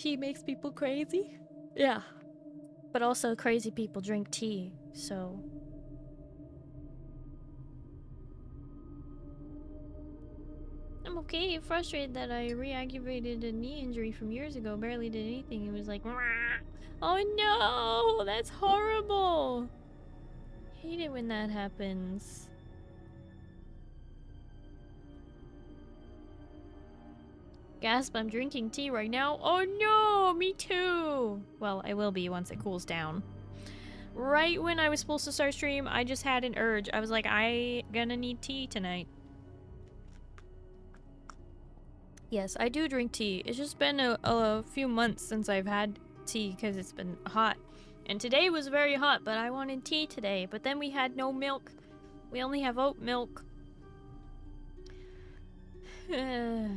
tea makes people crazy? Yeah. But also crazy people drink tea, so... I'm okay, frustrated that I re-aggravated a knee injury from years ago. Barely did anything. It was like... Oh no! That's horrible! Hate it when that happens. Gasp, I'm drinking tea right now. Oh no! Me too! Well, I will be once it cools down. Right when I was supposed to start stream, I just had an urge. I was like, I gonna need tea tonight. Yes, I do drink tea. It's just been a few months since I've had tea because it's been hot. And today was very hot, but I wanted tea today. But then we had no milk. We only have oat milk. How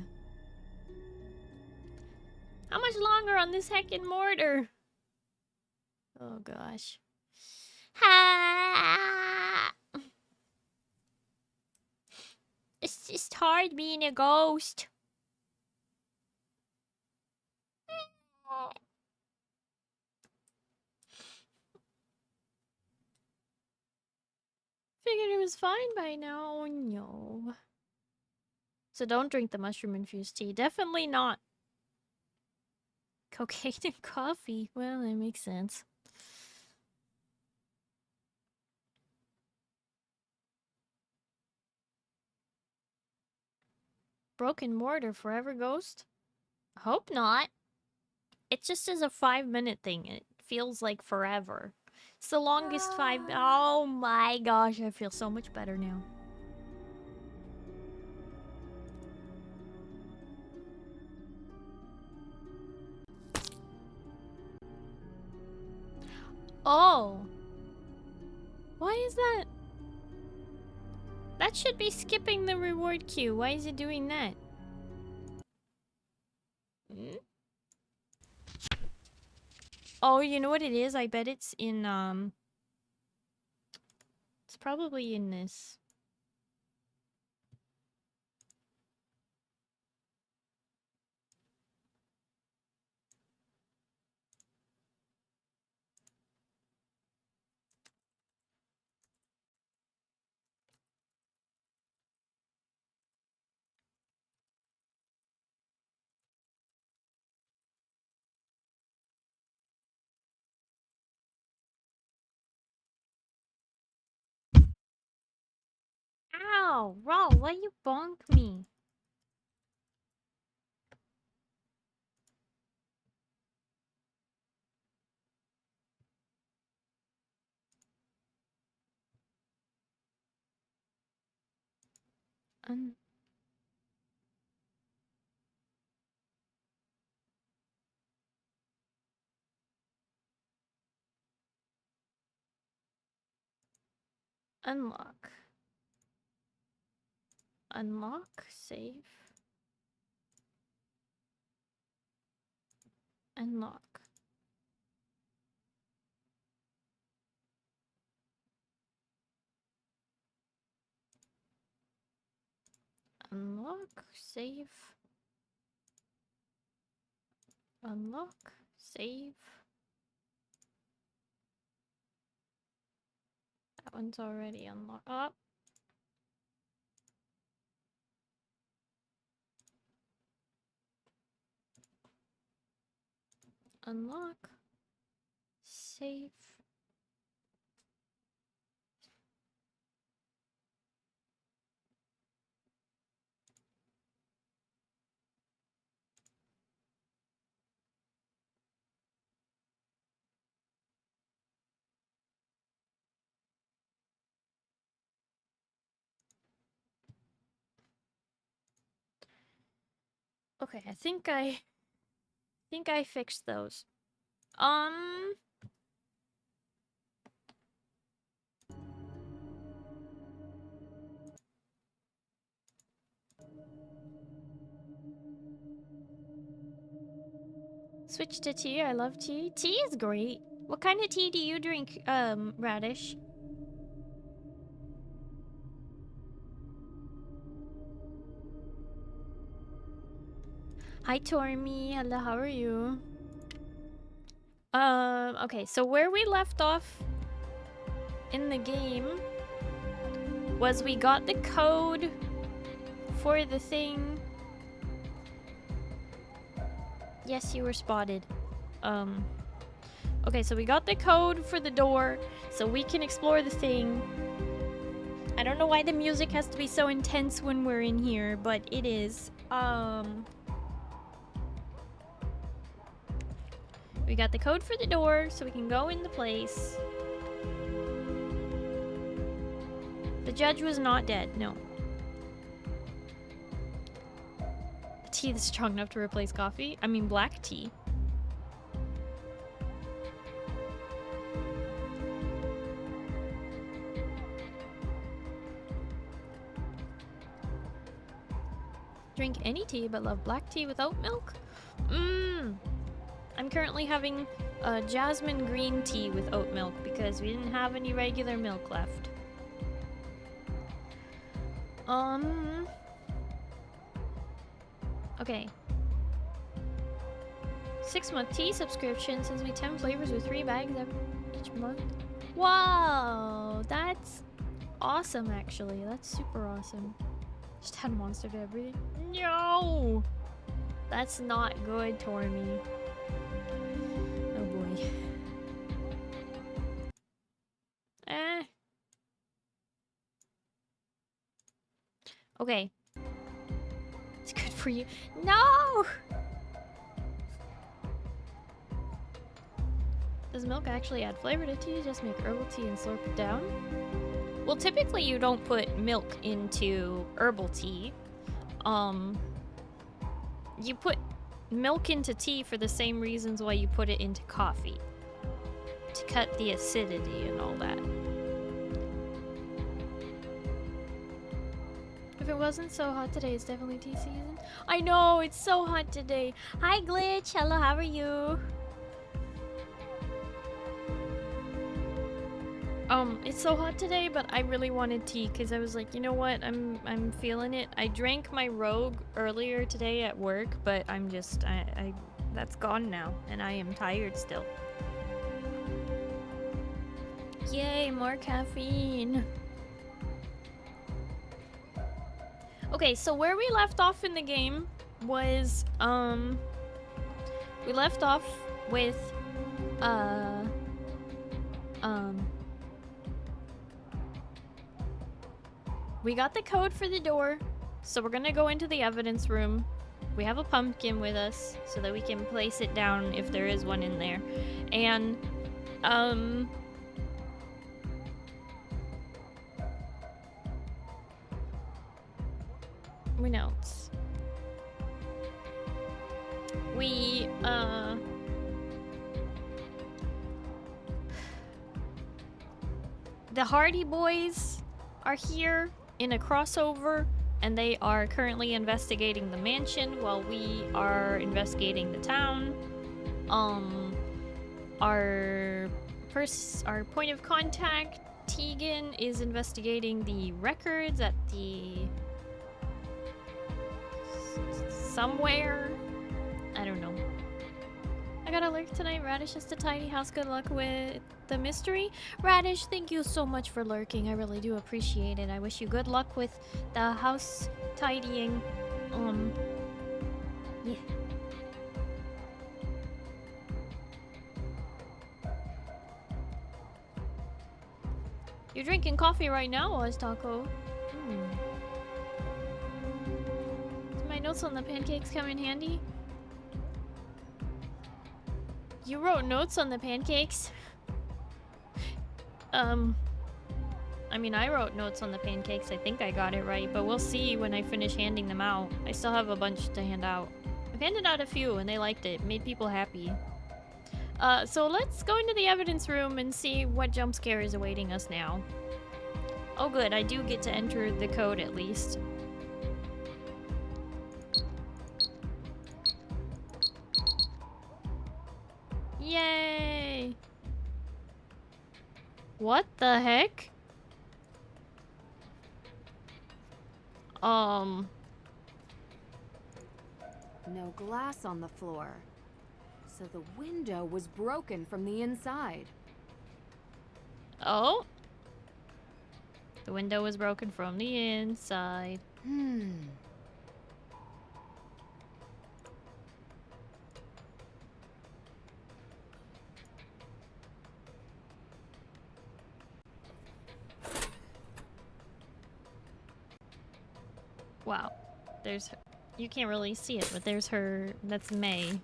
much longer on this heckin' mortar? Oh gosh. It's just hard being a ghost. Figured it was fine by now. Oh no. So don't drink the mushroom infused tea. Definitely not. Cocaine and coffee. Well, that makes sense. Broken mortar forever ghost? Hope not. It just is a 5-minute thing. It feels like forever. It's the longest 5... Oh my gosh, I feel so much better now. Oh. Why is that? That should be skipping the reward queue. Why is it doing that? Hmm? Oh, you know what it is? I bet it's in, it's probably in this. Ow! Raw, why you bonk me? Unlock. Unlock, save. Unlock. Unlock, save. Unlock, save. That one's already unlocked. Oh. Unlock. Save. Okay, I think I fixed those. Switch to tea. I love tea. Tea is great. What kind of tea do you drink, Radish? Hi, Tormy. Hello, how are you? Okay, so where we left off in the game was we got the code for the thing. Yes, you were spotted. Okay, so we got the code for the door so we can explore the thing. I don't know why the music has to be so intense when we're in here, but it is. We got the code for the door so we can go in the place. The judge was not dead, no. Tea that's strong enough to replace coffee? I mean black tea. Drink any tea but love black tea with oat milk? I'm currently having jasmine green tea with oat milk because we didn't have any regular milk left. Okay. 6-month tea subscription sends me 10 flavors with 3 bags each month. Wow, that's awesome actually. That's super awesome. Just add monster to everything. No! That's not good, Tormy. Oh boy. Okay. It's good for you. No! Does milk actually add flavor to tea? Just make herbal tea and slurp it down? Well, typically you don't put milk into herbal tea. You put milk into tea for the same reasons why you put it into coffee. To cut the acidity and all that. If it wasn't so hot today, it's definitely tea season. I know, it's so hot today. Hi, Glitch. Hello, how are you? It's so hot today, but I really wanted tea because I was like, you know what? I'm feeling it. I drank my Rogue earlier today at work, but I'm just that's gone now, and I am tired still. Yay, more caffeine. Okay, so where we left off in the game was, we left off with, we got the code for the door, so we're gonna go into the evidence room. We have a pumpkin with us so that we can place it down if there is one in there. And, what else? We, the Hardy Boys are here in a crossover, and they are currently investigating the mansion while we are investigating the town. Our point of contact, Tegan, is investigating the records at the somewhere. I don't know. I got a lurk tonight. Radish has the tiny house. Good luck with the mystery. Radish, thank you so much for lurking. I really do appreciate it. I wish you good luck with the house tidying. Yeah. You're drinking coffee right now, Oz Taco. Do my notes on the pancakes come in handy? You wrote notes on the pancakes? I mean, I wrote notes on the pancakes. I think I got it right, but we'll see when I finish handing them out. I still have a bunch to hand out. I've handed out a few, and they liked it. Made people happy. So let's go into the evidence room and see what jump scare is awaiting us now. Oh good, I do get to enter the code at least. Yay! What the heck? No glass on the floor. So the window was broken from the inside. Oh. The window was broken from the inside. Wow. There's her. You can't really see it, but there's her. That's May.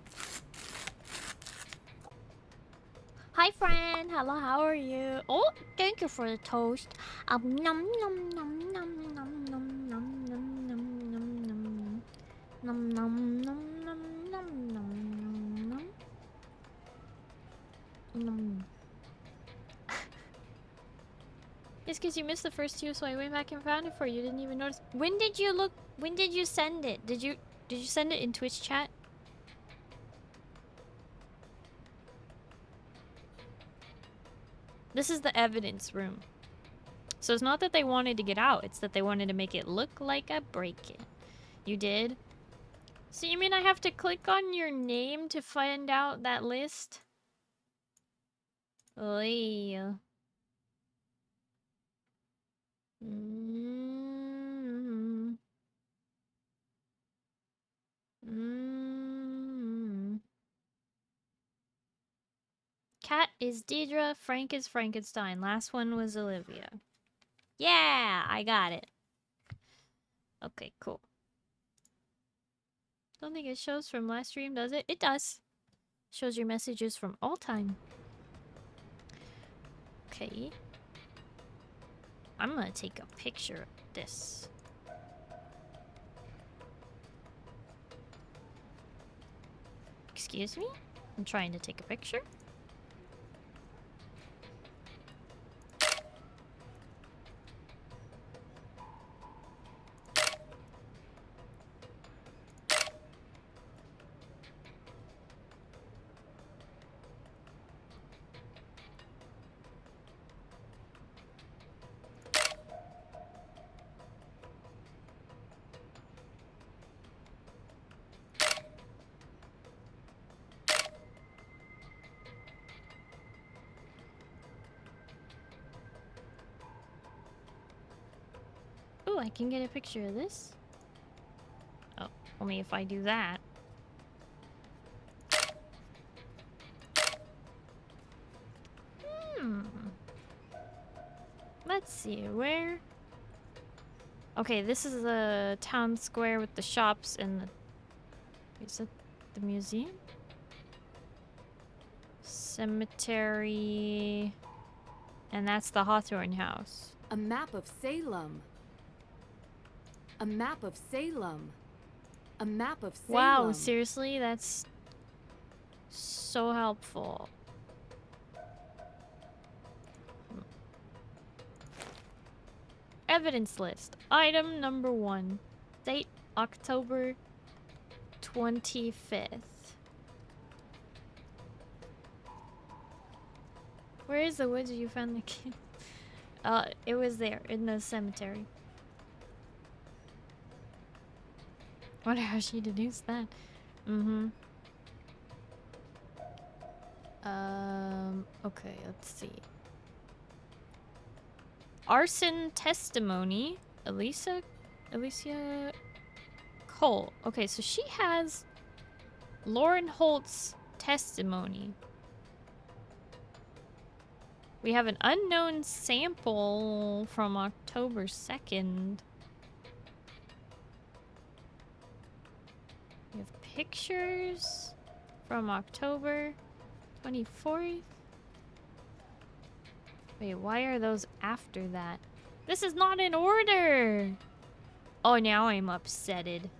Hi, friend. Hello, how are you? Oh, thank you for the toast. Nom nom nom nom nom nom nom nom nom nom nom nom nom nom nom nom nom nom nom. It's because you missed the first two, so I went back and found it for you. Didn't even notice. When did you look? When did you send it? Did you send it in Twitch chat? This is the evidence room. So it's not that they wanted to get out, it's that they wanted to make it look like a break-in. You did? So you mean I have to click on your name to find out that list? Oy. Cat is Deidre, Frank is Frankenstein. Last one was Olivia. Yeah, I got it. Okay, cool. Don't think it shows from last stream, does it? It does. Shows your messages from all time. Okay. I'm gonna take a picture of this. Excuse me? I'm trying to take a picture. Ooh, I can get a picture of this. Oh, only if I do that. Let's see, where? Okay, this is the town square with the shops and the... Is it the museum? Cemetery... And that's the Hawthorne house. A map of Salem. A map of Salem. A map of Salem. Wow, seriously? That's so helpful. Evidence list. Item number 1. Date October 25th. Where is the woods you found the kid? It was there in the cemetery. Wonder how she deduced that. Okay, let's see. Arson testimony. Alicia Cole. Okay, so she has Lauren Holt's testimony. We have an unknown sample from October 2nd. We have pictures from October 24th. Wait, why are those after that? This is not in order! Oh, now I'm upsetted.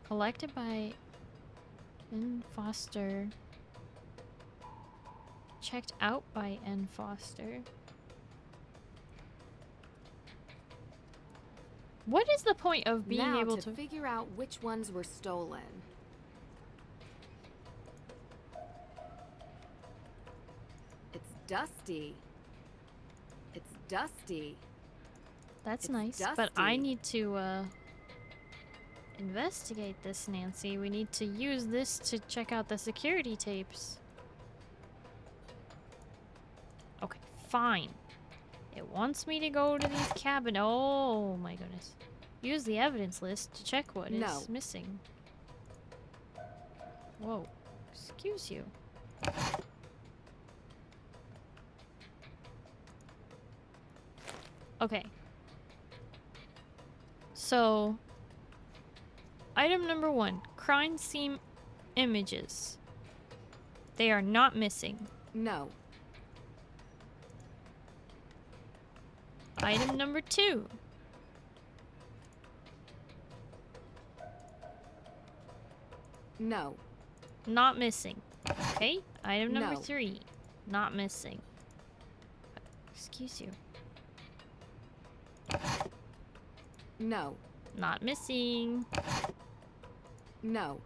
Collected by N. Foster. Checked out by N. Foster. What is the point of being now able to to... figure out which ones were stolen. It's dusty. It's dusty. That's It's nice, but I dusty. need to, investigate this, Nancy. We need to use this to check out the security tapes. Okay, fine. It wants me to go to these cabin. Oh my goodness. Use the evidence list to check what No. is missing. Whoa. Excuse you. Okay. So, item number 1, crime scene images. They are not missing. No. Item number 2. No. Not missing. Okay. Item number No. 3. Not missing. Excuse you. No. Not missing. No.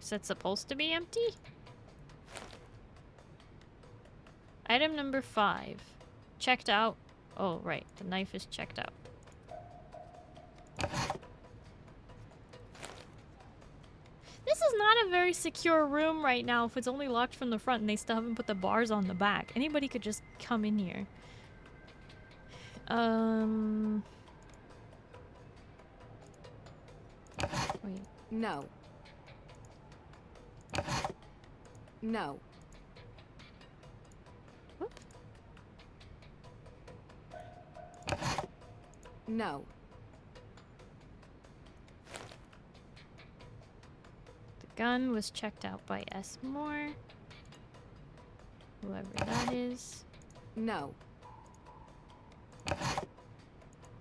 Is that supposed to be empty? Item number 5. Checked out. Oh, right. The knife is checked out. This is not a very secure room right now if it's only locked from the front and they still haven't put the bars on the back. Anybody could just come in here. Wait. No. No. Whoop. No. The gun was checked out by S. Moore. Whoever that is. No.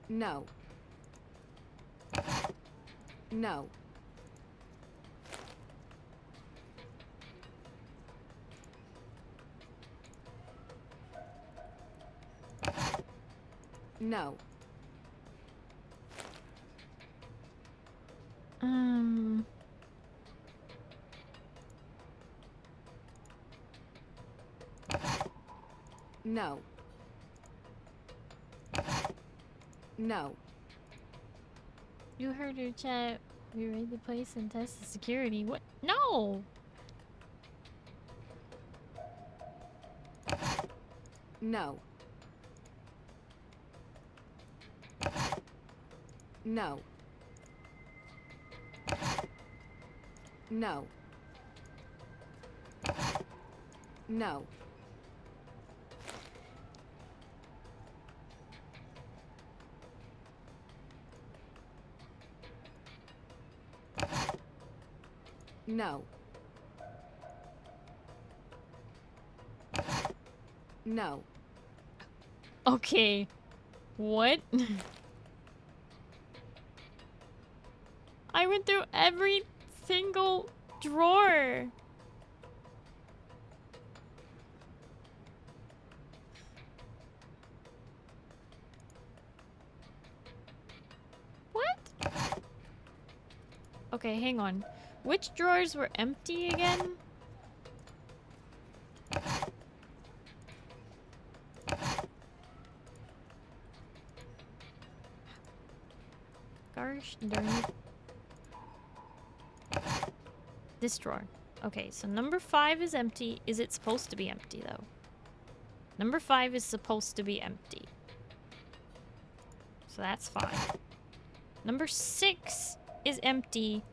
No. No. No. No. No. You heard her chat. We raid the place and test the security. What? No! No. No. No. No. No. No. Okay. What? I went through every single drawer. What? Okay, hang on. Which drawers were empty again? Gosh darn it. This drawer. Okay, so number 5 is empty. Is it supposed to be empty, though? Number 5 is supposed to be empty. So that's fine. Number 6 is empty.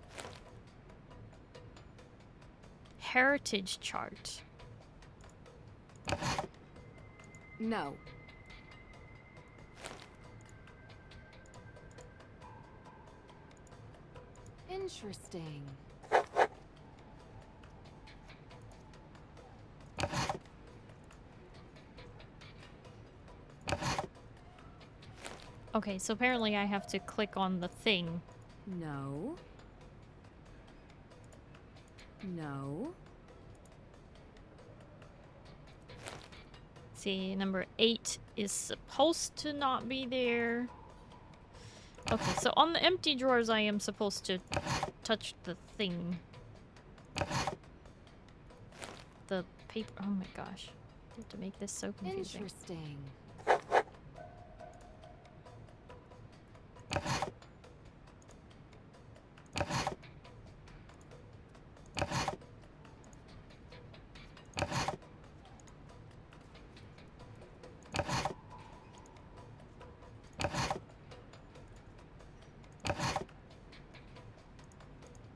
Heritage chart. No. Interesting. Okay, so apparently I have to click on the thing. No. No. See, number 8 is supposed to not be there. Okay, so on the empty drawers I am supposed to touch the thing. The paper. Oh my gosh. I have to make this so confusing. Interesting.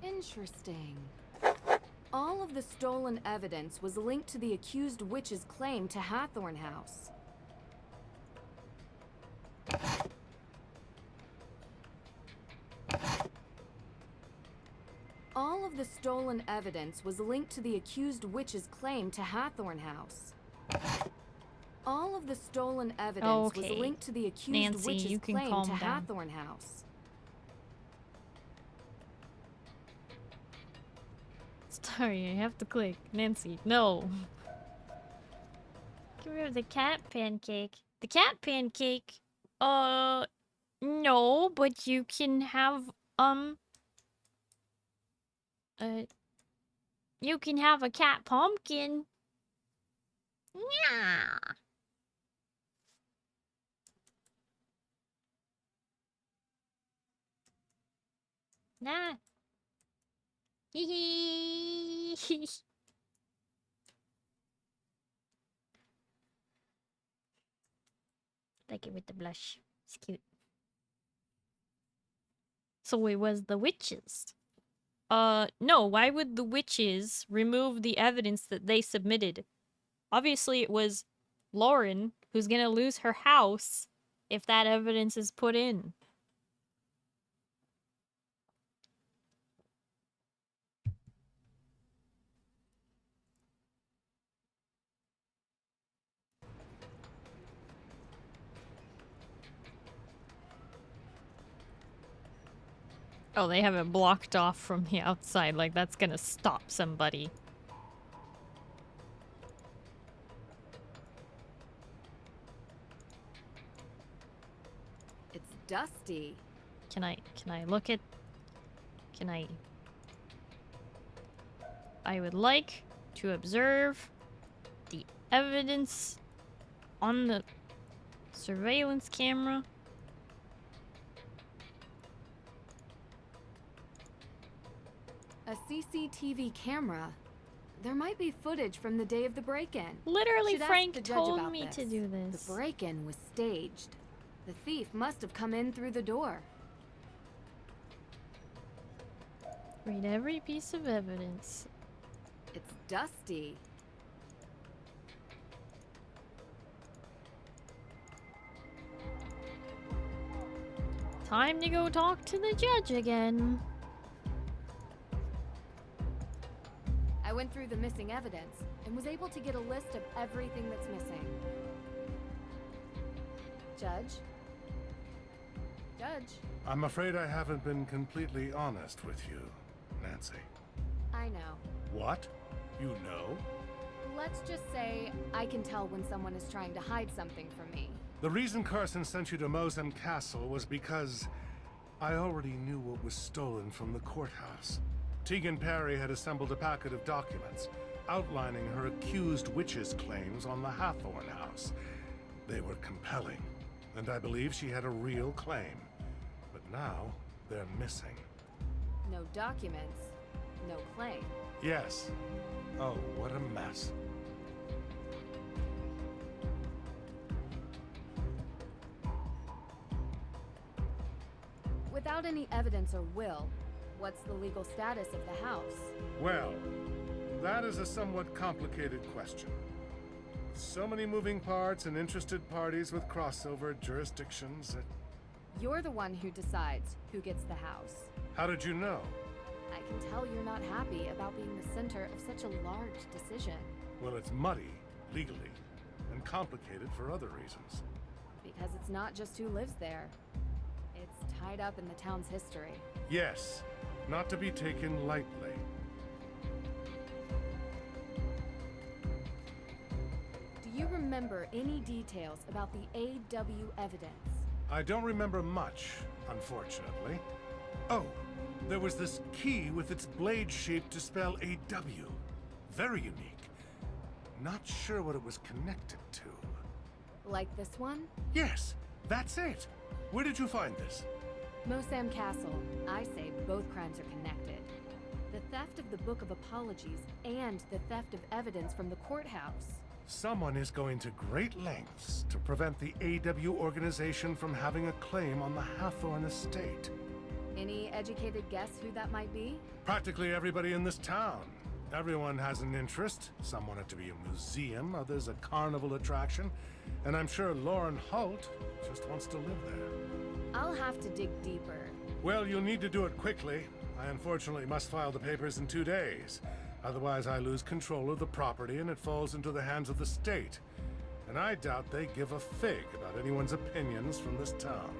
Interesting. All of the stolen evidence was linked to the accused witch's claim to Hathorn House. All of the stolen evidence was linked to the accused witch's claim to Hathorn House. All of the stolen evidence was linked to the accused Nancy, witch's you can claim calm to down. Hathorn House. Sorry, I have to click. Nancy, no. Can we have the cat pancake? The cat pancake? No, but you can have, you can have a cat pumpkin. Yeah. Nah. Hee hee. Like it with the blush. It's cute. So it was the witches. No, why would the witches remove the evidence that they submitted? Obviously it was Lauren who's gonna lose her house if that evidence is put in. Oh, they have it blocked off from the outside, like that's gonna stop somebody. It's dusty. Can I look at... I would like to observe the evidence on the surveillance camera. A CCTV camera. There might be footage from the day of the break-in. Literally, Should ask Frank the judge told about me this. to do this. The break-in was staged. The thief must have come in through the door. Read every piece of evidence. It's dusty. Time to go talk to the judge again. I went through the missing evidence and was able to get a list of everything that's missing. Judge? Judge? I'm afraid I haven't been completely honest with you, Nancy. I know. What? You know? Let's just say I can tell when someone is trying to hide something from me. The reason Carson sent you to Mosen Castle was because I already knew what was stolen from the courthouse. Tegan Perry had assembled a packet of documents outlining her accused witch's claims on the Hathorn House. They were compelling, and I believe she had a real claim. But now, they're missing. No documents, no claim. Yes. Oh, what a mess. Without any evidence or will, what's the legal status of the house? Well, that is a somewhat complicated question. With so many moving parts and interested parties with crossover jurisdictions, You're the one who decides who gets the house. How did you know? I can tell you're not happy about being the center of such a large decision. Well, it's muddy, legally, and complicated for other reasons. Because it's not just who lives there. It's tied up in the town's history. Yes, not to be taken lightly. Do you remember any details about the AW evidence? I don't remember much, unfortunately. Oh, there was this key with its blade shape to spell AW. Very unique. Not sure what it was connected to. Like this one? Yes, that's it. Where did you find this? Mosam Castle. I say both crimes are connected. The theft of the Book of Apologies and the theft of evidence from the courthouse. Someone is going to great lengths to prevent the AW organization from having a claim on the Hathorn estate. Any educated guess who that might be? Practically everybody in this town. Everyone has an interest. Some want it to be a museum, others a carnival attraction. And I'm sure Lauren Holt just wants to live there. I'll have to dig deeper. Well, you'll need to do it quickly. I unfortunately must file the papers in 2 days. Otherwise, I lose control of the property and it falls into the hands of the state. And I doubt they give a fig about anyone's opinions from this town.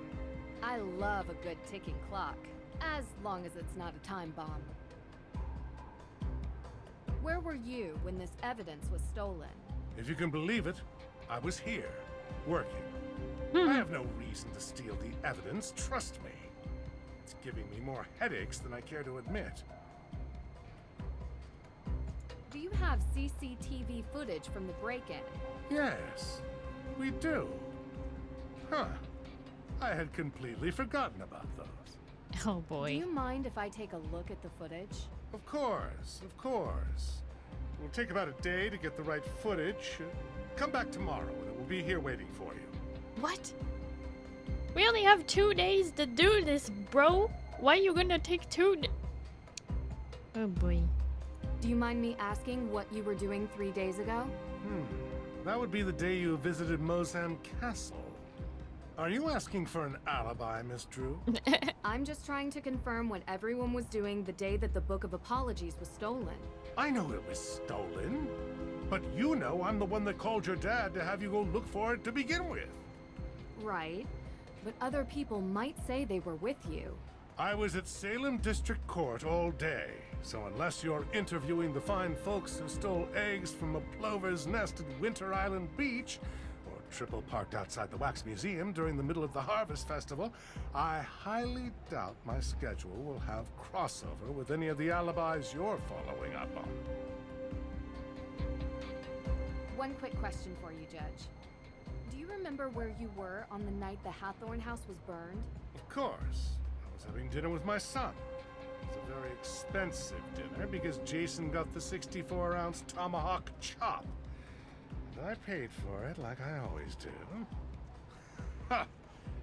I love a good ticking clock, as long as it's not a time bomb. Where were you when this evidence was stolen? If you can believe it, I was here, working. I have no reason to steal the evidence, trust me. It's giving me more headaches than I care to admit. Do you have CCTV footage from the break-in? Yes, we do. Huh. I had completely forgotten about those. Oh boy. Do you mind if I take a look at the footage? Of course, of course. It will take about a day to get the right footage. Come back tomorrow and it will be here waiting for you. What? We only have 2 days to do this, bro. Why are you gonna take 2 Oh boy. Do you mind me asking what you were doing 3 days ago? That would be the day you visited Mosam Castle. Are you asking for an alibi, Miss Drew? I'm just trying to confirm what everyone was doing the day that the Book of Apologies was stolen. I know it was stolen, but you know I'm the one that called your dad to have you go look for it to begin with. Right, but other people might say they were with you. I was at Salem District Court all day, so unless you're interviewing the fine folks who stole eggs from a plover's nest at Winter Island Beach, or triple parked outside the Wax Museum during the middle of the Harvest Festival, I highly doubt my schedule will have crossover with any of the alibis you're following up on. One quick question for you, Judge. Do you remember where you were on the night the Hathorn house was burned? Of course. I was having dinner with my son. It was a very expensive dinner because Jason got the 64-ounce tomahawk chop. And I paid for it like I always do. Ha!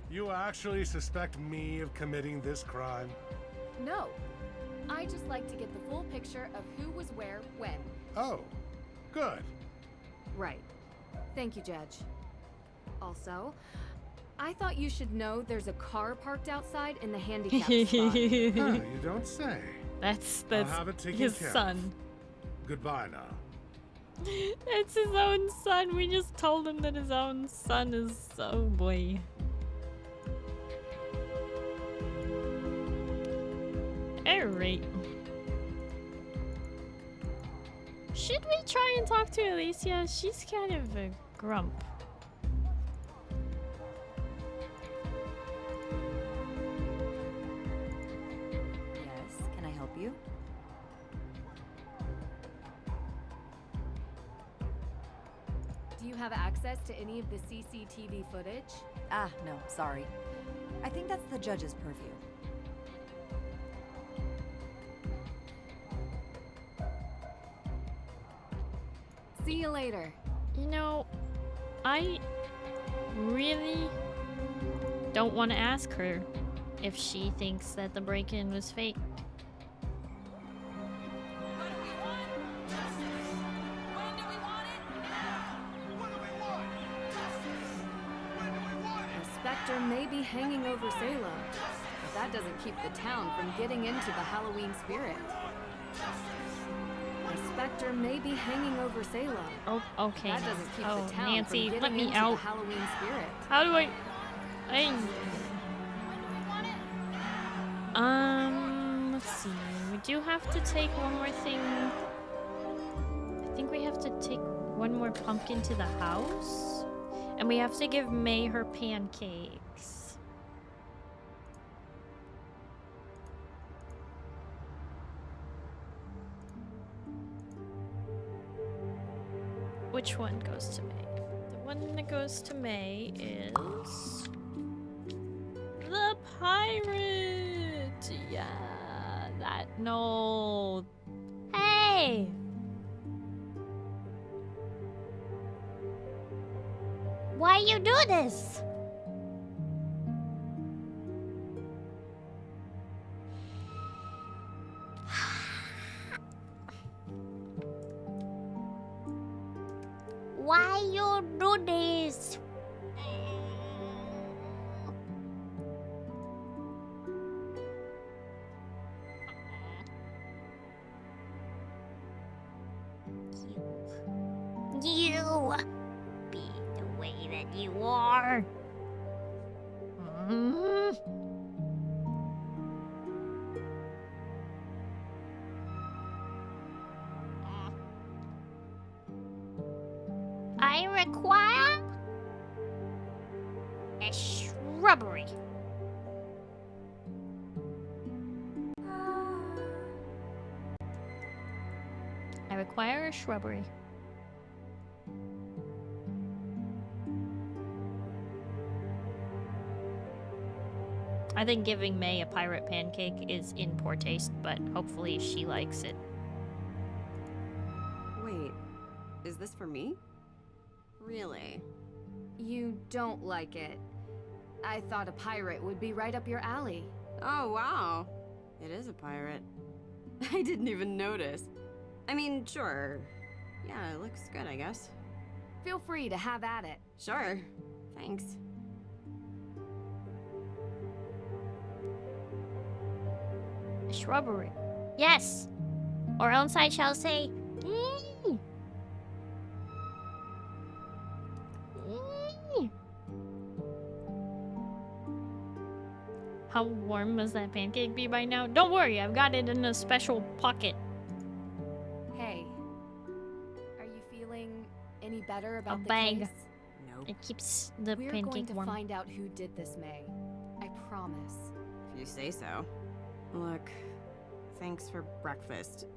You actually suspect me of committing this crime? No. I just like to get the full picture of who was where, when. Oh, good. Right. Thank you, Judge. Also, I thought you should know there's a car parked outside in the handicapped spot. Huh, you don't say. That's I'll have it taken his care of. son. Goodbye now. It's his own son. We just told him that his own son is. Oh boy. Alright. Should we try and talk to Alicia? She's kind of a grump. Yes, can I help you? Do you have access to any of the CCTV footage? Ah, no, sorry. I think that's the judge's purview. See you later. You know, I really don't want to ask her if she thinks that the break-in was fake. The specter may be hanging over Salem, but that doesn't keep the town from getting into the Halloween spirit. The specter may be hanging over Salem. Oh, okay. That doesn't keep oh, the town Nancy, from let getting me into out. the Halloween spirit. How do I? Let's see. We do have to take one more thing. I think we have to take one more pumpkin to the house. And we have to give May her pancakes. which one goes to May? The one that goes to May is the pirate. Yeah, that no. Hey. Why you do this? Why you do this? You be the way that you are. I require a shrubbery. I require a shrubbery. I think giving May a pirate pancake is in poor taste, but hopefully she likes it. Wait, is this for me? Really? You don't like it. I thought a pirate would be right up your alley. Oh, wow. It is a pirate. I didn't even notice. I mean, sure. Yeah, it looks good, I guess. Feel free to have at it. Sure. Thanks. A shrubbery. Yes! Or else I shall say... How warm must that pancake be by now? Don't worry, I've got it in a special pocket. Hey, are you feeling any better about the bag. case? Nope. It keeps the We're going pancake to warm. find out who did this, May. I promise. If you say so. Look, thanks for breakfast.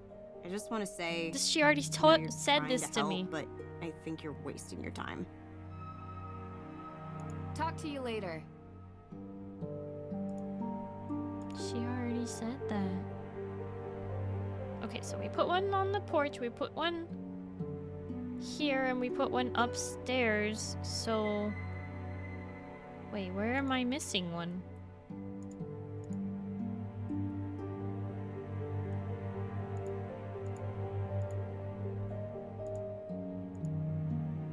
I just want to say... She already I know you're said trying this to help, me. But I think you're wasting your time. Talk to you later. She already said that. Okay, so we put one on the porch, we put one here, and we put one upstairs, so... Wait, where am I missing one?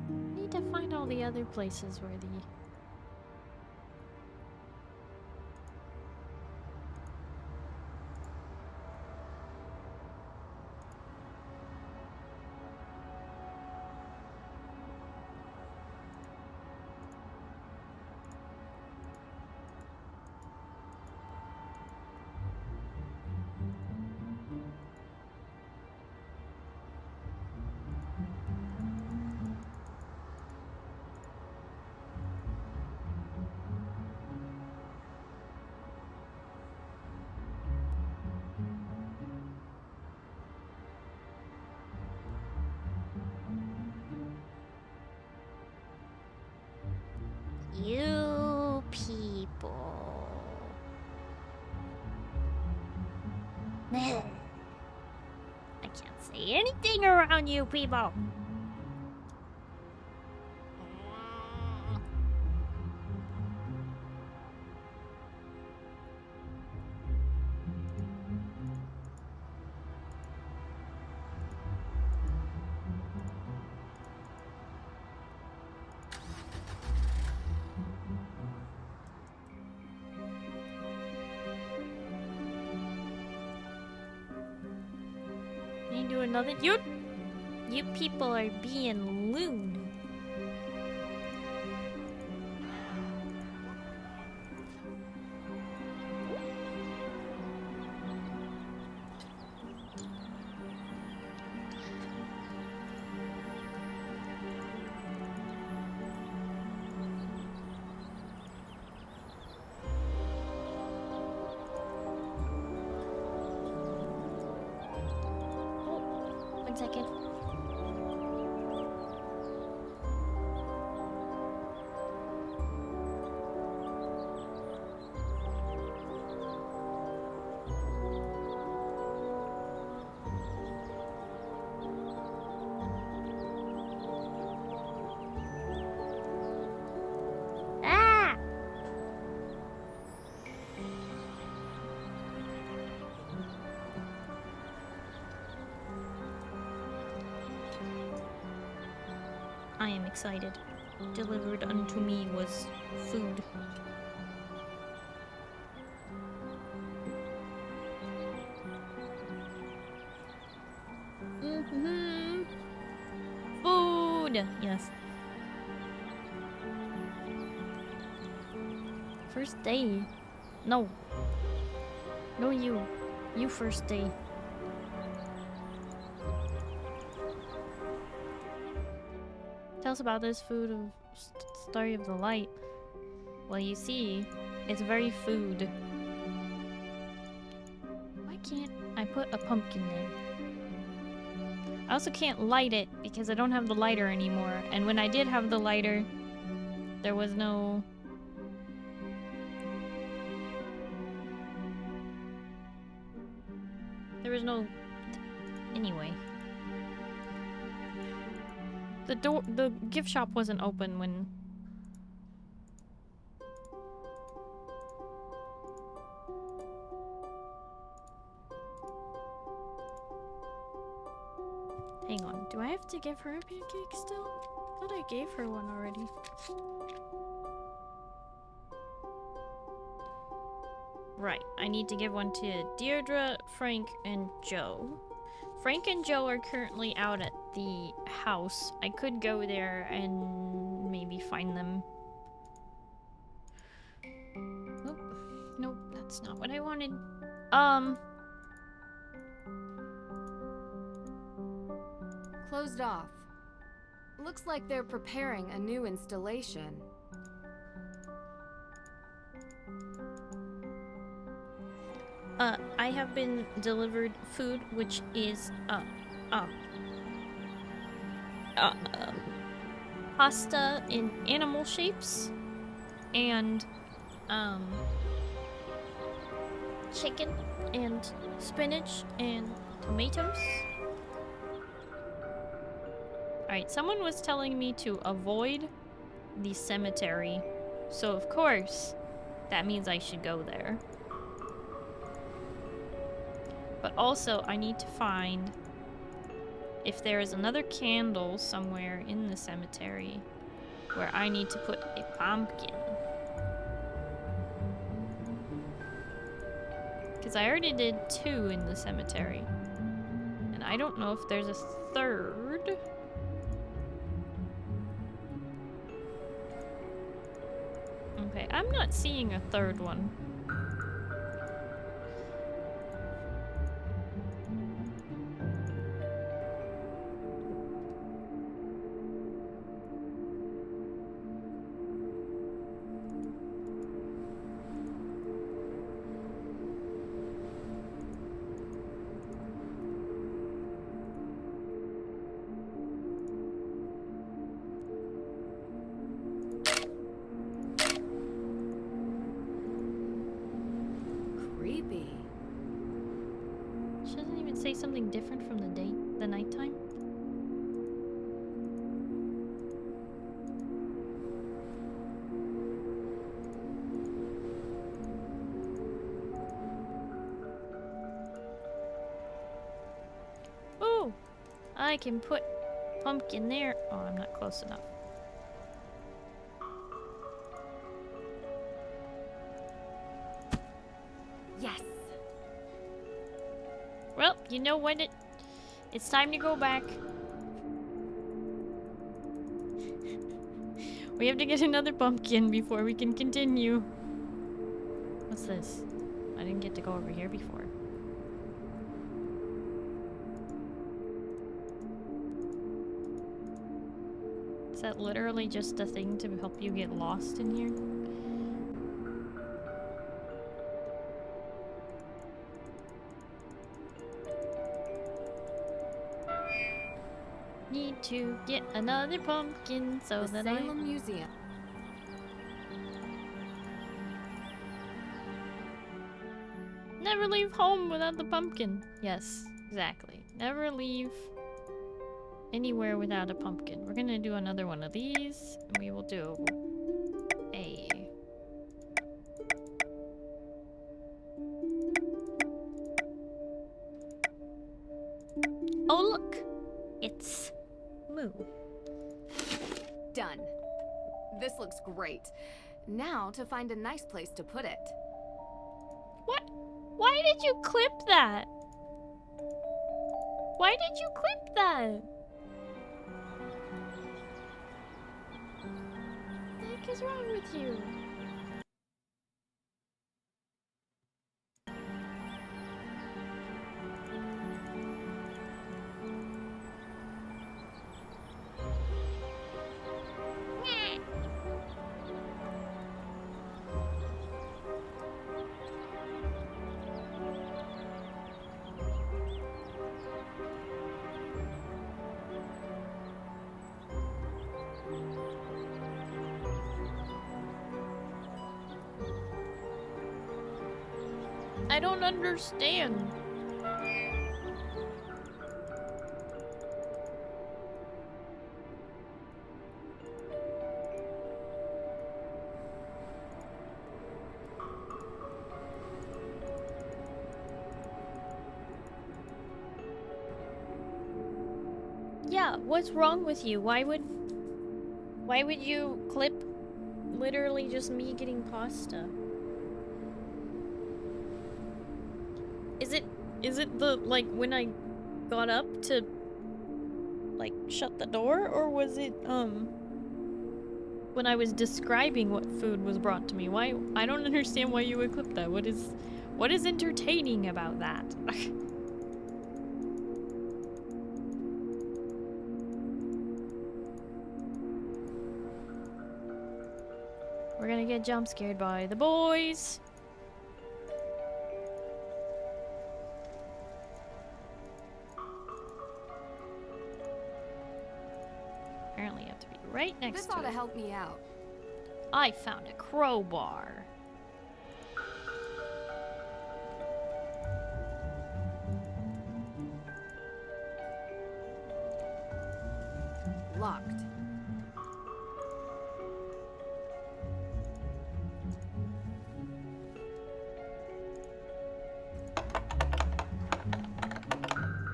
I need to find all the other places where the... You people. I can't say anything around you people. You do another. You people are being lewd. excited. Delivered unto me was food. Food! Yes. First day. No. No, you. You first day. Tell us about this food of Starry of the Light. Well, you see, it's very food. Why can't I put a pumpkin there? I also can't light it because I don't have the lighter anymore. And when I did have the lighter, there was no... There was no... Anyway. The gift shop wasn't open when... Hang on, do I have to give her a pancake still? I thought I gave her one already. Right, I need to give one to Deirdre, Frank, and Joe. Frank and Joe are currently out at the house. I could go there and maybe find them. Nope. Nope, that's not what I wanted. Closed off. Looks like they're preparing a new installation. I have been delivered food, which is, pasta in animal shapes, and, chicken, and spinach, and tomatoes. Alright, someone was telling me to avoid the cemetery, so of course, that means I should go there. But also, I need to find if there is another candle somewhere in the cemetery where I need to put a pumpkin. Because I already did 2 in the cemetery. And I don't know if there's a third. Okay, I'm not seeing a third one. Say something different from the nighttime? Oh! I can put pumpkin there. Oh, I'm not close enough. Yes! Well, you know when it's time to go back. We have to get another pumpkin before we can continue. What's this? I didn't get to go over here before. Is that literally just a thing to help you get lost in here? Need to get another pumpkin so The that Salem Museum. Never leave home without the pumpkin. Yes, exactly. Never leave anywhere without a pumpkin. We're gonna do another one of these, and we will do a... Oh look! It's Myuu. This looks great. Now to find a nice place to put it. What? Why did you clip that? Why did you clip that? What the heck is wrong with you? I don't understand. Yeah, what's wrong with you? Why would you clip literally just me getting pasta? Is it the, like, when I got up to, like, shut the door? Or was it, when I was describing what food was brought to me? Why? I don't understand why you would clip that. What is entertaining about that? We're gonna get jump scared by the boys. Apparently you have to be right next This to ought to it. help me out. I found a crowbar. Locked.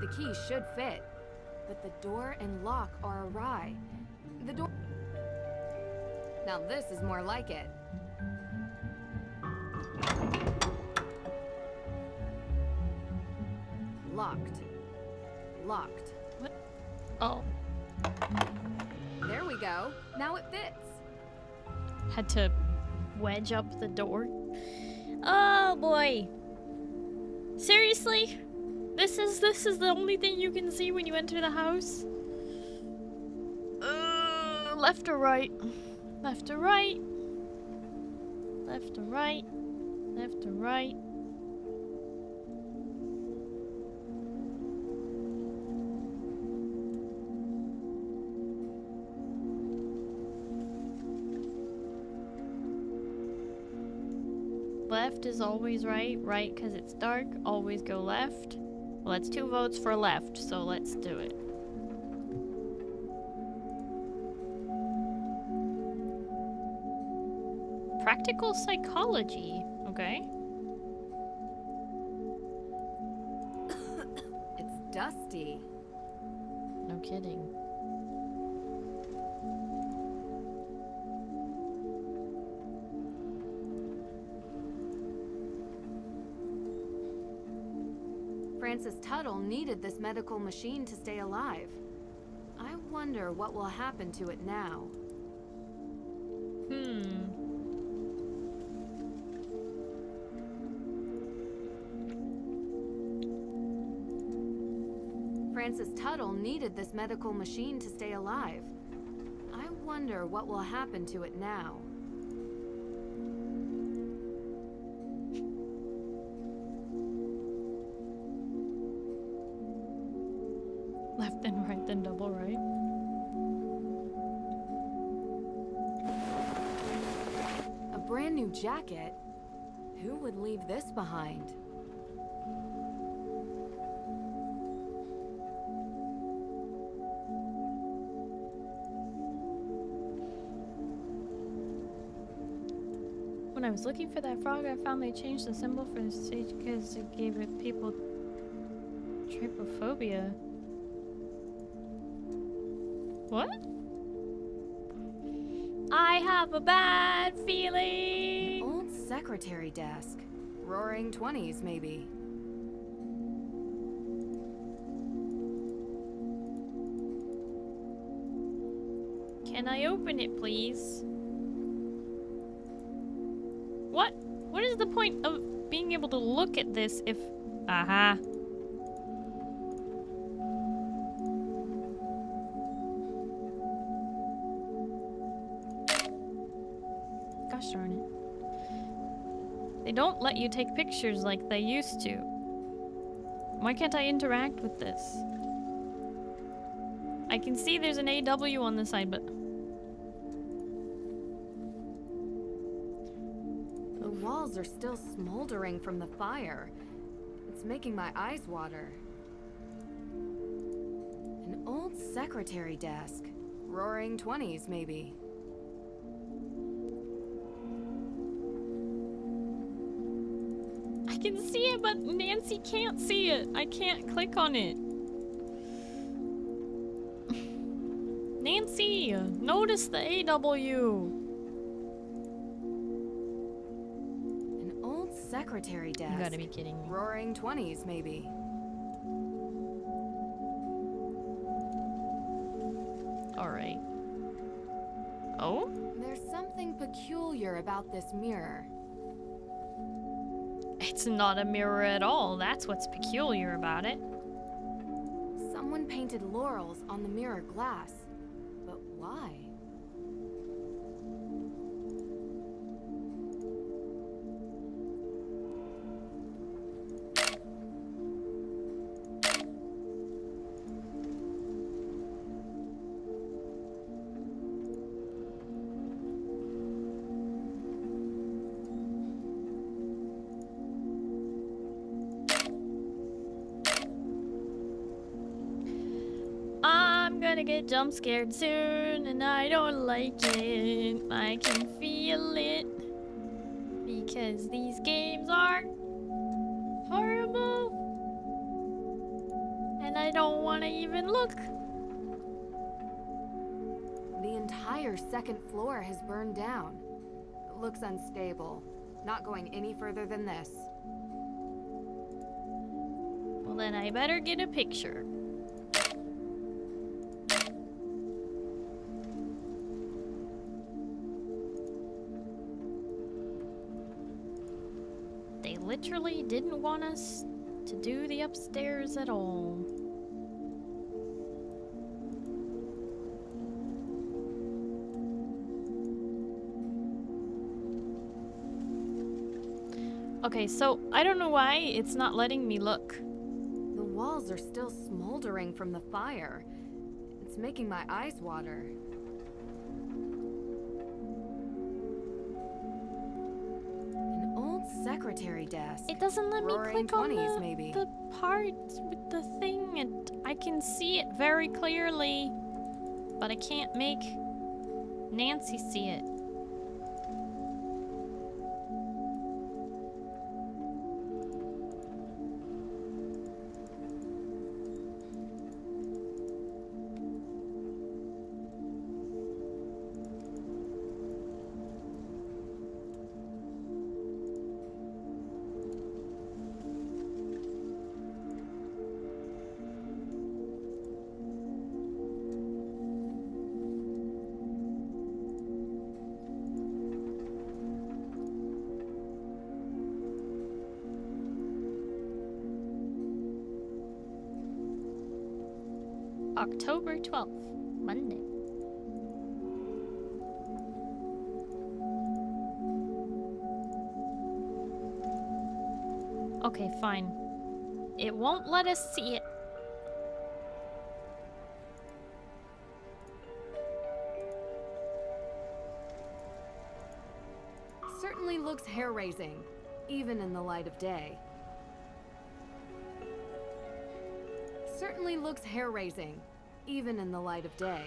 The key should fit, but the door and lock are awry. The door... Now this is more like it. Locked. Locked. What? Oh. There we go. Now it fits. Had to wedge up the door. Oh boy. Seriously? This is the only thing you can see when you enter the house? Left or right? Left or right? Left or right? Left or right? Left is always right. Right because it's dark. Always go left. Well, that's 2 votes for left, so let's do it. Practical psychology. Okay. It's dusty. No kidding. Francis Tuttle needed this medical machine to stay alive. I wonder what will happen to it now. Francis Tuttle needed this medical machine to stay alive. I wonder what will happen to it now. Left then right then double right. A brand new jacket? Who would leave this behind? When I was looking for that frog, I found they changed the symbol for the stage because it gave it people trypophobia. What? I have a bad feeling. Old secretary desk. Roaring 20s, maybe. Can I open it, please? What? What is the point of being able to look at this if... Aha. Gosh darn it. They don't let you take pictures like they used to. Why can't I interact with this? I can see there's an AW on the side, but... The walls are still smoldering from the fire. It's making my eyes water. An old secretary desk. Roaring 20s, maybe. I can see it, but Nancy can't see it. I can't click on it. Nancy, notice the AW. An old secretary desk. You gotta be kidding me. Roaring 20s, maybe. Alright. Oh? There's something peculiar about this mirror. It's not a mirror at all. That's what's peculiar about it. Someone painted laurels on the mirror glass. But why? I'm gonna get jump scared soon, and I don't like it. I can feel it. Because these games are horrible. And I don't want to even look. The entire second floor has burned down. It looks unstable. Not going any further than this. Well, then I better get a picture. They literally didn't want us to do the upstairs at all. Okay, so I don't know why it's not letting me look. The walls are still smoldering from the fire. It's making my eyes water. An old secretary desk. It doesn't let me Roaring click on 20s, maybe. the part with the thing, and I can see it very clearly, but I can't make Nancy see it. October 12th, Monday. Okay, fine. It won't let us see it. Certainly looks hair-raising, even in the light of day. Certainly looks hair-raising, even in the light of day.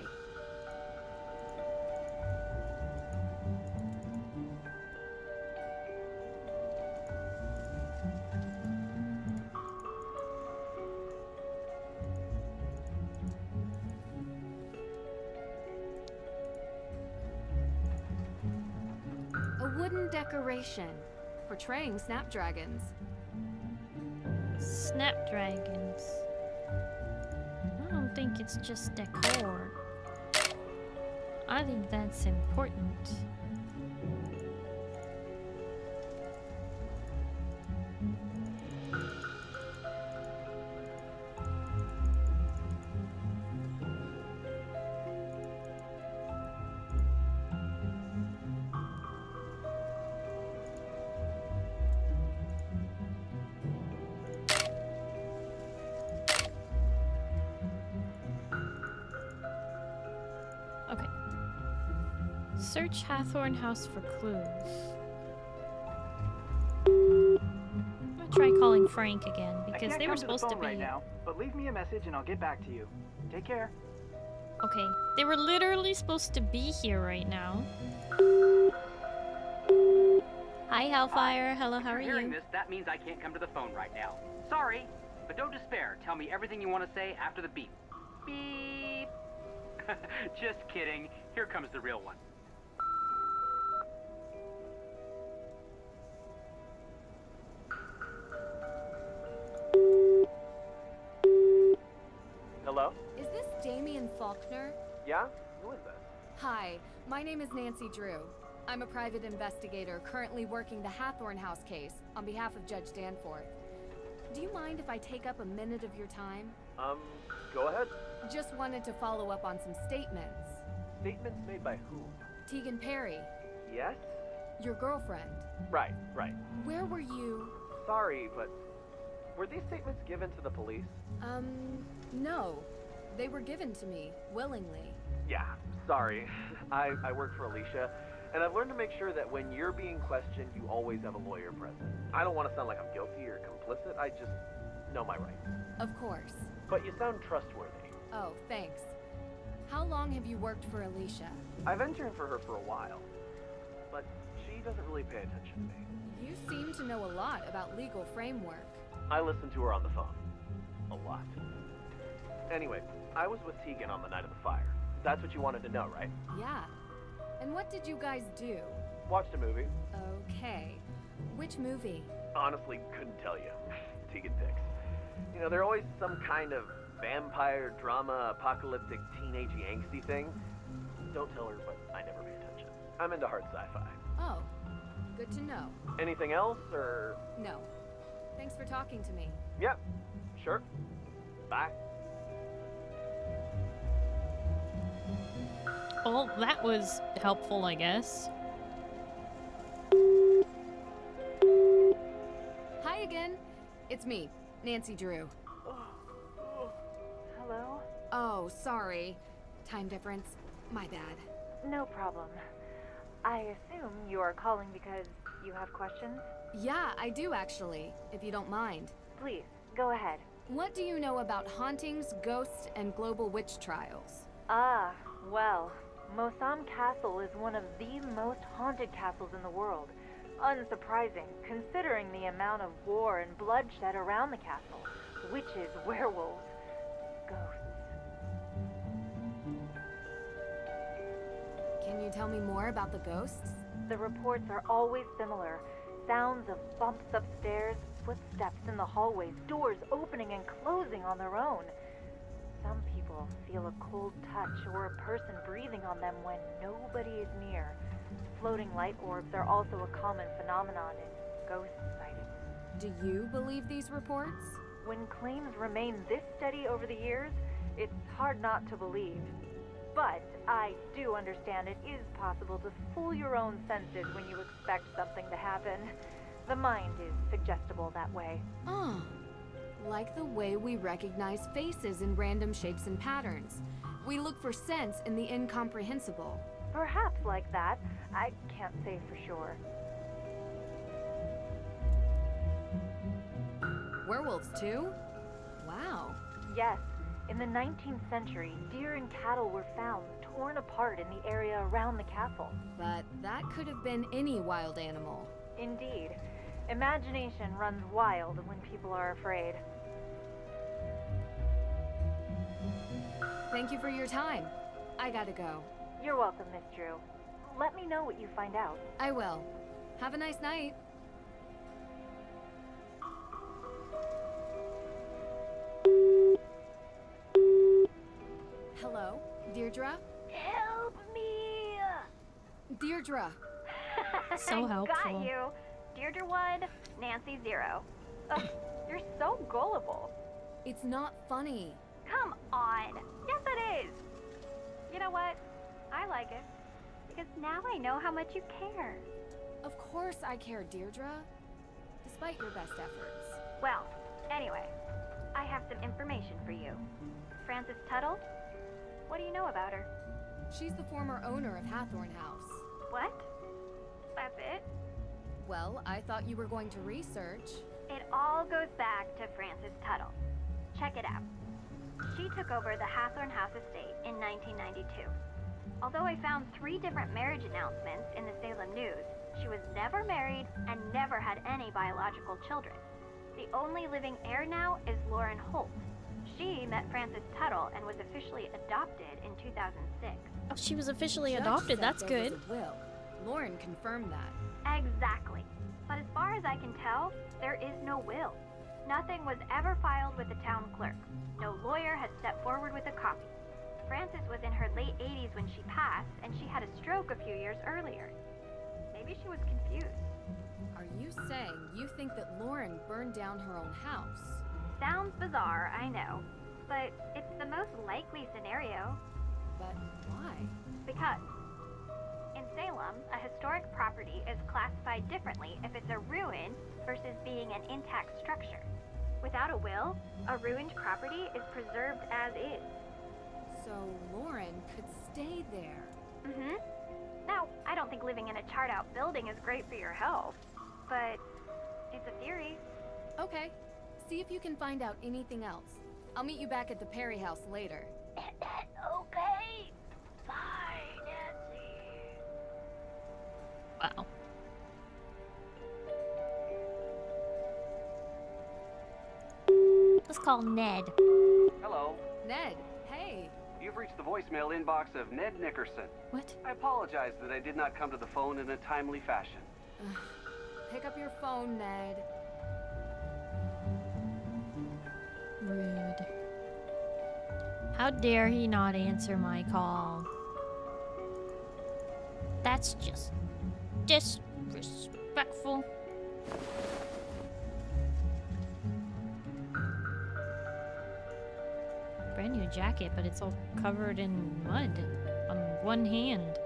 wooden decoration portraying snapdragons. Snapdragons. I don't think it's just decor. I think that's important. Okay. Search Hathorn House for clues. I'm gonna try calling Frank again because they were supposed to be right now, but leave me a message and I'll get back to you. Take care. Okay, they were literally supposed to be here right now. Hi, Hellfire. Hello, how are If you're hearing you? this, that means I can't come to the phone right now. Sorry, but don't despair. Tell me everything you want to say after the beep. Beep. Just kidding. Here comes the real one. Hello? Is this Damien Faulkner? Yeah? Who is this? Hi, my name is Nancy Drew. I'm a private investigator currently working the Hathorn House case on behalf of Judge Danforth. Do you mind if I take up a minute of your time? Go ahead. Just wanted to follow up on some statements. Statements made by who? Tegan Perry, Yes? your girlfriend. Right. Where were you? Sorry, but were these statements given to the police? No. They were given to me, willingly. Yeah, sorry. I work for Alicia, and I've learned to make sure that when you're being questioned, you always have a lawyer present. I don't want to sound like I'm guilty or complicit, I just know my rights. Of course. But you sound trustworthy. Oh, thanks. How long have you worked for Alicia? I've interned for her for a while, but she doesn't really pay attention to me. You seem to know a lot about legal framework. I listen to her on the phone. A lot. Anyway, I was with Tegan on the night of the fire. That's what you wanted to know, right? Yeah. And what did you guys do? Watched a movie. Okay. Which movie? Honestly, couldn't tell you. Tegan picks. You know, they're always some kind of vampire, drama, apocalyptic, teenagey, angsty thing. Don't tell her, but I never pay attention. I'm into hard sci-fi. Oh, good to know. Anything else, or...? No. Thanks for talking to me. Yep, sure. Bye. Well, that was helpful, I guess. Hi again. It's me, Nancy Drew. Hello? Oh, sorry. Time difference. My bad. No problem. I assume you are calling because you have questions? Yeah, I do actually, if you don't mind. Please, go ahead. What do you know about hauntings, ghosts, and global witch trials? Ah, well, Mosam Castle is one of the most haunted castles in the world. Unsurprising, considering the amount of war and bloodshed around the castle. Witches, werewolves, ghosts. Can you tell me more about the ghosts? The reports are always similar. Sounds of bumps upstairs, footsteps in the hallways, doors opening and closing on their own. Some people feel a cold touch or a person breathing on them when nobody is near. Floating light orbs are also a common phenomenon in ghost sightings. Do you believe these reports? When claims remain this steady over the years, it's hard not to believe. But I do understand it is possible to fool your own senses when you expect something to happen. The mind is suggestible that way. Oh, like the way we recognize faces in random shapes and patterns. We look for sense in the incomprehensible. Perhaps like that. I can't say for sure. Werewolves too? Wow. Yes, in the 19th century, deer and cattle were found torn apart in the area around the castle. But that could have been any wild animal. Indeed. Imagination runs wild when people are afraid. Thank you for your time. I gotta go. You're welcome, Miss Drew. Let me know what you find out. I will. Have a nice night. Hello, Deirdre? Help me! Deirdre! So helpful. Got you. Deirdre 1, Nancy 0. Ugh, you're so gullible. It's not funny. Come on. Yes, it is. You know what? I like it. Because now I know how much you care. Of course I care, Deirdre. Despite your best efforts. Well, anyway, I have some information for you. Frances Tuttle? What do you know about her? She's the former owner of Hathorn House. What? That's it? Well, I thought you were going to research. It all goes back to Frances Tuttle. Check it out. She took over the Hathorn House estate in 1992. Although I found 3 different marriage announcements in the Salem News, she was never married and never had any biological children. The only living heir now is Lauren Holt. She met Frances Tuttle and was officially adopted in 2006. Oh, she was officially Judge adopted. said That's there good. was a will. Lauren confirmed that. Exactly. But as far as I can tell, there is no will. Nothing was ever filed with the town clerk. No lawyer has stepped forward with a copy. Frances was in her late 80s when she passed, and she had a stroke a few years earlier. Maybe she was confused. Are you saying you think that Lauren burned down her own house? Sounds bizarre, I know. But it's the most likely scenario. But why? Because in Salem, a historic property is classified differently if it's a ruin versus being an intact structure. Without a will, a ruined property is preserved as is. So Lauren could stay there. Mm-hmm. Now, I don't think living in a charred-out building is great for your health, but it's a theory. Okay. See if you can find out anything else. I'll meet you back at the Perry house later. Okay. Bye, Nancy. Wow. Let's call Ned. Hello. Ned, hey. You've reached the voicemail inbox of Ned Nickerson. What? I apologize that I did not come to the phone in a timely fashion. Pick up your phone, Ned. Rude. How dare he not answer my call? That's just disrespectful. Brand new jacket, but it's all covered in mud on one hand.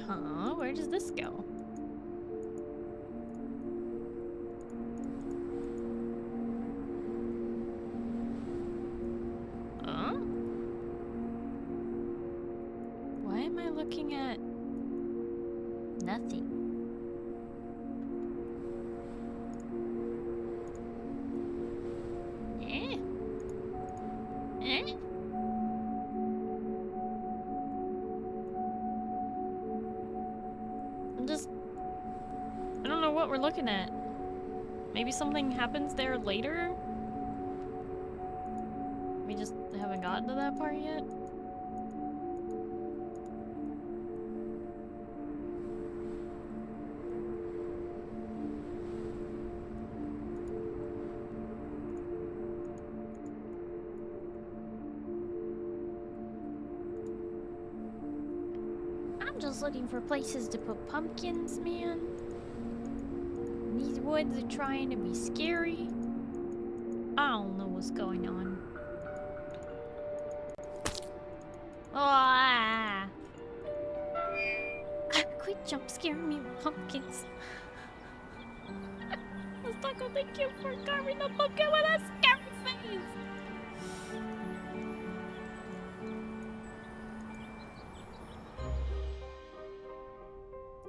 Huh? Where does this go? Huh? Why am I looking at nothing? Eh? Eh? I don't know what we're looking at. Maybe something happens there later? We just haven't gotten to that part yet? I'm just looking for places to put pumpkins, man. These woods are trying to be scary. I don't know what's going on. Ah! Quit jump scaring me with pumpkins. That's Taco, thank you for carving the pumpkin with a scary face.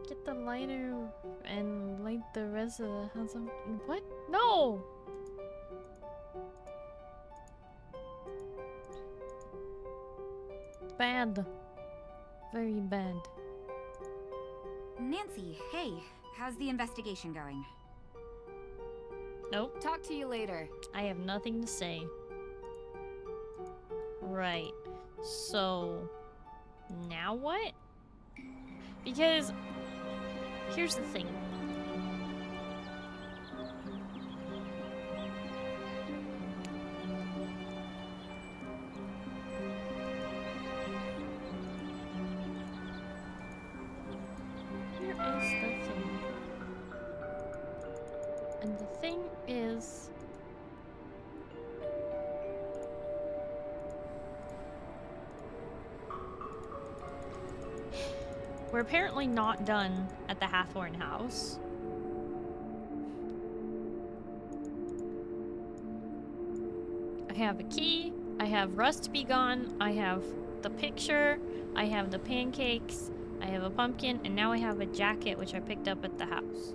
Get the lighter and light the rest of the house. What? No! Bad. Very bad. Nancy, hey, how's the investigation going? Nope. Talk to you later. I have nothing to say. Right. So, now what? Because, here's the thing. Here is the thing. And the thing is... we're apparently not done at the Hathorn house. I have a key, I have Rust Be Gone, I have the picture, I have the pancakes, I have a pumpkin, and now I have a jacket which I picked up at the house.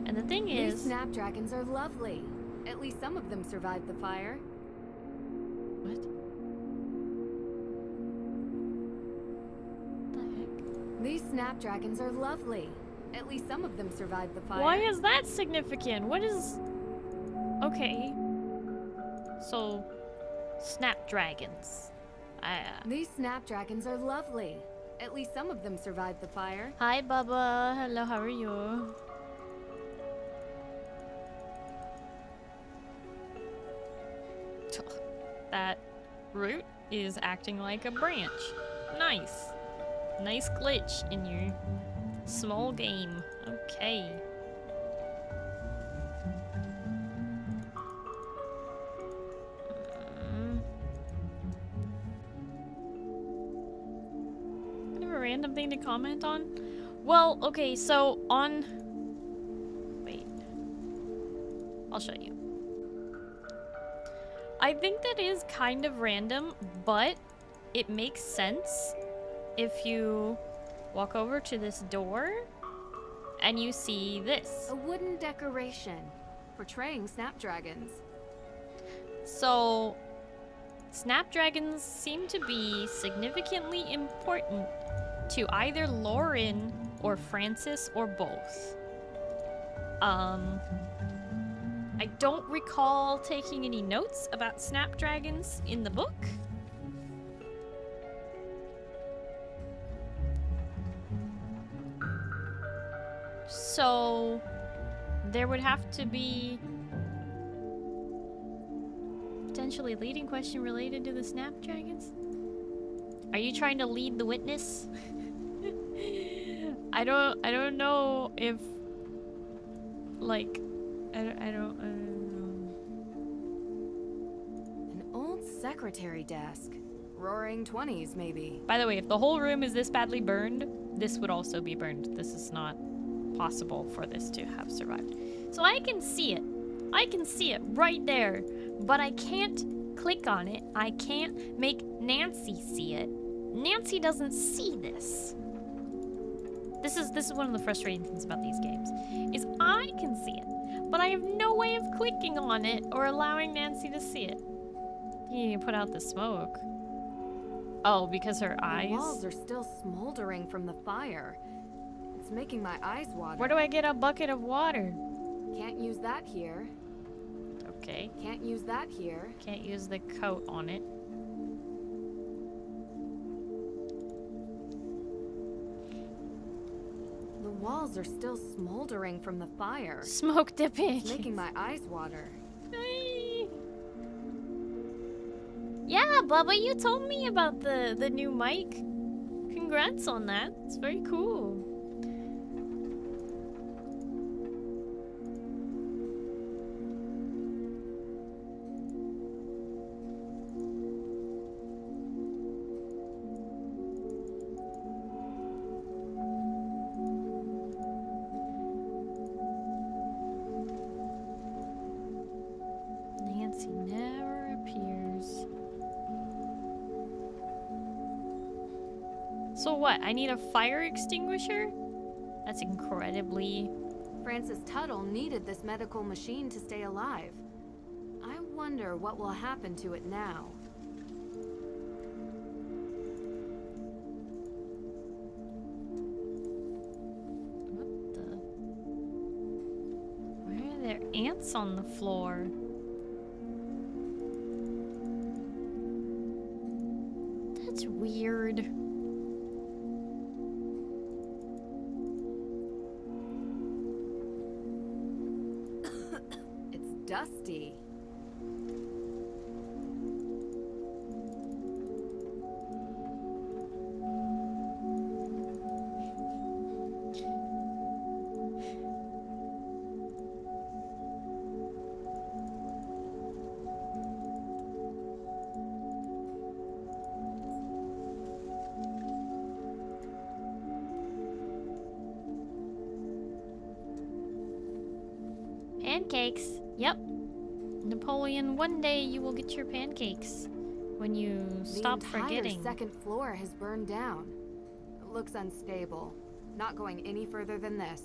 And the thing is... These snapdragons are lovely. At least some of them survived the fire. What? The heck? These snapdragons are lovely. At least some of them survived the fire. Why is that significant? What is... okay. So, snapdragons. These snapdragons are lovely. At least some of them survived the fire. Hi, Bubba. Hello, how are you? That root is acting like a branch. Nice. Nice glitch in your small game. Okay. Kind of a random thing to comment on. Well, okay, so on... wait. I'll show you. I think that is kind of random, but it makes sense if you walk over to this door and you see this. A wooden decoration portraying snapdragons. So, snapdragons seem to be significantly important to either Lauren or Francis or both. I don't recall taking any notes about snapdragons in the book. So, there would have to be potentially a leading question related to the snapdragons. Are you trying to lead the witness? I don't know if, like, I don't know. An old secretary desk. Roaring 20s, maybe. By the way, if the whole room is this badly burned, this would also be burned. This is not possible for this to have survived. So I can see it. I can see it right there. But I can't click on it. I can't make Nancy see it. Nancy doesn't see this. This is one of the frustrating things about these games, is I can see it, but I have no way of clicking on it or allowing Nancy to see it. You need to put out the smoke. Oh, because her eyes? The walls are still smoldering from the fire. It's making my eyes water. Where do I get a bucket of water? Can't use that here. Okay. Can't use that here. Can't use the coat on it. The walls are still smoldering from the fire. Smoke dipping. It's making my eyes water. Hey. Yeah, Bubba, you told me about the new mic. Congrats on that. It's very cool. So what? I need a fire extinguisher? That's incredibly... Francis Tuttle needed this medical machine to stay alive. I wonder what will happen to it now. What the... Why are there ants on the floor? That's weird. It's dusty. Pancakes. Yep. Napoleon, one day you will get your pancakes. When you stop the entire forgetting. second floor has burned down. It looks unstable. Not going any further than this.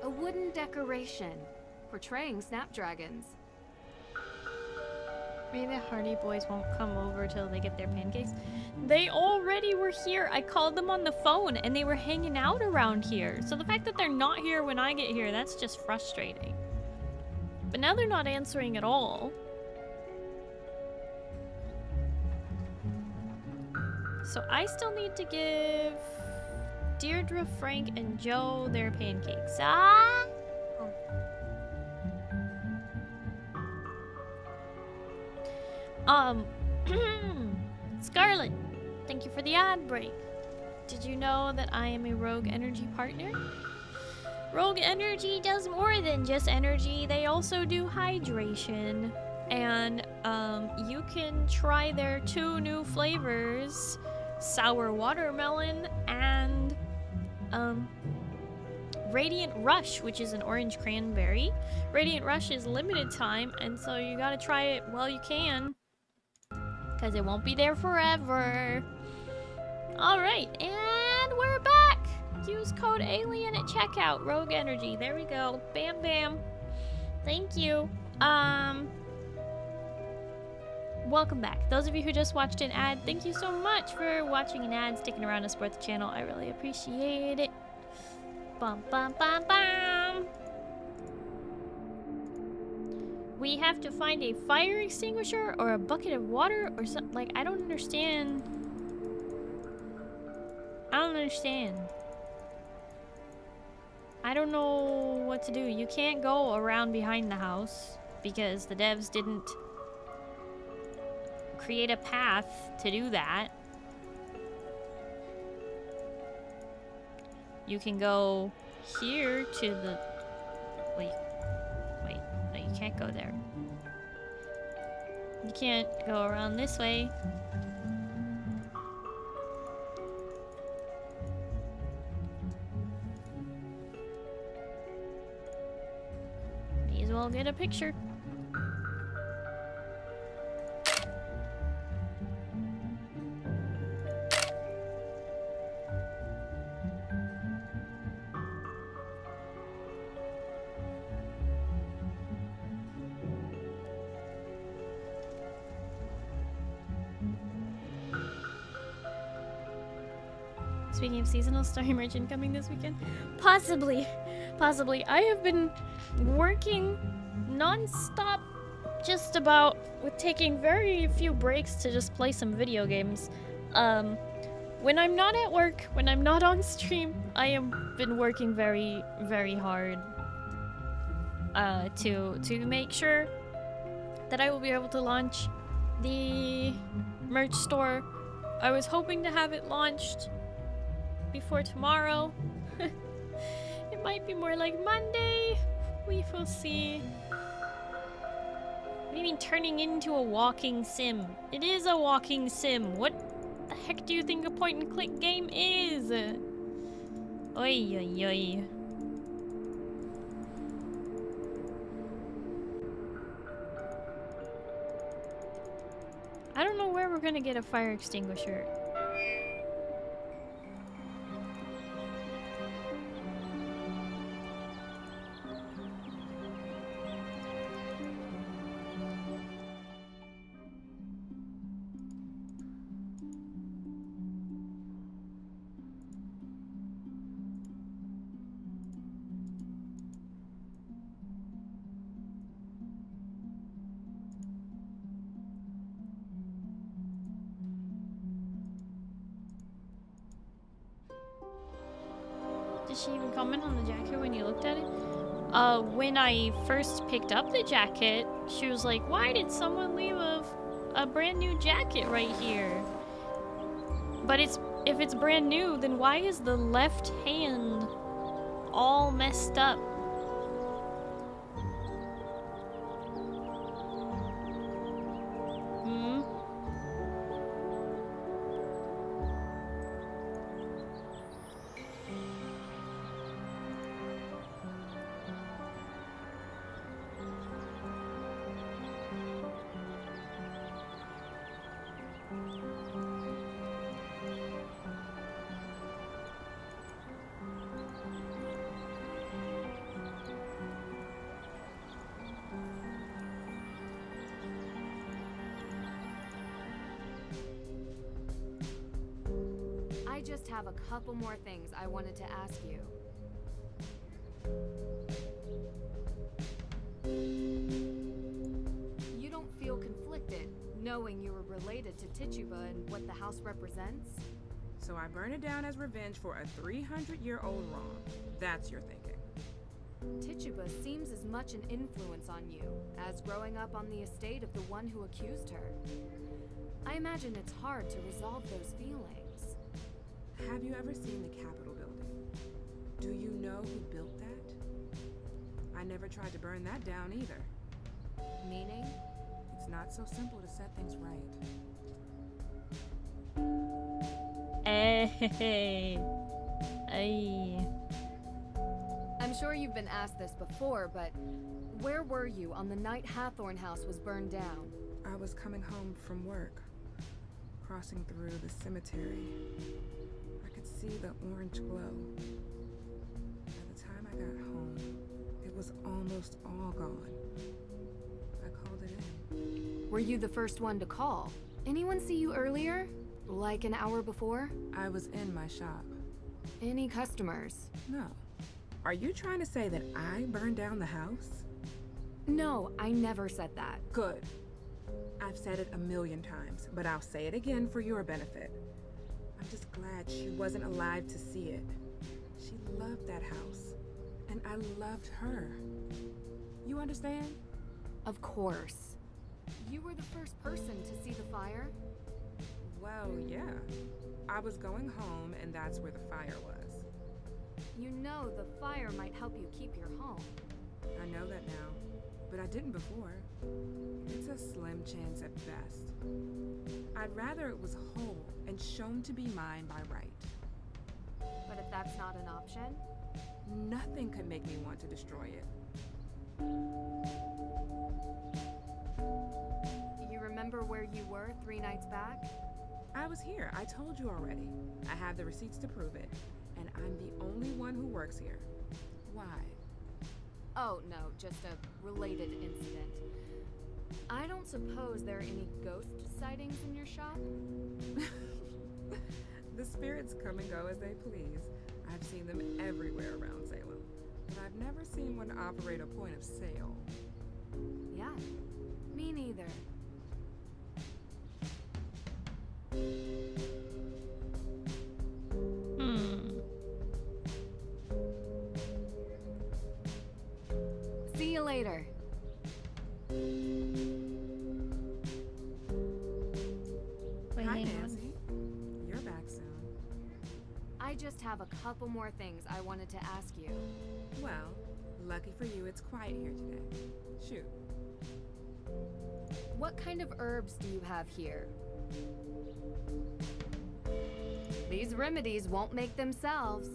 A wooden decoration portraying snapdragons. Maybe the Hardy Boys won't come over till they get their pancakes. They already were here. I called them on the phone and they were hanging out around here. So the fact that they're not here when I get here, that's just frustrating. But now they're not answering at all. So I still need to give Deirdre, Frank, and Joe their pancakes. Ah! Scarlet, thank you for the ad break. Did you know that I am a Rogue Energy partner? Rogue Energy does more than just energy. They also do hydration. And you can try their 2 new flavors, sour watermelon and Radiant Rush, which is an orange cranberry. Radiant Rush is limited time, and so you gotta try it while you can, because it won't be there forever. Alright, and we're back! Use code ALIEN at checkout, Rogue Energy. There we go. Bam bam. Thank you. Welcome back. Those of you who just watched an ad, thank you so much for watching an ad, sticking around to support the channel. I really appreciate it. Bum bum bum bum. We have to find a fire extinguisher or a bucket of water or something. Like, I don't understand. I don't understand. I don't know what to do. You can't go around behind the house because the devs didn't create a path to do that. You can go here to the... Wait, no, you can't go there. You can't go around this way. May as well get a picture. Speaking of seasonal, Starry Merchant coming this weekend? Possibly. Possibly. I have been working non-stop, just about, with taking very few breaks to just play some video games. When I'm not at work, when I'm not on stream, I have been working very, very hard to make sure that I will be able to launch the merch store I was hoping to have it launched before tomorrow. It might be more like Monday. We will see. What do you mean turning into a walking sim? It is a walking sim. What the heck do you think a point and click game is? Oi, oi, oi. I don't know where we're gonna get a fire extinguisher. Did she even comment on the jacket when you looked at it? When I first picked up the jacket, she was like, why did someone leave a brand new jacket right here? But if it's brand new, then why is the left hand all messed up? Hmm? I just have a couple more things I wanted to ask you. You don't feel conflicted knowing you were related to Tituba and what the house represents? So I burn it down as revenge for a 300-year-old wrong. That's your thinking. Tituba seems as much an influence on you as growing up on the estate of the one who accused her. I imagine it's hard to resolve those feelings. Have you ever seen the Capitol building? Do you know who built that? I never tried to burn that down either. Meaning? It's not so simple to set things right. Hey. Ay. I'm sure you've been asked this before, but where were you on the night Hathorn House was burned down? I was coming home from work, crossing through the cemetery. I could see the orange glow. By the time I got home, it was almost all gone. I called it in. Were you the first one to call? Anyone see you earlier? Like an hour before? I was in my shop. Any customers? No. Are you trying to say that I burned down the house? No, I never said that. Good. I've said it 1,000,000 times, but I'll say it again for your benefit. I'm just glad she wasn't alive to see it. She loved that house, and I loved her. You understand? Of course. You were the first person to see the fire? Well, yeah. I was going home, and that's where the fire was. You know the fire might help you keep your home. I know that now, but I didn't before. It's a slim chance at best. I'd rather it was whole and shown to be mine by right. But if that's not an option? Nothing could make me want to destroy it. You remember where you were 3 nights back? I was here. I told you already. I have the receipts to prove it, and I'm the only one who works here. Why? Oh, no, just a related incident. I don't suppose there are any ghost sightings in your shop? The spirits come and go as they please. I've seen them everywhere around Salem, but I've never seen one operate a point of sale. Yeah, me neither. See you later. Wait, Hi, hang on. Nancy. I just have a couple more things I wanted to ask you. Well, lucky for you, it's quiet here today. Shoot. What kind of herbs do you have here? These remedies won't make themselves.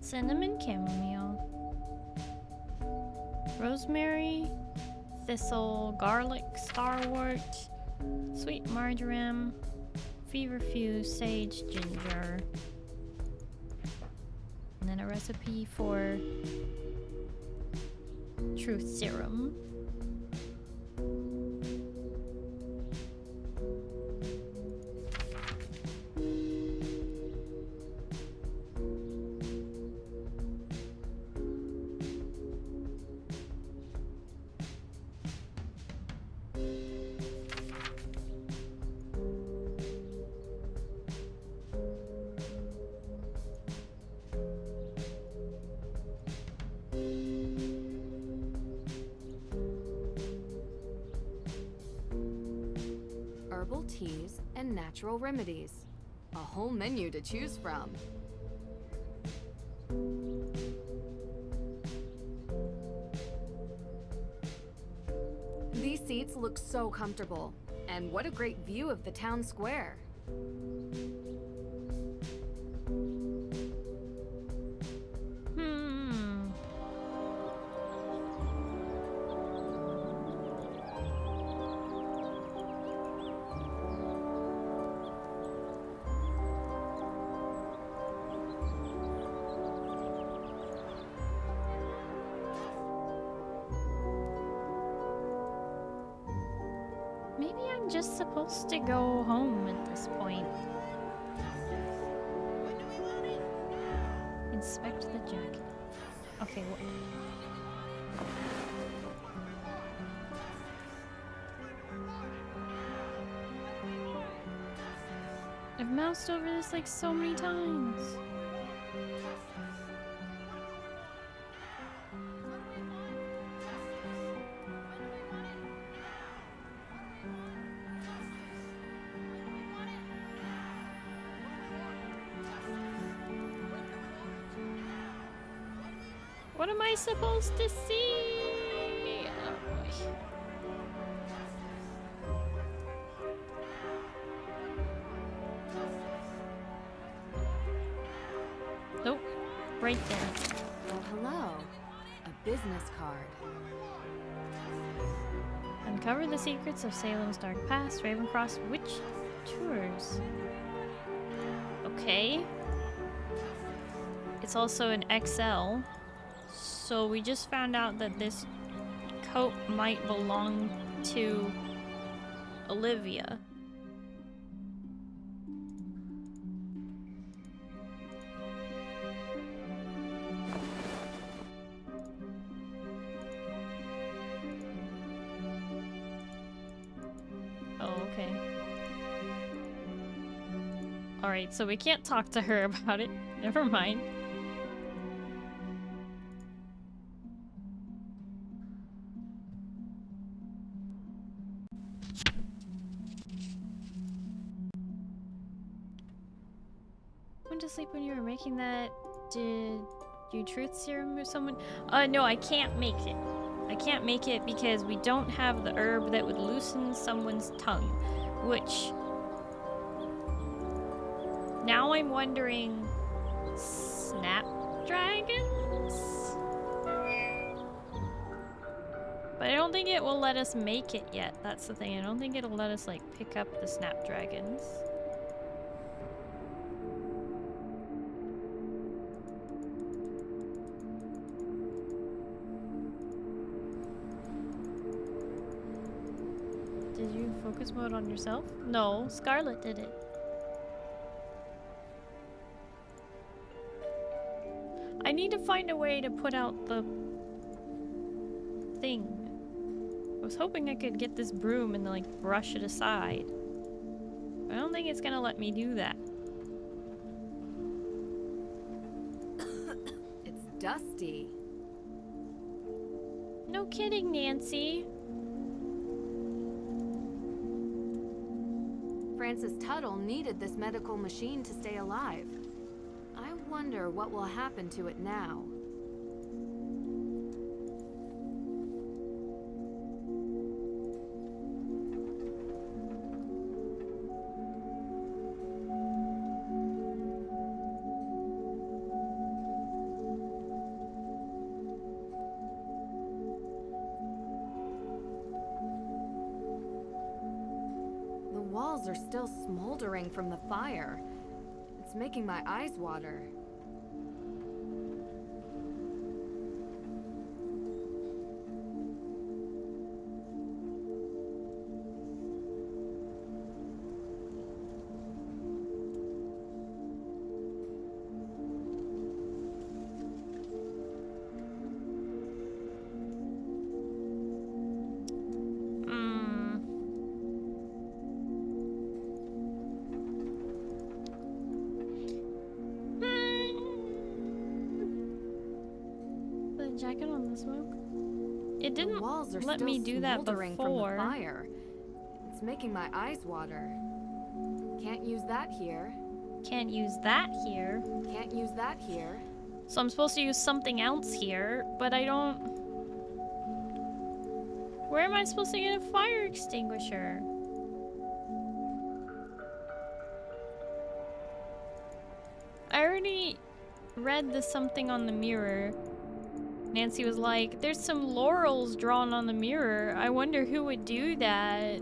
Cinnamon chamomile. Rosemary, thistle, garlic, starwort, sweet marjoram, feverfew, sage, ginger. And then a recipe for truth serum. Herbal teas and natural remedies. A whole menu to choose from. These seats look so comfortable. And what a great view of the town square. Maybe I'm just supposed to go home at this point. Inspect the jacket. Okay, what? I've moused over this like so many times. What am I supposed to see? Oh boy. Nope. Right there. Well, hello. A business card. Uncover the secrets of Salem's dark past. Ravencross Witch Tours. Okay. It's also an XL. So we just found out that this coat might belong to Olivia. Oh, okay. Alright, so we can't talk to her about it. Never mind. Went to sleep when you were making that. Did you truth serum or someone? No, I can't make it. I can't make it because we don't have the herb that would loosen someone's tongue, which now I'm wondering, snapdragons? But I don't think it will let us make it yet. That's the thing. I don't think it'll let us like pick up the snapdragons. Did you focus mode on yourself? No, Scarlet did it. I need to find a way to put out the thing. I was hoping I could get this broom and like brush it aside. I don't think it's gonna let me do that. It's dusty. No kidding, Nancy. Francis Tuttle needed this medical machine to stay alive. I wonder what will happen to it now. Are still smoldering from the fire. It's making my eyes water. Jacket on the smoke. It didn't the walls are let still me do that smoldering before. From the fire. It's making my eyes water. Can't use that here. Can't use that here. Can't use that here. So I'm supposed to use something else here, but I don't... Where am I supposed to get a fire extinguisher? I already read the something on the mirror. Nancy was like, there's some laurels drawn on the mirror. I wonder who would do that.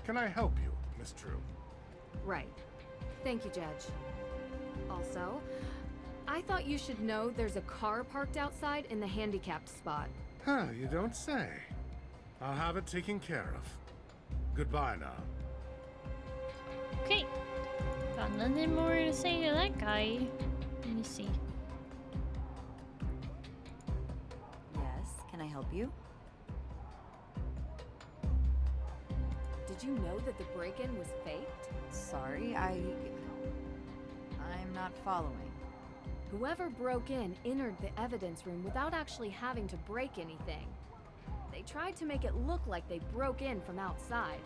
Can I help you, Miss Drew? Right. Thank you, Judge. Also, I thought you should know there's a car parked outside in the handicapped spot. Huh, you don't say. I'll have it taken care of. Goodbye now. Okay. Got nothing more to say to that guy. Let me see. Yes, can I help you? Did you know that the break-in was faked? Sorry, I'm not following. Whoever broke in entered the evidence room without actually having to break anything. They tried to make it look like they broke in from outside,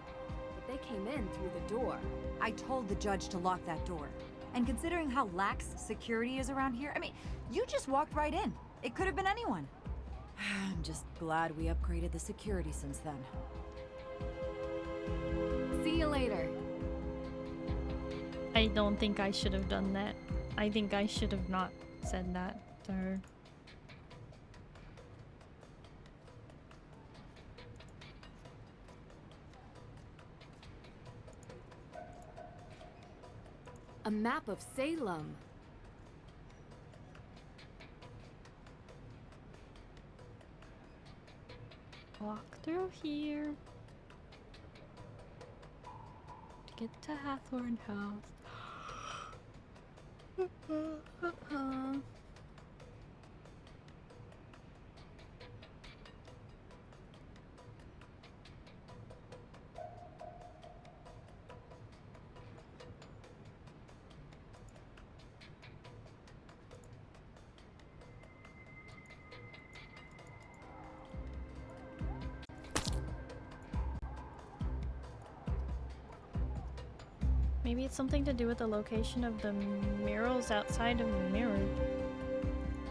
but they came in through the door. I told the judge to lock that door. And considering how lax security is around here, I mean, you just walked right in. It could have been anyone. I'm just glad we upgraded the security since then. See you later. I don't think I should have done that. I think I should have not said that to her. A map of Salem. Walk through here to get to Hathorn House. Maybe it's something to do with the location of the murals outside of the mirror.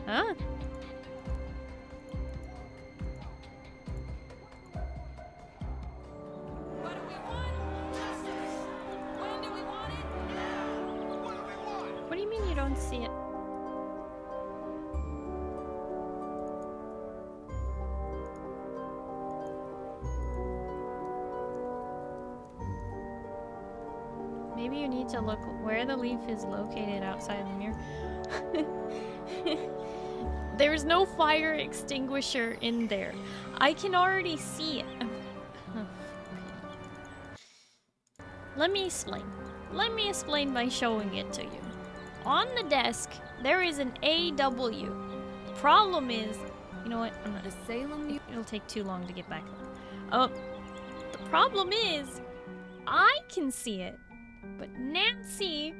Huh? What do we want? Justice! When do we want it? Now! What do we want? What do you mean you don't see it? Maybe you need to look where the leaf is located outside the mirror. There's no fire extinguisher in there. I can already see it. Let me explain. Let me explain by showing it to you. On the desk, there is an AW. The problem is, you know what? I'm not. The Salem. It'll take too long to get back. The problem is, I can see it, but Nancy,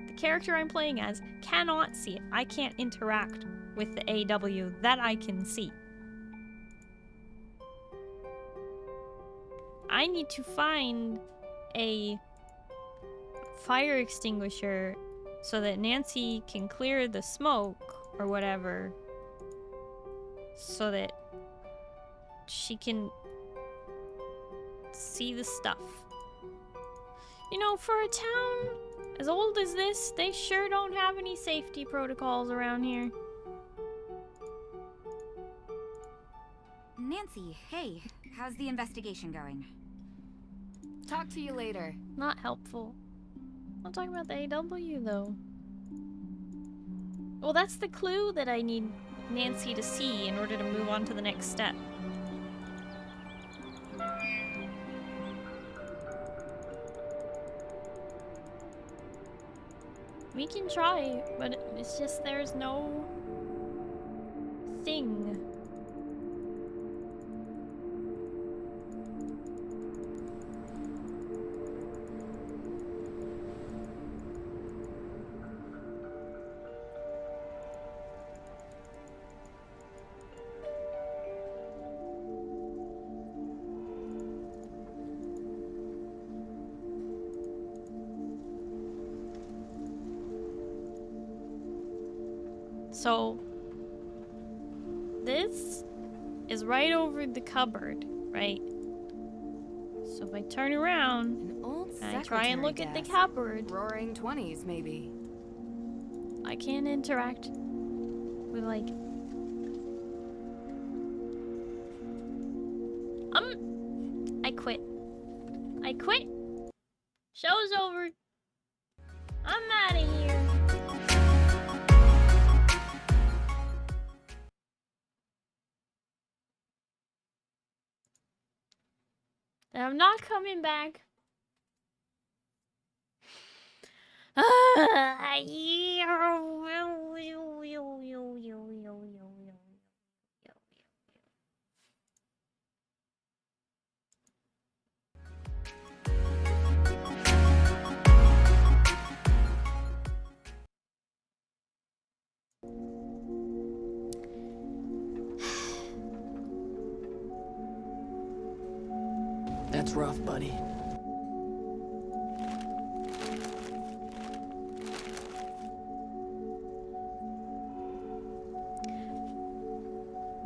the character I'm playing as, cannot see it. I can't interact with the AW that I can see. I need to find a fire extinguisher so that Nancy can clear the smoke or whatever, so that she can see the stuff. You know, for a town as old as this, they sure don't have any safety protocols around here. Nancy, hey, how's the investigation going? Talk to you later. Not helpful. I'm talking about the AW though. Well, that's the clue that I need Nancy to see in order to move on to the next step. We can try, but it's just there's no thing. So, this is right over the cupboard, right? So if I turn around An old and I try and look at the desk. cupboard, Roaring 20s, maybe. I can't interact with, like... I quit. I quit. Show's over. I'm out of here. And I'm not coming back. That's rough, buddy.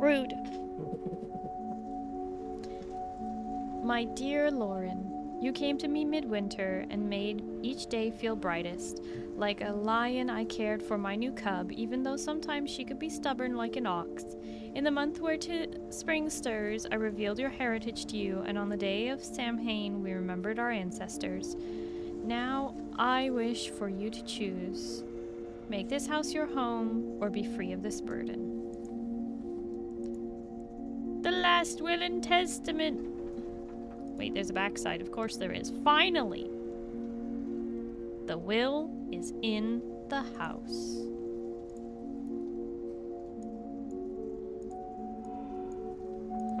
Rude. My dear Lauren, you came to me midwinter and made each day feel brightest. Like a lion, I cared for my new cub, even though sometimes she could be stubborn like an ox. In the month where spring stirs, I revealed your heritage to you, and on the day of Samhain, we remembered our ancestors. Now, I wish for you to choose. Make this house your home, or be free of this burden. The last will and testament. Wait, there's a backside. Of course there is. Finally! The will is in the house.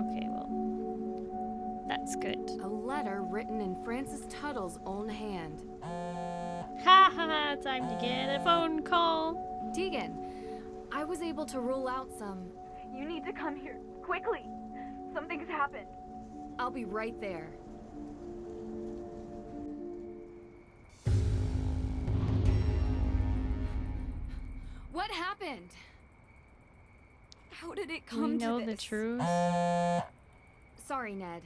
Okay, well, that's good. A letter written in Francis Tuttle's own hand. Ha ha ha, time to get a phone call. Tegan, I was able to rule out some... You need to come here, quickly. Something's happened. I'll be right there. What happened? How did it We come to know this? the truth. Sorry, Ned.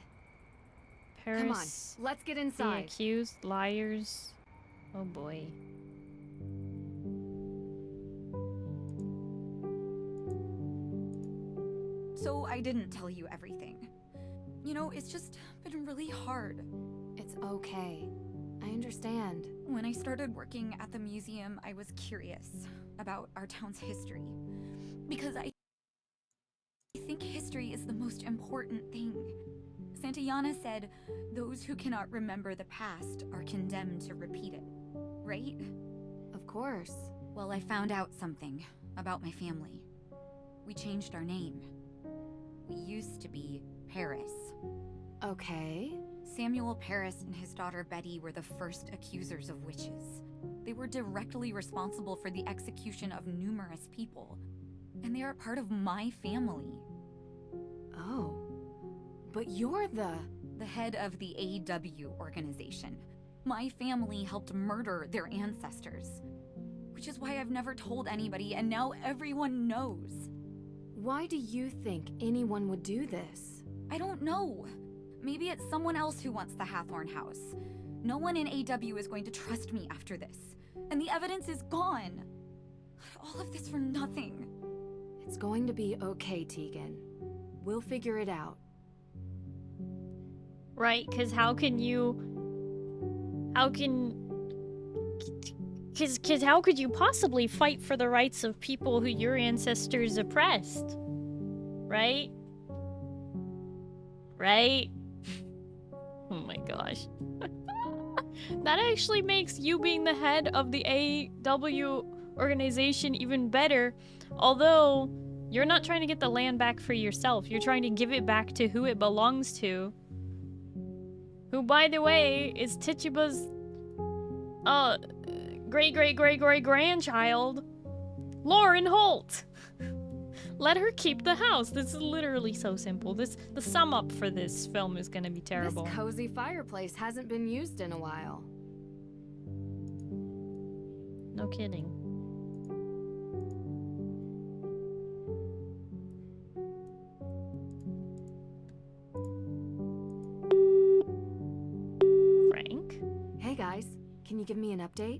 Paris, Come on, let's get the inside. accused, liars. Oh boy. So I didn't tell you everything. You know, it's just been really hard. It's okay. I understand. When I started working at the museum, I was curious about our town's history. Because I think history is the most important thing. Santayana said, those who cannot remember the past are condemned to repeat it. Right? Of course. Well, I found out something about my family. We changed our name. We used to be Paris. Okay. Samuel Paris and his daughter Betty were the first accusers of witches. They were directly responsible for the execution of numerous people. And they are part of my family. Oh. But you're the head of the AW organization. My family helped murder their ancestors. Which is why I've never told anybody, and now everyone knows. Why do you think anyone would do this? I don't know. Maybe it's someone else who wants the Hathorn house. No one in AW is going to trust me after this. And the evidence is gone. All of this for nothing. It's going to be okay, Tegan. We'll figure it out. Right, because how could you possibly fight for the rights of people who your ancestors oppressed? Right? Right? Oh my gosh. That actually makes you being the head of the AW organization even better. Although, you're not trying to get the land back for yourself. You're trying to give it back to who it belongs to. Who, by the way, is Tituba's great-great-great-great-grandchild, Lauren Holt. Let her keep the house. This is literally so simple. The sum up for this film is gonna be terrible. This cozy fireplace hasn't been used in a while. No kidding. Frank? Hey guys, can you give me an update?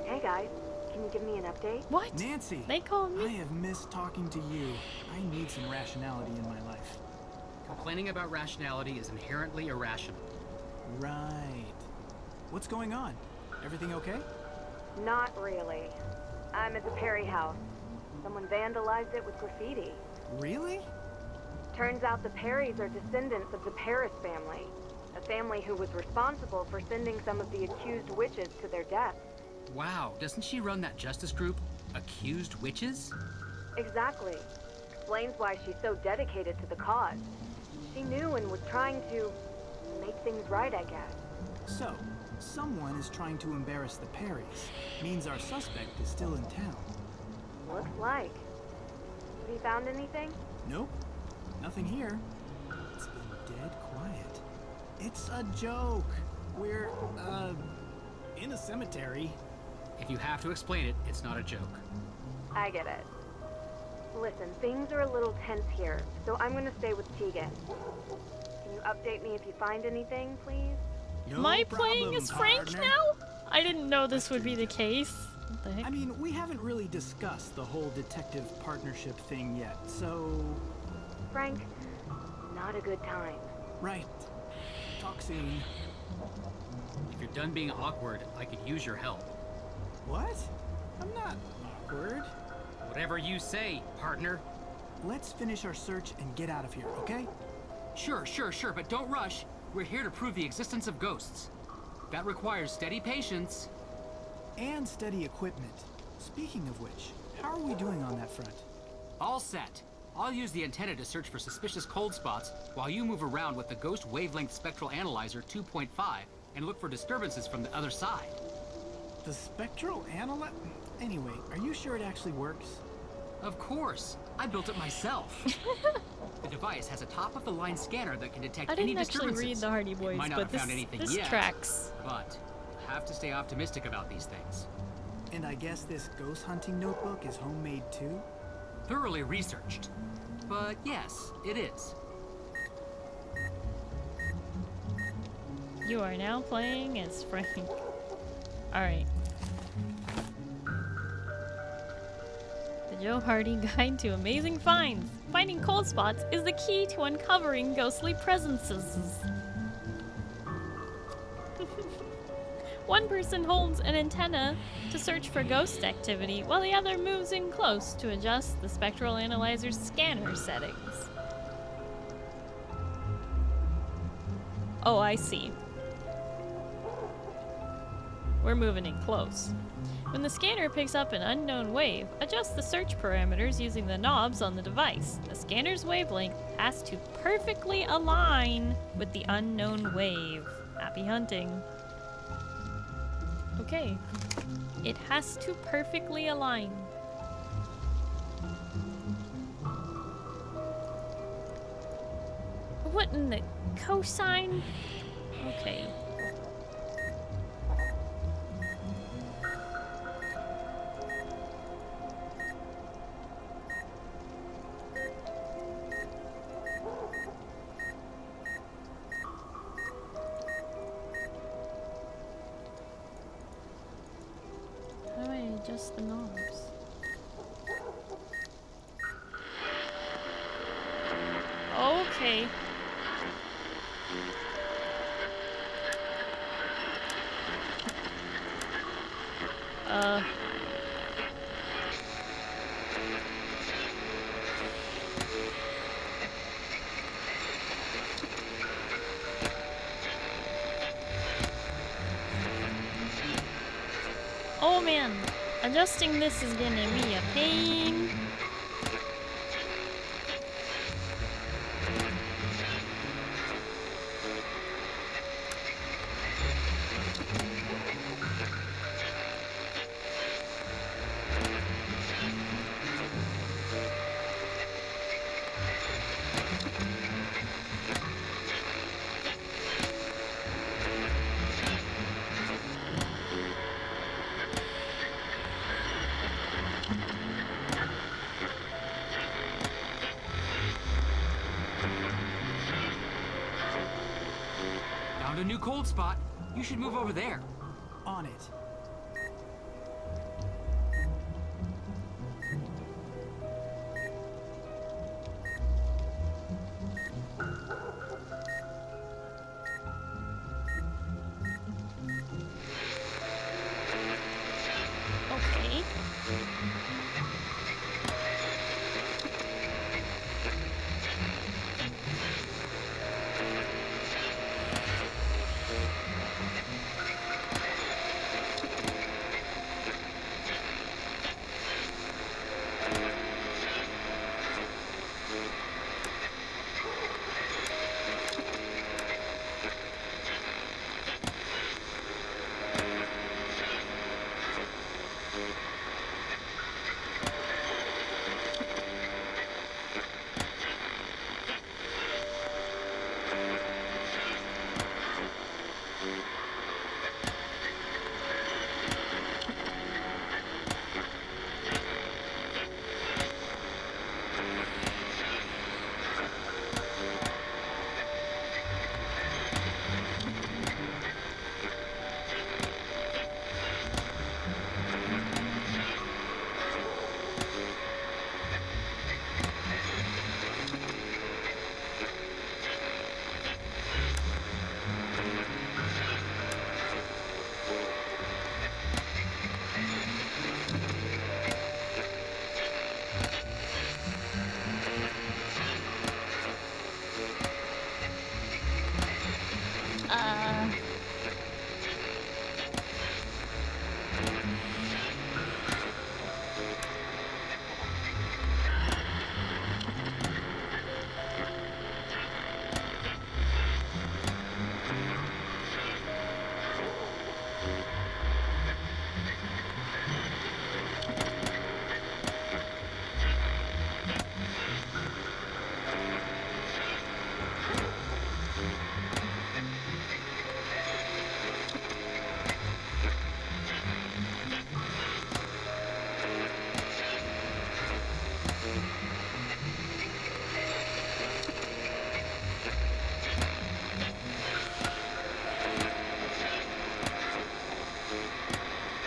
Hey guys, can you give me an update? What? Nancy! They called me? I have missed talking to you. I need some rationality in my life. Complaining about rationality is inherently irrational. Right. What's going on? Everything okay? Not really. I'm at the Perry house. Someone vandalized it with graffiti. Really? Turns out the Perrys are descendants of the Paris family. A family who was responsible for sending some of the accused witches to their deaths. Wow, doesn't she run that justice group, Accused Witches? Exactly. Explains why she's so dedicated to the cause. She knew and was trying to make things right, I guess. So, someone is trying to embarrass the Perrys. Means our suspect is still in town. Looks like. Have you found anything? Nope. Nothing here. It's been dead quiet. It's a joke. We're, in a cemetery. If you have to explain it, it's not a joke. I get it. Listen, things are a little tense here, so I'm gonna stay with Tegan. Can you update me if you find anything, please? No Am I problem, playing as Frank partner. now? I didn't know this would be the case. What the heck? I mean, we haven't really discussed the whole detective partnership thing yet, so... Frank, not a good time. Right. Talk soon. If you're done being awkward, I could use your help. What? I'm not awkward. Whatever you say, partner. Let's finish our search and get out of here, okay? Sure, but don't rush. We're here to prove the existence of ghosts. That requires steady patience. And steady equipment. Speaking of which, how are we doing on that front? All set. I'll use the antenna to search for suspicious cold spots while you move around with the Ghost Wavelength Spectral Analyzer 2.5 and look for disturbances from the other side. The spectral analyzer? Anyway, are you sure it actually works? Of course. I built it myself. The device has a top-of-the-line scanner that can detect I any didn't actually disturbances. read the Hardy Boys, Might not but have found anything this yet, tracks. But have to stay optimistic about these things. And I guess this ghost hunting notebook is homemade too? Thoroughly researched. But yes, it is. You are now playing as Frank. Alright. The Joe Hardy Guide to Amazing Finds. Finding cold spots is the key to uncovering ghostly presences. One person holds an antenna to search for ghost activity, while the other moves in close to adjust the spectral analyzer's scanner settings. Oh, I see. We're moving in close. When the scanner picks up an unknown wave, adjust the search parameters using the knobs on the device. The scanner's wavelength has to perfectly align with the unknown wave. Happy hunting. Okay. It has to perfectly align. What in the cosine? Okay. How do I adjust the knobs? Okay. Oh man, adjusting this is gonna be a pain. Found a new cold spot. You should move over there. On it. Okay.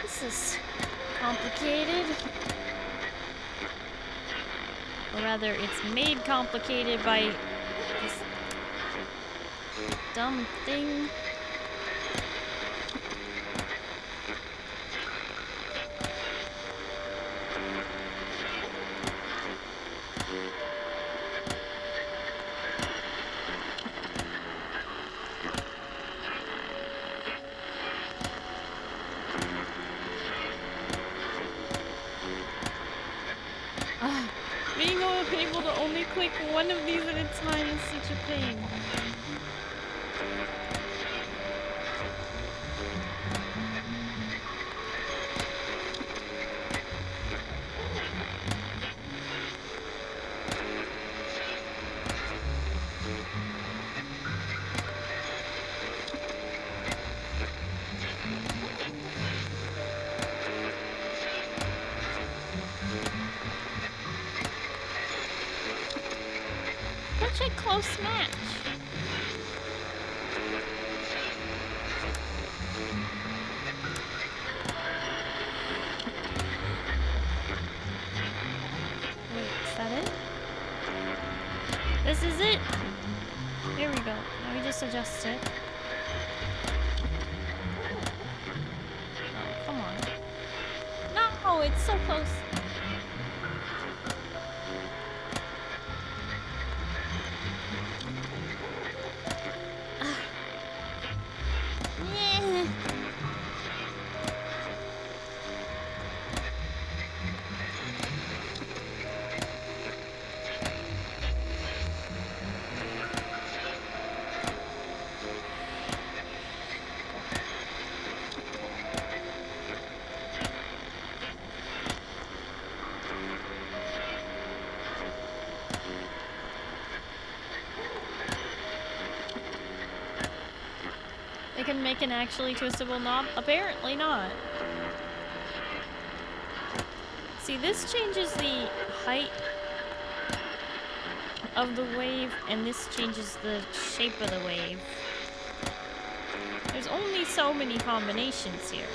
This is complicated. Or rather, it's made complicated by this dumb thing. to only click one of these at a time is such a pain. Such a close match. Wait, is that it? This is it! Here we go. Now we just adjust it. Oh, come on. No, it's so close. Yeah. They can make an actually twistable knob? Apparently not. See, this changes the height of the wave, and this changes the shape of the wave. There's only so many combinations here.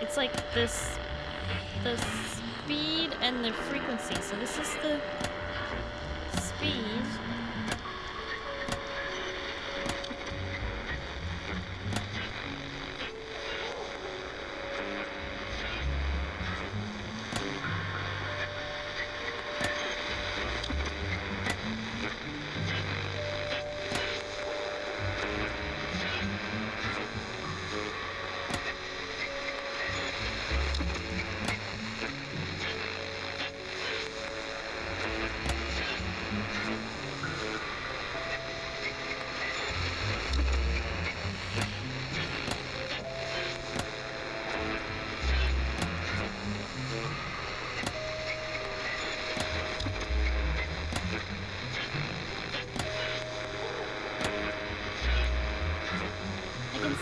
It's like this, the speed and the frequency. So this is the speed.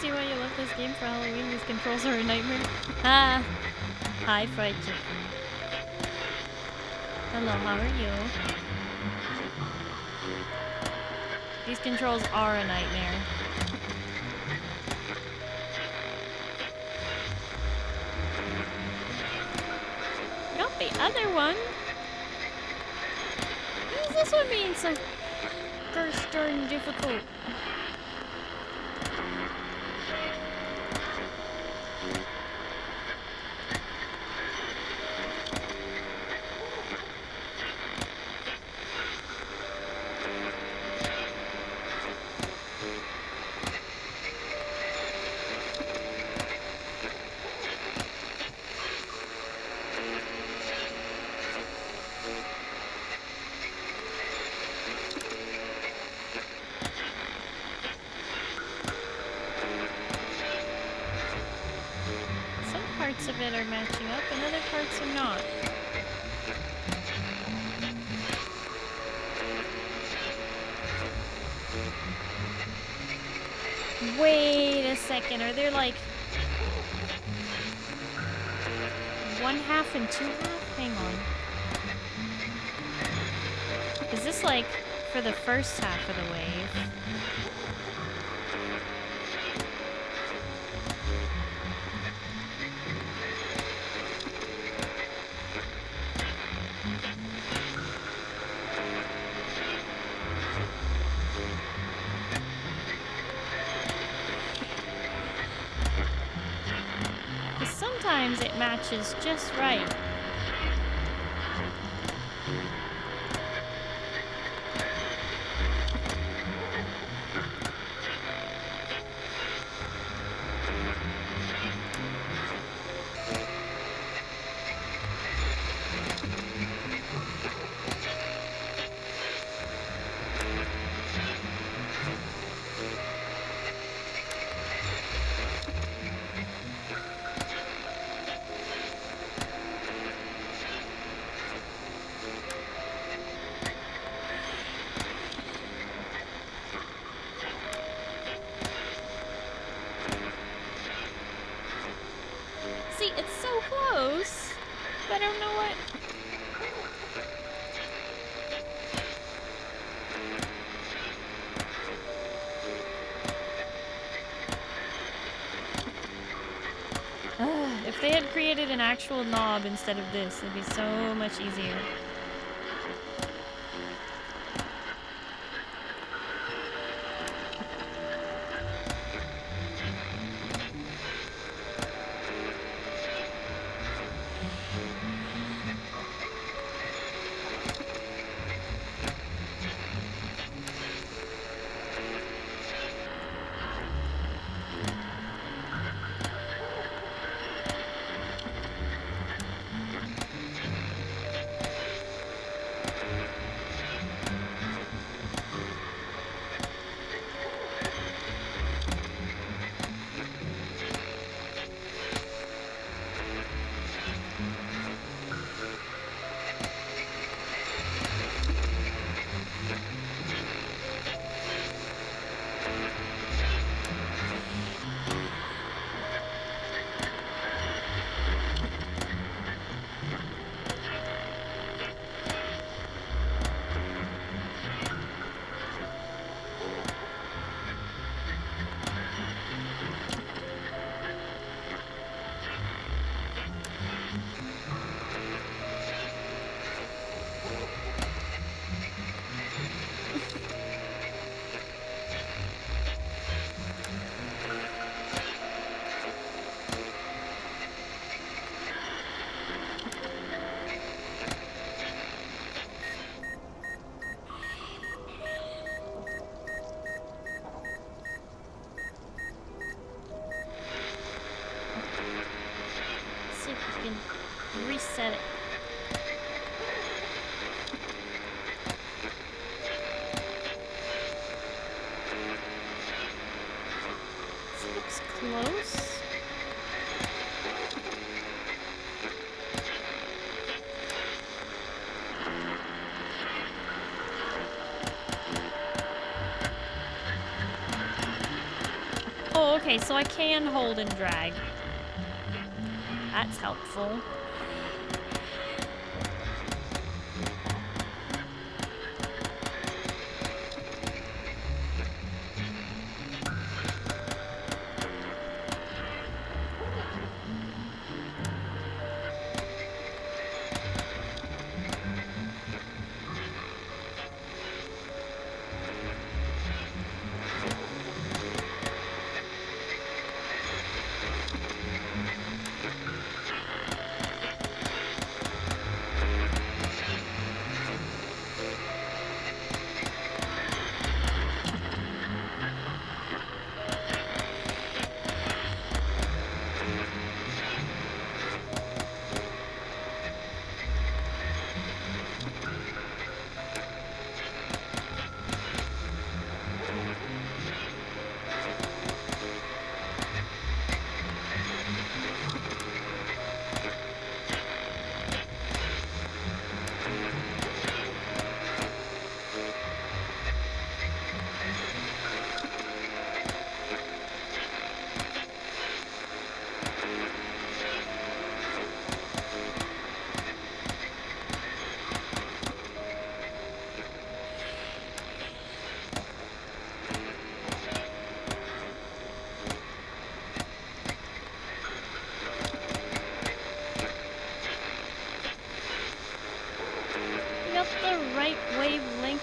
See why you love this game for Halloween. These controls are a nightmare. Ah! Hi, fried chicken. Hello, how are you? These controls are a nightmare. Not the other one! Why is this one being so gosh darn difficult? Of it are matching up and other parts are not. Wait a second, are there like 1/2 and 2/2? Hang on. Is this like for the first half of the wave? Sometimes it matches just right. If they had created an actual knob instead of this, it'd be so much easier. See if we can reset it. This looks close. Oh, okay, so I can hold and drag. That's helpful.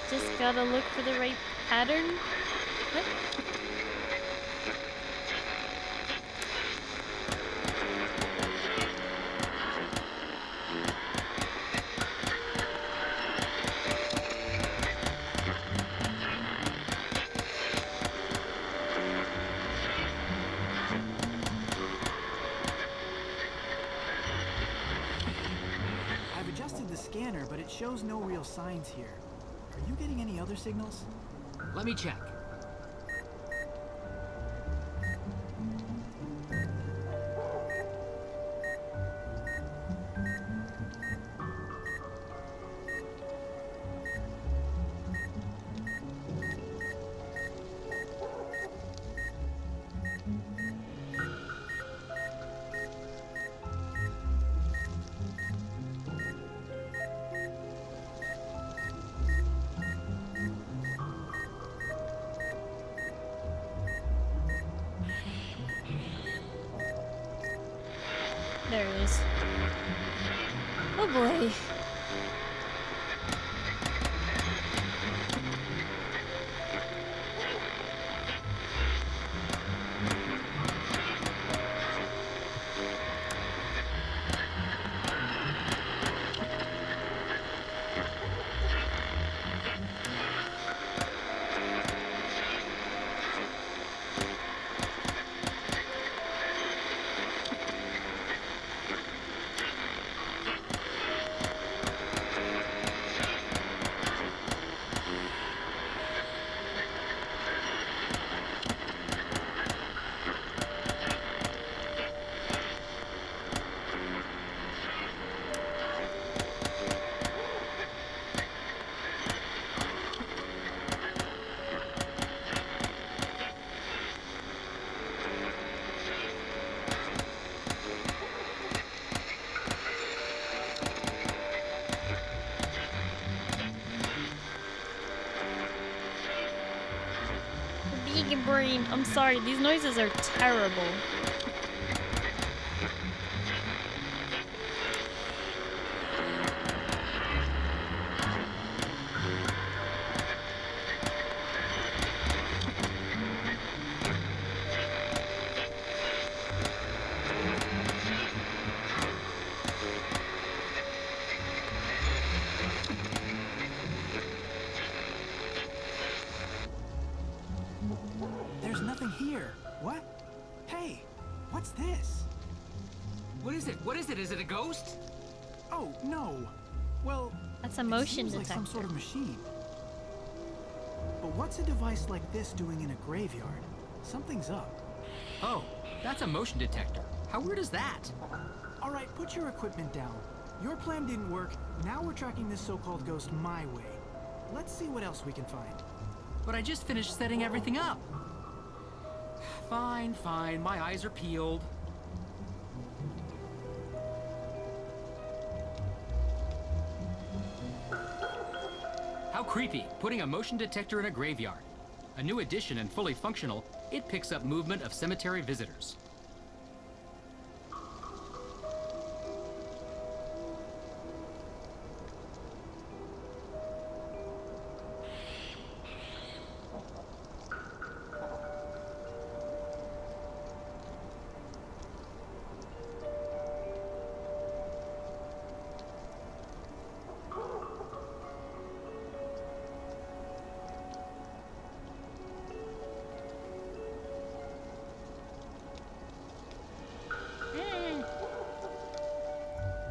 Just gotta look for the right pattern. What? I've adjusted the scanner, but it shows no real signs here. Are you getting any other signals? Let me check. There it is. Oh boy. Big brain. I'm sorry, these noises are terrible. There's nothing here. What? Hey, what's this? What is it? What is it? Is it a ghost? Oh, no. Well, That's a motion it seems detector. like some sort of machine. But what's a device like this doing in a graveyard? Something's up. Oh, that's a motion detector. How weird is that? All right, put your equipment down. Your plan didn't work. Now we're tracking this so-called ghost my way. Let's see what else we can find. But I just finished setting everything up. Fine, fine. My eyes are peeled. How creepy, putting a motion detector in a graveyard. A new addition and fully functional, it picks up movement of cemetery visitors.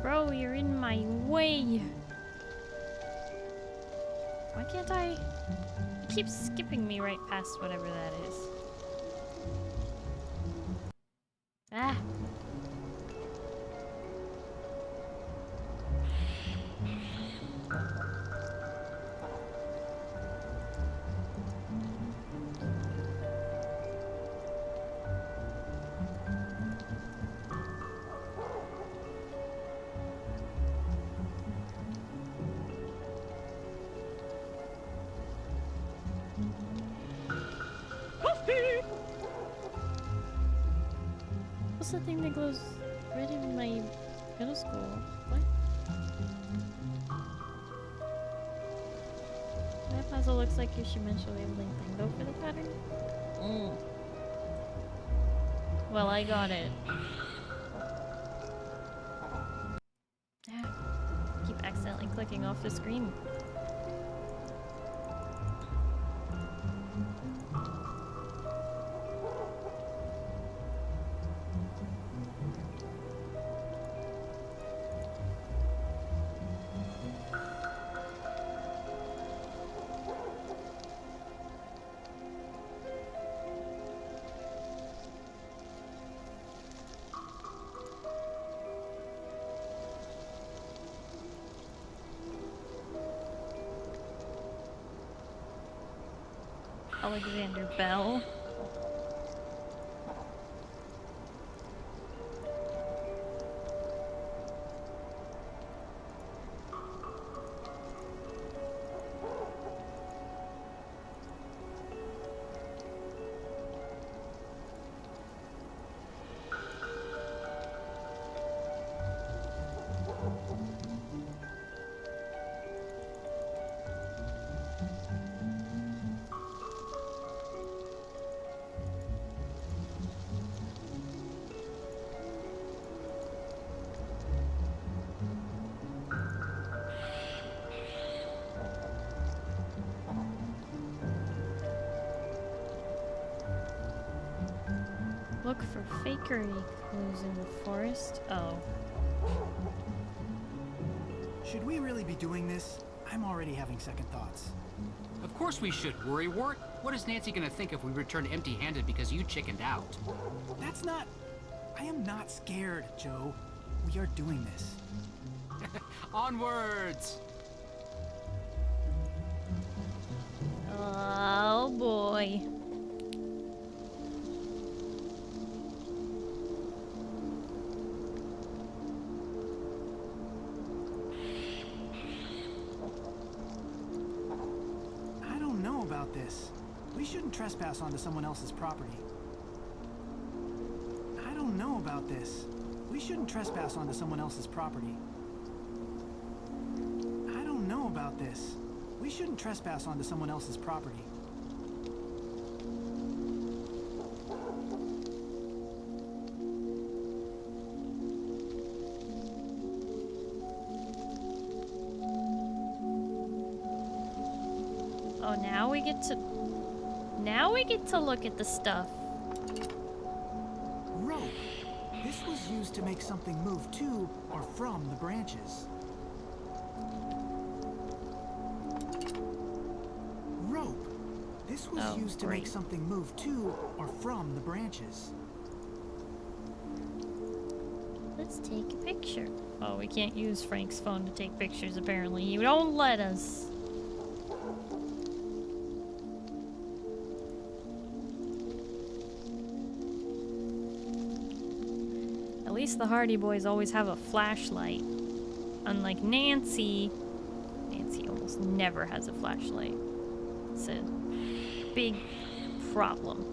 Bro, you're in my way. Why can't I? It keeps skipping me right past whatever that is. Ah. What's the thing that glows red in my middle school? What? That puzzle looks like you should mention labeling thing. Go for the pattern? Well, I got it. Keep accidentally clicking off the screen. Alexander Bell. Look for fakery clues in the forest. Oh. Should we really be doing this? I'm already having second thoughts. Of course we should, worrywart. What is Nancy gonna think if we return empty-handed because you chickened out? That's not... I am not scared, Joe. We are doing this. Onwards! Oh boy. I don't know about this. We shouldn't trespass onto someone else's property. I don't know about this. We shouldn't trespass onto someone else's property. I don't know about this. We shouldn't trespass onto someone else's property. Oh, now we get to... Now we get to look at the stuff. Rope. This was used to make something move to or from the branches. Rope. This was used to make something move to or from the branches. Let's take a picture. Oh, we can't use Frank's phone to take pictures, apparently. He won't let us. At least the Hardy Boys always have a flashlight. Unlike Nancy. Nancy almost never has a flashlight. It's a big problem.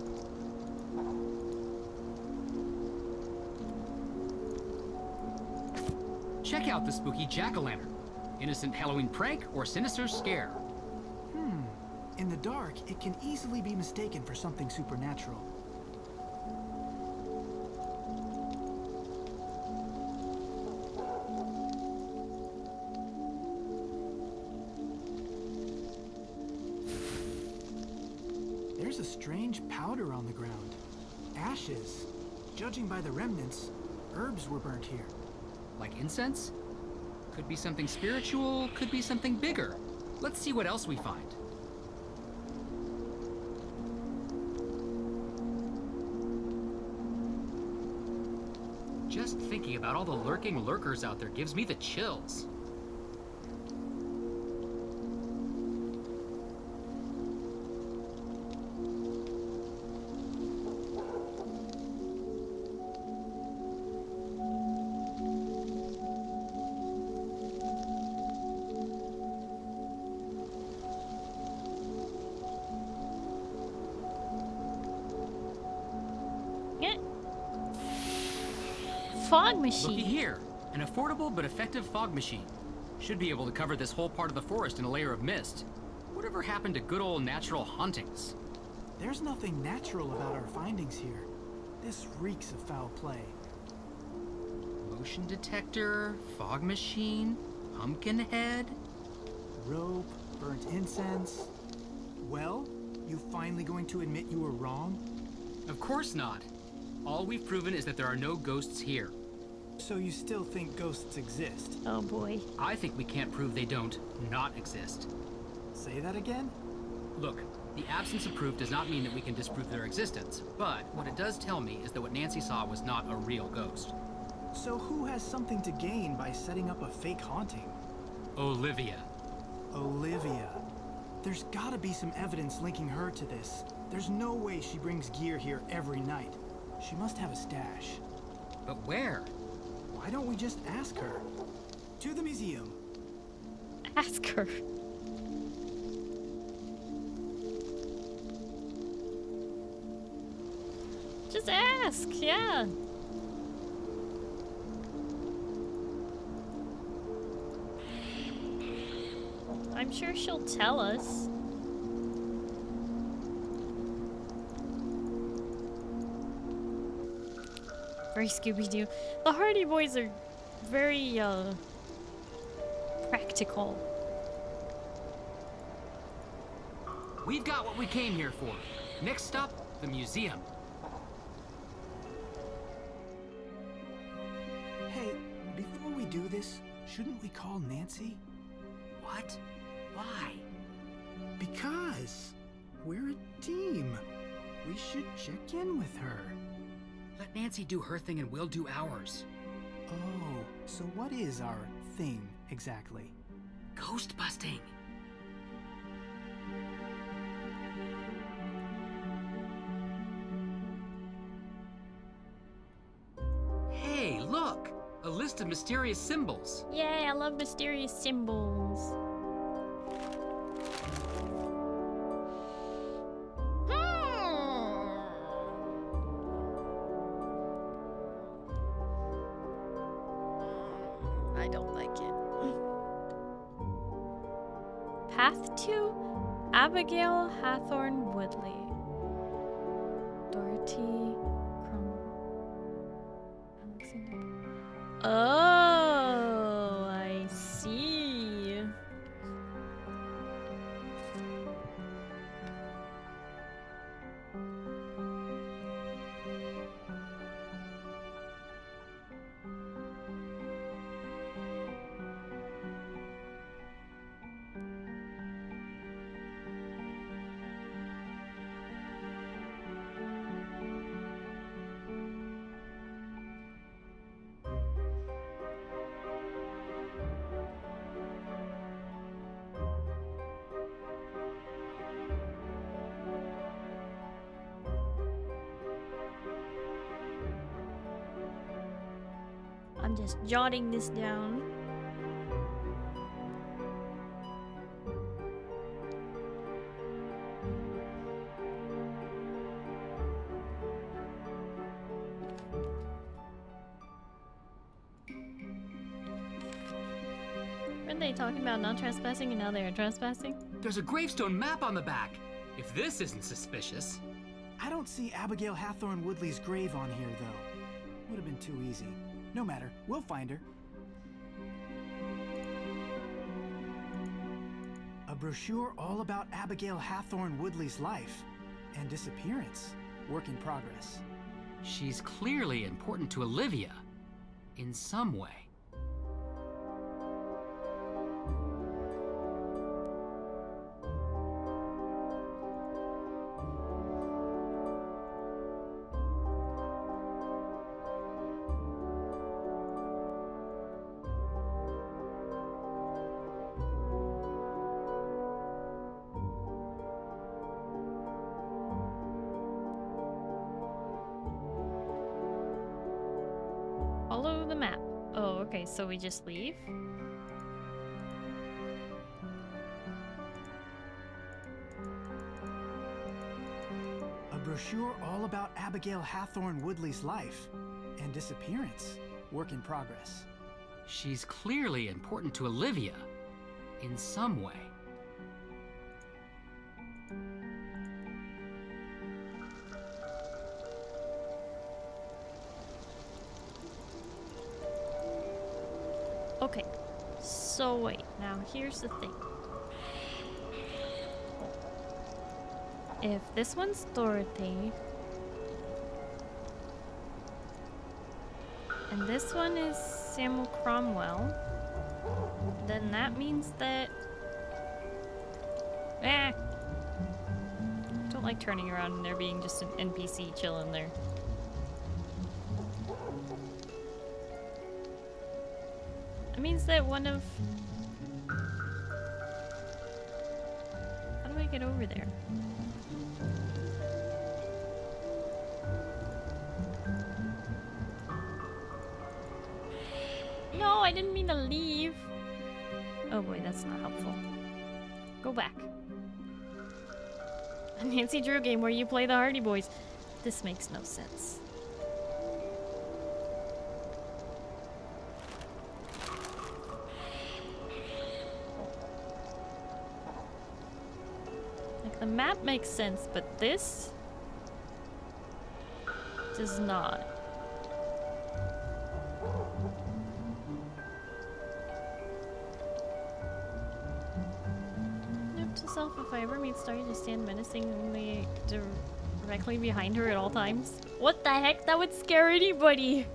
Check out the spooky jack-o'-lantern. Innocent Halloween prank or sinister scare? In the dark, it can easily be mistaken for something supernatural. There's a strange powder on the ground. Ashes. Judging by the remnants, herbs were burnt here. Like incense? Could be something spiritual, could be something bigger. Let's see what else we find. Just thinking about all the lurking lurkers out there gives me the chills. Fog machine. Looky here, an affordable but effective fog machine. Should be able to cover this whole part of the forest in a layer of mist. Whatever happened to good old natural hauntings? There's nothing natural about our findings here. This reeks of foul play. Motion detector, fog machine, pumpkin head. Rope, burnt incense. Well, you finally going to admit you were wrong? Of course not. All we've proven is that there are no ghosts here. So you still think ghosts exist? Oh boy. I think we can't prove they don't not exist. Say that again? Look, the absence of proof does not mean that we can disprove their existence, but what it does tell me is that what Nancy saw was not a real ghost. So who has something to gain by setting up a fake haunting? Olivia. Olivia. There's gotta be some evidence linking her to this. There's no way she brings gear here every night. She must have a stash. But where? Why don't we just ask her? To the museum. Ask her. Just ask, yeah. I'm sure she'll tell us. Very Scooby-Doo. The Hardy Boys are very, practical. We've got what we came here for. Next stop, the museum. Hey, before we do this, shouldn't we call Nancy? What? Why? Because we're a team. We should check in with her. Let Nancy do her thing and we'll do ours. Oh, so what is our thing exactly? Ghost busting. Hey, look! A list of mysterious symbols. Yay, I love mysterious symbols. I don't like it. Path to Abigail Hathorne Woodley. Dorothy Alexander. Oh, I see. I'm just jotting this down. Weren't they talking about not trespassing and now they are trespassing? There's a gravestone map on the back. If this isn't suspicious. I don't see Abigail Hathorne Woodley's grave on here, though. Would have been too easy. No matter, we'll find her. A brochure all about Abigail Hathorne Woodley's life and disappearance. Work in progress. She's clearly important to Olivia. In some way. Follow the map. Oh, okay, so we just leave? A brochure all about Abigail Hathorne Woodley's life and disappearance. Work in progress. She's clearly important to Olivia. In some way. Okay, so wait, now here's the thing. If this one's Dorothy, and this one is Samuel Cromwell, then that means that... I don't like turning around and there being just an NPC chilling there. It means that one of... How do I get over there? No, I didn't mean to leave. Oh boy, that's not helpful. Go back. A Nancy Drew game where you play the Hardy Boys. This makes no sense. The map makes sense, but this does not. Note to self, if I ever meet Starry, to stand menacingly directly behind her at all times. What the heck? That would scare anybody.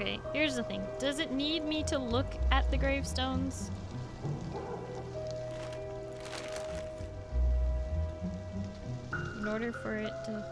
Okay, here's the thing. Does it need me to look at the gravestones? In order for it to...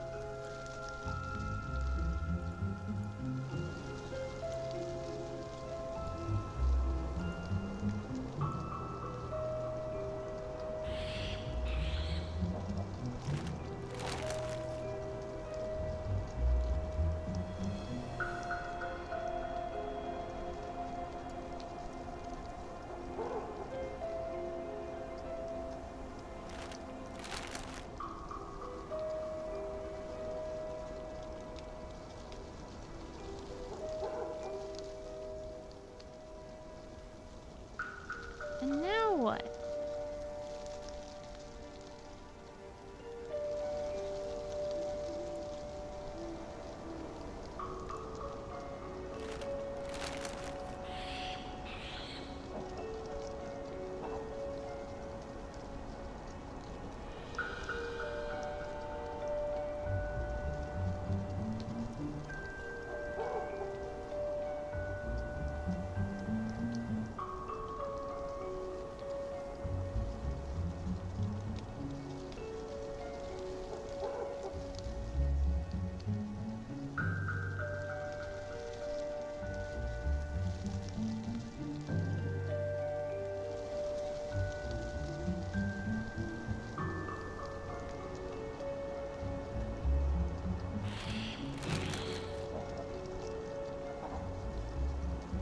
And now what?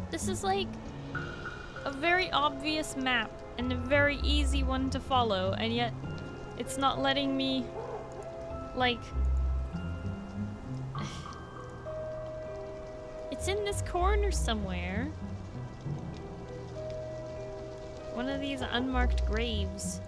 This is like a very obvious map and a very easy one to follow, and yet it's not letting me, like... It's in this corner somewhere. One of these unmarked graves.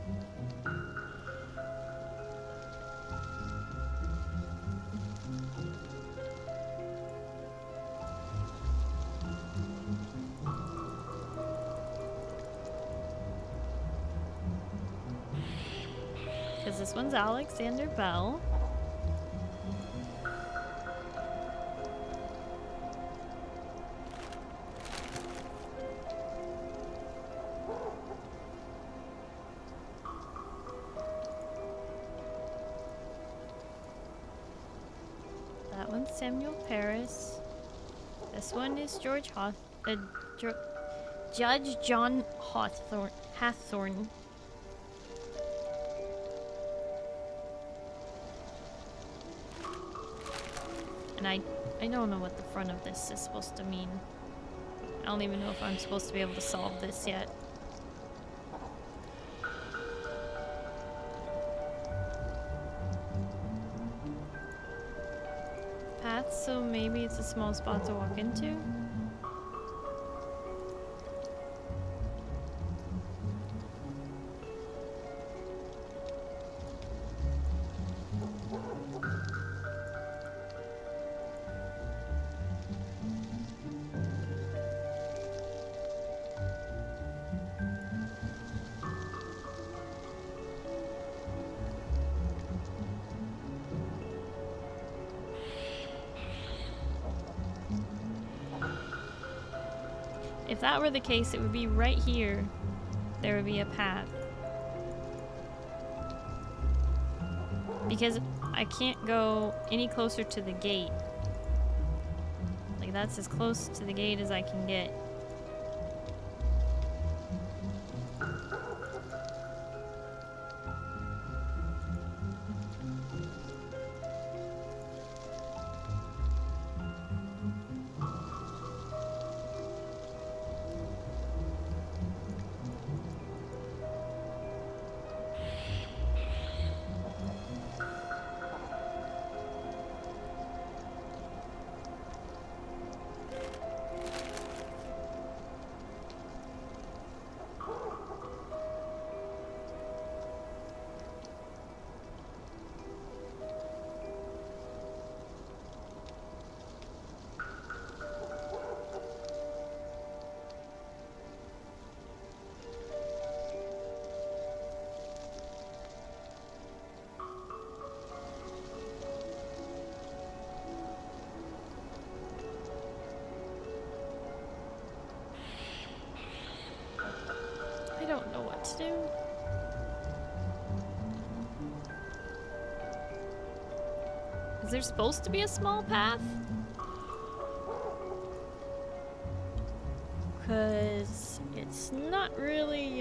This one's Alexander Bell. That one's Samuel Paris. This one is Judge John Hathorne. And I don't know what the front of this is supposed to mean. I don't even know if I'm supposed to be able to solve this yet. Path, so maybe it's a small spot to walk into? If that were the case, it would be right here. There would be a path. Because I can't go any closer to the gate. Like, that's as close to the gate as I can get. Is there supposed to be a small path? Cause it's not really,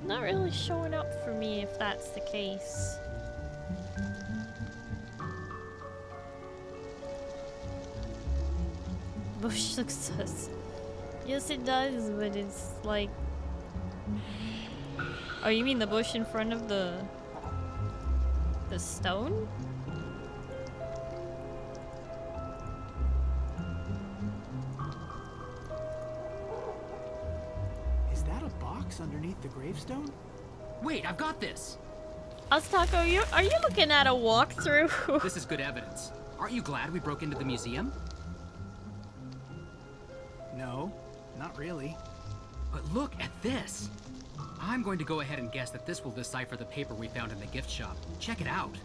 not really showing up for me if that's the case. Bush looks sus. Yes, it does, but it's like... Oh, you mean the bush in front of the stone? Is that a box underneath the gravestone? Wait, I've got this! Aztako, are you looking at a walkthrough? This is good evidence. Aren't you glad we broke into the museum? No, not really. But look at this! I'm going to go ahead and guess that this will decipher the paper we found in the gift shop. Check it out.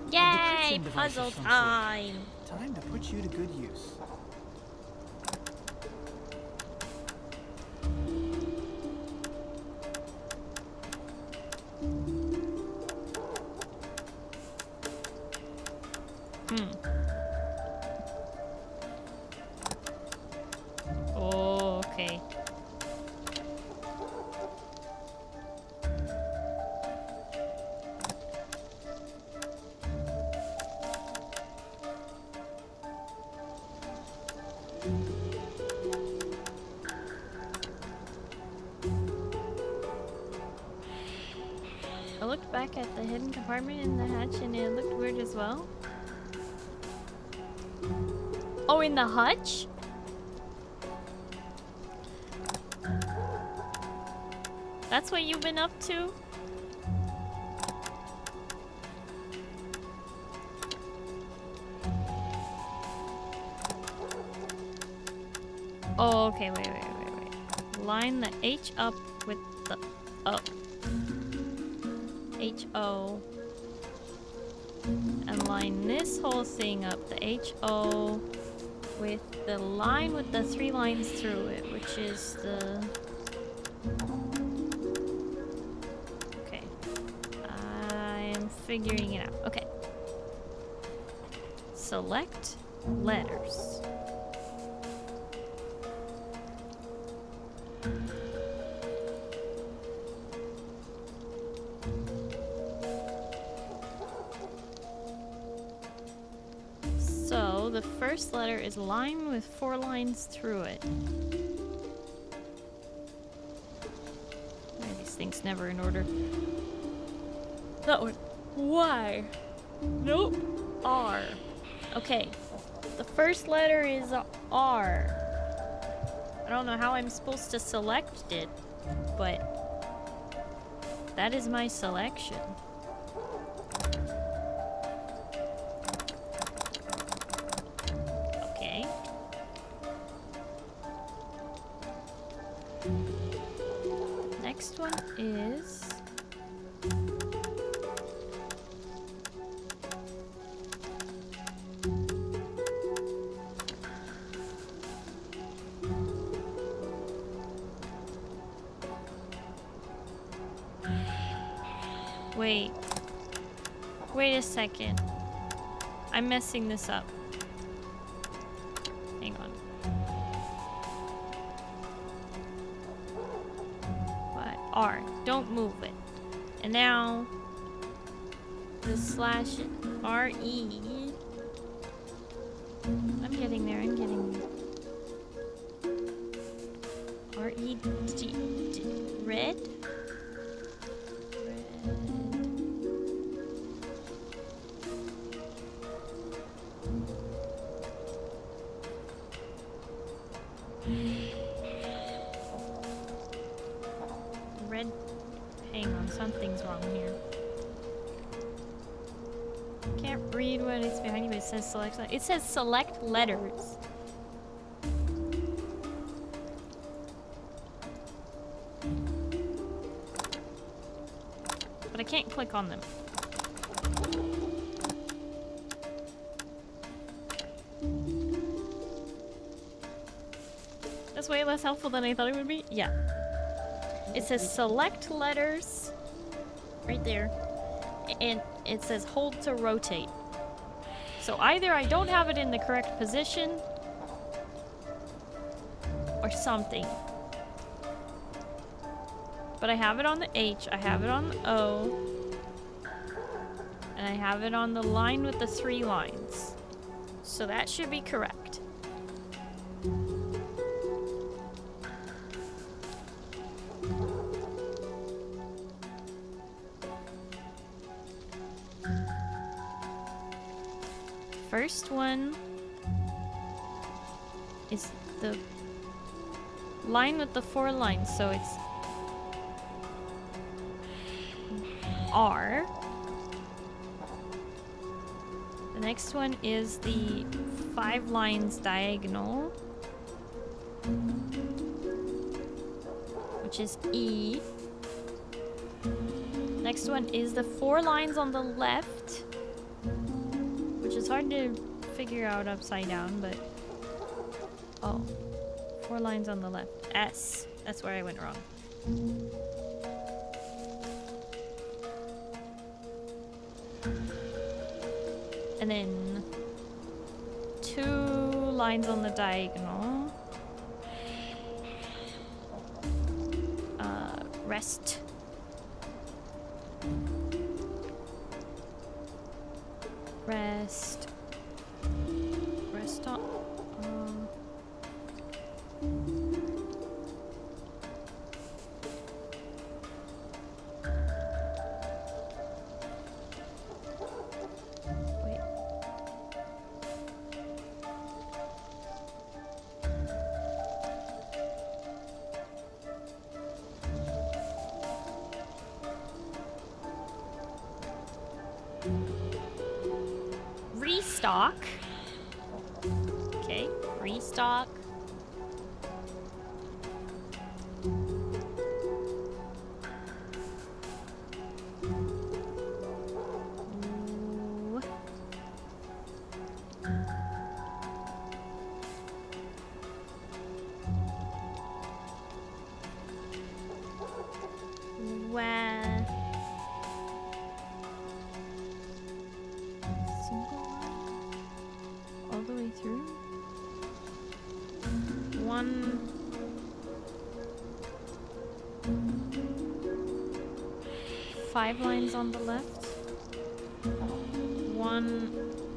Yay! device of Puzzle some sort. time! Time to put you to good use. Oh, okay. I looked back at the hidden compartment in the hatch and it looked weird as well. Oh, in the hutch? That's what you've been up to? Oh, okay, wait. Line the H up with the O. H-O. And line this whole thing up, the H-O, with the line with the 3 lines through it, which is the... Okay. I am figuring it out. Okay. Select letters. So the first letter is line with 4 lines through it. Why are these things never in order? That one. Y. Nope. R. Okay. The first letter is R. I don't know how I'm supposed to select it, but that is my selection. Okay. Next one is... Wait a second. I'm messing this up. Hang on. What? R. Don't move it. And now the slash R-E. I'm getting there. R-E-D. Red? Red. Hang on, something's wrong here. Can't read what is behind you, but it says select. It says select letters. But I can't click on them. was way less helpful than I thought it would be. Yeah. It says select letters right there. And it says hold to rotate. So either I don't have it in the correct position or something. But I have it on the H, I have it on the O, and I have it on the line with the 3 lines. So that should be correct. First one is the line with the 4 lines, so it's R. The next one is the 5 lines diagonal, which is E. Next one is the 4 lines on the left, which is hard to figure out upside down, but oh, 4 lines on the left. S. That's where I went wrong. And then 2 lines on the diagonal. Rest. Rest. Rest on. Wait. Restock. Okay, restock. Ooh. Where? Single line? All the way through? 1. 5 lines on the left. 1. I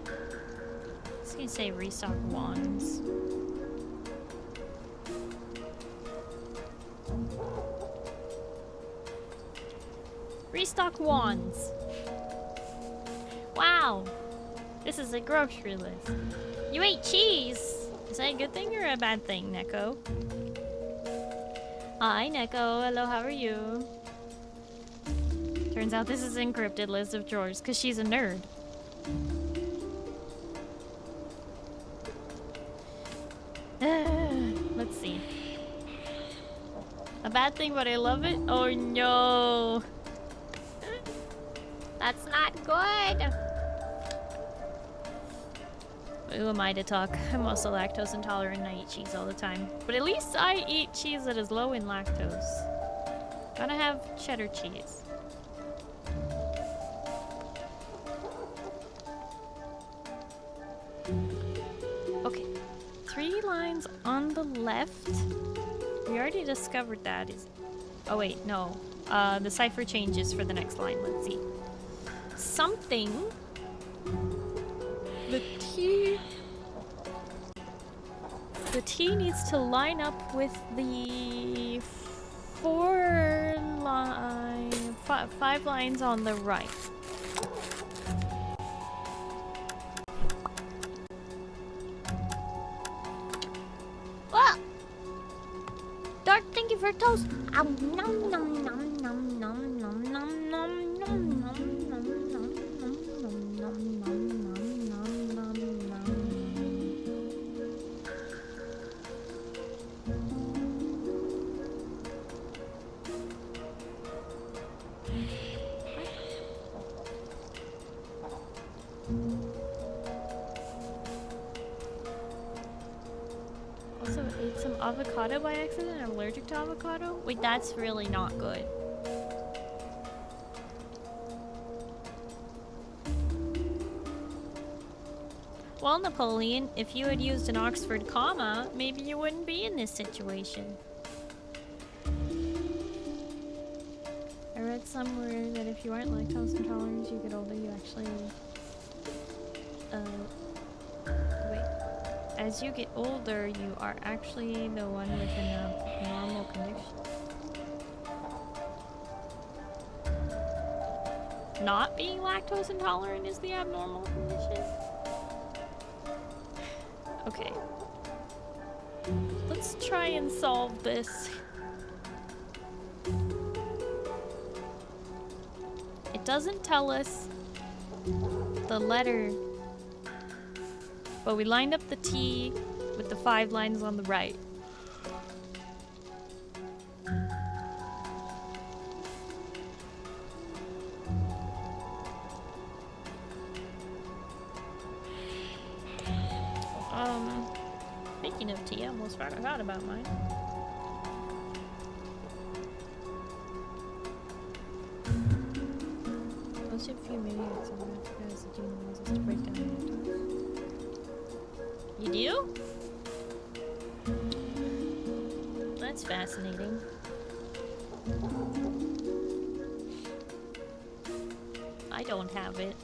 was gonna say restock wands. Restock wands. Wow. This is a grocery list. You ate cheese. Is that a good thing or a bad thing, Neko? Hi, Neko. Hello, how are you? Turns out this is an encrypted list of drawers because she's a nerd. Let's see. A bad thing, but I love it? Oh no. That's not good. Who am I to talk? I'm also lactose intolerant and I eat cheese all the time. But at least I eat cheese that is low in lactose. Gotta have cheddar cheese. Okay. 3 lines on the left. We already discovered that. Oh wait, no. The cipher changes for the next line. Let's see. Something. The T needs to line up with the 5 lines on the right. Ah! Dark, thank you for toast. Nom nom nom nom nom nom nom nom nom nom nom. Also, Ate some avocado by accident. I'm allergic to avocado. Wait, that's really not good. Well, Napoleon, if you had used an Oxford comma, maybe you wouldn't be in this situation. I read somewhere that if you aren't lactose intolerant as you get older, you actually... wait. As you get older, you are actually the one with a normal condition. Not being lactose intolerant is the abnormal condition? Okay. Let's try and solve this. It doesn't tell us the letter, but we lined up the T with the 5 lines on the right. Speaking of T, I almost forgot about mine. Let's do a few minutes and I guys are doing noises to break down the You do? That's fascinating. I don't have it.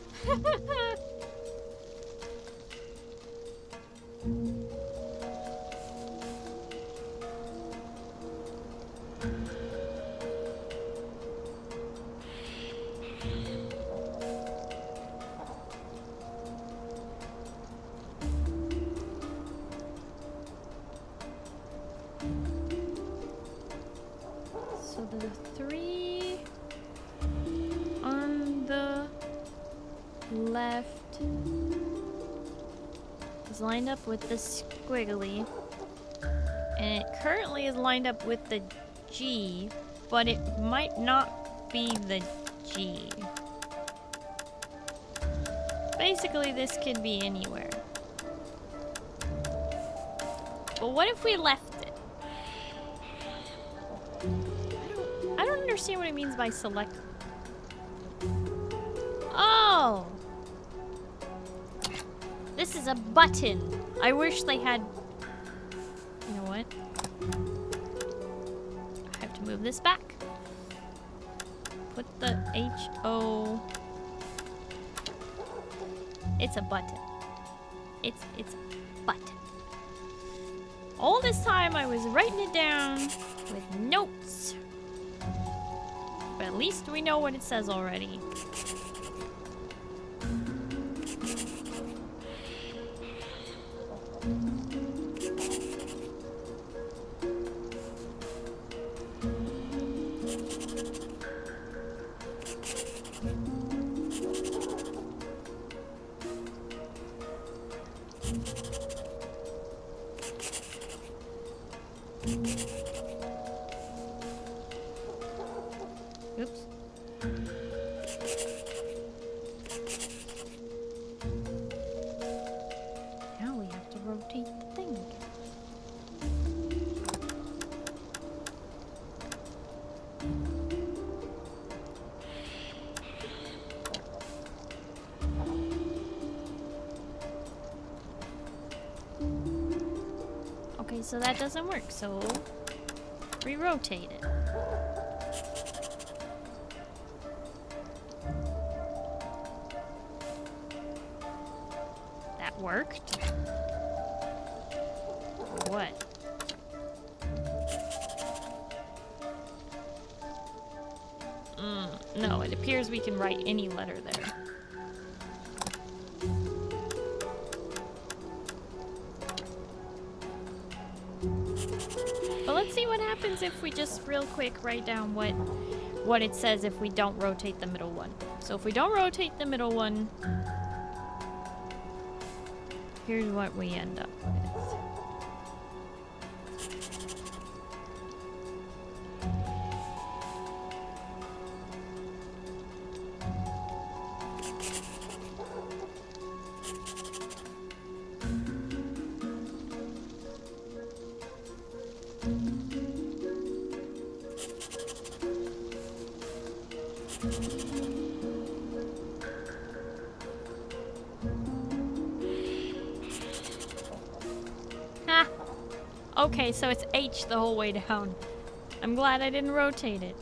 So the 3 on the left is lined up with the squiggly, and it currently is lined up with the G, but it might not be the G. Basically, this could be anywhere. But what if we left it? I don't understand what it means by select. Oh! This is a button. I wish they had... You know what? I have to move this back. Put the H-O... It's a button. It's a button. All this time I was writing it down with notes. But at least we know what it says already. Oops. Now we have to rotate the thing. Okay, so that doesn't work, so re-rotate it. That worked? What? No, it appears we can write any letter there. But let's see what happens if we just real quick write down what it says if we don't rotate the middle one. So if we don't rotate the middle one, here's what we end up with. Ha! Okay, so it's H the whole way down. I'm glad I didn't rotate it.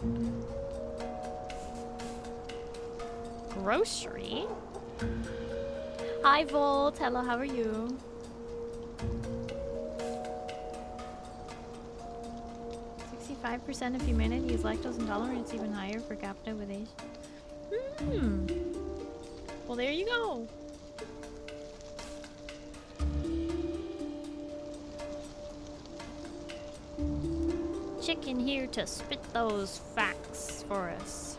Grocery? Hi Volt, hello, how are you? % of humanity is lactose intolerant. It's even higher per capita with age. Well, there you go. Chicken here to spit those facts for us.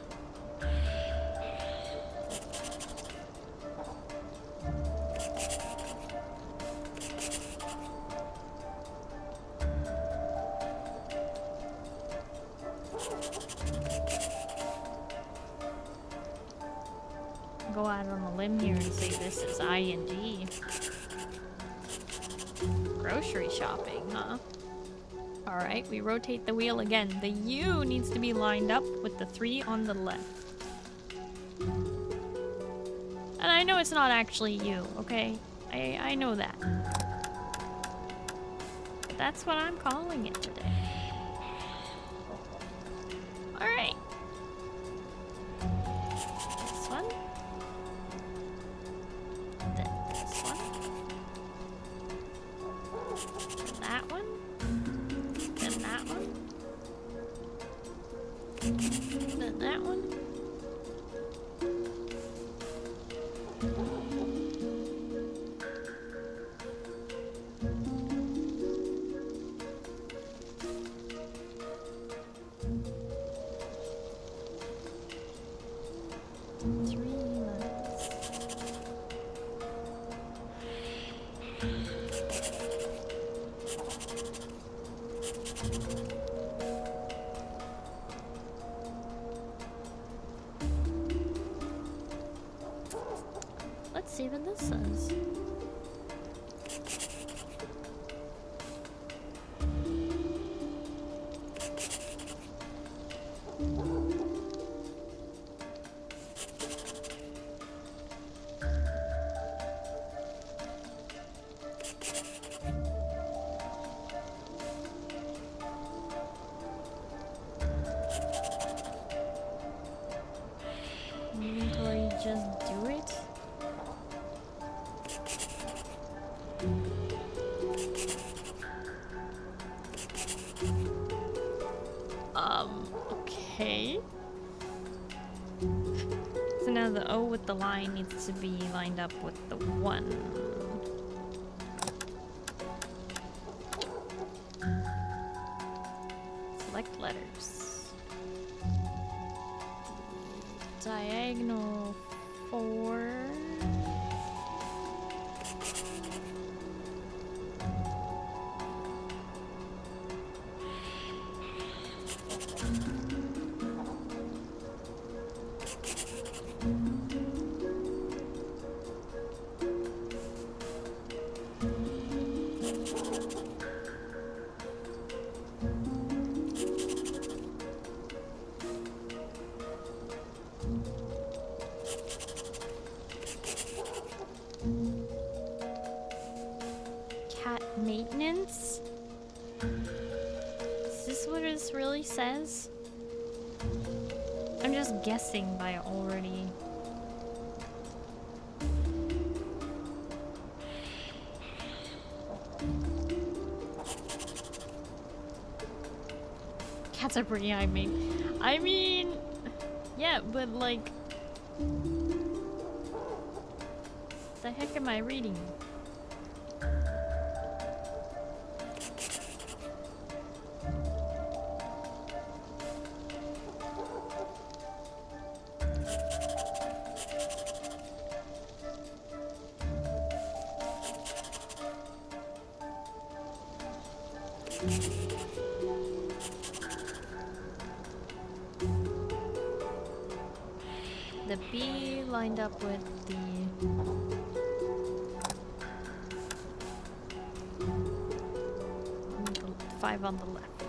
Go out on a limb here and say this is ING. Grocery shopping, huh? Alright, we rotate the wheel again. The U needs to be lined up with the 3 on the left. And I know it's not actually you, okay? I know that. But that's what I'm calling it today. Alright. This one. Then this one. Then that one. Then that one. Then that one. Let's see what this says. Inventory, just do it. Okay. So now the O with the line needs to be lined up with the 1. Select letters. Diagonal 4. Cat maintenance? Is this what it really says? I'm just guessing by already. Cats are pretty high maintenance. I mean, yeah, but like, the heck am I reading? The B lined up with the 5 on the left.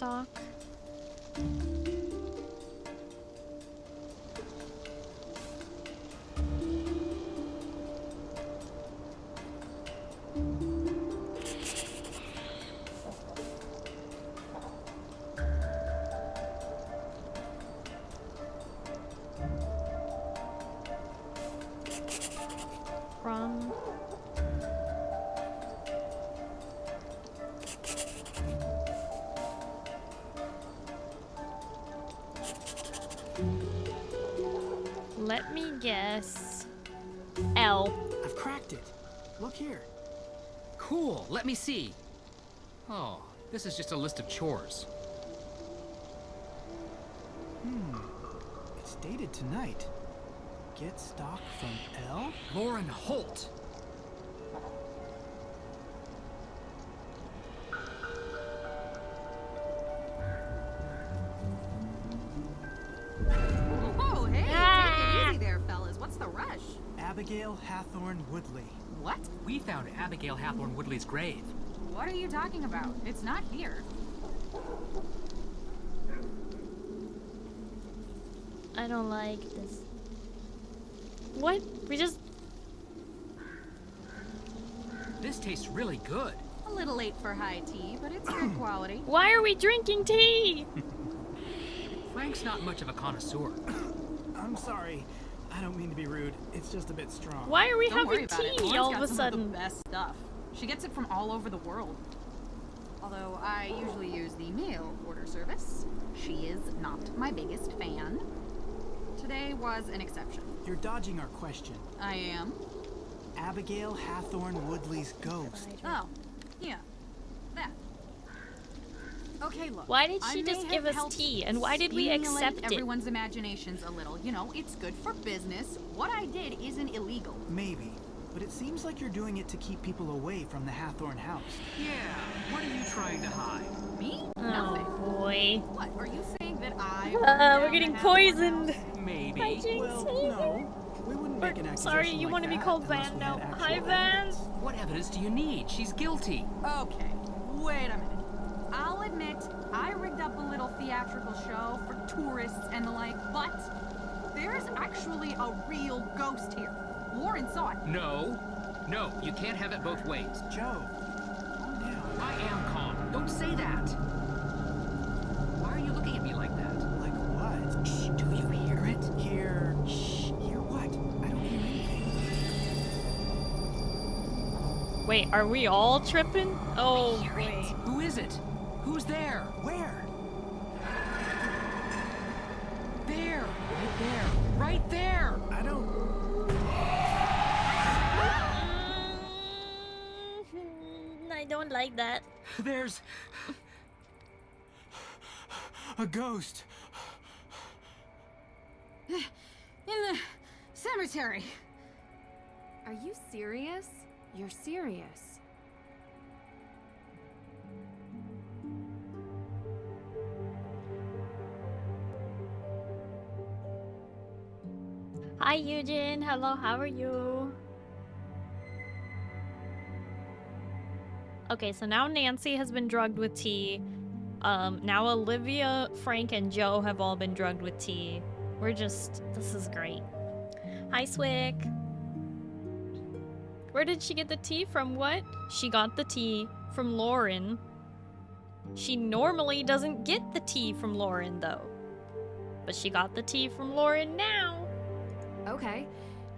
stock. From let me guess. L. I've cracked it. Look here. Cool, let me see. Oh, this is just a list of chores. It's dated tonight. Get stock from L? Lauren Holt! Oh, hey, take it easy there, fellas. What's the rush? Abigail Hathorne Woodley. What? We found Abigail Hathorne Woodley's grave. What are you talking about? It's not here. I don't like this. What? We just... This tastes really good. A little late for high tea, but it's good quality. Why are we drinking tea? Frank's not much of a connoisseur. I'm sorry. I don't mean to be rude. It's just a bit strong. Why are we Don't worry having about it. tea Lauren's all got of a some sudden? Of the best stuff. She gets it from all over the world. Although I usually use the mail order service, she is not my biggest fan. Today was an exception. You're dodging our question. I am. Abigail Hathorne Woodley's ghost. Oh, yeah. That. Okay, look. Why did I she may just have give us helped tea? And why did we stimulate accept it? everyone's imaginations a little. You know, it's good for business. What I did isn't illegal. Maybe. But it seems like you're doing it to keep people away from the Hathorne house. Yeah, what are you trying to hide? Me? Oh Nothing. boy. What, are you saying that I... We're getting poisoned. Maybe. By Jinx. Well, no. We wouldn't make an accusation Sorry, you like want to be that called unless Van we now. had actual Hi, Van. evidence. What evidence do you need? She's guilty. Okay, wait a minute. I'll admit, I rigged up a little theatrical show for tourists and the like, but there's actually a real ghost here. Lauren saw it. No. No, you can't have it both ways. Joe, calm down. I am calm. Don't say that. Why are you looking at me like that? Like what? Shh, do you hear it? Hear... Shh, hear what? I don't hear anything. Wait, are we all tripping? Oh, Hear wait. it. Who is it? Who's there? Where? There. Right there. Right there. I don't... I don't like that. There's... a ghost. In the cemetery. Are you serious? You're serious. Hi, Eugene. Hello, how are you? Okay, so now Nancy has been drugged with tea. Now Olivia, Frank, and Joe have all been drugged with tea. This is great. Hi, Swick. Where did she get the tea from? What? She got the tea from Lauren. She normally doesn't get the tea from Lauren, though. But she got the tea from Lauren now. Okay.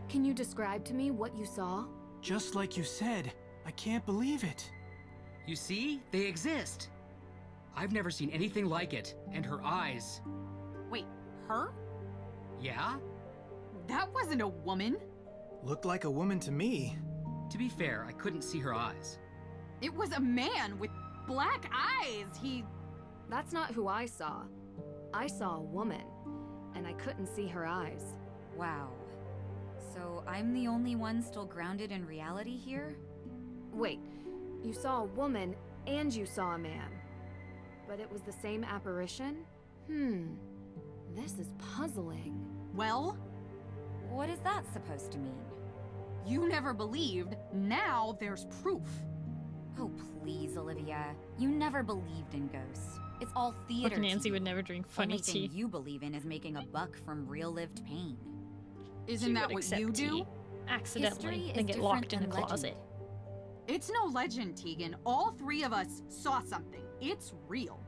Can you describe to me what you saw? Just like you said. I can't believe it. You see? They exist. I've never seen anything like it. And her eyes. Wait, her? Yeah? That wasn't a woman. Looked like a woman to me. To be fair, I couldn't see her eyes. It was a man with black eyes. That's not who I saw. I saw a woman, and I couldn't see her eyes. Wow. So I'm the only one still grounded in reality here? Wait, you saw a woman and you saw a man. But it was the same apparition? This is puzzling. Well, what is that supposed to mean? You never believed. Now there's proof. Oh, please, Olivia. You never believed in ghosts. It's all theater. Look, Nancy to would you. never drink funny Only tea. thing you believe in is making a buck from real-lived pain. Isn't She that would what accept you tea. do? Accidentally, History then is get different locked in a than legend. closet. It's no legend, Tegan. All three of us saw something. It's real.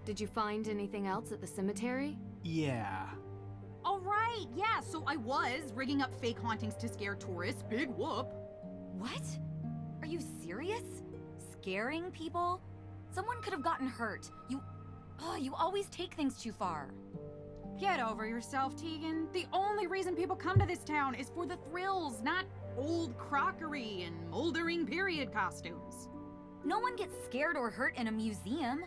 Did you find anything else at the cemetery? Yeah. All right, yeah, so I was rigging up fake hauntings to scare tourists. Big whoop. What? Are you serious? Scaring people? Someone could have gotten hurt. You always take things too far. Get over yourself, Tegan. The only reason people come to this town is for the thrills, not old crockery and moldering period costumes. No one gets scared or hurt in a museum.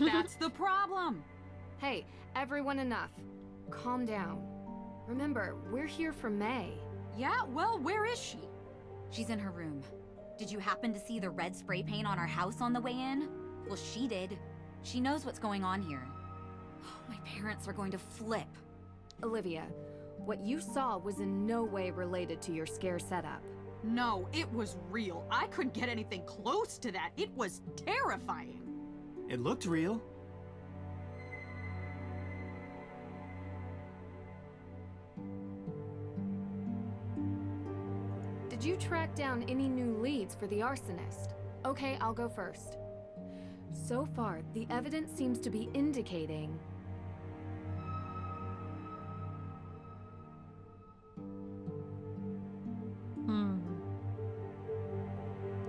That's the problem. Hey, everyone enough. Calm down. Remember, we're here for May. Yeah, well, where is she? She's in her room. Did you happen to see the red spray paint on our house on the way in? Well, she did. She knows what's going on here. My parents are going to flip. Olivia, what you saw was in no way related to your scare setup. No, it was real. I couldn't get anything close to that. It was terrifying. It looked real. Did you track down any new leads for the arsonist? Okay, I'll go first. So far, the evidence seems to be indicating...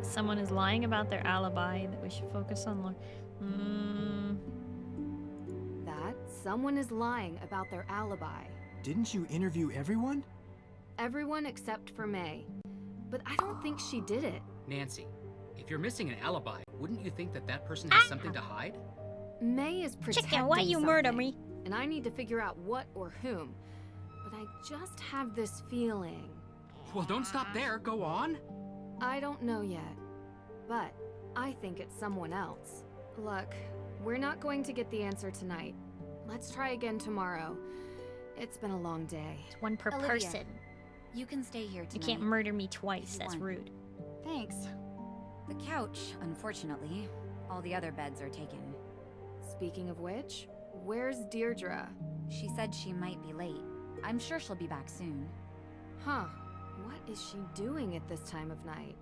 Someone is lying about their alibi that we should focus on. That someone is lying about their alibi. Didn't you interview everyone? Everyone except for May. But I don't think she did it. Nancy, if you're missing an alibi, wouldn't you think that that person has something to hide? May is protecting Chicken, why you murder something, me? and I need to figure out what or whom. But I just have this feeling. Well, don't stop there. Go on. I don't know yet, but I think it's someone else. Look, we're not going to get the answer tonight. Let's try again tomorrow. It's been a long day. It's one per Olivia, person. You can stay here tonight. You can't murder me twice. That's want. rude. Thanks. The couch, unfortunately. All the other beds are taken. Speaking of which, where's Deirdre? She said she might be late. I'm sure she'll be back soon. Huh. What is she doing at this time of night?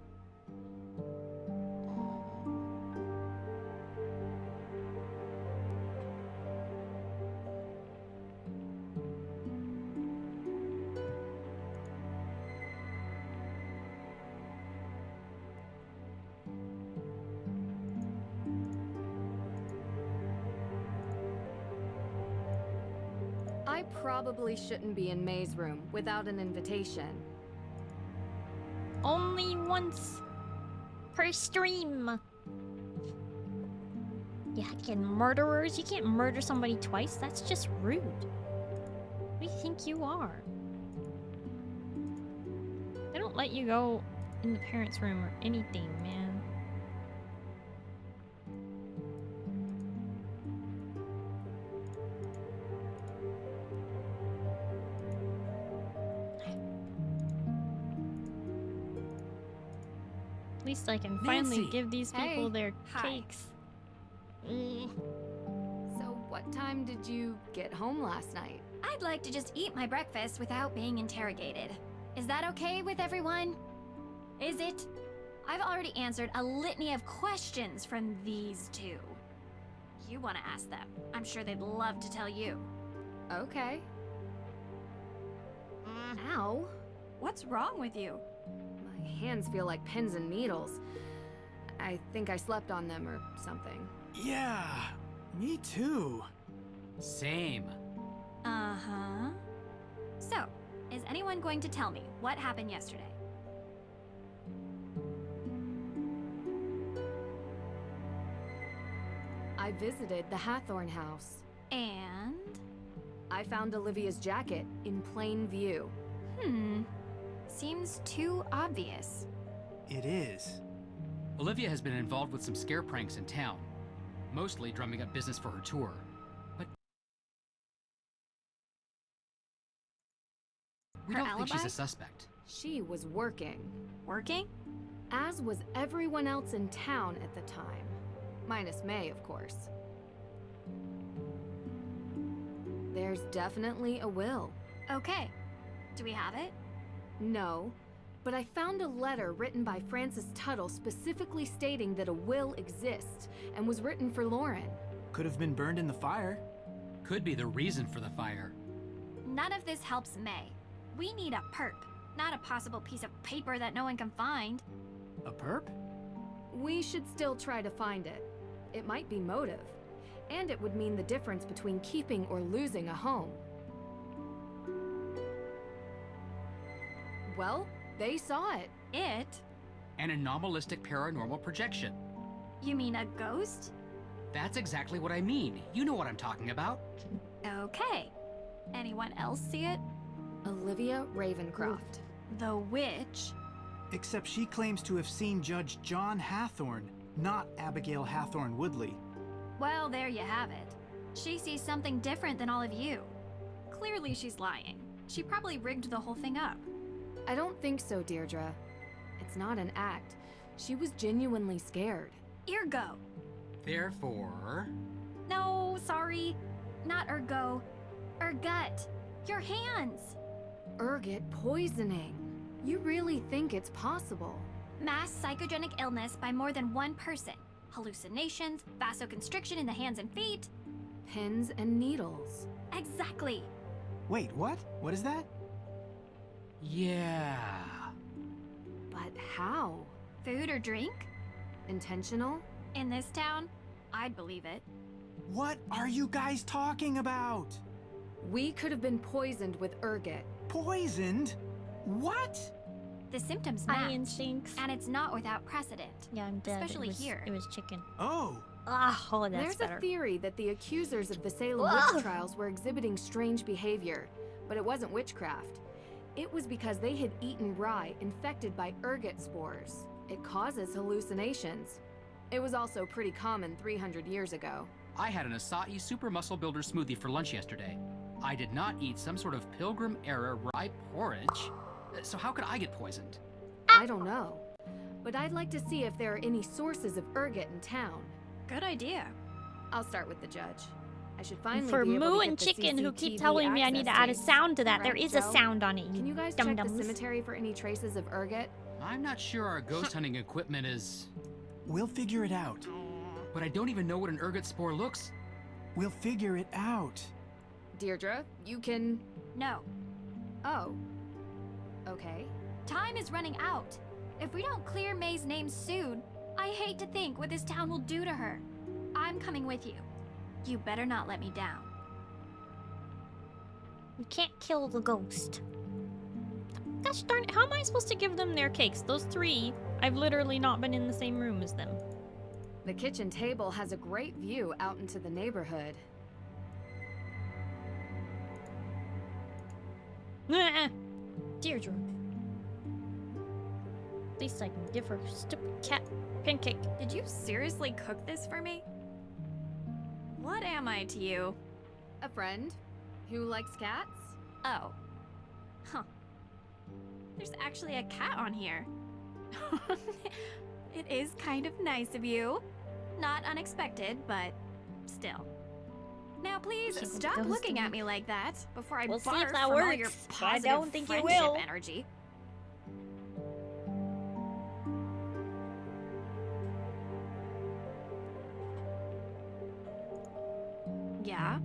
I probably shouldn't be in May's room without an invitation. Only once per stream. You fucking murderers. You can't murder somebody twice. That's just rude. Who do you think you are? They don't let you go in the parents' room or anything, man. At least I can finally Nancy. give these people Hey. their Hi. cakes. So what time did you get home last night? I'd like to just eat my breakfast without being interrogated. Is that okay with everyone? Is it? I've already answered a litany of questions from these two. You want to ask them. I'm sure they'd love to tell you. Okay. Ow. What's wrong with you? My hands feel like pins and needles. I think I slept on them or something. Yeah, me too. Same. Uh-huh. So, is anyone going to tell me what happened yesterday? I visited the Hathorn house. And? I found Olivia's jacket in plain view. Seems too obvious. It is. Olivia has been involved with some scare pranks in town, mostly drumming up business for her tour. But we Her don't think she's alibi? a suspect. She was working. Working? As was everyone else in town at the time. Minus May, of course. There's definitely a will. Okay. Do we have it? No, but I found a letter written by Francis Tuttle specifically stating that a will exists and was written for Lauren. Could have been burned in the fire. Could be the reason for the fire. None of this helps May. We need a perp, not a possible piece of paper that no one can find. A perp? We should still try to find it. It might be motive, and it would mean the difference between keeping or losing a home. Well, they saw it. It? An anomalistic paranormal projection. You mean a ghost? That's exactly what I mean. You know what I'm talking about. Okay. Anyone else see it? Olivia Ravencroft. The witch? Except she claims to have seen Judge John Hathorne, not Abigail Hathorne Woodley. Well, there you have it. She sees something different than all of you. Clearly she's lying. She probably rigged the whole thing up. I don't think so, Deirdre. It's not an act. She was genuinely scared. Ergo. Therefore... No, sorry. Not ergo. Ergut. Your hands. Ergot poisoning. You really think it's possible? Mass psychogenic illness by more than one person. Hallucinations, vasoconstriction in the hands and feet. Pins and needles. Exactly. Wait, what? What is that? Yeah. But how? Food or drink? Intentional? In this town, I'd believe it. What are you guys talking about? We could have been poisoned with ergot. Poisoned? What? The symptoms match. Eye instincts. And it's not without precedent. Yeah, I'm dead. Especially here. It was chicken. Oh. Oh, that's There's better. a theory that the accusers of the Salem witch trials were exhibiting strange behavior, but it wasn't witchcraft. It was because they had eaten rye infected by ergot spores. It causes hallucinations. It was also pretty common 300 years ago. I had an acai super muscle builder smoothie for lunch yesterday. I did not eat some sort of Pilgrim-era rye porridge. So how could I get poisoned? I don't know, but I'd like to see if there are any sources of ergot in town. Good idea. I'll start with the judge. I should finally For be able Moo to and get the Chicken, who keep CCTV telling me I need to add a access sound to that. tapes. There Right, is a Joe? sound on it. Can you guys check the cemetery for any traces of ergot? I'm not sure our ghost hunting equipment is... We'll figure it out. But I don't even know what an ergot spore looks. We'll figure it out. Deirdre, you can... No. Oh. Okay. Time is running out. If we don't clear May's name soon, I hate to think what this town will do to her. I'm coming with you. You better not let me down. You can't kill the ghost. Gosh darn it, how am I supposed to give them their cakes? Those three, I've literally not been in the same room as them. The kitchen table has a great view out into the neighborhood. Deirdre. At least I can give her stupid cat pancake. Did you seriously cook this for me? What am I to you? A friend who likes cats? Oh. Huh. There's actually a cat on here. It is kind of nice of you. Not unexpected, but still. Now please She stop goes looking to at me. me like that before I We'll see barf if that from all your works, but I positive don't think it friendship will. energy. Yeah?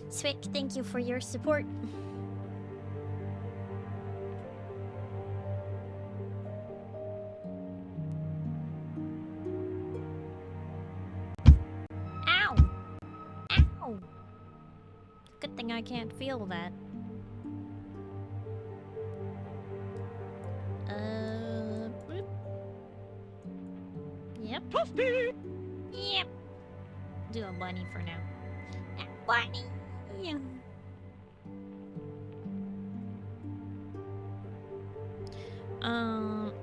Swick, thank you for your support. Ow! Ow! Good thing I can't feel that. Boop. Yep. Yep. do a bunny for now. A bunny.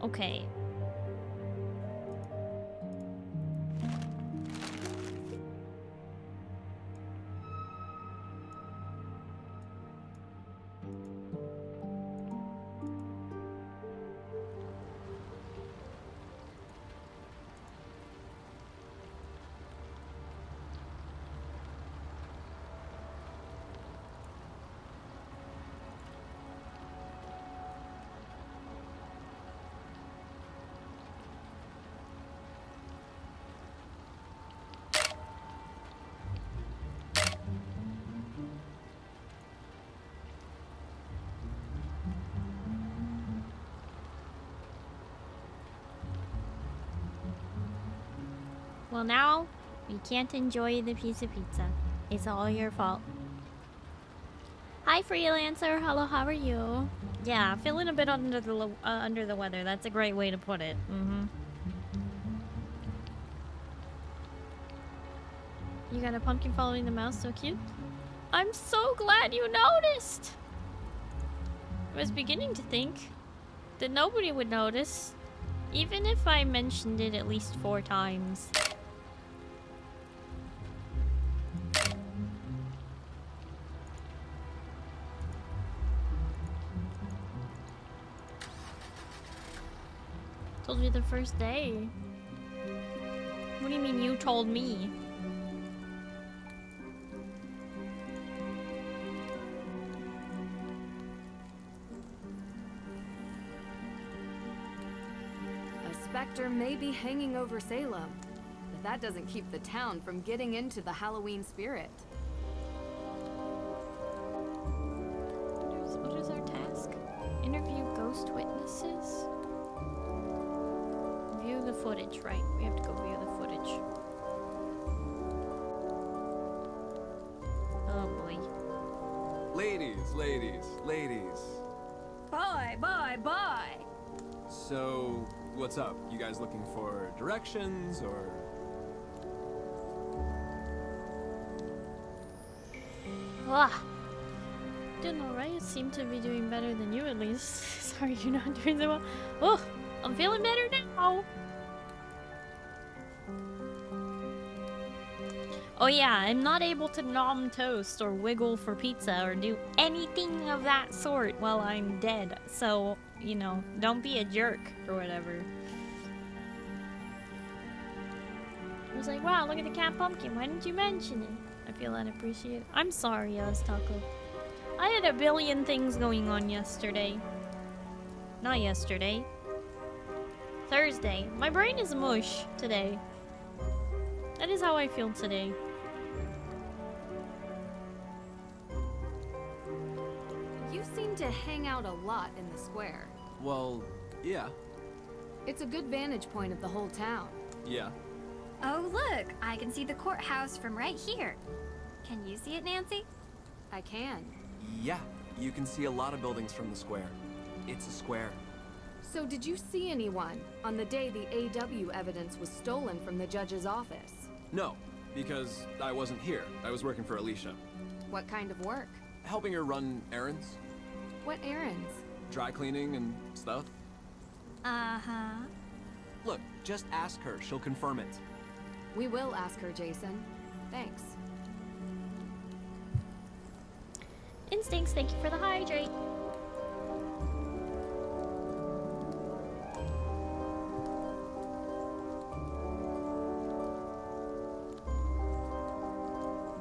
Okay. Well, now we can't enjoy the piece of pizza. It's all your fault. Hi, freelancer. Hello, how are you? Yeah, feeling a bit under the weather. That's a great way to put it. You got a pumpkin following the mouse, so cute. I'm so glad you noticed. I was beginning to think that nobody would notice, even if I mentioned it at least 4 times. Told you the first day. What do you mean you told me? A specter may be hanging over Salem, but that doesn't keep the town from getting into the Halloween spirit. What is our task? Interview ghost witnesses? View the footage, right? We have to go view the footage. Oh boy. Ladies. Bye. So, what's up? You guys looking for directions, or...? Ah. Doing alright. Seem to be doing better than you, at least. Sorry you're not doing so well. Oh, I'm feeling better now. Oh yeah, I'm not able to nom toast or wiggle for pizza or do anything of that sort while I'm dead. So, you know, don't be a jerk or whatever. I was like, wow, look at the cat pumpkin. Why didn't you mention it? I feel unappreciated. I'm sorry, Taco. I had a billion things going on yesterday. Not yesterday. Thursday. My brain is mush today. That is how I feel today. You seem to hang out a lot in the square. Well, yeah. It's a good vantage point of the whole town. Yeah. Oh, look, I can see the courthouse from right here. Can you see it, Nancy? I can. Yeah, you can see a lot of buildings from the square. It's a square. So did you see anyone on the day the AW evidence was stolen from the judge's office? No, because I wasn't here. I was working for Alicia. What kind of work? Helping her run errands. What errands? Dry cleaning and stuff. Uh-huh. Look, just ask her. She'll confirm it. We will ask her, Jason. Thanks. Instincts, thank you for the hydrate.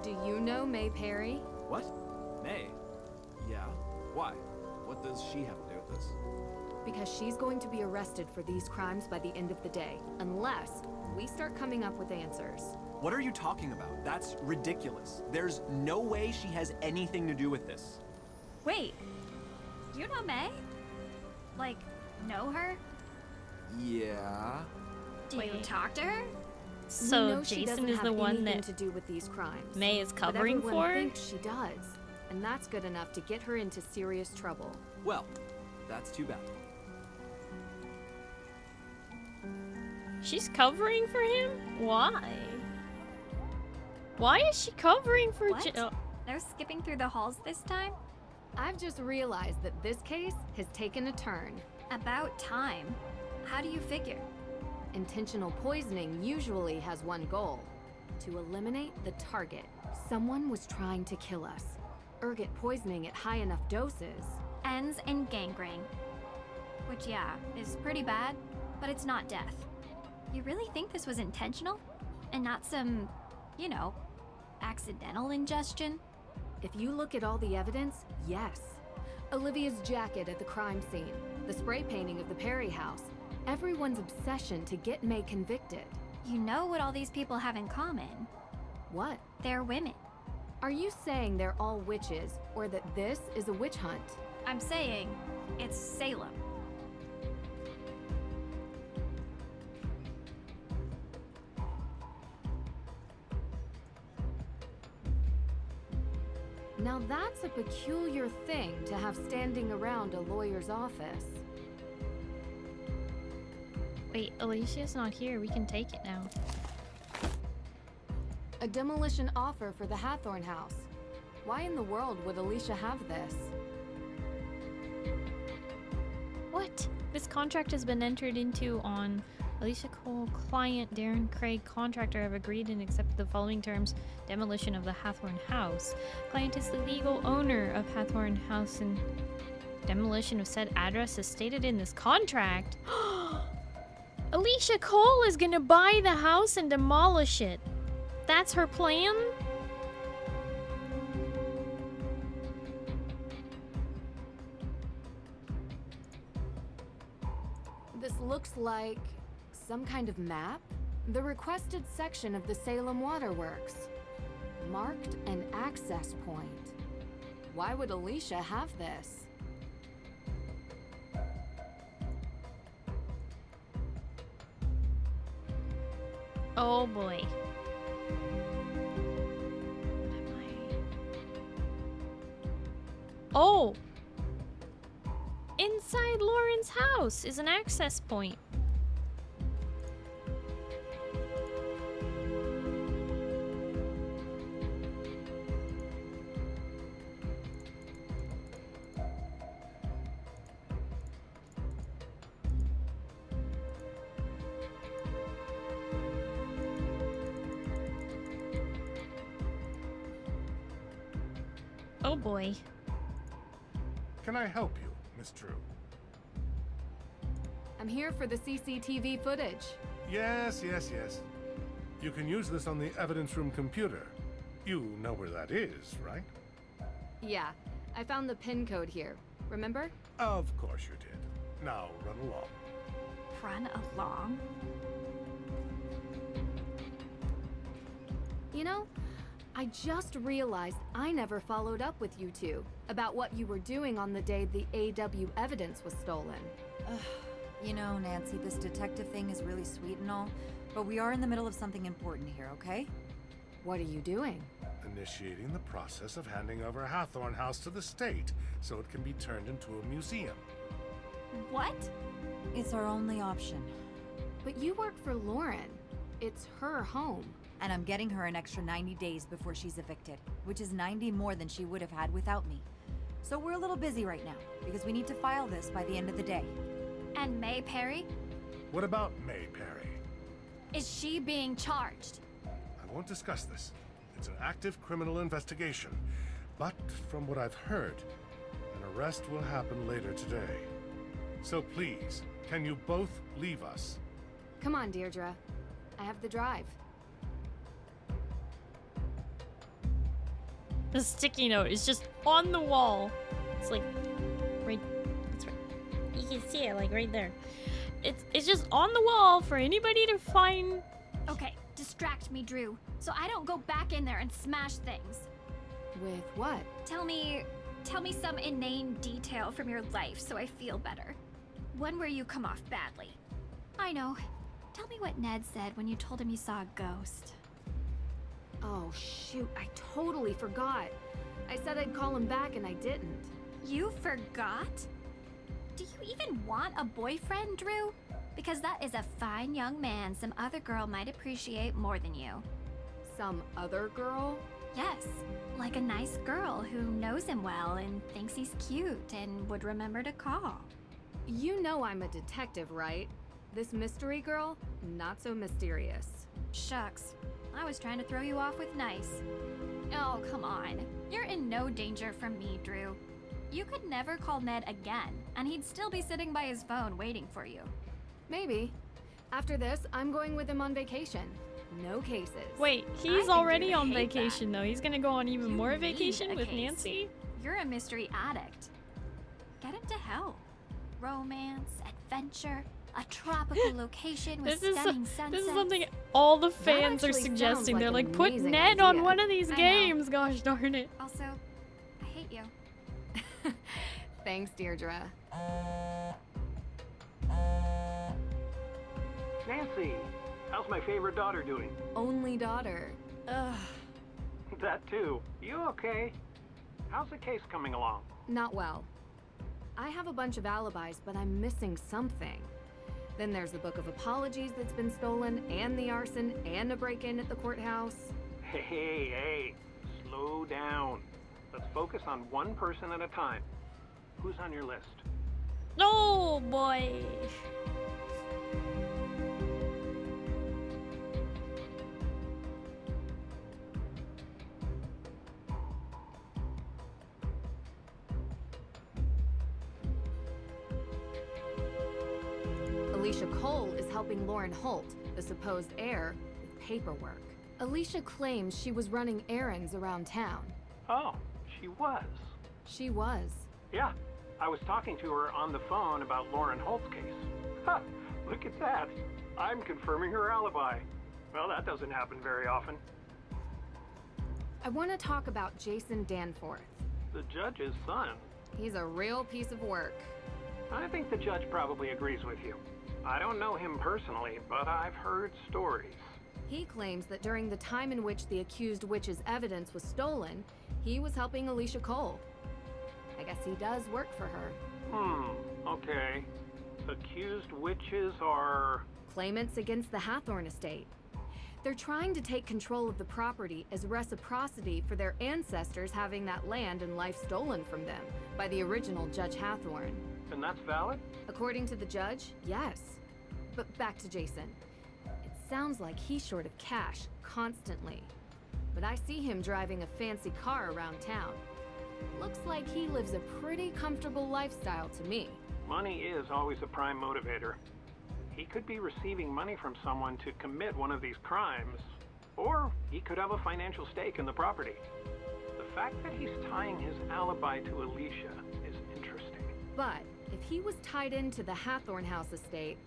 Do you know May Perry? What? May? Yeah. Why? What does she have to do with this? Because she's going to be arrested for these crimes by the end of the day, unless we start coming up with answers. What are you talking about? That's ridiculous. There's no way she has anything to do with this. Wait, you know May? Like, know her? Yeah. Do you talk to her? So Jason is the one that to do with these crimes. May is But covering everyone for? thinks she does, and that's good enough to get her into serious trouble. Well, that's too bad. She's covering for him? Why? Why is she covering for What? No skipping through the halls this time? I've just realized that this case has taken a turn. About time. How do you figure? Intentional poisoning usually has one goal: to eliminate the target. Someone was trying to kill us. Ergot poisoning at high enough doses Ends in gangrene. Which, yeah, is pretty bad, but it's not death. You really think this was intentional? And not some, you know, accidental ingestion? If you look at all the evidence, yes. Olivia's jacket at the crime scene, the spray painting of the Perry house, everyone's obsession to get May convicted. You know what all these people have in common? What? They're women. Are you saying they're all witches, or that this is a witch hunt? I'm saying it's Salem. Now that's a peculiar thing to have standing around a lawyer's office. Wait, Alicia's not here. We can take it now. A demolition offer for the Hathorn house. Why in the world would Alicia have this? What? This contract has been entered into on Alicia Cole, client Darren Craig, contractor have agreed and accepted the following terms: demolition of the Hathorn house. Client is the legal owner of Hathorn house and demolition of said address is stated in this contract. Alicia Cole is gonna buy the house and demolish it. That's her plan? This looks like some kind of map? The requested section of the Salem Waterworks. Marked an access point. Why would Alicia have this? Oh boy. Oh! Inside Lauren's house is an access point. Oh boy. Can I help you, Miss Drew? I'm here for the CCTV footage. Yes. You can use this on the evidence room computer. You know where that is, right? Yeah, I found the pin code here. Remember? Of course you did. Now run along. Run along? You know, I just realized I never followed up with you two about what you were doing on the day the AW evidence was stolen. You know, Nancy, this detective thing is really sweet and all, but we are in the middle of something important here, okay? What are you doing? Initiating the process of handing over Hathorn House to the state so it can be turned into a museum. What? It's our only option. But you work for Lauren. It's her home. And I'm getting her an extra 90 days before she's evicted, which is 90 more than she would have had without me. So we're a little busy right now, because we need to file this by the end of the day. And May Perry? What about May Perry? Is she being charged? I won't discuss this. It's an active criminal investigation. But from what I've heard, an arrest will happen later today. So please, can you both leave us? Come on, Deirdre. I have the drive. The sticky note is just on the wall. It's like right. It's right. You can see it like right there. It's just on the wall for anybody to find. Okay, distract me, Drew, so I don't go back in there and smash things. With what? Tell me some inane detail from your life so I feel better. One where you come off badly. I know. Tell me what Ned said when you told him you saw a ghost. Oh, shoot, I totally forgot. I said I'd call him back and I didn't. You forgot? Do you even want a boyfriend, Drew? Because that is a fine young man some other girl might appreciate more than you. Some other girl? Yes, like a nice girl who knows him well and thinks he's cute and would remember to call. You know I'm a detective, right? This mystery girl, not so mysterious. Shucks, I was trying to throw you off with nice. Oh, come on. You're in no danger from me, Drew. You could never call Ned again, and he'd still be sitting by his phone waiting for you. Maybe. After this, I'm going with him on vacation. No cases. Wait, he's already on vacation though. He's gonna go on even more vacation with case. Nancy? You're a mystery addict. Get him to hell. Romance, adventure, a tropical location with stunning sunsets. This is something all the fans are suggesting. They're like, put Ned on one of these games. Gosh darn it. Also, I hate you. Thanks, Deirdre. Nancy, how's my favorite daughter doing? Only daughter. Ugh. That too. You okay? How's the case coming along? Not well. I have a bunch of alibis, but I'm missing something. Then there's the book of apologies that's been stolen, and the arson, and a break-in at the courthouse. Hey, slow down. Let's focus on one person at a time. Who's on your list? Oh boy. Alicia Cole is helping Lauren Holt, the supposed heir, with paperwork. Alicia claims she was running errands around town. Oh, she was. She was. Yeah, I was talking to her on the phone about Lauren Holt's case. Ha! Look at that. I'm confirming her alibi. Well, that doesn't happen very often. I want to talk about Jason Danforth. The judge's son. He's a real piece of work. I think the judge probably agrees with you. I don't know him personally, but I've heard stories. He claims that during the time in which the accused witch's evidence was stolen, he was helping Alicia Cole. I guess he does work for her. Okay. Accused witches are... claimants against the Hathorn estate. They're trying to take control of the property as reciprocity for their ancestors having that land and life stolen from them by the original Judge Hathorn. And that's valid? According to the judge, yes. But back to Jason. It sounds like he's short of cash, constantly. But I see him driving a fancy car around town. Looks like he lives a pretty comfortable lifestyle to me. Money is always a prime motivator. He could be receiving money from someone to commit one of these crimes, or he could have a financial stake in the property. The fact that he's tying his alibi to Alicia is interesting. But if he was tied into the Hathorn House estate,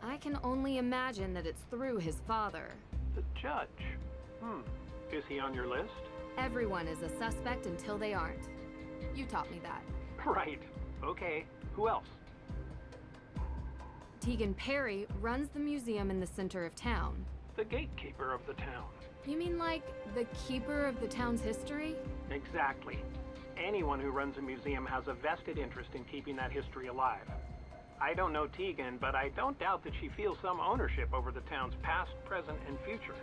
I can only imagine that it's through his father. The judge? Is he on your list? Everyone is a suspect until they aren't. You taught me that. Right. Okay. Who else? Tegan Perry runs the museum in the center of town. The gatekeeper of the town. You mean like the keeper of the town's history? Exactly. Anyone who runs a museum has a vested interest in keeping that history alive. I don't know Tegan, but I don't doubt that she feels some ownership over the town's past, present, and future.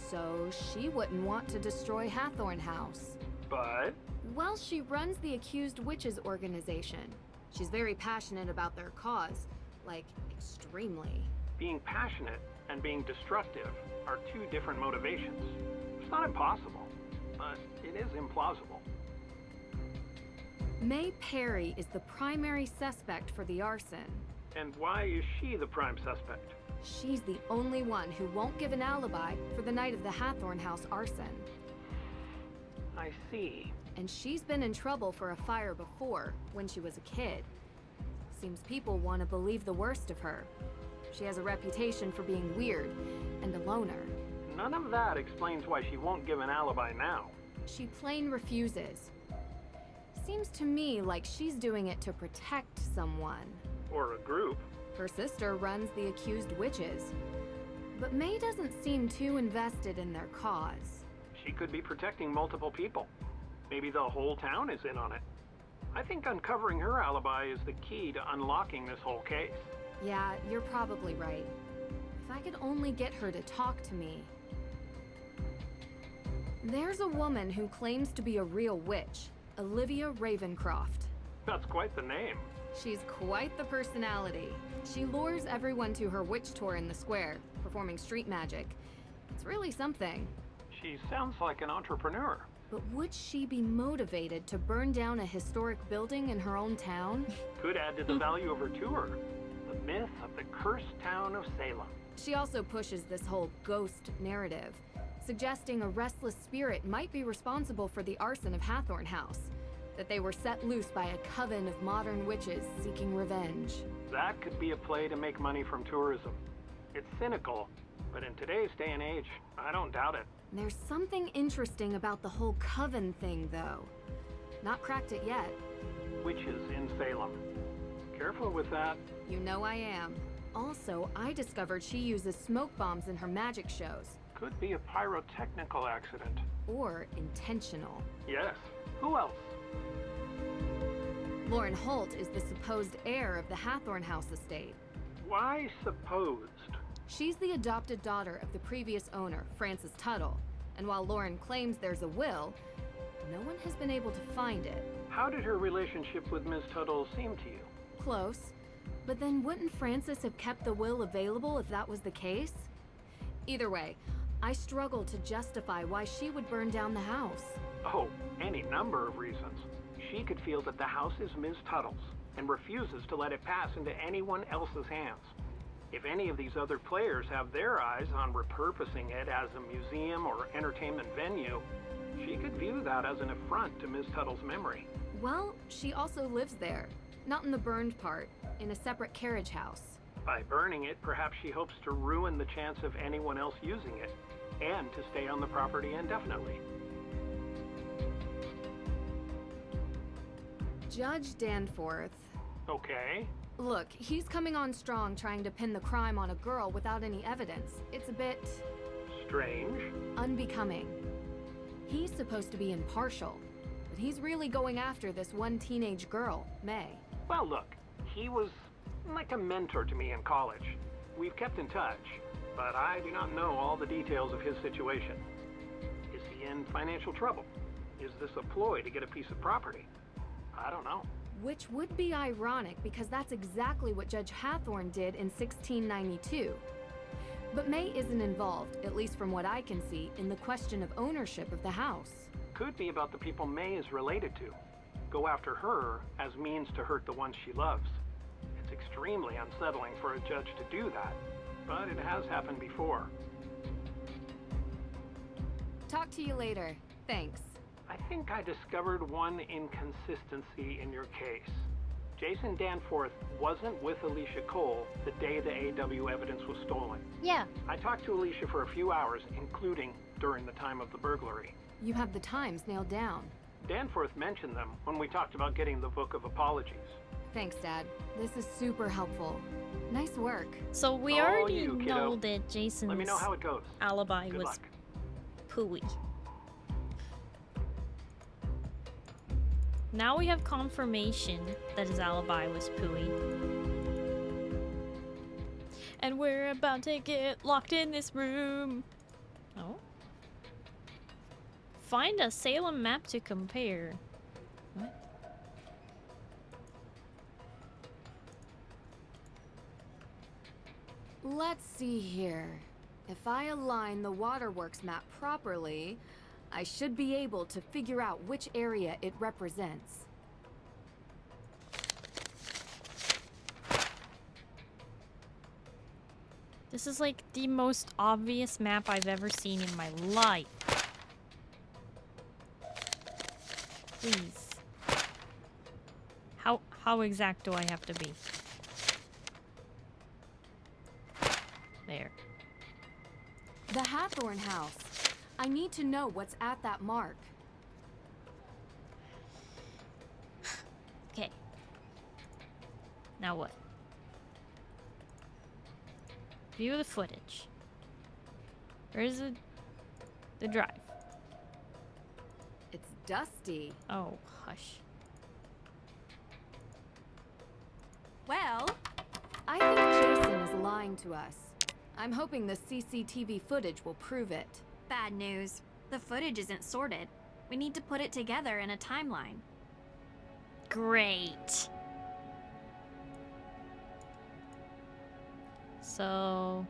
So she wouldn't want to destroy Hathorn House. But? Well, she runs the Accused Witches organization. She's very passionate about their cause. Like, extremely. Being passionate and being destructive are two different motivations. It's not impossible, but it is implausible. May Perry is the primary suspect for the arson. And why is she the prime suspect? She's the only one who won't give an alibi for the night of the Hathorn House arson. I see. And she's been in trouble for a fire before, when she was a kid. Seems people want to believe the worst of her. She has a reputation for being weird and a loner. None of that explains why she won't give an alibi now. She plain refuses. Seems to me like she's doing it to protect someone. Or a group. Her sister runs the Accused Witches. But May doesn't seem too invested in their cause. She could be protecting multiple people. Maybe the whole town is in on it. I think uncovering her alibi is the key to unlocking this whole case. Yeah, you're probably right. If I could only get her to talk to me. There's a woman who claims to be a real witch, Olivia Ravencroft. That's quite the name. She's quite the personality. She lures everyone to her witch tour in the square, performing street magic. It's really something. She sounds like an entrepreneur. But would she be motivated to burn down a historic building in her own town? Could add to the value of her tour. The myth of the cursed town of Salem. She also pushes this whole ghost narrative, suggesting a restless spirit might be responsible for the arson of Hathorn House, that they were set loose by a coven of modern witches seeking revenge. That could be a play to make money from tourism. It's cynical, but in today's day and age, I don't doubt it. There's something interesting about the whole coven thing, though. Not cracked it yet. Witches in Salem. Careful with that. You know I am. Also, I discovered she uses smoke bombs in her magic shows. Could be a pyrotechnical accident. Or intentional. Yes. Who else? Lauren Holt is the supposed heir of the Hathorn House estate. Why supposed? She's the adopted daughter of the previous owner, Francis Tuttle. And while Lauren claims there's a will, no one has been able to find it. How did her relationship with Ms. Tuttle seem to you? Close. But then wouldn't Francis have kept the will available if that was the case? Either way, I struggle to justify why she would burn down the house. Oh, any number of reasons. She could feel that the house is Ms. Tuttle's and refuses to let it pass into anyone else's hands. If any of these other players have their eyes on repurposing it as a museum or entertainment venue, she could view that as an affront to Ms. Tuttle's memory. Well, she also lives there. Not in the burned part, in a separate carriage house. By burning it, perhaps she hopes to ruin the chance of anyone else using it, and to stay on the property indefinitely. Judge Danforth. Okay. Look, he's coming on strong trying to pin the crime on a girl without any evidence. It's a bit... strange. Unbecoming. He's supposed to be impartial, but he's really going after this one teenage girl, May. Well, look, he was like a mentor to me in college. We've kept in touch, but I do not know all the details of his situation. Is he in financial trouble? Is this a ploy to get a piece of property? I don't know. Which would be ironic because that's exactly what Judge Hathorn did in 1692. But May isn't involved, at least from what I can see, in the question of ownership of the house. Could be about the people May is related to. Go after her as means to hurt the ones she loves. It's extremely unsettling for a judge to do that, but it has happened before. Talk to you later. Thanks. I think I discovered one inconsistency in your case. Jason Danforth wasn't with Alicia Cole the day the AW evidence was stolen. Yeah. I talked to Alicia for a few hours, including during the time of the burglary. You have the times nailed down. Danforth mentioned them when we talked about getting the Book of Apologies. Thanks, Dad. This is super helpful. Nice work. So we All already you, know kiddo. that Jason's Let me know how it goes. alibi Good was luck. pooey. Now we have confirmation that his alibi was pooey. And we're about to get locked in this room. Oh. Find a Salem map to compare. What? Let's see here. If I align the waterworks map properly, I should be able to figure out which area it represents. This is like the most obvious map I've ever seen in my life. Please. How exact do I have to be? There. The Hathorn House. I need to know what's at that mark. Okay. Now what? View the footage. Where's the drive? It's dusty. Oh, hush. Well, I think Jason is lying to us. I'm hoping the CCTV footage will prove it. Bad news. The footage isn't sorted. We need to put it together in a timeline. Great. So,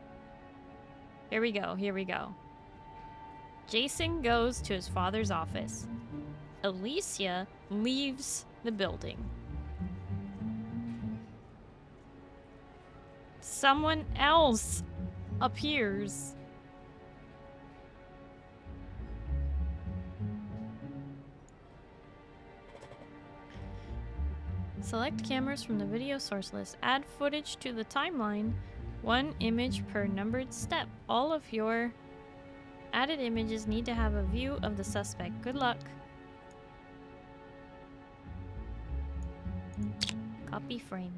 here we go, here we go. Jason goes to his father's office. Alicia leaves the building. Someone else appears. Select cameras from the video source list. Add footage to the timeline. 1 image per numbered step. All of your added images need to have a view of the suspect. Good luck. Copy frame.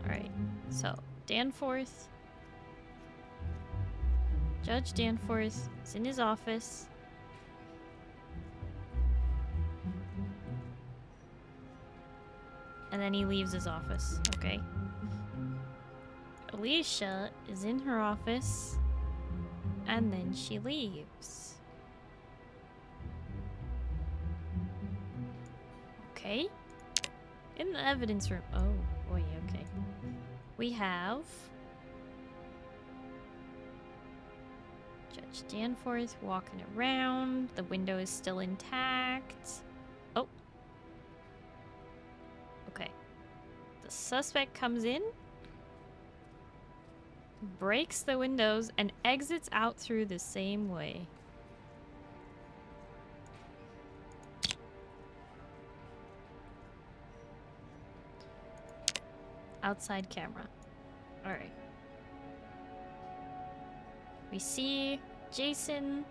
Alright, so Danforth. Judge Danforth is in his office. And then he leaves his office, okay? Alicia is in her office. And then she leaves. Okay. In the evidence room. Oh, boy, okay. We have Judge Danforth walking around. The window is still intact. Oh. Okay. The suspect comes in, breaks the windows, and exits out through the same way. Outside camera. Alright. We see Jason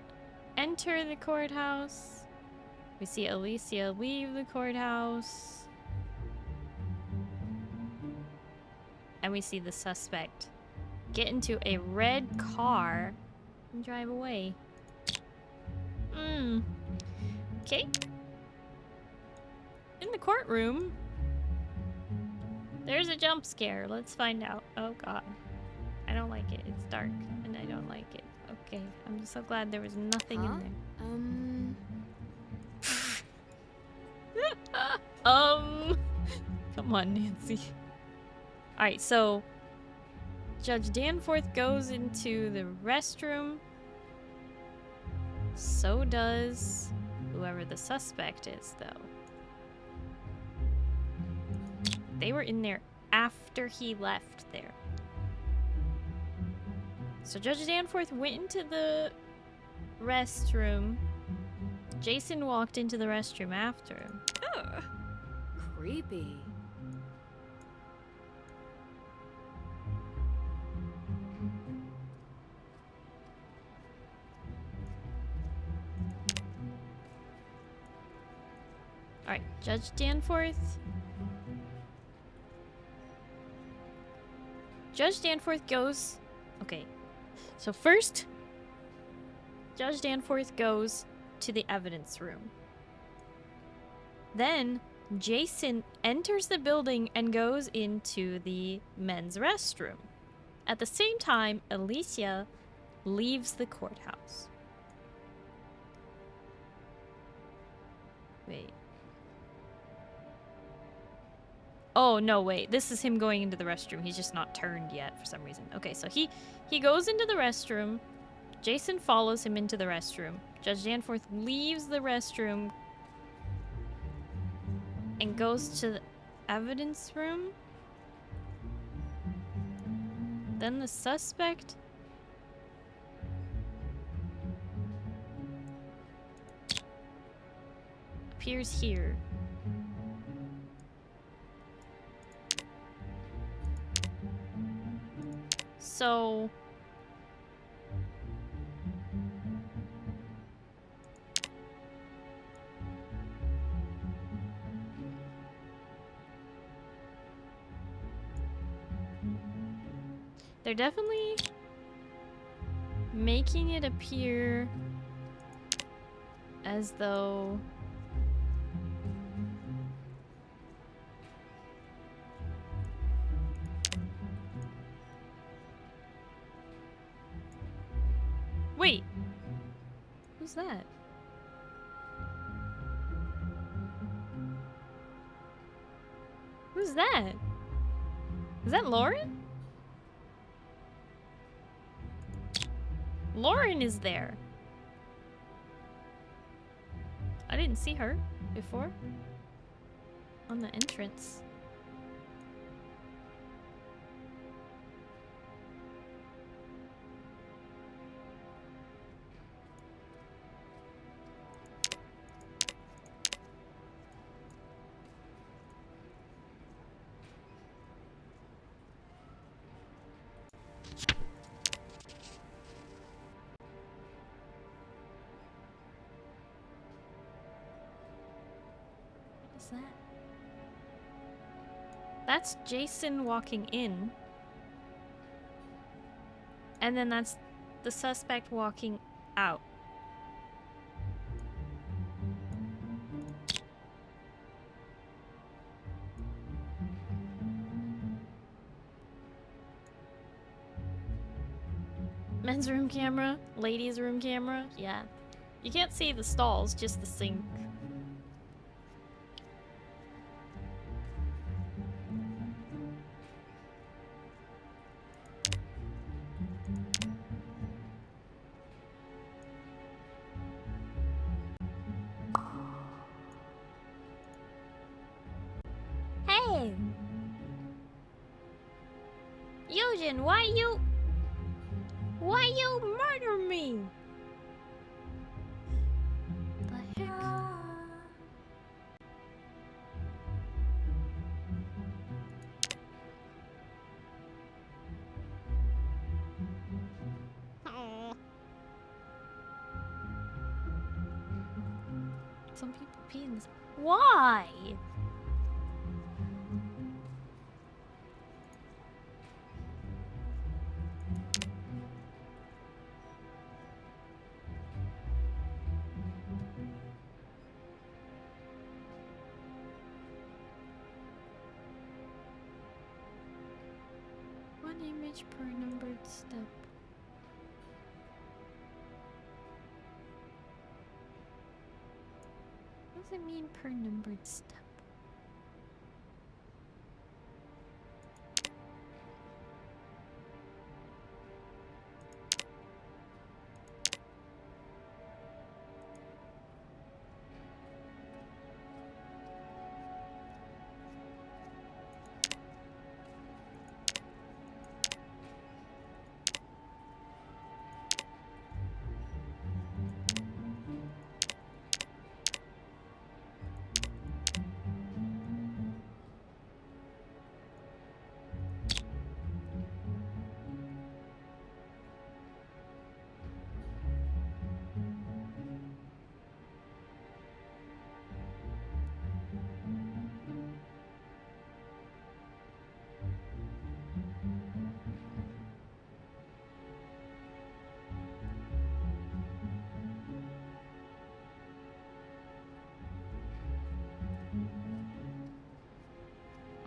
enter the courthouse. We see Alicia leave the courthouse. And we see the suspect get into a red car and drive away. Okay. In the courtroom, there's a jump scare. Let's find out. Oh god. I don't like it. It's dark and I don't like it. Okay. I'm just so glad there was nothing in there. Come on, Nancy. Alright, so Judge Danforth goes into the restroom. So does whoever the suspect is, though. They were in there after he left there. So Judge Danforth went into the restroom. Jason walked into the restroom after him. Ugh. Creepy. Alright, Judge Danforth. Judge Danforth goes... Okay. So first, Judge Danforth goes to the evidence room. Then, Jason enters the building and goes into the men's restroom. At the same time, Alicia leaves the courthouse. Wait. Oh, no, wait. This is him going into the restroom. He's just not turned yet for some reason. Okay, so he goes into the restroom. Jason follows him into the restroom. Judge Danforth leaves the restroom and goes to the evidence room. Then the suspect appears here. So they're definitely making it appear as though Wait. Who's that? Who's that? Is that Lauren? Lauren is there. I didn't see her before. On the entrance. What is that? That's Jason walking in. And then that's the suspect walking out. Men's room camera, ladies' room camera. Yeah. You can't see the stalls, just the sink. Hey! Eugen, why you murder me? The heck? Aw. Some people pee in this. Why? One image per numbered step. What does it mean per numbered step?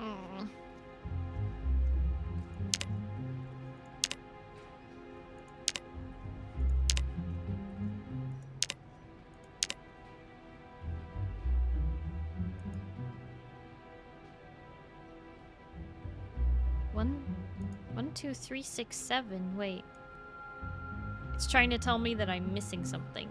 Aw. One, two, three, six, seven. Wait. It's trying to tell me that I'm missing something.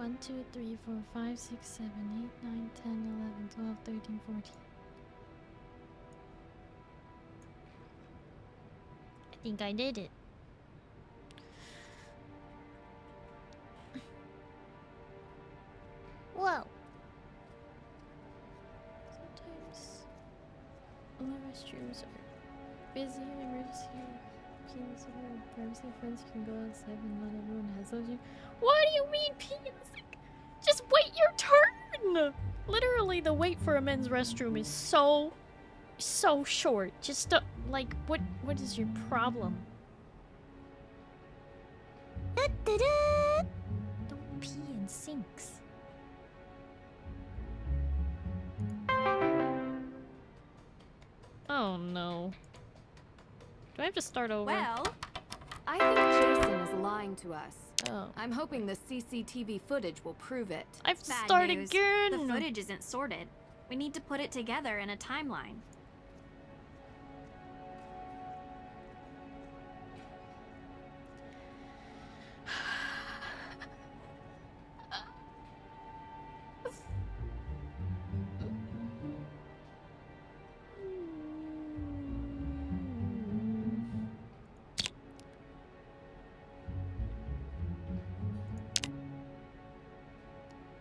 1, 2, 3, 4, 5, 6, 7, 8, 9, 10, 11, 12, 13, 14. I think I did it. Whoa. Sometimes all the restrooms are busy. Emergency penis privacy friends can go outside and not everyone has those. What do you mean penis? Just wait your turn! Literally, the wait for a men's restroom is so short. Just like, what is your problem? Don't pee in sinks. Oh no. Do I have to start over? Well, I think Jason is lying to us. Oh. I'm hoping the CCTV footage will prove it. I have to Bad start news. again! The footage isn't sorted. We need to put it together in a timeline.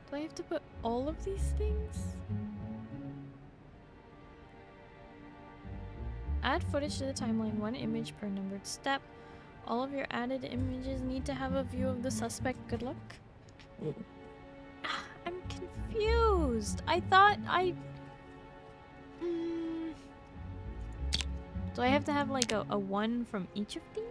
Do I have to put all of these things? Add footage to the timeline, 1 image per numbered step. All of your added images need to have a view of the suspect. Good luck. I'm confused. I thought I... Do I have to have like a 1 from each of these?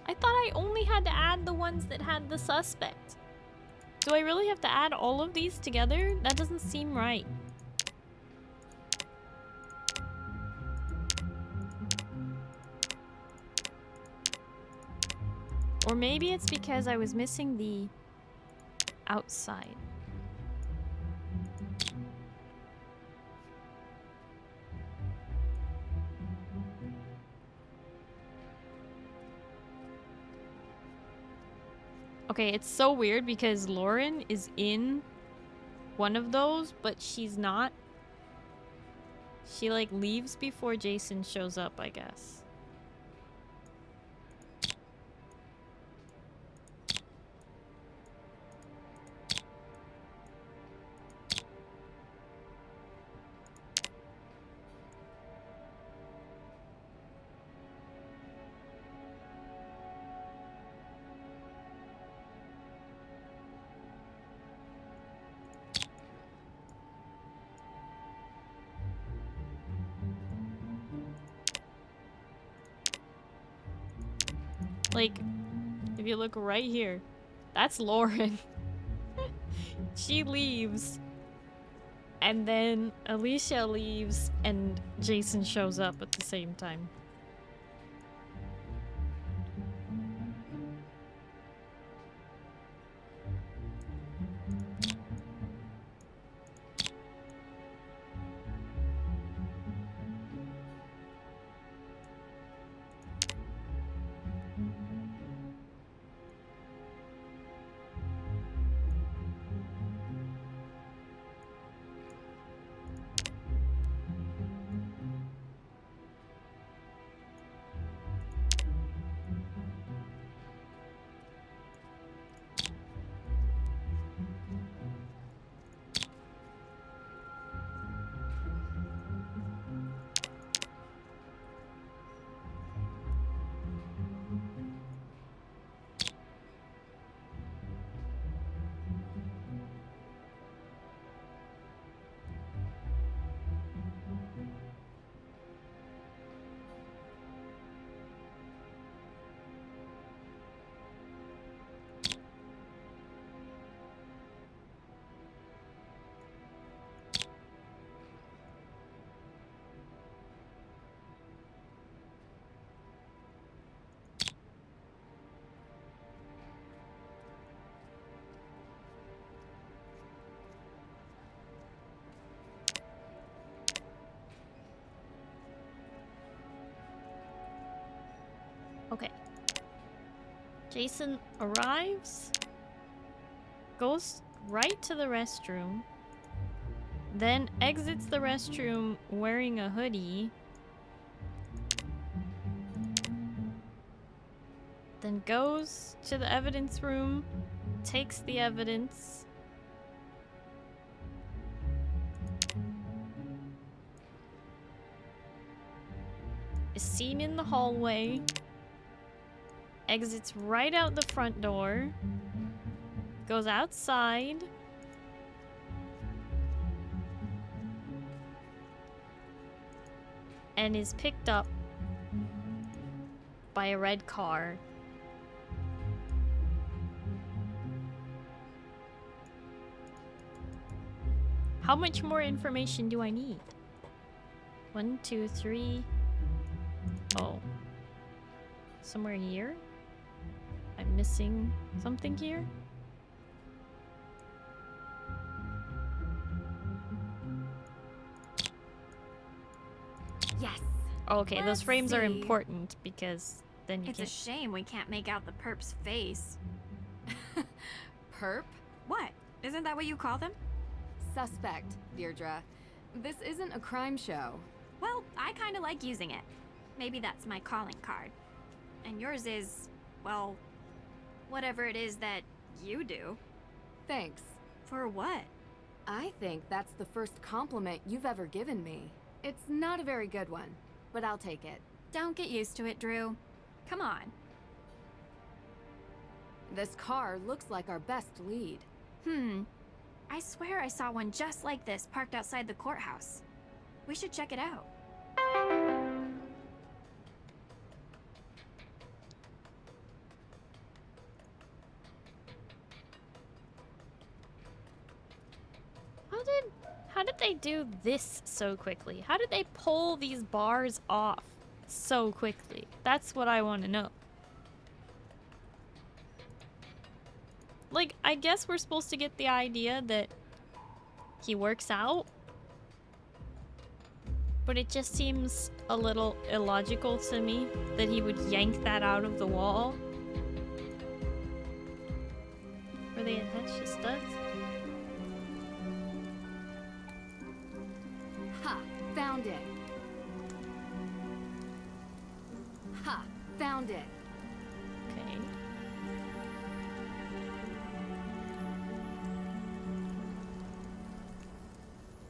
I thought I only had to add the ones that had the suspect. Do I really have to add all of these together? That doesn't seem right. Or maybe it's because I was missing the outside. Okay, it's so weird because Lauren is in one of those, but she's not. She like leaves before Jason shows up, I guess. Like, if you look right here, that's Lauren. She leaves. And then Alicia leaves and Jason shows up at the same time. Jason arrives, goes right to the restroom, then exits the restroom wearing a hoodie, then goes to the evidence room, takes the evidence, is seen in the hallway, exits right out the front door, goes outside, and is picked up by a red car. How much more information do I need? 1, 2, 3. Oh. Somewhere here? I'm missing something here? Yes. Okay, those Let's frames are see. important because then you It's a shame we can't make out the perp's face. Perp? What? Isn't that what you call them? Suspect, Deirdre. This isn't a crime show. Well, I kind of like using it. Maybe that's my calling card. And yours is, well, whatever it is that you do. Thanks. For what? I think that's the first compliment you've ever given me. It's not a very good one, but I'll take it. Don't get used to it, Drew. Come on. This car looks like our best lead. I swear I saw one just like this parked outside the courthouse. We should check it out. How did they do this so quickly? How did they pull these bars off so quickly? That's what I want to know. Like, I guess we're supposed to get the idea that he works out, but it just seems a little illogical to me that he would yank that out of the wall. Were they attached to studs? Ha! Found it! Ha! Found it! Okay.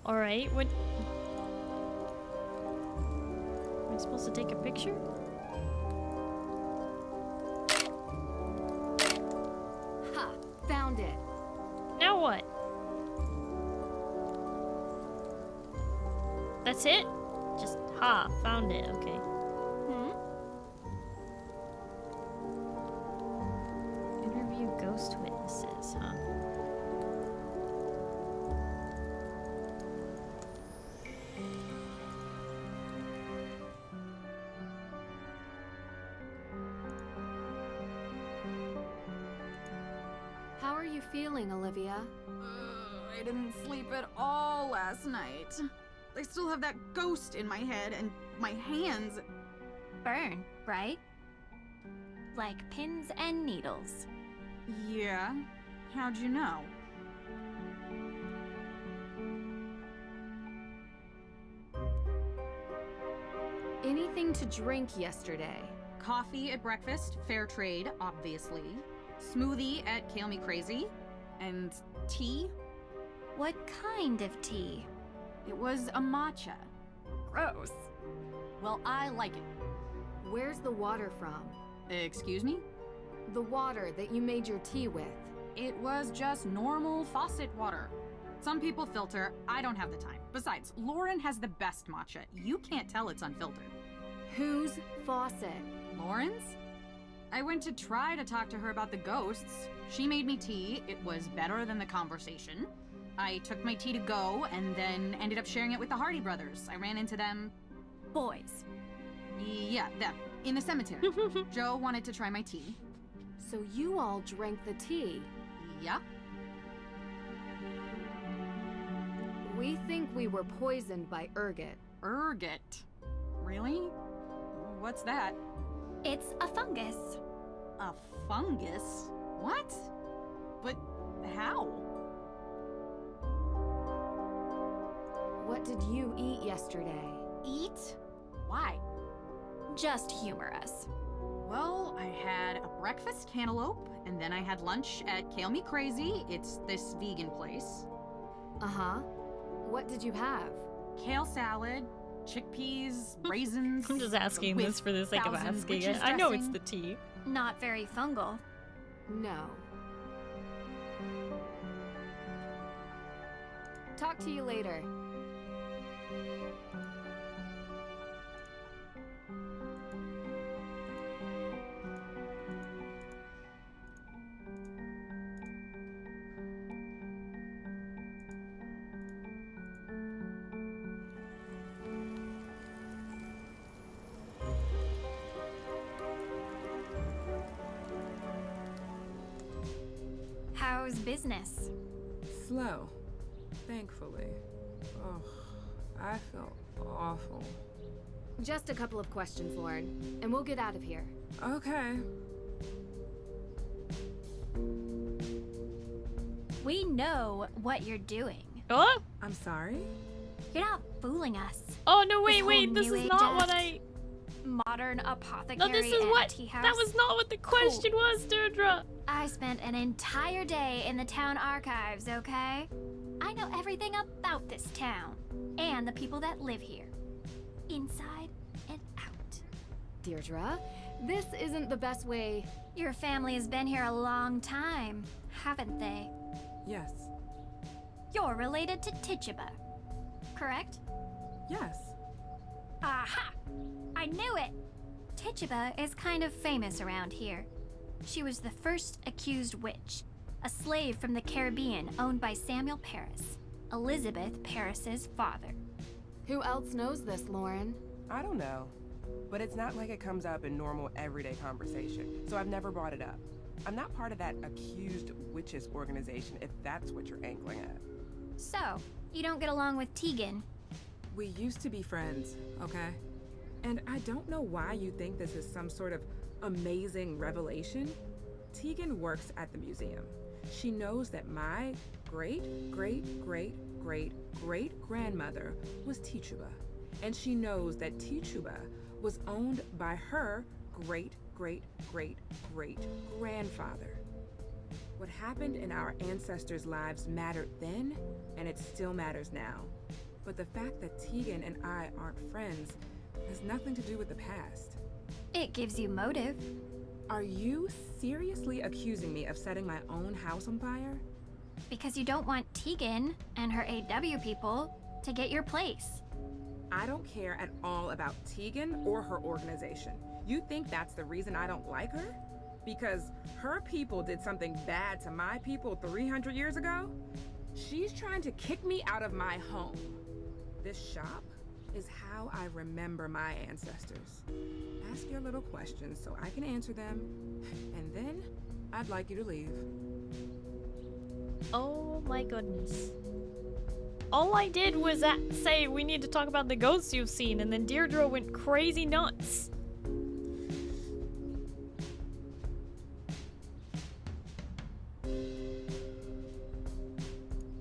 Alright, what... Am I supposed to take a picture? Ha! Found it! Now what? That's it? Just, ha, found it, okay. Interview ghost witnesses, huh? How are you feeling, Olivia? I didn't sleep at all last night. I still have that ghost in my head and my hands burn, right? Like pins and needles. Yeah? How'd you know? Anything to drink yesterday? Coffee at breakfast, fair trade, obviously. Smoothie at Kale Me Crazy. And tea? What kind of tea? It was a matcha. Gross. Well, I like it. Where's the water from? Excuse me? The water that you made your tea with. It was just normal faucet water. Some people filter, I don't have the time. Besides, Lauren has the best matcha. You can't tell it's unfiltered. Whose faucet? Lauren's? I went to try to talk to her about the ghosts. She made me tea. It was better than the conversation. I took my tea to go and then ended up sharing it with the Hardy brothers. I ran into them. Boys. Yeah, them. In the cemetery. Joe wanted to try my tea. So you all drank the tea? Yeah. We think we were poisoned by ergot. Ergot? Really? What's that? It's a fungus. A fungus? What? But how? What did you eat yesterday? Eat? Why? Just humor us. Well, I had a breakfast cantaloupe, and then I had lunch at Kale Me Crazy. It's this vegan place. Uh-huh. What did you have? Kale salad, chickpeas, raisins. I'm just asking this for the sake of asking it. I know it's the tea. Not very fungal. No. Talk to you later. How's business? Slow, thankfully. Oh, I feel awful. Just a couple of questions, Lauren, and we'll get out of here. Okay. We know what you're doing. Oh? I'm sorry? You're not fooling us. Oh, no, This wait, whole this New is Age not what act, I... Modern apothecary No, this is and what... tea house. That was not what the question was, Deirdre. I spent an entire day in the town archives, okay? I know everything about this town and the people that live here. Inside and out. Deirdre, this isn't the best way. Your family has been here a long time, haven't they? Yes. You're related to Tituba, correct? Yes. Aha! I knew it! Tituba is kind of famous around here. She was the first accused witch, a slave from the Caribbean owned by Samuel Paris, Elizabeth Paris's father. Who else knows this, Lauren? I don't know, but it's not like it comes up in normal everyday conversation, so I've never brought it up. I'm not part of that accused witches organization, if that's what you're angling at. So, you don't get along with Tegan? We used to be friends, okay? And I don't know why you think this is some sort of amazing revelation. Tegan works at the museum. She knows that my great-great-great-great-great-grandmother was Tituba. And she knows that Tituba was owned by her great-great-great-great-grandfather. What happened in our ancestors' lives mattered then, and it still matters now. But the fact that Tegan and I aren't friends has nothing to do with the past. It gives you motive. Are you seriously accusing me of setting my own house on fire? Because you don't want Tegan and her AW people to get your place. I don't care at all about Tegan or her organization. You think that's the reason I don't like her? Because her people did something bad to my people 300 years ago? She's trying to kick me out of my home. This shop is how I remember my ancestors. Ask your little questions so I can answer them, and then I'd like you to leave. Oh my goodness. All I did was say we need to talk about the ghosts you've seen, and then Deirdre went crazy nuts.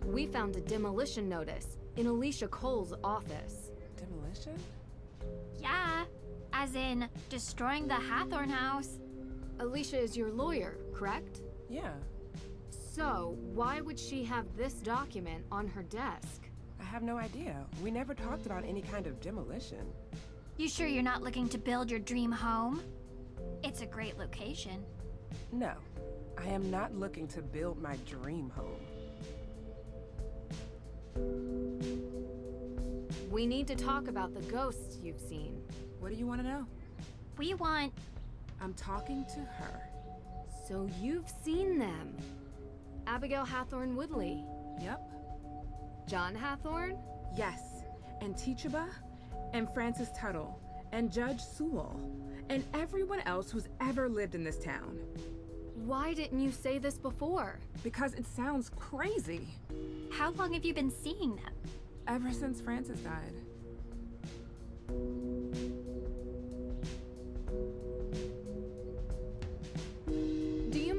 We found a demolition notice in Alicia Cole's office. Demolition? Yeah, as in destroying the Hathorn house. Alicia is your lawyer, correct? Yeah. So, why would she have this document on her desk? I have no idea. We never talked about any kind of demolition. You sure you're not looking to build your dream home? It's a great location. No, I am not looking to build my dream home. We need to talk about the ghosts you've seen. What do you want to know? We want... I'm talking to her. So you've seen them? Abigail Hathorn Woodley? Yep. John Hathorn? Yes. And Tituba, and Francis Tuttle, and Judge Sewell, and everyone else who's ever lived in this town. Why didn't you say this before? Because it sounds crazy. How long have you been seeing them? Ever since Francis died.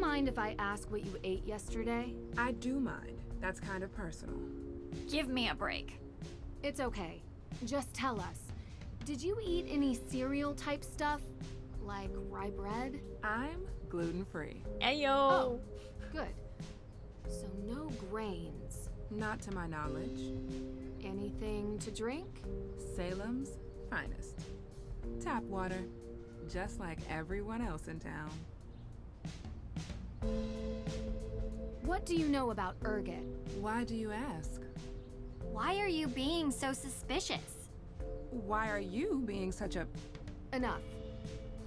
mind if I ask what you ate yesterday? I do mind. That's kind of personal. Give me a break. It's okay. Just tell us. Did you eat any cereal type stuff? Like rye bread? I'm gluten-free. Ayo! Oh, good. So no grains. Not to my knowledge. Anything to drink? Salem's finest. Tap water. Just like everyone else in town. What do you know about ergot? Why do you ask? Why are you being so suspicious? Why are you being such a... Enough.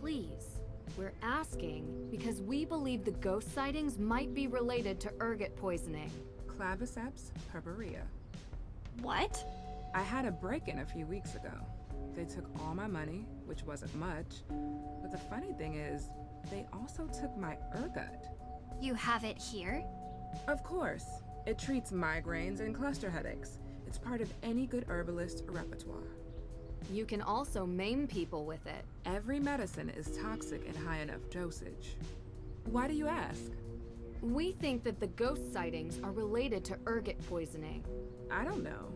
Please. We're asking because we believe the ghost sightings might be related to ergot poisoning. Claviceps purpurea. What? I had a break-in a few weeks ago. They took all my money, which wasn't much. But the funny thing is, they also took my ergot. You have it here? Of course. It treats migraines and cluster headaches. It's part of any good herbalist repertoire. You can also maim people with it. Every medicine is toxic at high enough dosage. Why do you ask? We think that the ghost sightings are related to ergot poisoning. I don't know.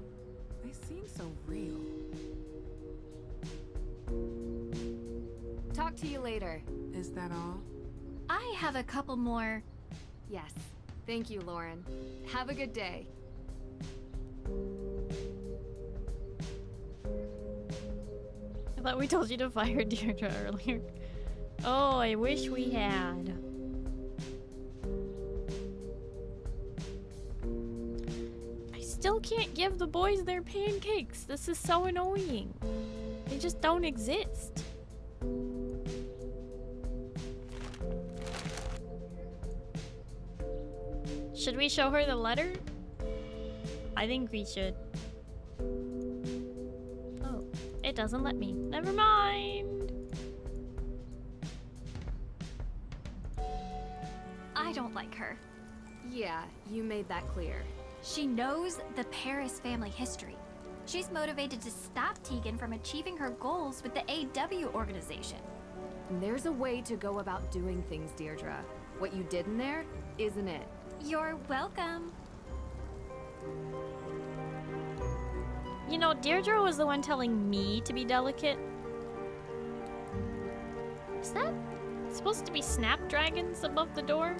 They seem so real. Talk to you later. Is that all? I have a couple more. Yes. Thank you, Lauren. Have a good day. I thought we told you to fire Deirdre earlier. Oh, I wish we had. I still can't give the boys their pancakes. This is so annoying. They just don't exist. Should we show her the letter? I think we should. Oh, it doesn't let me. Never mind. I don't like her. Yeah, you made that clear. She knows the Paris family history. She's motivated to stop Tegan from achieving her goals with the AW organization. There's a way to go about doing things, Deirdre. What you did in there isn't it. You're welcome. You know, Deirdre was the one telling me to be delicate. Is that supposed to be snapdragons above the door?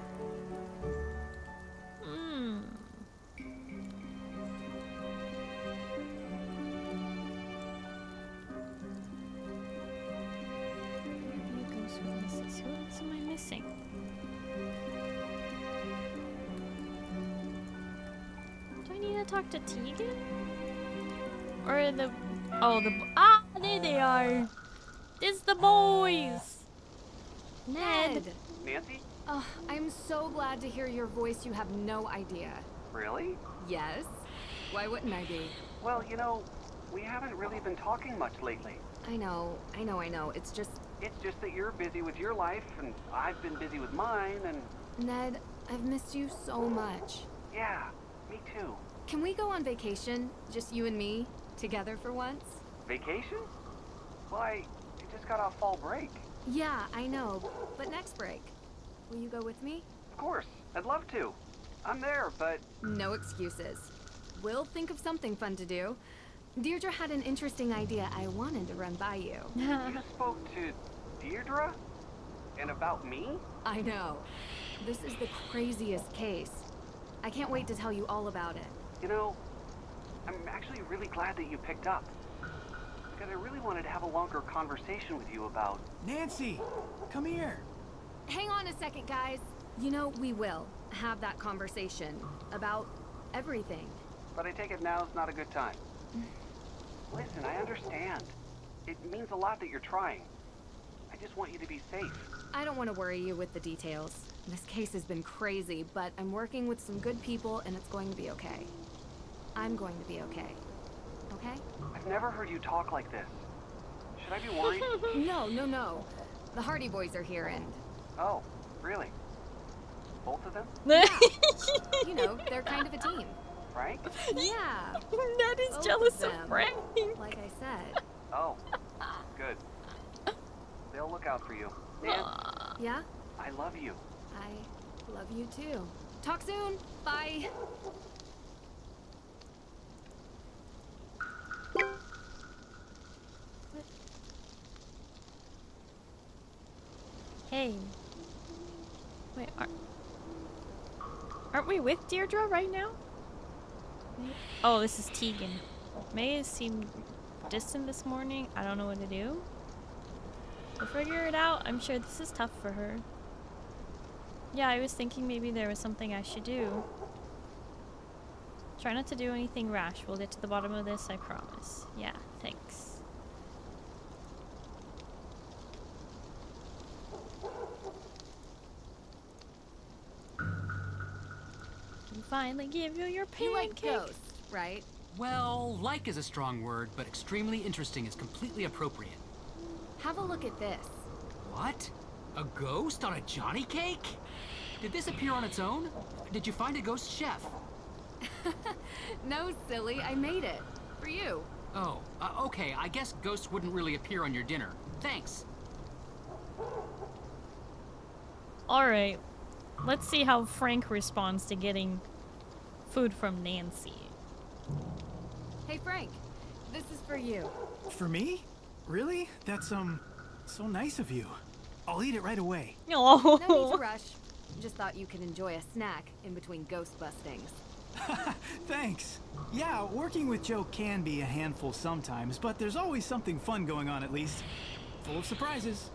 What am I missing? Do I need to talk to Tegan? Or the... Oh, the... Ah, there they are! It's the boys! Ned! Nancy? Oh, I'm so glad to hear your voice. You have no idea. Really? Yes? Why wouldn't I be? Well, you know, we haven't really been talking much lately. I know. It's just that you're busy with your life, and I've been busy with mine, and... Ned, I've missed you so much. Yeah, me too. Can we go on vacation? Just you and me? Together for once? Vacation? Well, I just got off fall break. Yeah, I know. But next break. Will you go with me? Of course. I'd love to. I'm there, but... No excuses. We'll think of something fun to do. Deirdre had an interesting idea I wanted to run by you. You spoke to Deirdre? And about me? I know. This is the craziest case. I can't wait to tell you all about it. You know, I'm actually really glad that you picked up. Because I really wanted to have a longer conversation with you about... Nancy! Come here! Hang on a second, guys. You know, we will have that conversation about everything. But I take it now's not a good time. Listen, I understand. It means a lot that you're trying. I just want you to be safe. I don't want to worry you with the details. This case has been crazy, but I'm working with some good people and it's going to be okay. I'm going to be okay. Okay? I've never heard you talk like this. Should I be worried? No. The Hardy Boys are here and... Oh, really? Both of them? Yeah. You know, they're kind of a team. Frank? Yeah. Ned is Both jealous of of them. Frank. Like I said. Oh, good. They'll look out for you. And Yeah? I love you. Love you too. Talk soon. Bye. Hey. Wait, aren't we with Deirdre right now? Oh, this is Tegan. May has seemed distant this morning. I don't know what to do. We'll figure it out. I'm sure this is tough for her. Yeah, I was thinking maybe there was something I should do. Try not to do anything rash. We'll get to the bottom of this, I promise. Yeah, thanks. Can finally give you your pancake. You like ghosts, right? Well, like is a strong word, but extremely interesting is completely appropriate. Have a look at this. What? A ghost on a Johnny cake? Did this appear on its own? Did you find a ghost chef? No, silly. I made it. For you. Oh, okay. I guess ghosts wouldn't really appear on your dinner. Thanks. Alright. Let's see how Frank responds to getting food from Nancy. Hey, Frank. This is for you. For me? Really? That's, so nice of you. I'll eat it right away. Oh. No need to rush. Just thought you could enjoy a snack in between ghost bustings. Thanks. Yeah, working with Joe can be a handful sometimes, but there's always something fun going on at least. Full of surprises.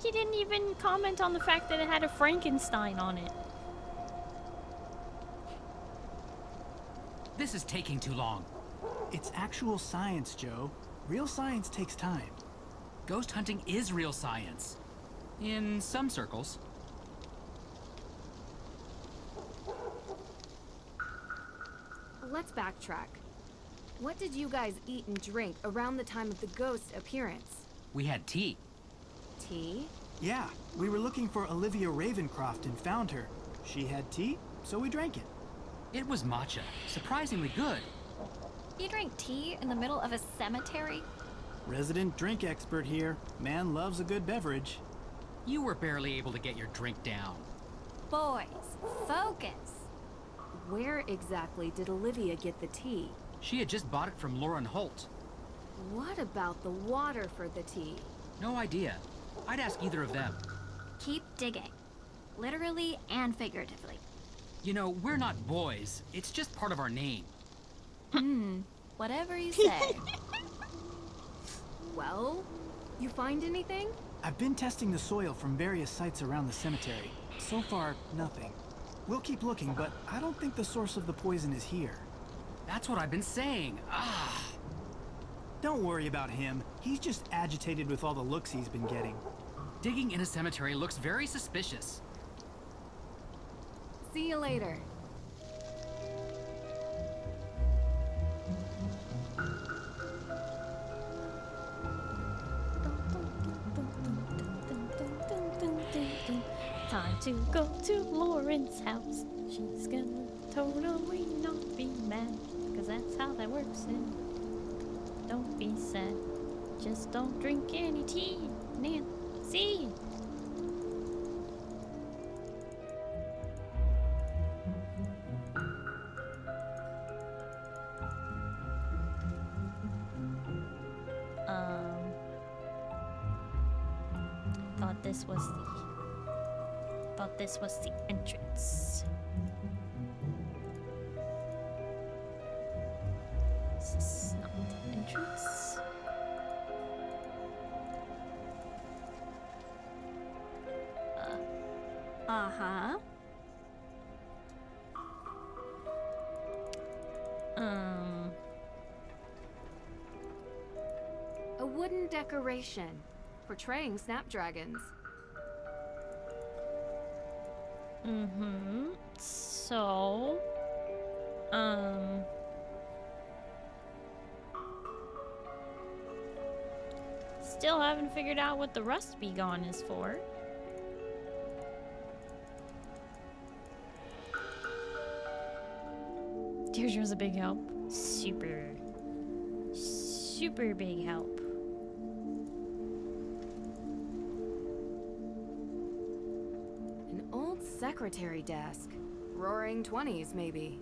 He didn't even comment on the fact that it had a Frankenstein on it. This is taking too long. It's actual science, Joe. Real science takes time. Ghost hunting is real science. In some circles. Let's backtrack. What did you guys eat and drink around the time of the ghost appearance? We had tea. Tea? Yeah, we were looking for Olivia Ravencroft and found her. She had tea, so we drank it. It was matcha. Surprisingly good. You drink tea in the middle of a cemetery? Resident drink expert here. Man loves a good beverage. You were barely able to get your drink down. Boys, focus. Where exactly did Olivia get the tea? She had just bought it from Lauren Holt. What about the water for the tea? No idea. I'd ask either of them. Keep digging. Literally and figuratively. You know, we're not boys. It's just part of our name. Whatever you say. Well, you find anything? I've been testing the soil from various sites around the cemetery. So far, nothing. We'll keep looking, but I don't think the source of the poison is here. That's what I've been saying. Ah. Don't worry about him. He's just agitated with all the looks he's been getting. Digging in a cemetery looks very suspicious. See you later. Time to go to Lauren's house. She's gonna totally not be mad, cause that's how that works. And don't be sad. Just don't drink any tea, Nancy. Thought this was the entrance. This is not the entrance. Uh-huh. A wooden decoration portraying snapdragons. So, still haven't figured out what the rust be gone is for. Deirdre was a big help. Super big help. secretary desk. Roaring 20s, maybe.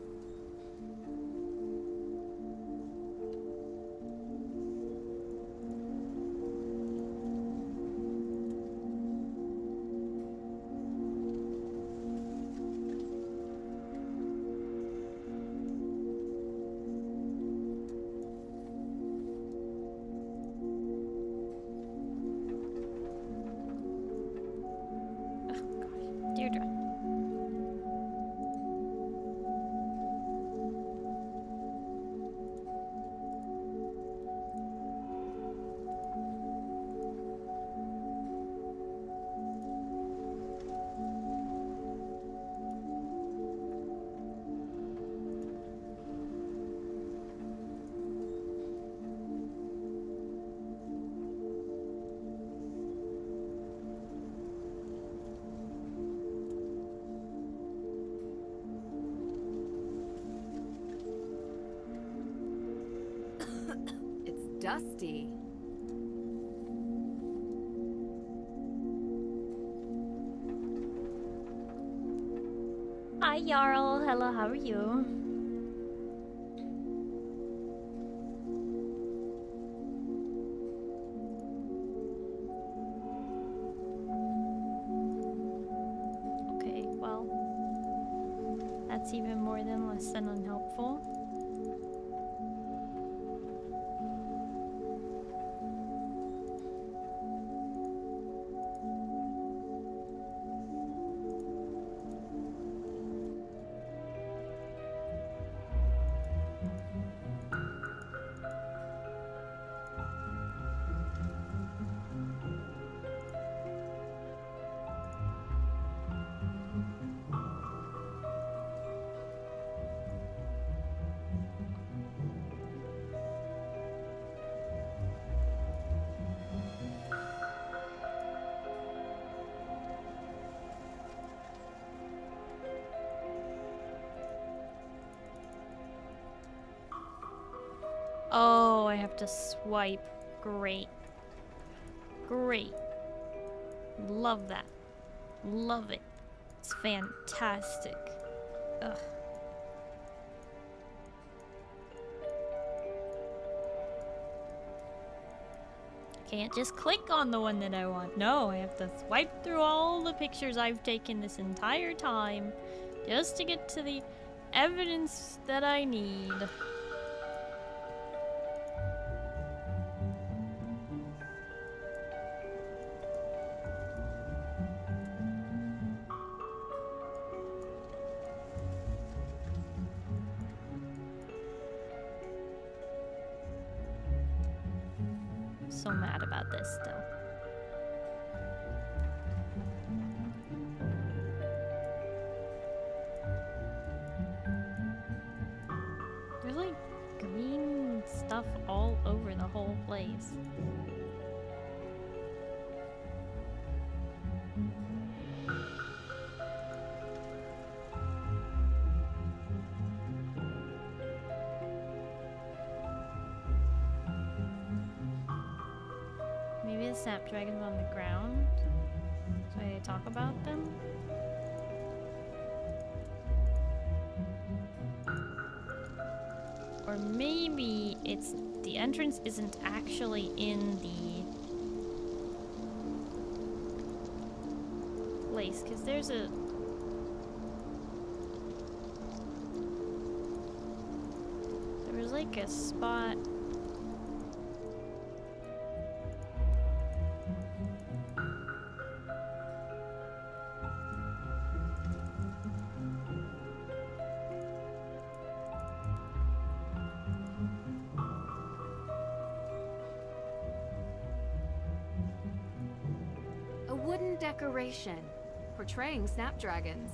Deirdre. It's dusty. Hi, Jarl. Hello, how are you? Okay, well, that's even more than less than unhelpful. Oh, I have to swipe. Great. Great. Love that. Love it. It's fantastic. Ugh. Can't just click on the one that I want. No, I have to swipe through all the pictures I've taken this entire time just to get to the evidence that I need. So mad about this still. There's like green stuff all over the whole place. Maybe the snapdragon's on the ground, so I talk about them. Or maybe it's the entrance isn't actually in the place, because there's a there was like a spot. A wooden decoration portraying snapdragons.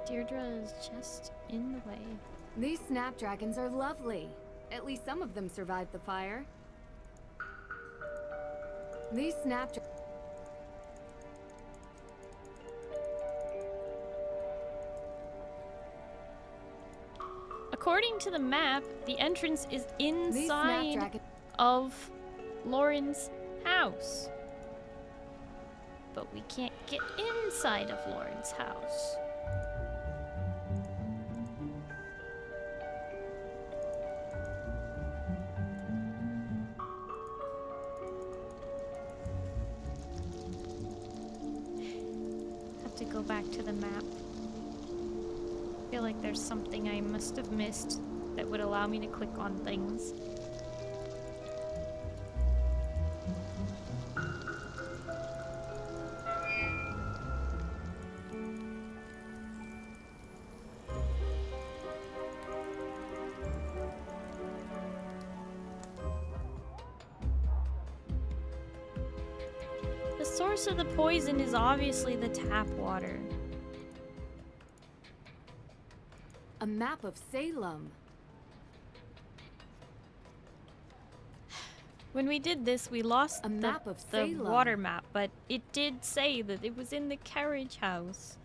Deirdre is just in the way. These snapdragons are lovely. At least some of them survived the fire. These snapdragons. according to the map, the entrance is These inside snapdragon- of Lauren's house. But we can't get inside of Lauren's house. Have to go back to the map. I feel like there's something I must have missed that would allow me to click on things. The source of the poison is obviously the tap water. A map of Salem. When we did this, we lost A map of the Salem. water map, but it did say that it was in the carriage house,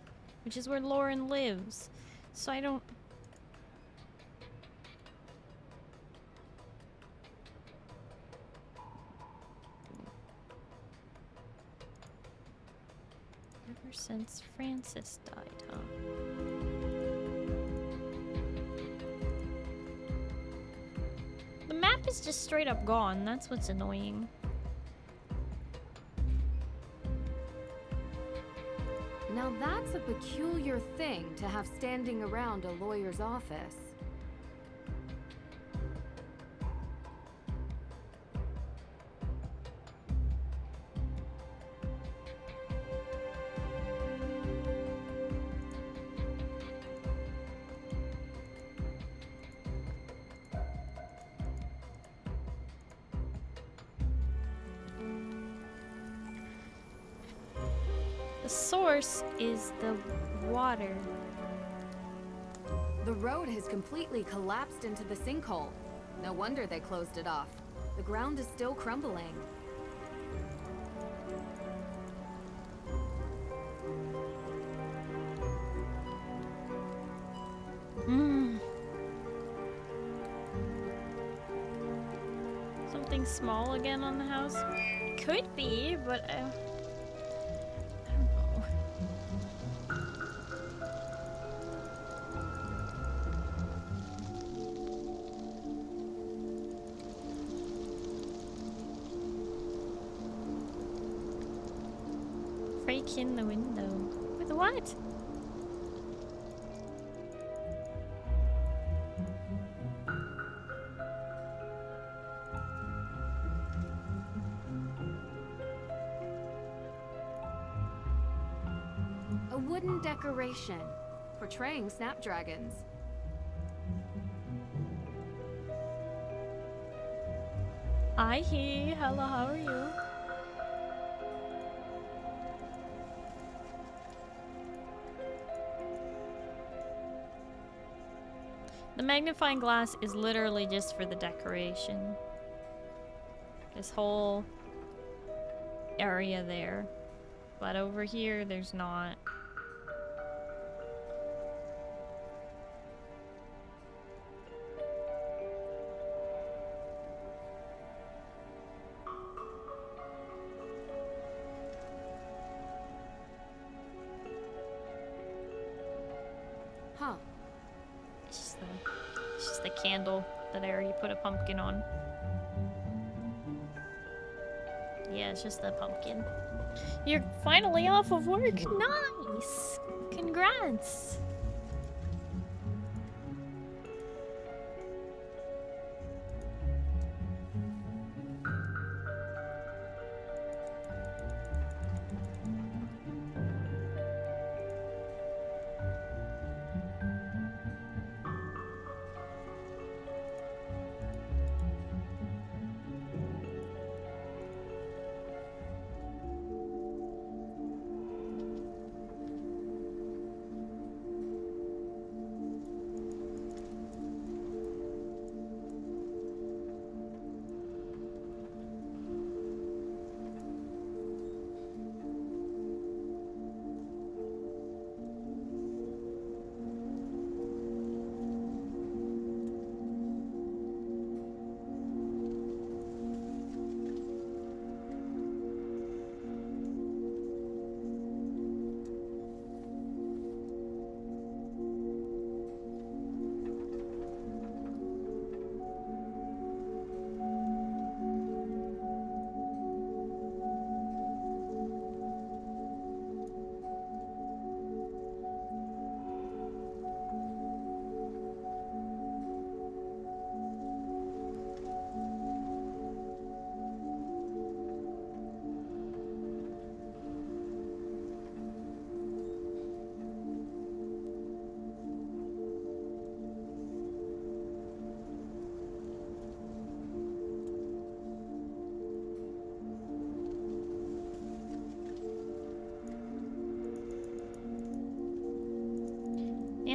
which is where Lauren lives. So I don't... Ever since Francis died, huh? The map is just straight up gone. That's what's annoying. Now that's a peculiar thing to have standing around a lawyer's office. The source is the water. The road has completely collapsed into the sinkhole. No wonder they closed it off. The ground is still crumbling. Something small again on the house? Could be, but I don't know. Break in the window. With what? A wooden decoration portraying snapdragons. Hi, hello, how are you? The magnifying glass is literally just for the decoration. This whole area there. But over here, there's not. Huh. It's just the candle that I already put a pumpkin on. Yeah, it's just the pumpkin. You're finally off of work. Nice! Congrats!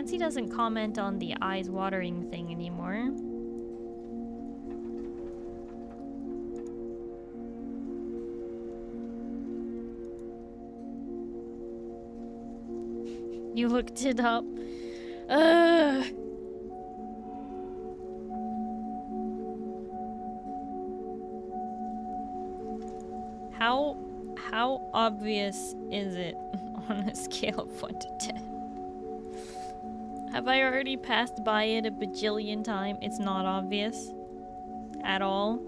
Since he doesn't comment on the eyes watering thing anymore. You looked it up. How obvious is it on a scale of 1 to 10? Have I already passed by it a bajillion times? It's not obvious at all.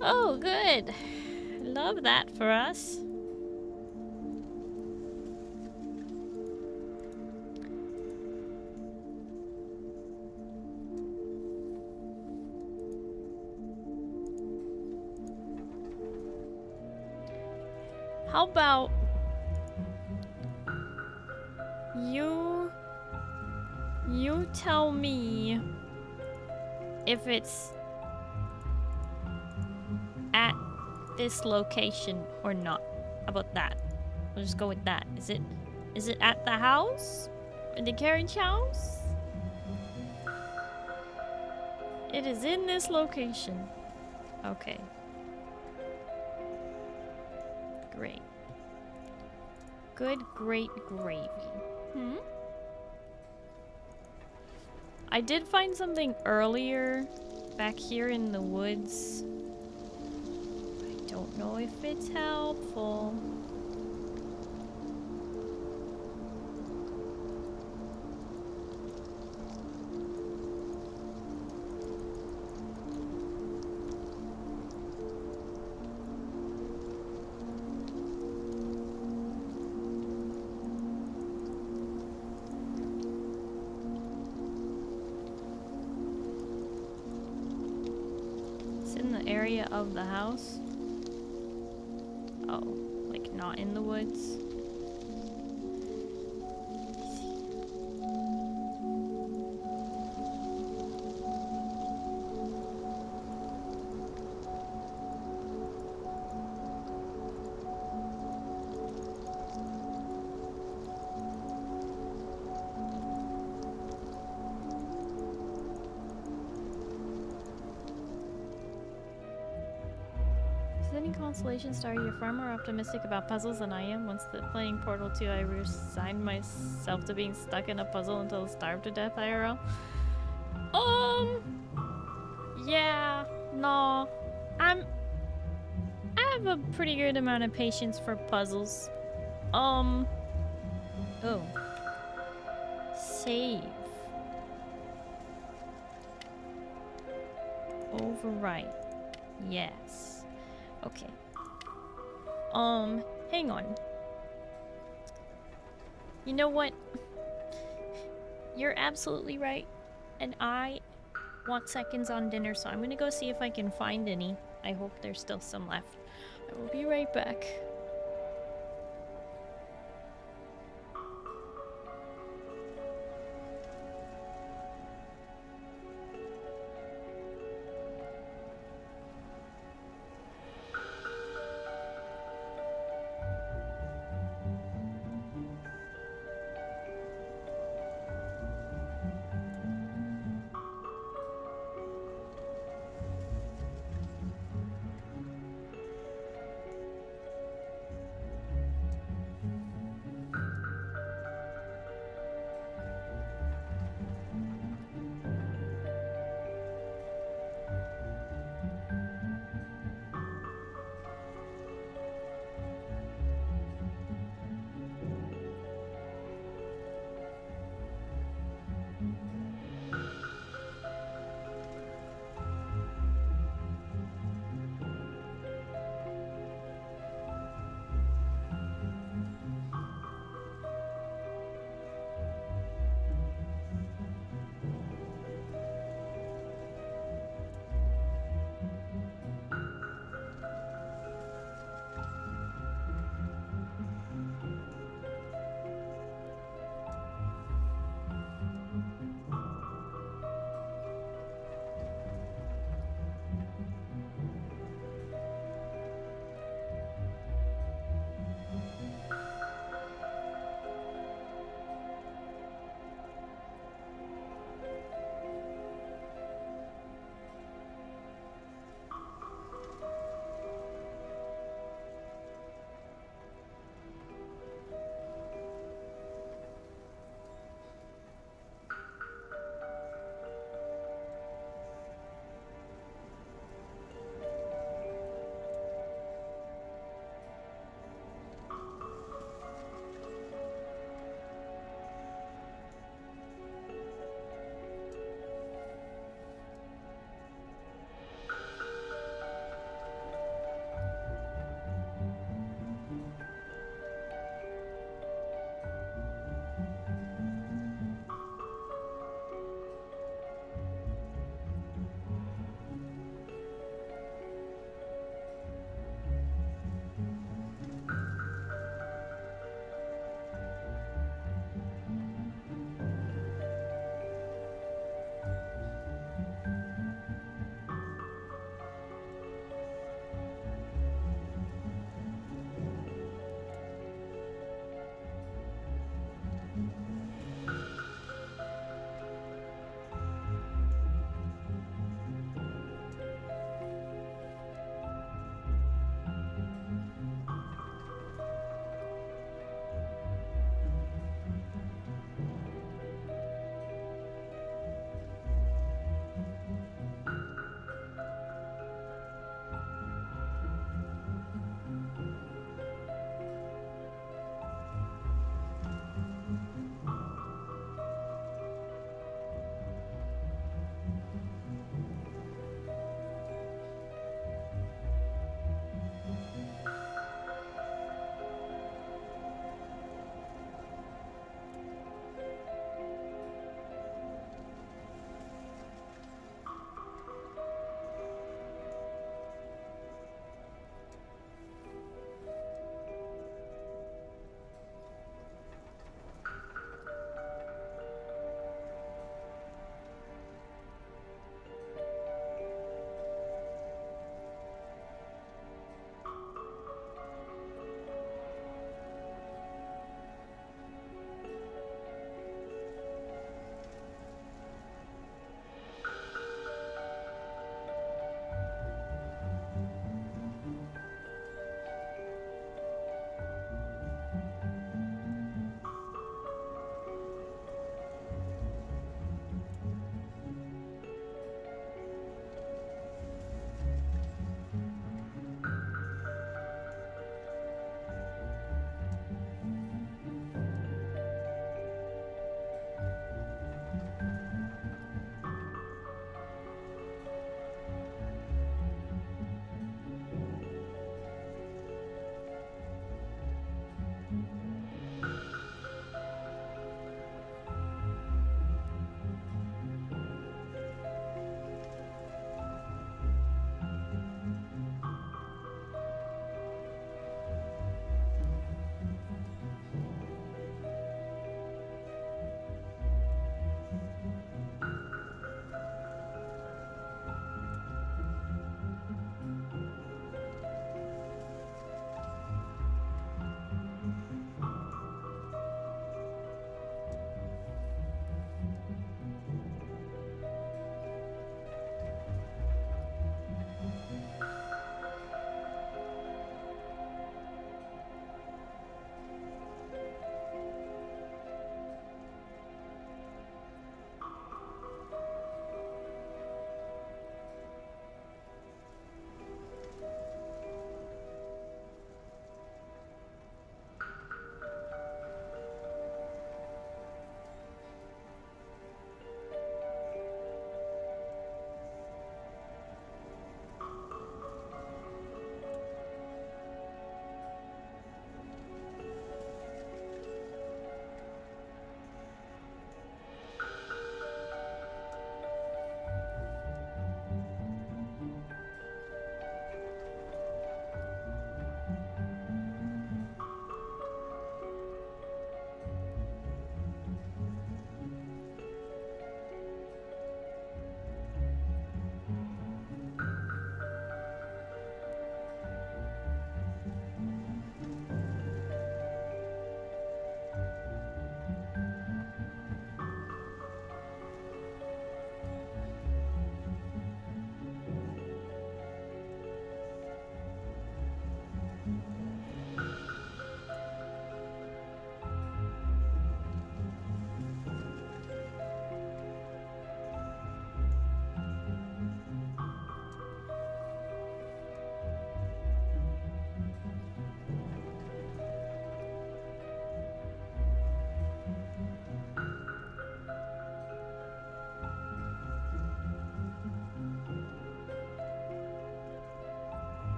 Oh, good. Love that for us. How about you tell me if it's at this location or not? How about that? We'll just go with that. Is it at the house? In the carriage house? It is in this location. Okay. Great. Good, great gravy. Hmm? I did find something earlier back here in the woods. I don't know if it's helpful. Area of the house. Oh, like not in the woods. Consolation, Starry, you're far more optimistic about puzzles than I am. Once playing Portal 2, I resigned myself to being stuck in a puzzle until starved to death IRL. Yeah, no. I have a pretty good amount of patience for puzzles. Oh. Save. Overwrite. Yes. Okay. Hang on. You know what? You're absolutely right. And I want seconds on dinner, so I'm gonna go see if I can find any. I hope there's still some left. I will be right back.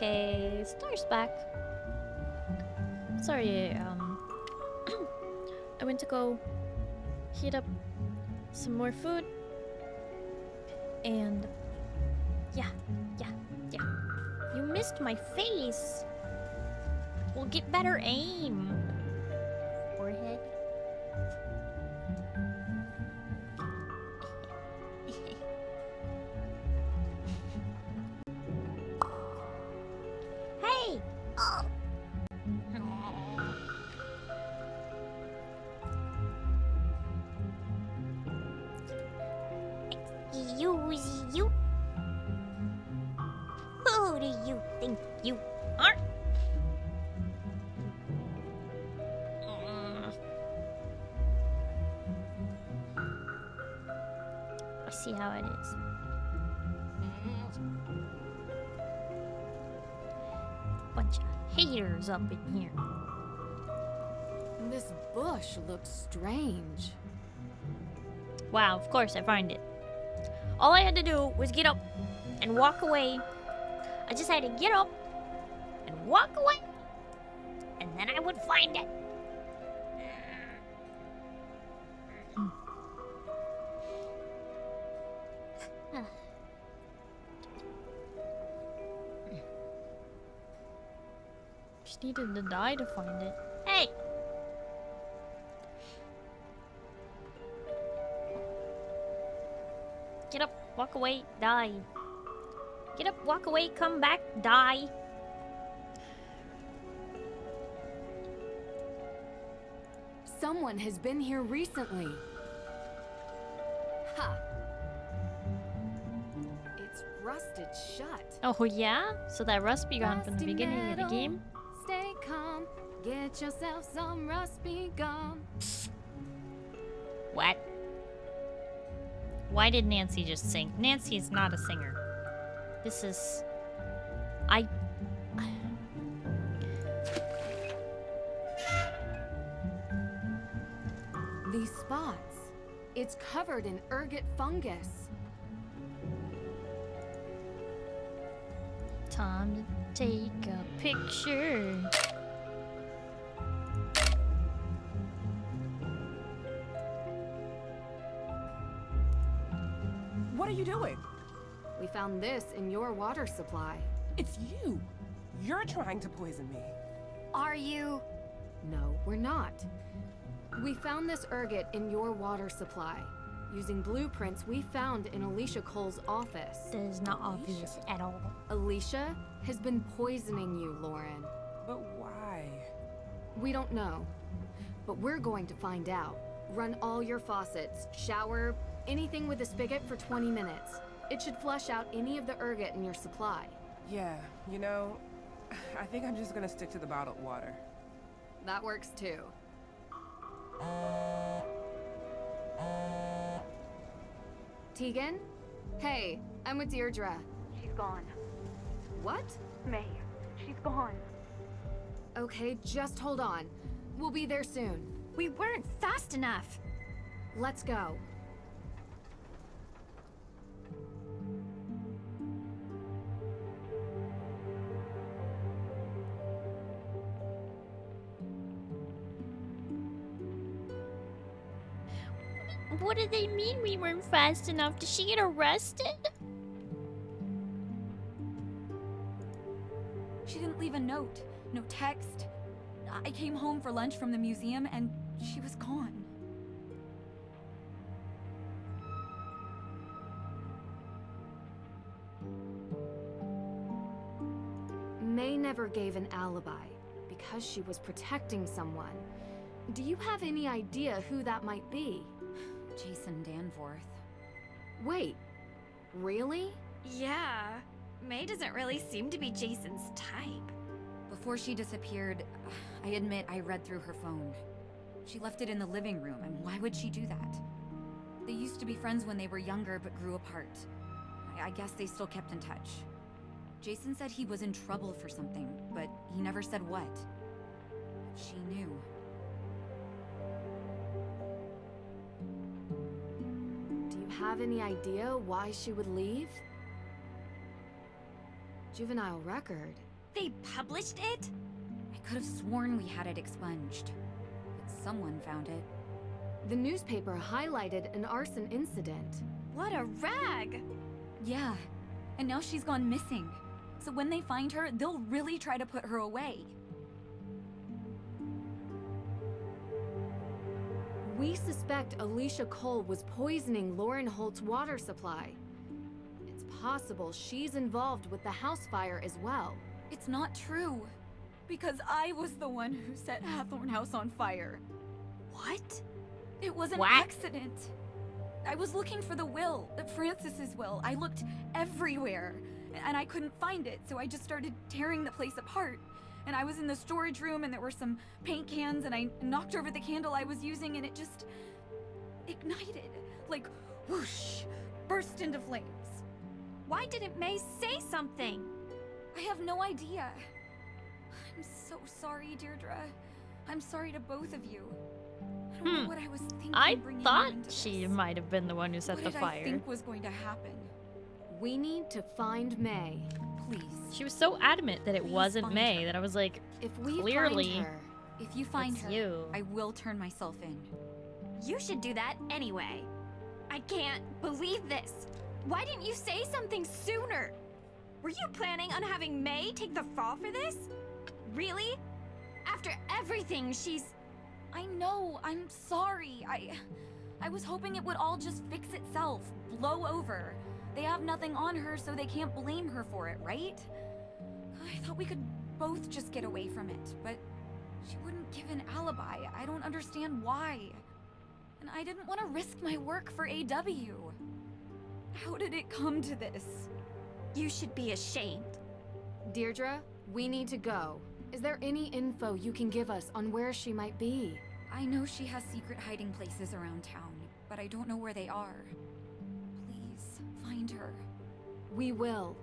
Okay, Star's back. Sorry, I went to go heat up some more food. And yeah. You missed my face. We'll get better aim. Forehead. Hey! Oh. Excuse you. Who do you think you are? I see how it is. Bunch of haters up in here. This bush looks strange. Wow, of course I find it. All I had to do was get up and walk away. I just had to get up and walk away, and then I would find it. Just needed to die to find it. Hey! Get up, walk away, die. Get up, walk away, come back, die. Someone has been here recently. Ha! It's rusted shut. Oh yeah? So that rust be gone from the beginning of the game? Stay calm. Get yourself some rust be gone. What? Why did Nancy just sing? Nancy is not a singer. This is... These spots. It's covered in ergot fungus. Time to take a picture. What are you doing? We found this in your water supply. It's you. You're trying to poison me. Are you? No, we're not. We found this ergot in your water supply, using blueprints we found in Alicia Cole's office. That is not obvious at all. Alicia has been poisoning you, Lauren. But why? We don't know. But we're going to find out. Run all your faucets, shower, anything with a spigot for 20 minutes. It should flush out any of the ergot in your supply. Yeah, you know, I think I'm just gonna stick to the bottled water. That works too. Tegan? Hey, I'm with Deirdre. She's gone. What? May, she's gone. Okay, just hold on. We'll be there soon. We weren't fast enough. Let's go. What do they mean we weren't fast enough? Did she get arrested? She didn't leave a note, no text. I came home for lunch from the museum and she was gone. May never gave an alibi because she was protecting someone. Do you have any idea who that might be? Jason Danforth. Wait, really? Yeah. May doesn't really seem to be Jason's type. Before she disappeared, I admit I read through her phone. She left it in the living room, and why would she do that? They used to be friends when they were younger, but grew apart. I guess they still kept in touch. Jason said he was in trouble for something, but he never said what. She knew. Do you have any idea why she would leave? Juvenile record. They published it? I could have sworn we had it expunged. But someone found it. The newspaper highlighted an arson incident. What a rag! Yeah, and now she's gone missing. So when they find her, they'll really try to put her away. We suspect Alicia Cole was poisoning Lauren Holt's water supply. It's possible she's involved with the house fire as well. It's not true. Because I was the one who set Hathorn House on fire. What? It was an What? accident. I was looking for the will, Francis's will. I looked everywhere, and I couldn't find it, so I just started tearing the place apart. And I was in the storage room, and there were some paint cans, and I knocked over the candle I was using, and it just ignited. Like, whoosh, burst into flames. Why didn't May say something? I have no idea. I'm so sorry, Deirdre. I'm sorry to both of you. I don't know what I was thinking. I bringing you thought into she this. might have been the one who set What the did fire. I think was going to happen? We need to find May. Please. She was so adamant that it Please wasn't find May her. that I was like, If we clearly, find her, If you find it's her, you. I will turn myself in. You should do that anyway. I can't believe this. Why didn't you say something sooner? Were you planning on having May take the fall for this? Really? After everything she's... I know, I'm sorry. I was hoping it would all just fix itself, blow over. They have nothing on her, so they can't blame her for it, right? I thought we could both just get away from it, but she wouldn't give an alibi. I don't understand why. And I didn't want to risk my work for AW. How did it come to this? You should be ashamed. Deirdre, we need to go. Is there any info you can give us on where she might be? I know she has secret hiding places around town, but I don't know where they are. Please, find her. We will.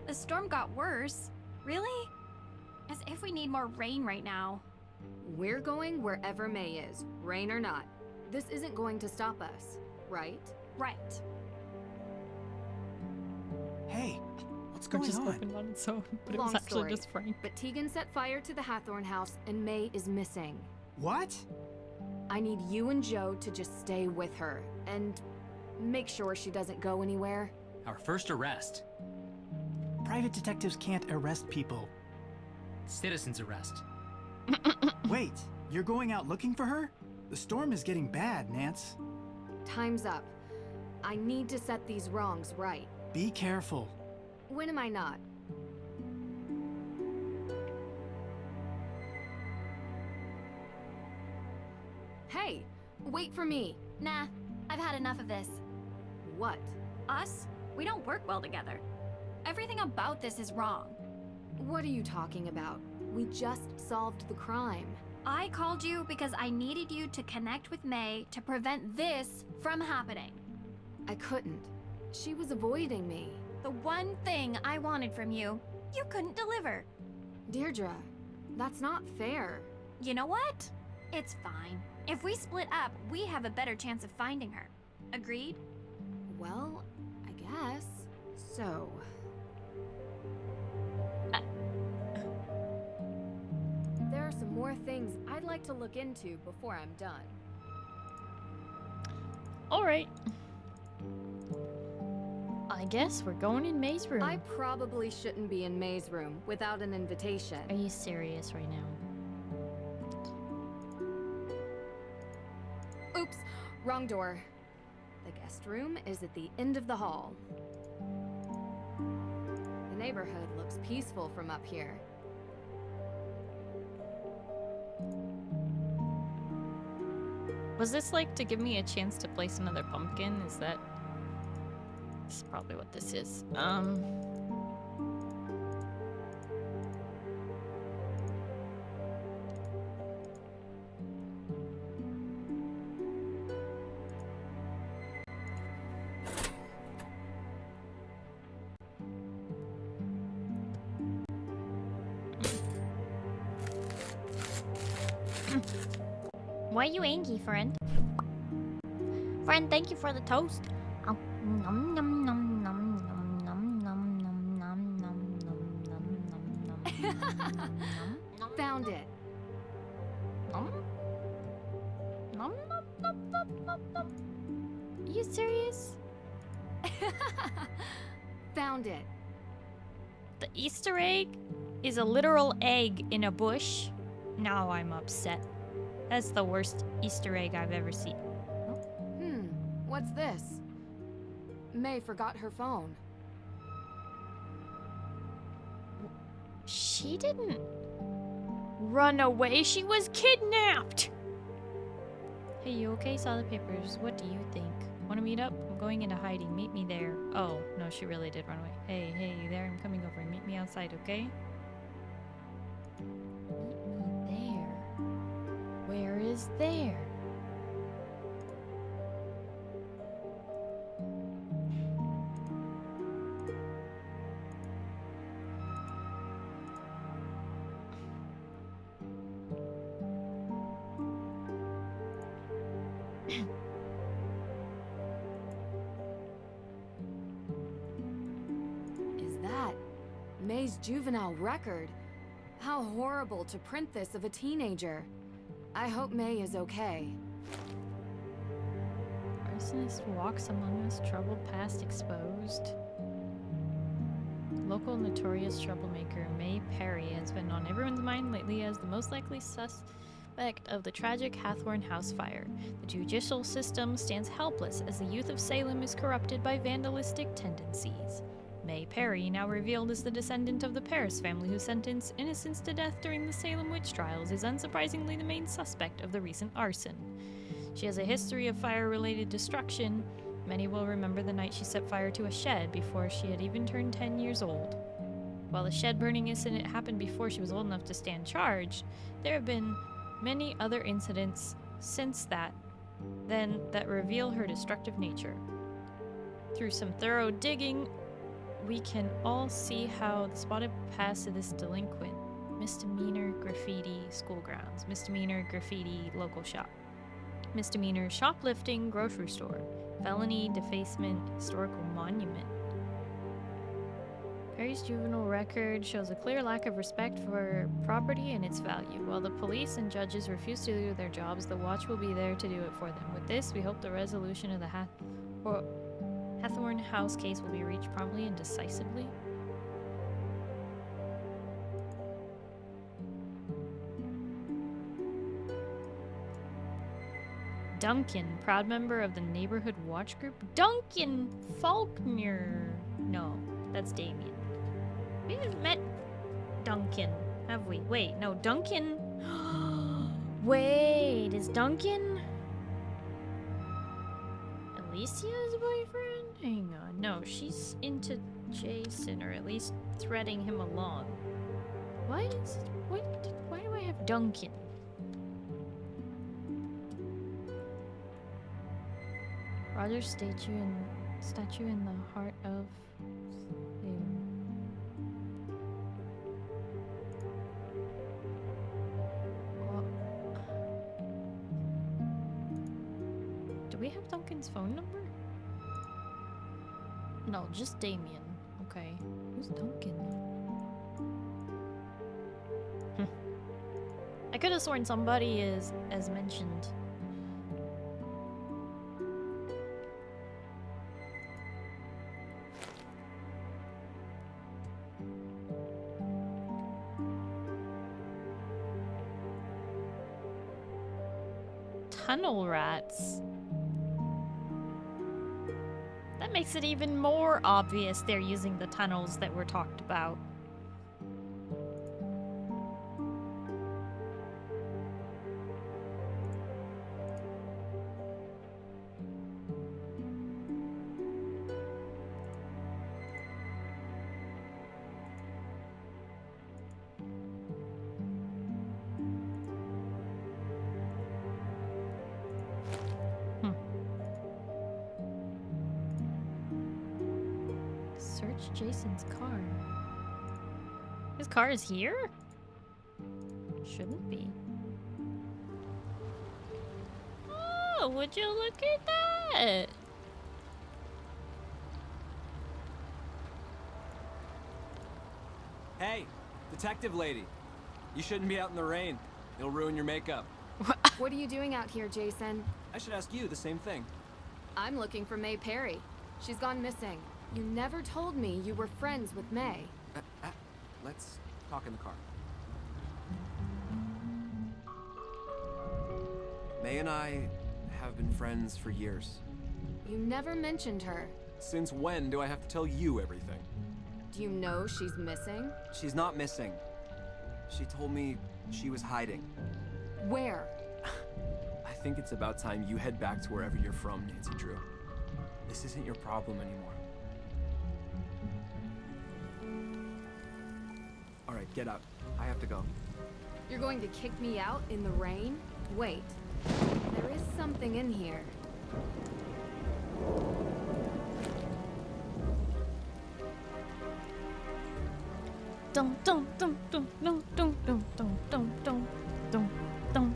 The storm got worse. Really? As if we need more rain right now. We're going wherever May is, rain or not. This isn't going to stop us, right? Right. Hey, what's Or going just on? opened on its own, but it Long was actually story, just Frank. But Tegan set fire to the Hathorn house and May is missing. What? I need you and Joe to just stay with her and make sure she doesn't go anywhere. Our first arrest. Private detectives can't arrest people. Citizen's arrest. Wait, you're going out looking for her? The storm is getting bad, Nance. Time's up. I need to set these wrongs right. Be careful. When am I not? Hey, wait for me. Nah, I've had enough of this. What? Us? We don't work well together. Everything about this is wrong. What are you talking about? We just solved the crime. I called you because I needed you to connect with May to prevent this from happening. I couldn't. She was avoiding me. The one thing I wanted from you, you couldn't deliver. Deirdre, that's not fair. You know what? It's fine. If we split up, we have a better chance of finding her. Agreed? Well, I guess. So... There are some more things I'd like to look into before I'm done. Alright. I guess we're going in May's room. I probably shouldn't be in May's room without an invitation. Are you serious right now? Oops, wrong door. The guest room is at the end of the hall. The neighborhood looks peaceful from up here. Was this like to give me a chance to place another pumpkin? Is that... This is probably what this is. Why you angry, friend? Friend, thank you for the toast. Oh, nom nom nom nom nom nom nom nom nom nom nom nom nom. Found it. Nom nom nom nom nom nom nom. Are you serious? Found it. The Easter egg is a literal egg in a bush. Now I'm upset. That's the worst Easter egg I've ever seen. What's this? May forgot her phone. She didn't run away. She was kidnapped. Hey, you okay? Saw the papers. What do you think? Want to meet up? I'm going into hiding. Meet me there. Oh, no, she really did run away. Hey, you there? I'm coming over. Meet me outside, okay? Meet me there. Where is there? May's juvenile record. How horrible to print this of a teenager. I hope May is okay. Arsonist walks among us, troubled past exposed. Local notorious troublemaker May Perry has been on everyone's mind lately as the most likely suspect of the tragic Hathorn house fire. The judicial system stands helpless as the youth of Salem is corrupted by vandalistic tendencies. May Perry, now revealed as the descendant of the Paris family who sentenced innocents to death during the Salem witch trials, is unsurprisingly the main suspect of the recent arson. She has a history of fire-related destruction. Many will remember the night she set fire to a shed before she had even turned 10 years old. While the shed burning incident happened before she was old enough to stand charged, there have been many other incidents since that reveal her destructive nature. Through some thorough digging, we can all see how the spotted past of this delinquent: misdemeanor graffiti school grounds, misdemeanor graffiti local shop, misdemeanor shoplifting grocery store, felony defacement historical monument. Perry's juvenile record shows a clear lack of respect for property and its value. While the police and judges refuse to do their jobs, the Watch will be there to do it for them. With this, we hope the resolution of the Hathorn House case will be reached promptly and decisively. Duncan, proud member of the neighborhood watch group. Duncan Faulkner. No, that's Damien. We haven't met Duncan, have we? Wait, no, Duncan. Wait, is Duncan Alicia's boyfriend? Hang on. No, she's into Jason, or at least threading him along. Why do I have Duncan? Roger's statue in the heart of Do we have Duncan's phone number? No, just Damien. Okay. Who's Duncan? I could have sworn somebody is as mentioned. Tunnel rats. That makes it even more obvious they're using the tunnels that were talked about. Jason's car. His car is here? Shouldn't be. Oh, would you look at that? What? Hey, detective lady. You shouldn't be out in the rain. It'll ruin your makeup. What are you doing out here, Jason? I should ask you the same thing. I'm looking for May Perry. She's gone missing. You never told me you were friends with May. Let's talk in the car. May and I have been friends for years. You never mentioned her. Since when do I have to tell you everything? Do you know she's missing? She's not missing. She told me she was hiding. Where? I think it's about time you head back to wherever you're from, Nancy Drew. This isn't your problem anymore. All right, get out. I have to go. You're going to kick me out in the rain? Wait. There is something in here. Dum dum dum dum dum dum dum dum dum dum dum dum.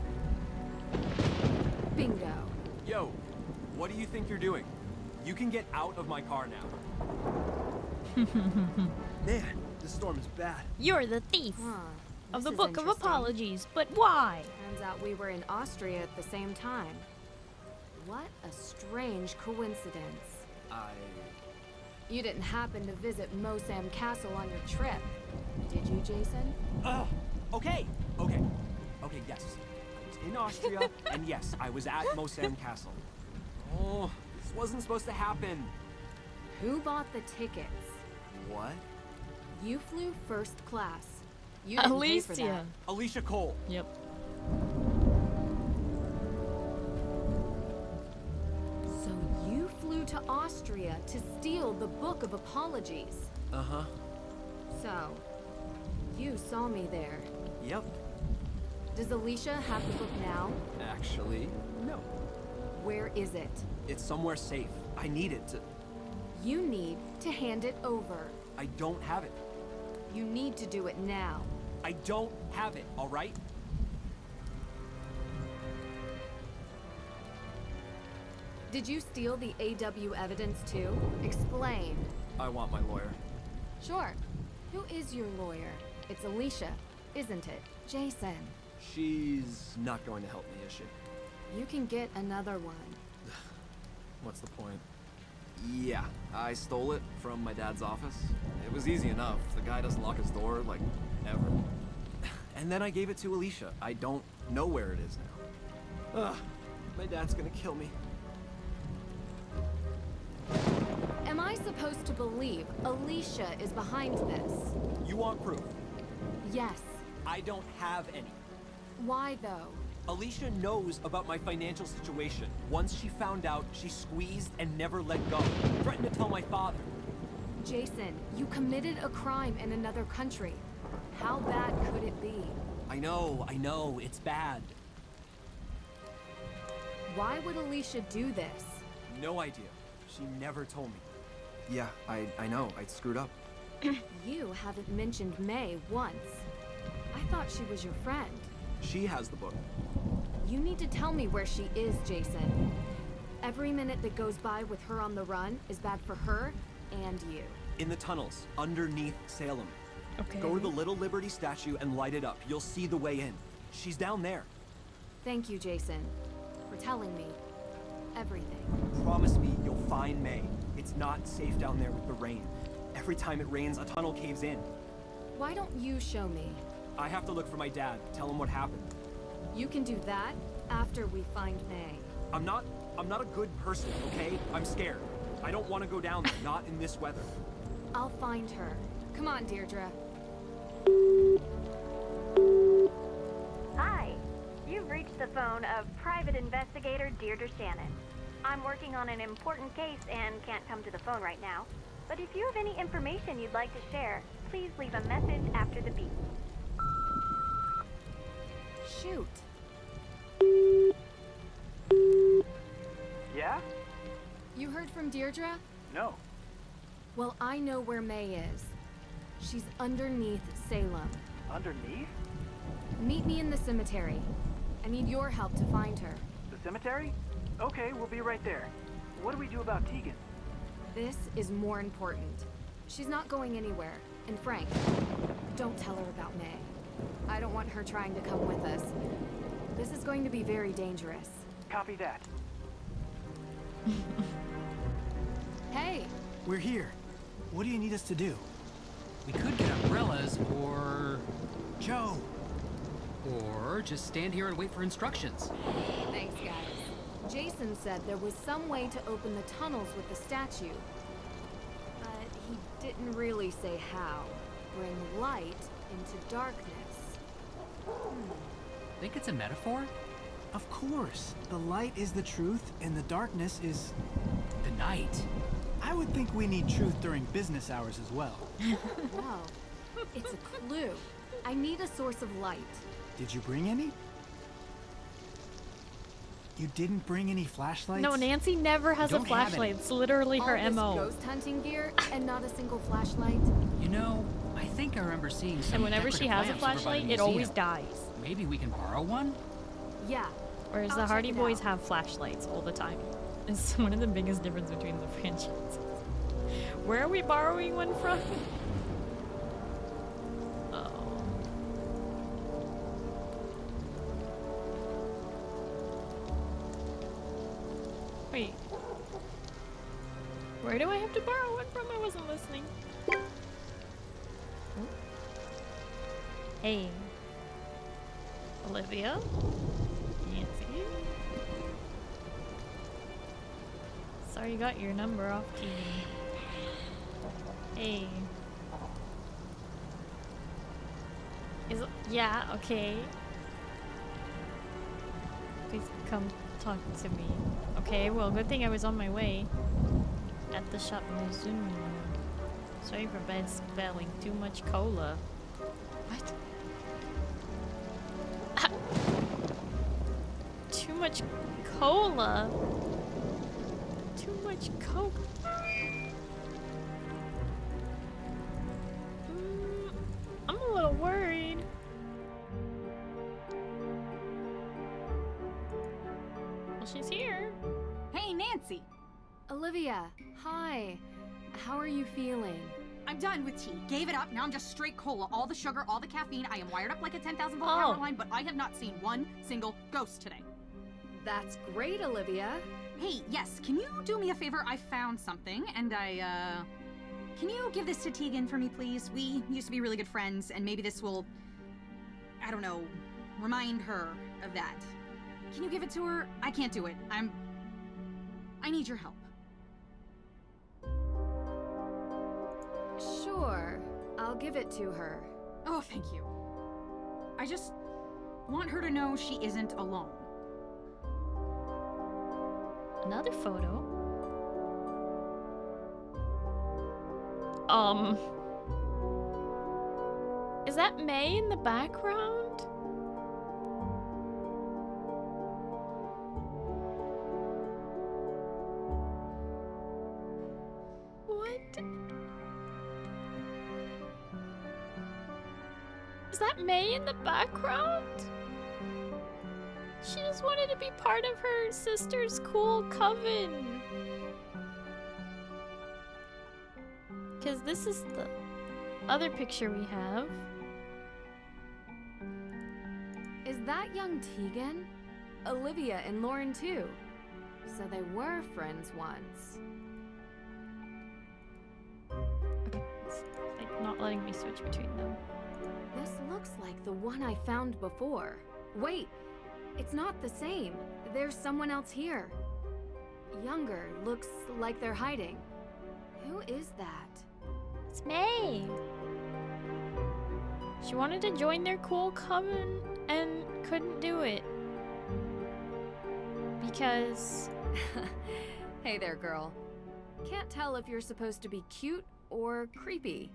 Bingo. Yo, what do you think you're doing? You can get out of my car now. Man, this storm is bad. You're the thief of the This is Book of interesting. Apologies, but why? Turns out we were in Austria at the same time. What a strange coincidence. You didn't happen to visit Mosam Castle on your trip, did you, Jason? Okay, yes. I was in Austria, and yes, I was at Mosam Castle. Oh, this wasn't supposed to happen. Who bought the tickets? What? You flew first class. You didn't pay for that. Alicia Cole. Yep. So you flew to Austria to steal the Book of Apologies. Uh-huh. So, you saw me there. Yep. Does Alicia have the book now? Actually, no. Where is it? It's somewhere safe. I need it to... You need to hand it over. I don't have it. You need to do it now. I don't have it, all right? Did you steal the AW evidence too? Explain. I want my lawyer. Sure. Who is your lawyer? It's Alicia, isn't it? Jason. She's not going to help me, is she? You can get another one. What's the point? Yeah, I stole it from my dad's office. It was easy enough. The guy doesn't lock his door, like, ever. And then I gave it to Alicia. I don't know where it is now. Ugh, my dad's gonna kill me. Am I supposed to believe Alicia is behind this? You want proof? Yes. I don't have any. Why though? Alicia knows about my financial situation. Once she found out, she squeezed and never let go. Threatened to tell my father. Jason, you committed a crime in another country. How bad could it be? I know, it's bad. Why would Alicia do this? No idea. She never told me. Yeah, I know. I screwed up. You haven't mentioned May once. I thought she was your friend. She has the book. You need to tell me where she is, Jason. Every minute that goes by with her on the run is bad for her and you. In the tunnels, underneath Salem. Okay. Go to the Little Liberty statue and light it up. You'll see the way in. She's down there. Thank you, Jason, for telling me everything. Promise me you'll find May. It's not safe down there with the rain. Every time it rains, a tunnel caves in. Why don't you show me? I have to look for my dad, tell him what happened. You can do that after we find May. I'm not a good person, okay? I'm scared. I don't want to go down there, not in this weather. I'll find her. Come on, Deirdre. Hi. You've reached the phone of Private Investigator Deirdre Shannon. I'm working on an important case and can't come to the phone right now. But if you have any information you'd like to share, please leave a message after the beep. Shoot. Yeah? You heard from Deirdre? No. Well, I know where May is. She's underneath Salem. Underneath? Meet me in the cemetery. I need your help to find her. The cemetery? Okay, we'll be right there. What do we do about Tegan? This is more important. She's not going anywhere. And Frank, don't tell her about May. I don't want her trying to come with us. This is going to be very dangerous. Copy that. Hey! We're here. What do you need us to do? We could get umbrellas, or... Joe! Or just stand here and wait for instructions. Thanks, guys. Jason said there was some way to open the tunnels with the statue. But he didn't really say how. Bring light into darkness. Think it's a metaphor? Of course. The light is the truth, and the darkness is... the night. I would think we need truth during business hours as well. No. It's a clue. I need a source of light. Did you bring any? You didn't bring any flashlights? No, Nancy never has a Don't have flashlight. any. It's literally her All this MO. ghost hunting gear and not a single flashlight. You know, I think I remember seeing some And whenever she has a decorative lamps over by flashlight, the it always museum. dies. Maybe we can borrow one? Yeah. Whereas I'll the check Hardy it Boys out. have flashlights all the time. It's one of the biggest differences between the franchises. Where are we borrowing one from? Oh. Wait. Where do I have to borrow one from? I wasn't listening. Oh. Hey. Olivia? Nancy? Sorry you got your number off TV. Hey. Yeah, okay. Please come talk to me. Okay, well, good thing I was on my way. At the shop Mizuno. Sorry for bad spelling. Too much cola. What? Too much cola? Too much coke? I'm a little worried. Well, she's here. Hey, Nancy! Olivia, hi. How are you feeling? I'm done with tea. Gave it up. Now I'm just straight cola. All the sugar, all the caffeine. I am wired up like a 10,000 volt power line, but I have not seen one single ghost today. That's great, Olivia. Hey, yes, can you do me a favor? I found something, and can you give this to Tegan for me, please? We used to be really good friends, and maybe this will, I don't know, remind her of that. Can you give it to her? I can't do it. I need your help. Sure. I'll give it to her. Oh, thank you. I just want her to know she isn't alone. Another photo. Is that May in the background? What? Is that May in the background? She just wanted to be part of her sister's cool coven. Because this is the other picture we have. Is that young Tegan? Olivia and Lauren too. So they were friends once. It's like not letting me switch between them. This looks like the one I found before. Wait, it's not the same. There's someone else here. Younger, looks like they're hiding. Who is that? It's May. She wanted to join their cool coven and couldn't do it. Because... Hey there, girl. Can't tell if you're supposed to be cute or creepy.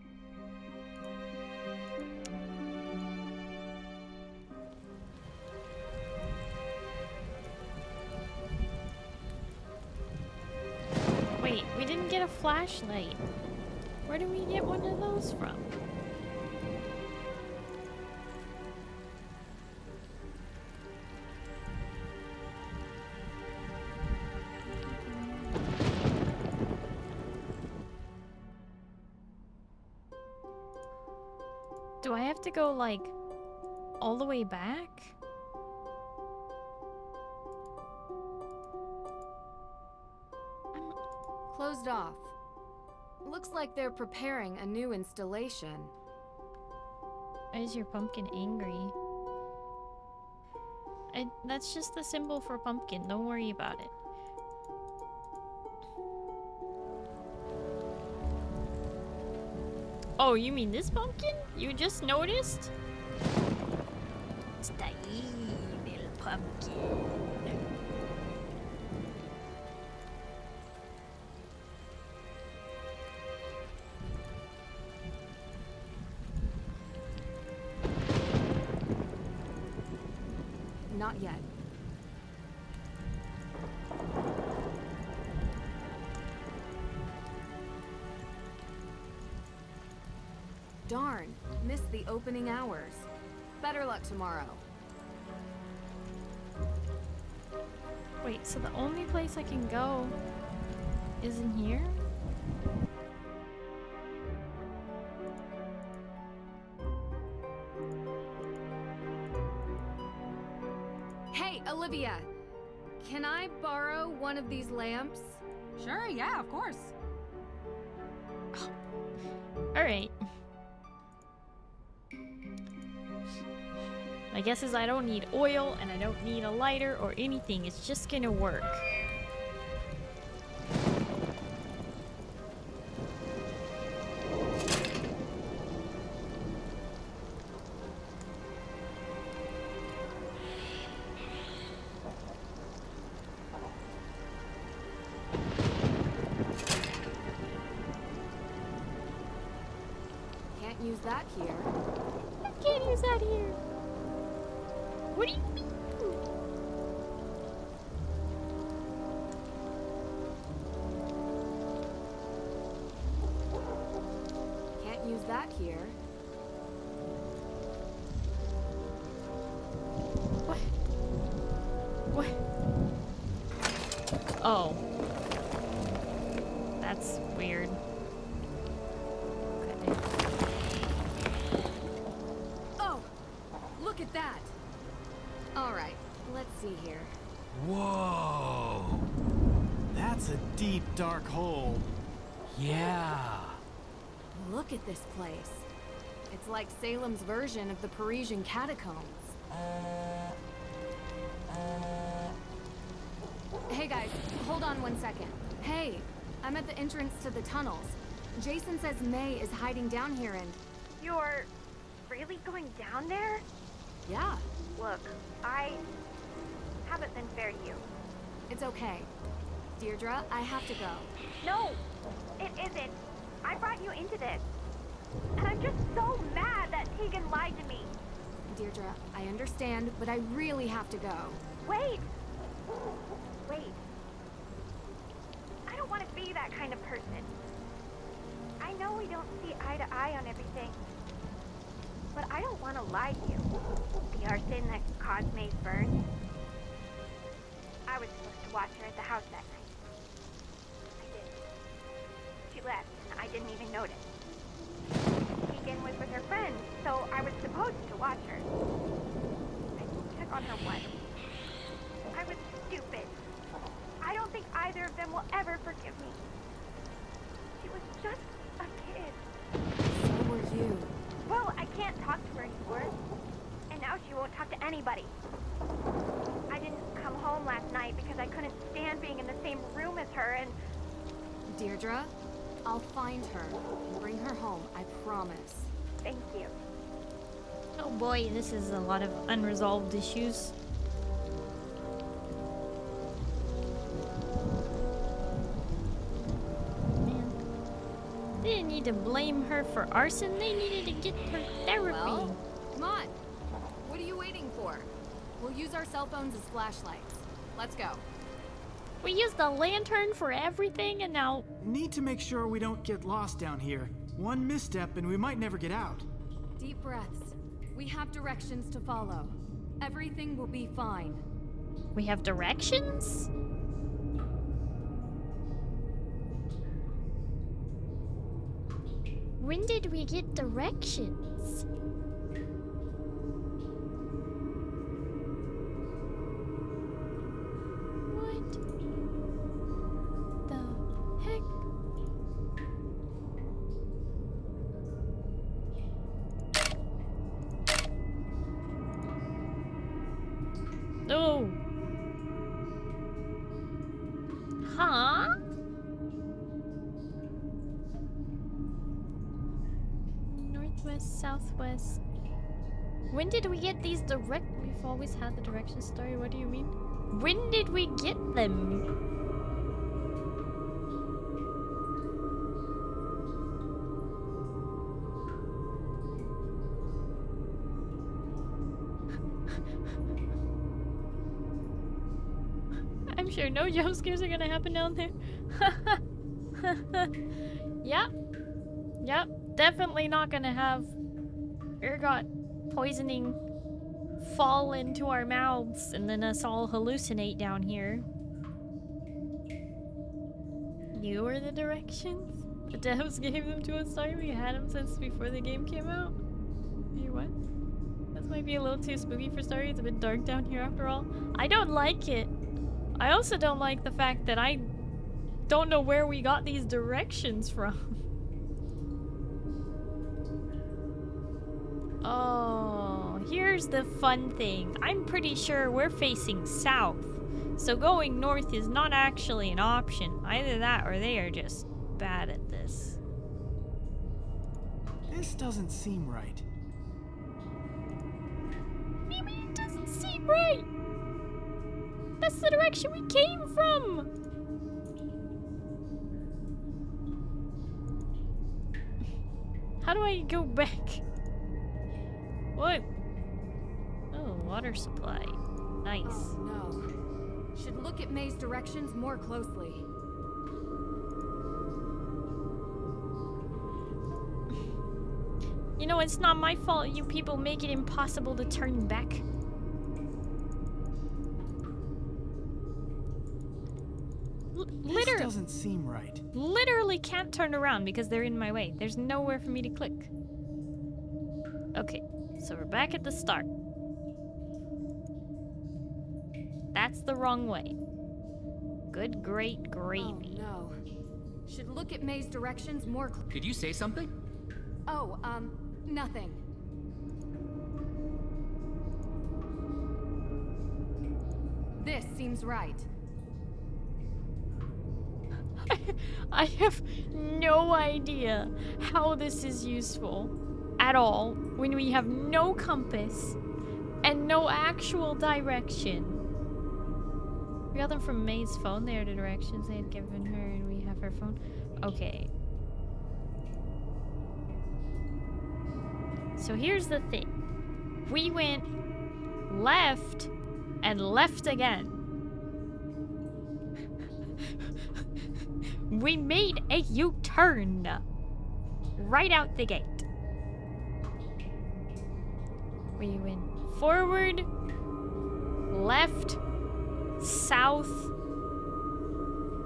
Wait, we didn't get a flashlight. Where do we get one of those from? Do I have to go, like, all the way back? Closed off. Looks like they're preparing a new installation. Why is your pumpkin angry? That's just the symbol for pumpkin. Don't worry about it. Oh, you mean this pumpkin? You just noticed? It's the evil pumpkin. Not yet. Darn, missed the opening hours. Better luck tomorrow. Wait, so the only place I can go is in here? Hey, Olivia! Can I borrow one of these lamps? Sure, yeah, of course. Alright. My guess is I don't need oil and I don't need a lighter or anything. It's just gonna work. Can't use that here. I can't use that here. What do you mean? Can't use that here. What? What? Oh. That's weird. Okay. Oh! Look at that! Alright, let's see here. Whoa! That's a deep, dark hole. Yeah. Look at this place. It's like Salem's version of the Parisian catacombs. Hey guys, hold on 1 second. Hey, I'm at the entrance to the tunnels. Jason says May is hiding down here and... You're really going down there? Yeah. Look, I haven't been fair to you. It's okay. Deirdre, I have to go. No, it isn't. I brought you into this. And I'm just so mad that Tegan lied to me. Deirdre, I understand, but I really have to go. Wait! Wait. I don't want to be that kind of person. I know we don't see eye to eye on everything. But I don't want to lie to you. The arson that caused May's burn. I was supposed to watch her at the house that night. I didn't. She left, and I didn't even notice. Tegan was with her friends, so I was supposed to watch her. I took on her once. I was stupid. I don't think either of them will ever forgive me. She was just a kid. So were you. Well, I can't talk to her anymore. And now she won't talk to anybody. I didn't come home last night because I couldn't stand being in the same room as her and... Deirdre, I'll find her and bring her home, I promise. Thank you. Oh boy, this is a lot of unresolved issues. Man. They didn't need to blame her for arson. They needed to get her therapy. Well, come on. What are you waiting for? We'll use our cell phones as flashlights. Let's go. We used the lantern for everything and now... Need to make sure we don't get lost down here. One misstep and we might never get out. Deep breaths. We have directions to follow. Everything will be fine. We have directions? When did we get directions? Northwest, southwest. When did we get these We've always had the directions, Starry. What do you mean? When did we get them? I'm sure no jump scares are gonna happen down there. Yep. Definitely not gonna have ergot poisoning fall into our mouths and then us all hallucinate down here. You were the directions? The devs gave them to us, sorry, we had them since before the game came out? Wait, what? This might be a little too spooky for Starry, it's a bit dark down here after all. I don't like it. I also don't like the fact that I don't know where we got these directions from. Oh, here's the fun thing. I'm pretty sure we're facing south. So going north is not actually an option. Either that or they are just bad at this. This doesn't seem right. Maybe it doesn't seem right. That's the direction we came from. How do I go back? What? Oh, water supply. Nice. Oh, no. Should look at May's directions more closely. You know, it's not my fault you people make it impossible to turn back. This doesn't seem right. Literally can't turn around because they're in my way. There's nowhere for me to click. Okay, so we're back at the start. That's the wrong way. Good, great gravy. Oh, no. Should look at May's directions more Could you say something? Oh, nothing. This seems right. I have no idea how this is useful at all when we have no compass and no actual direction. We got them from May's phone. They are the directions they had given her and we have her phone. Okay. So here's the thing. We went left and left again. We made a U-turn right out the gate. We went forward, left, south,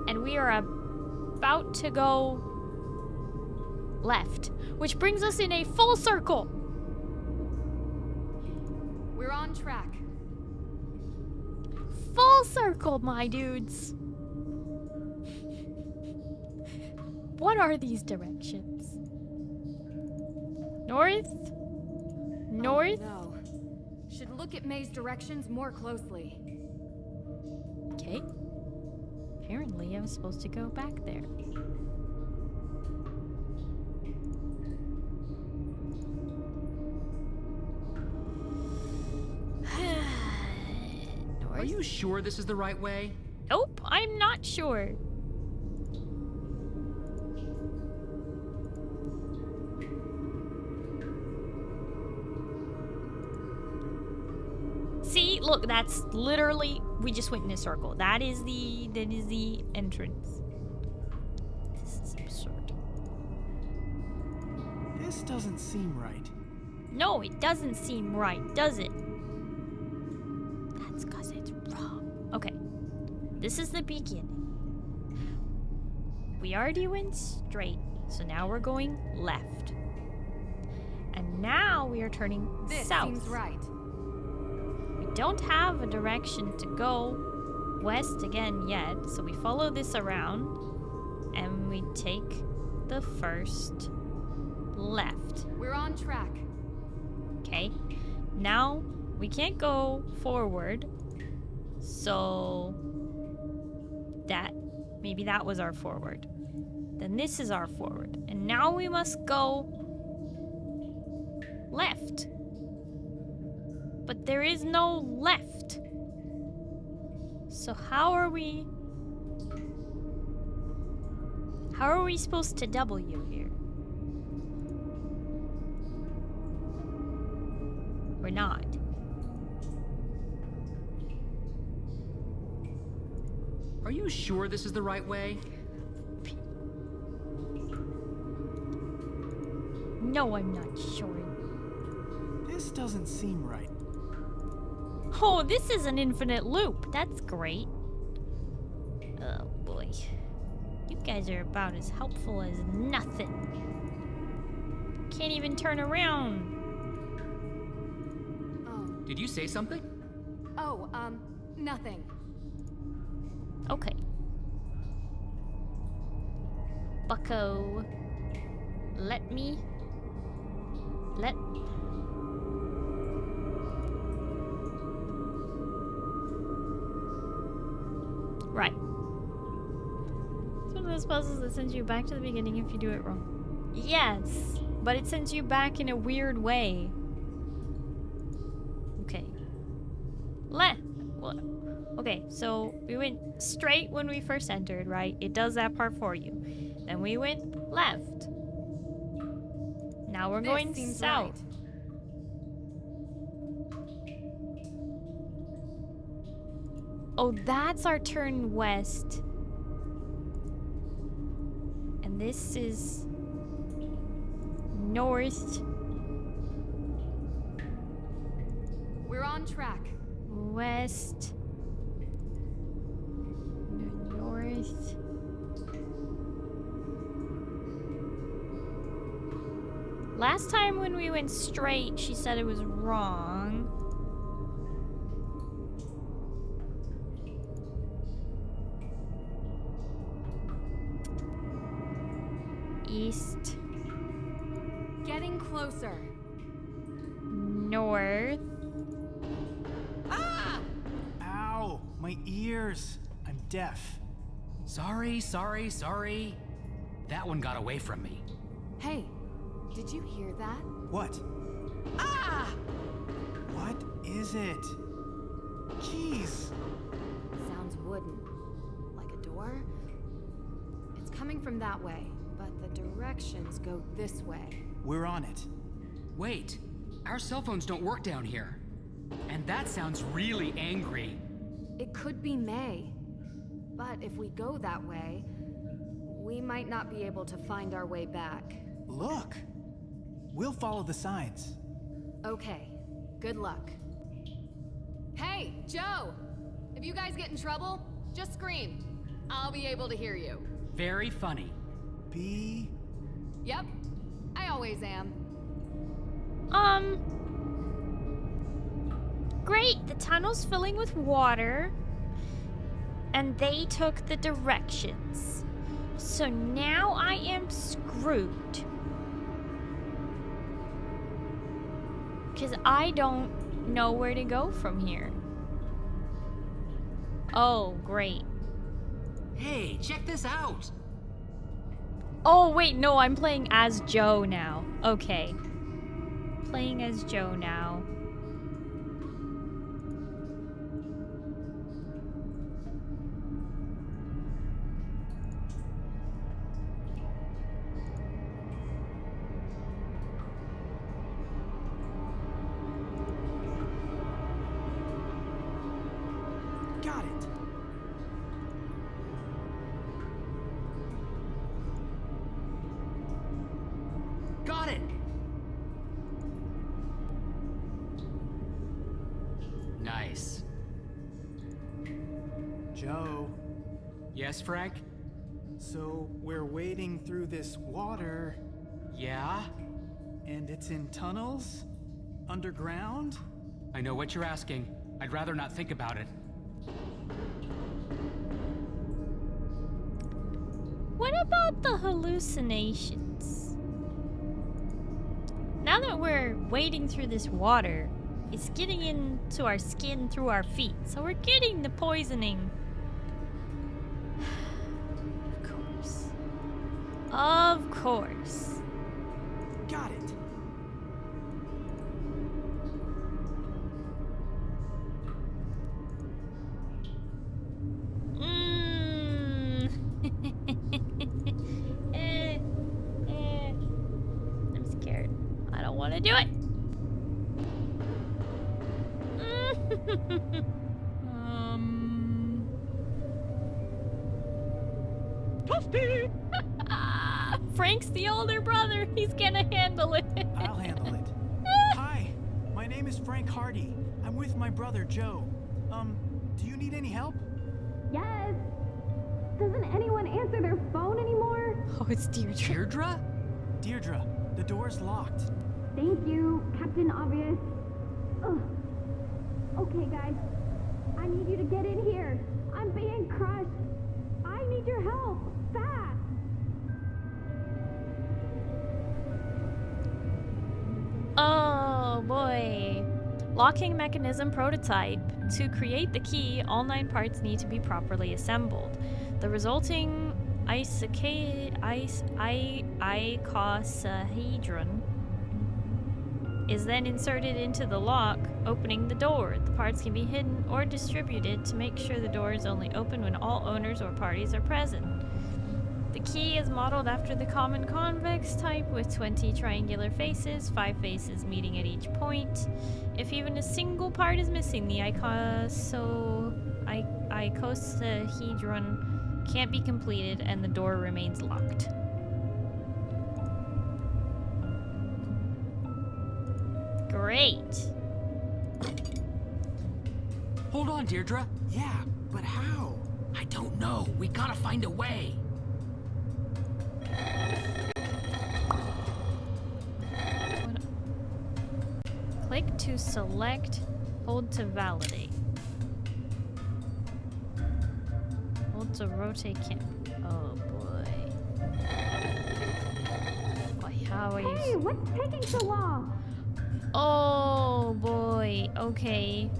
and we are about to go left, which brings us in a full circle. We're on track. Full circle, my dudes. What are these directions? North? North? Oh, no. Should look at May's directions more closely. Okay. Apparently I was supposed to go back there. Are you sure this is the right way? Nope, I'm not sure. See, look, that's literally, we just went in a circle. That is the entrance. This is absurd. This doesn't seem right. No, it doesn't seem right, does it? That's because it's wrong. Okay, this is the beginning. We already went straight, so now we're going left. And now we are turning This south. seems right. We don't have a direction to go west again yet, so we follow this around and we take the first left. We're on track. Okay, now we can't go forward, so maybe that was our forward. Then this is our forward, and now we must go left. But there is no left. So how are we supposed to W here? We're not. Are you sure this is the right way? No, I'm not sure. This doesn't seem right. Oh, this is an infinite loop. That's great. Oh boy. You guys are about as helpful as nothing. Can't even turn around. Did you say something? Oh, nothing. Okay. Bucko. Right. It's one of those puzzles that sends you back to the beginning if you do it wrong. Yes, but it sends you back in a weird way. Okay. Okay, so we went straight when we first entered, right? It does that part for you. Then we went left. Now we're going south. Oh, that's our turn west. And this is north. We're on track. West. North. Last time when we went straight, she said it was wrong. East. Getting closer. North. Ah! Ow! My ears! I'm deaf. Sorry. That one got away from me. Hey, did you hear that? What? Ah! What is it? Jeez. Sounds wooden. Like a door? It's coming from that way, but the directions go this way. We're on it. Wait, our cell phones don't work down here. And that sounds really angry. It could be May. But if we go that way, we might not be able to find our way back. Look! We'll follow the signs. Okay, good luck. Hey, Joe! If you guys get in trouble, just scream. I'll be able to hear you. Very funny. Yep, I always am. Great, the tunnel's filling with water. And they took the directions. So now I am screwed. Because I don't know where to go from here. Oh, great. Hey, check this out! Oh, wait, no, I'm playing as Joe now. Okay. Playing as Joe now. Got it. Got it! Nice. Joe. Yes, Frank? So we're wading through this water. Yeah? And it's in tunnels? Underground? I know what you're asking. I'd rather not think about it. What about the hallucinations? Now that we're wading through this water, it's getting into our skin through our feet, so we're getting the poisoning. Of course. Of course. Got it. want to do it. Toasty! Frank's the older brother. He's gonna handle it. I'll handle it. Hi, my name is Frank Hardy. I'm with my brother Joe. Do you need any help? Yes. Doesn't anyone answer their phone anymore? Oh, it's Deirdre. Deirdre? Deirdre, the door's locked. Thank you, Captain Obvious. Ugh. Okay, guys. I need you to get in here. I'm being crushed. I need your help. Fast. Oh boy. Locking mechanism prototype. To create the key, all 9 parts need to be properly assembled. The resulting icosahedron is then inserted into the lock, opening the door. The parts can be hidden or distributed to make sure the door is only open when all owners or parties are present. The key is modeled after the common convex type with 20 triangular faces, 5 faces meeting at each point. If even a single part is missing, the icosahedron can't be completed and the door remains locked. Great. Hold on, Deirdre. Yeah, but how? I don't know. We gotta find a way. Click to select, hold to validate. Hold to rotate cam. Oh boy. Boy, how are you? Hey, what's taking so long? Oh boy. Okay.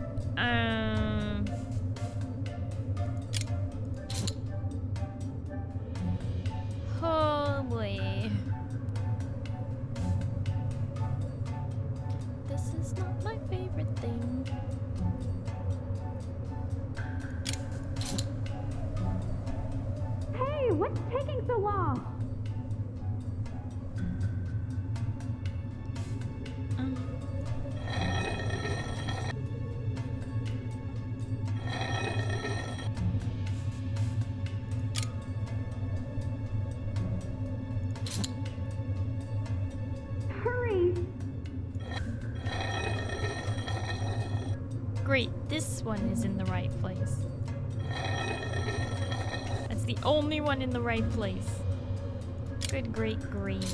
Oh boy. This is not my favorite thing. Hey, what's taking so long? Hurry! Great, this one is in the right place. That's the only one in the right place. Good, great gravy.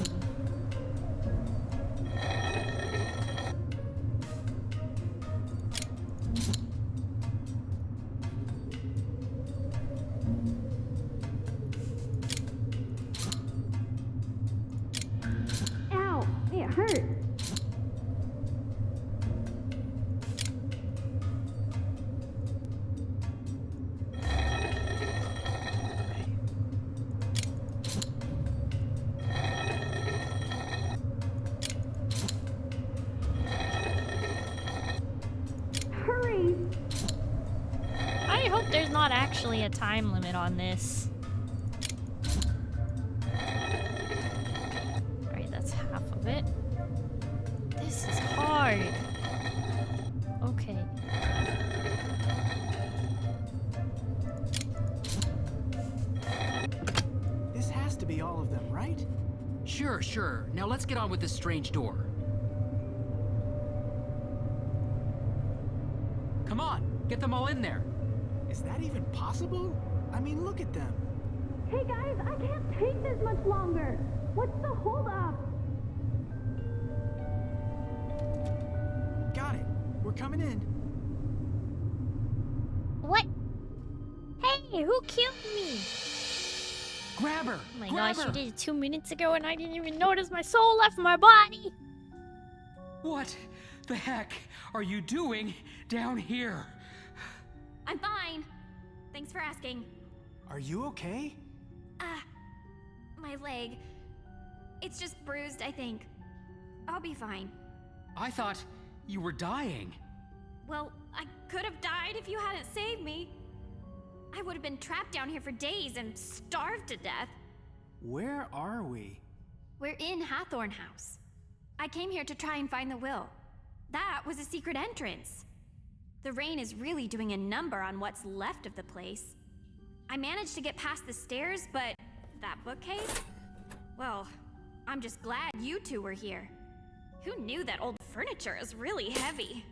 Ow! It hurt! Hurry! I hope there's not actually a time limit on this. Alright, that's half of it. This is hard. Okay. This has to be all of them, right? Sure, sure. Now let's get on with this strange door. Come on, get them all in there. Is that even possible? I mean, look at them. Hey guys, I can't take this much longer! What's the holdup? Got it. We're coming in. What? Hey, who killed me? Grab her! Oh my Grab gosh, her! you did it 2 minutes ago and I didn't even notice my soul left my body! What the heck are you doing down here? I'm fine. Thanks for asking. Are you okay? My leg. It's just bruised, I think. I'll be fine. I thought you were dying. Well, I could have died if you hadn't saved me. I would have been trapped down here for days and starved to death. Where are we? We're in Hathorn House. I came here to try and find the will. That was a secret entrance. The rain is really doing a number on what's left of the place. I managed to get past the stairs, but that bookcase? Well, I'm just glad you two were here. Who knew that old furniture is really heavy?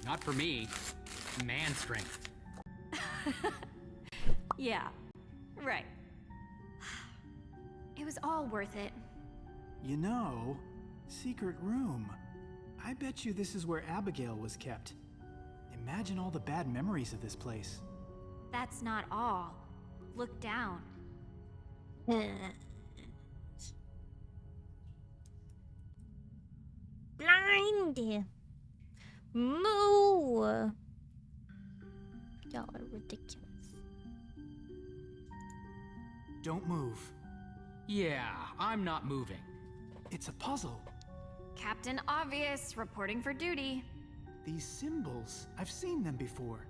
Not for me. Man strength. Yeah, right. It was all worth it. You know, secret room. I bet you this is where Abigail was kept. Imagine all the bad memories of this place. That's not all. Look down. Blind! Moo! Y'all are ridiculous. Don't move. Yeah, I'm not moving. It's a puzzle. Captain Obvious, reporting for duty. These symbols, I've seen them before.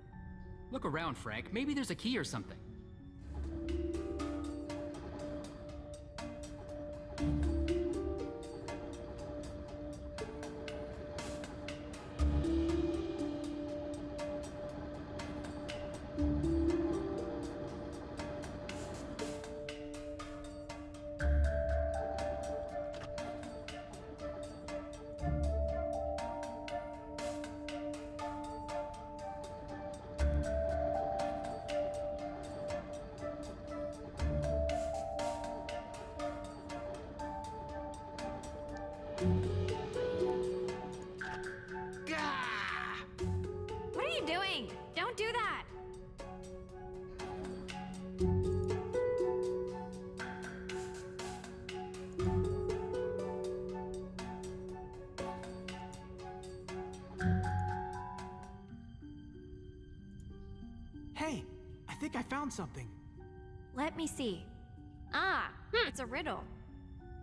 Look around, Frank. Maybe there's a key or something. What are you doing? Don't do that! Hey, I think I found something. Let me see. It's a riddle.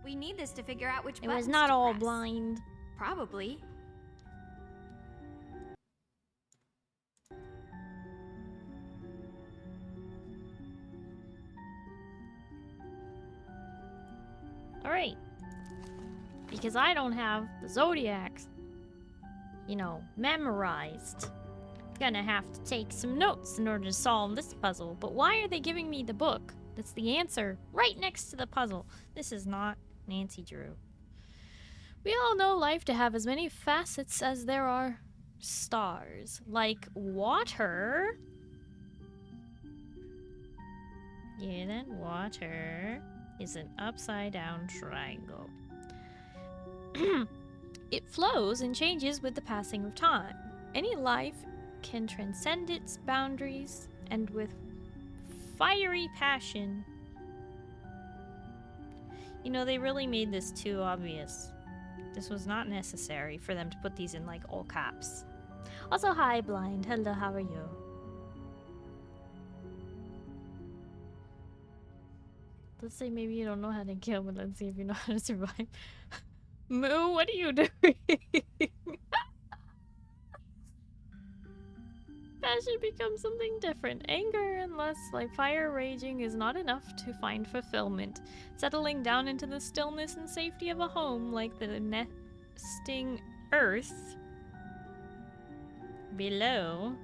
We need this to figure out which It was buttons not to all press. blind. Probably. Alright. Because I don't have the zodiacs, memorized. Gonna have to take some notes in order to solve this puzzle. But why are they giving me the book? That's the answer right next to the puzzle. This is not Nancy Drew. We all know life to have as many facets as there are stars. Like water. Yeah, then water is an upside down triangle. It flows and changes with the passing of time. Any life can transcend its boundaries and with fiery passion. They really made this too obvious. This was not necessary for them to put these in all caps. Also, hi Blind. Hello, how are you? Let's say maybe you don't know how to kill, but let's see if you know how to survive. Moo, what are you doing? Passion becomes something different. Anger and lust, like fire raging, is not enough to find fulfillment. Settling down into the stillness and safety of a home, like the nesting earth below,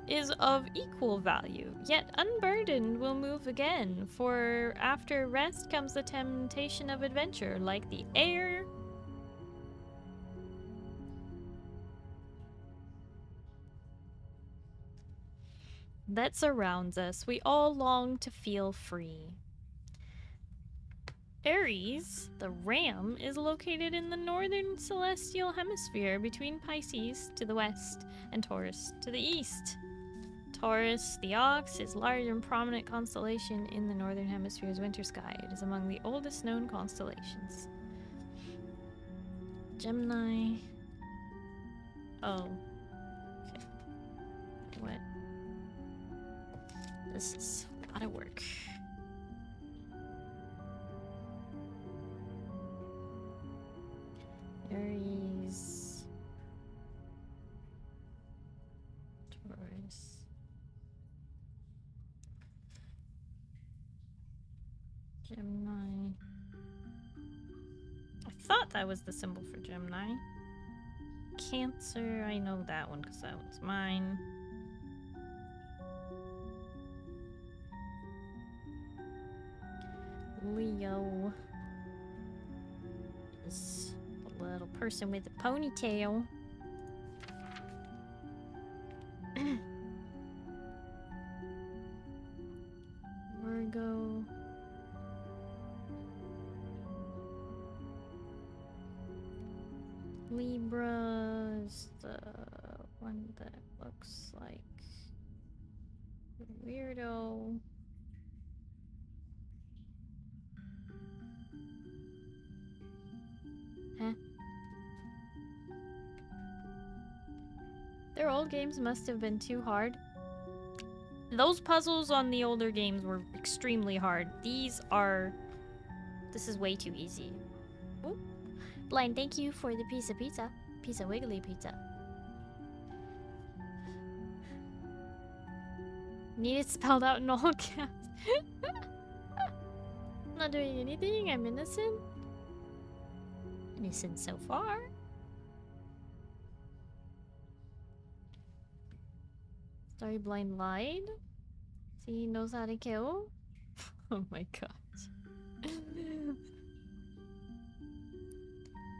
is of equal value, yet unburdened will move again, for after rest comes the temptation of adventure, like the air that surrounds us. We all long to feel free. Aries, the ram, is located in the northern celestial hemisphere between Pisces to the west and Taurus to the east. Taurus, the ox, is large and prominent constellation in the northern hemisphere's winter sky. It is among the oldest known constellations. Gemini. Oh. Okay. What? This is a lot of work. Aries. Taurus. Gemini. I thought that was the symbol for Gemini. Cancer, I know that one because that one's mine. Leo is a little person with a ponytail. Virgo. Libra is the one that looks like a weirdo. Huh? Their old games must have been too hard. Those puzzles on the older games were extremely hard. This is way too easy. Ooh. Blind, thank you for the piece of pizza. Piece of wiggly pizza. Need it spelled out in all caps. I'm not doing anything. I'm innocent. Innocent so far. Starry Blind lied. See, he knows how to kill. Oh my god.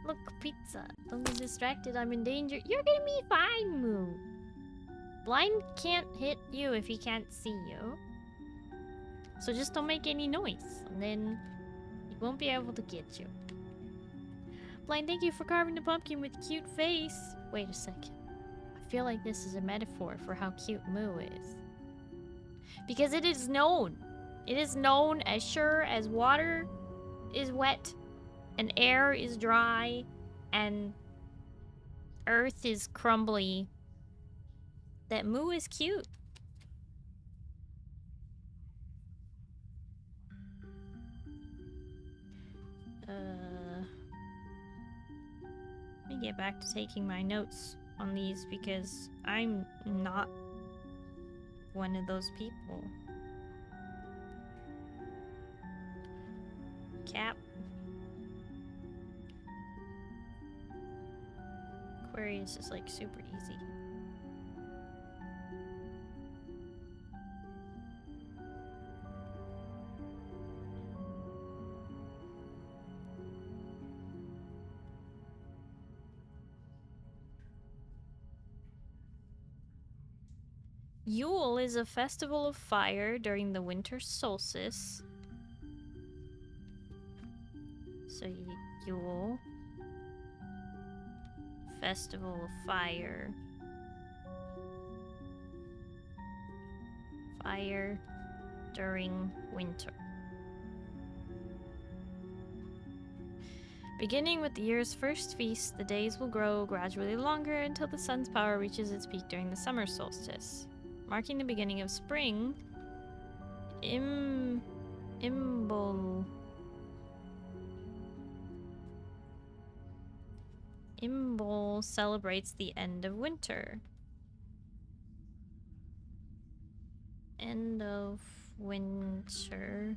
Look, pizza. Don't get distracted. I'm in danger. You're gonna be fine, Moo. Blind can't hit you if he can't see you. So just don't make any noise, and then he won't be able to get you. Blind, thank you for carving the pumpkin with a cute face. Wait a second. I feel like this is a metaphor for how cute Moo is. Because it is known. It is known as sure as water is wet and air is dry and earth is crumbly that Moo is cute. Let me get back to taking my notes on these because I'm not one of those people. Cap. Aquarius is like super easy. Yule is a festival of fire during the winter solstice. So Yule. Festival of fire. Fire during winter. Beginning with the year's first feast, the days will grow gradually longer until the sun's power reaches its peak during the summer solstice. Marking the beginning of spring, Imbolc celebrates the end of winter. End of winter.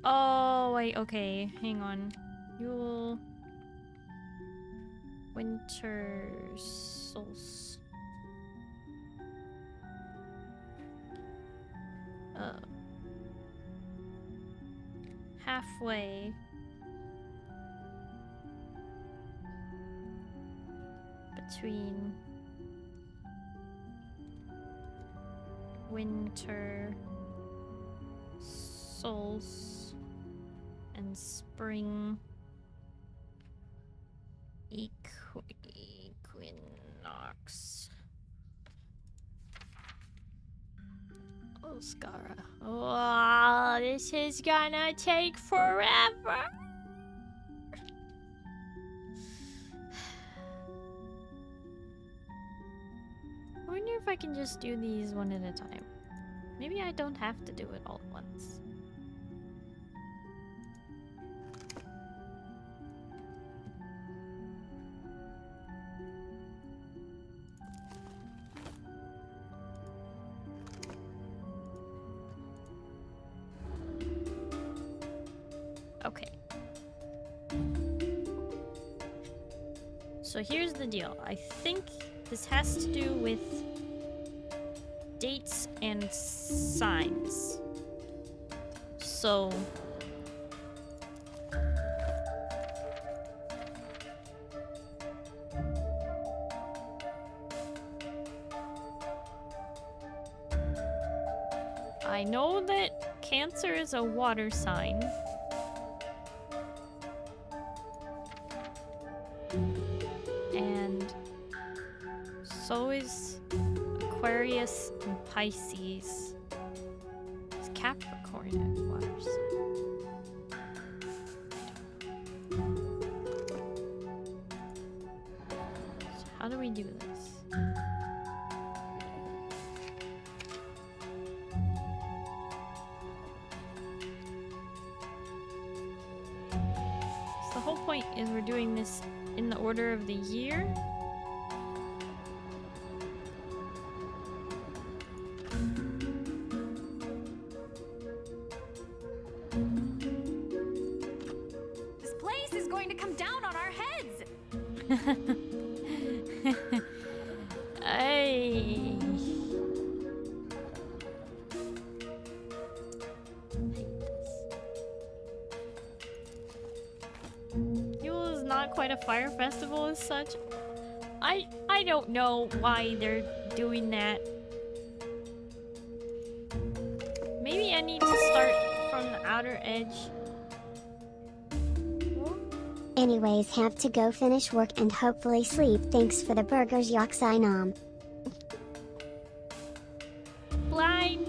Oh, wait, okay, hang on. Yule. Winter solstice. Halfway between winter solstice and spring equinox. Oscara. Oh, this is gonna take forever. I wonder if I can just do these one at a time. Maybe I don't have to do it all at once. So here's the deal. I think this has to do with dates and signs. So I know that Cancer is a water sign. And so is Aquarius and Pisces. Is Capricorn a water sign? So how do we do this? So the whole point is we're doing this in the order of the year. This place is going to come down on our heads. Ay. Yule is not quite a fire festival as such. I don't know why they're doing that. Maybe I need to start from the outer edge. Anyways, have to go finish work and hopefully sleep. Thanks for the burgers, Yoxinam. Blind!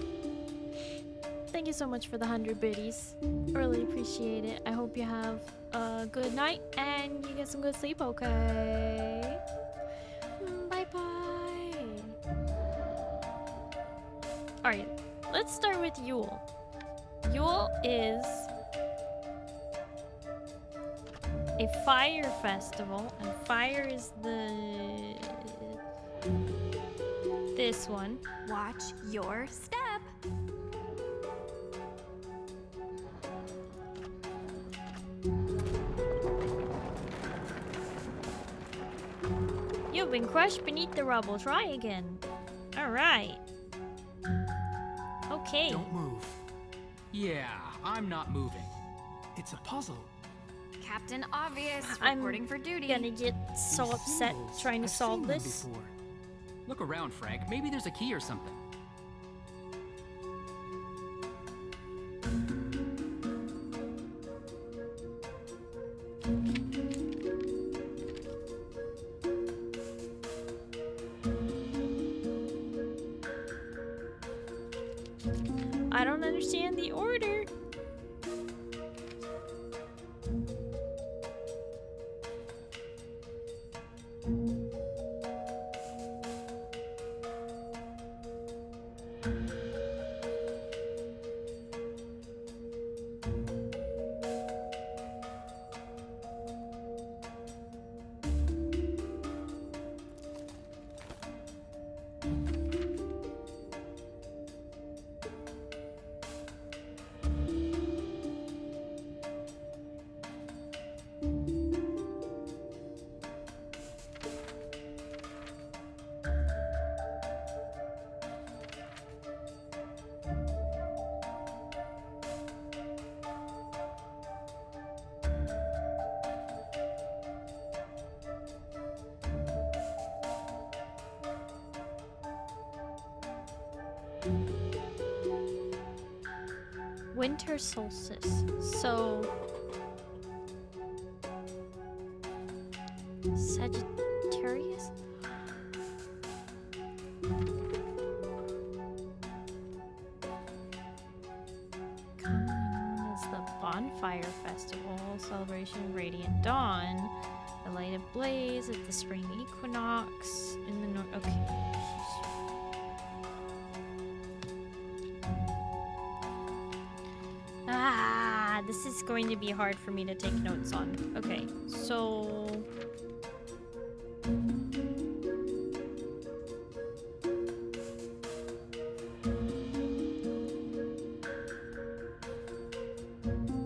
Thank you so much for the 100 biddies. Really appreciate it. I hope you have a good night and you get some good sleep, okay? Bye-bye. Alright, let's start with Yule. Yule is a fire festival, and fire is this one. Watch your step. You've been crushed beneath the rubble. Try again. Alright. Okay. Don't move. Yeah, I'm not moving. It's a puzzle. Captain Obvious I'm reporting for duty. Gonna get so upset trying to solve this. Look around, Frank. Maybe there's a key or something. I don't understand the order. Winter solstice. So Sagittarius? Coming is the Bonfire Festival, celebration of radiant dawn. The light ablaze at the spring equinox in the north. Okay. Ah, this is going to be hard for me to take notes on. Okay, so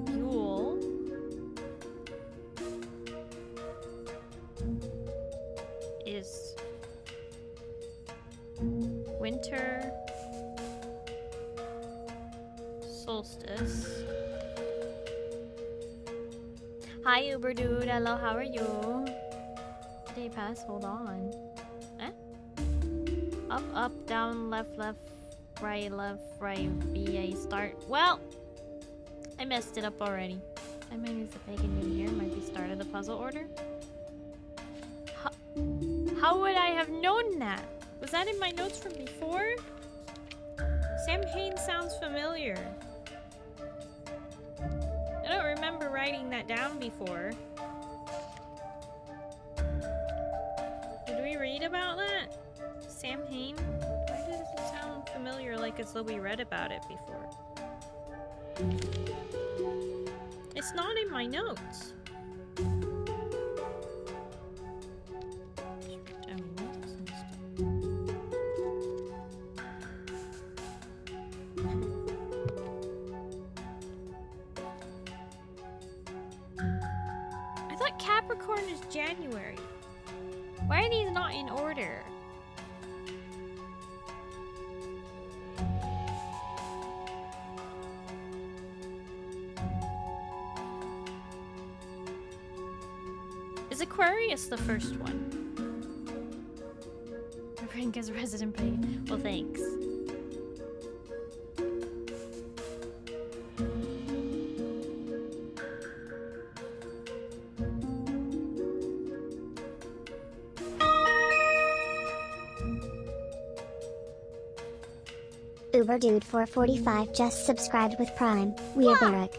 Yule winter solstice. Hi Uber dude, hello, how are you? Day pass, hold on. Eh? Up, up, down, left, right, BA, start. Well, I messed it up already. I might use the pagan new year, might be start of the puzzle order. How would I have known that? Was that in my notes from before? Sam Hain sounds familiar. I don't remember writing that down before. Did we read about that? Sam Hain? Why does it sound familiar, like as though we read about it before? It's not in my notes. I thought Capricorn is January. Why are these not in order? Is Aquarius the first one? Rank as resident pay. Well, thanks. Uber Dude 445 just subscribed with Prime. We are Barrack.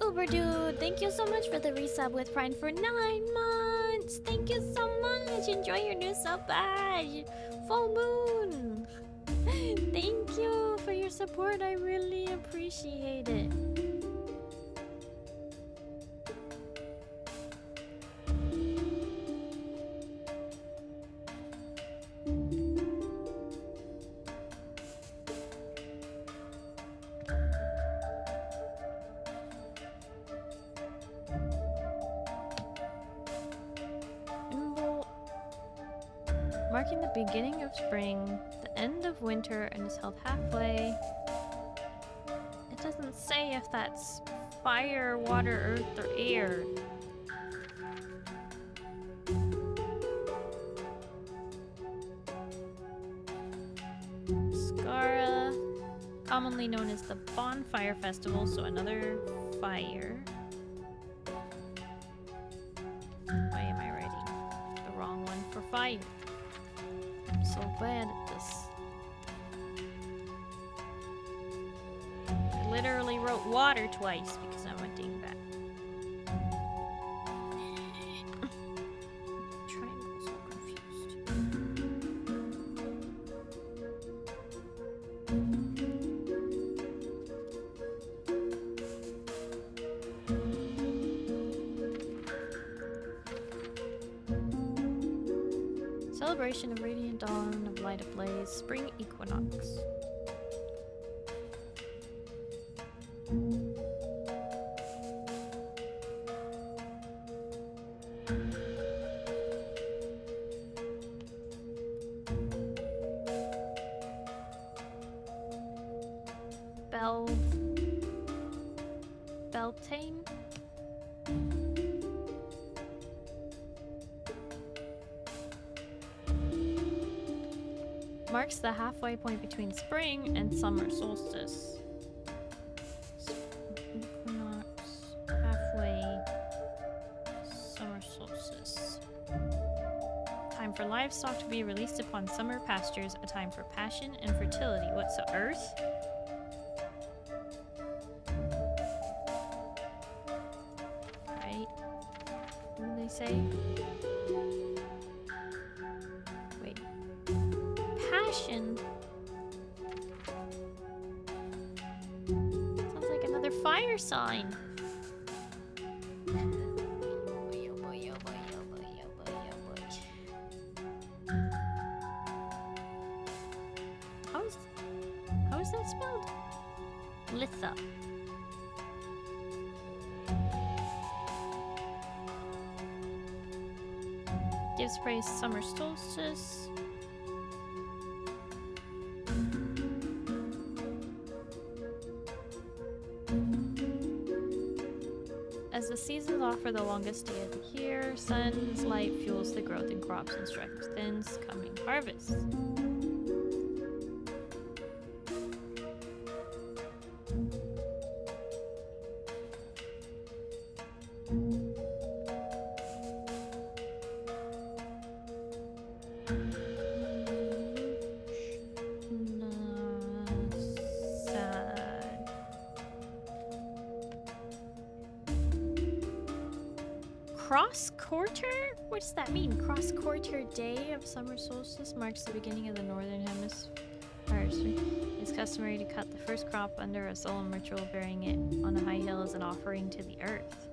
Uber Dude, thank you so much for the resub with Prime for 9 months. Thank you so much. Enjoy your new sub badge. Full moon. Thank you for your support. I really appreciate it. Marking the beginning of spring, the end of winter, and is held halfway. It doesn't say if that's fire, water, earth, or air. Skara, commonly known as the Bonfire Festival, so another fire. Why am I writing the wrong one for fire? I'm so bad at this. I literally wrote water twice because I'm a dingbat. Triangle's so confused. Celebration of radiant dawn, of light ablaze, spring equinox. Beltane? Marks the halfway point between spring and summer solstice. Equinox, halfway, summer solstice. Time for livestock to be released upon summer pastures, a time for passion and fertility. What's the earth? Right? What do they say? Wait. Passion? Sounds like another fire sign. How is that spelled? Litha. Gives praise summer solstice. As the seasons offer the longest day of the year, sun's light fuels the growth in crops and strengthens coming harvests. Cross-quarter? What does that mean? Cross-quarter day of summer solstice marks the beginning of the northern hemisphere. It's customary to cut the first crop under a solemn ritual, burying it on a high hill as an offering to the earth.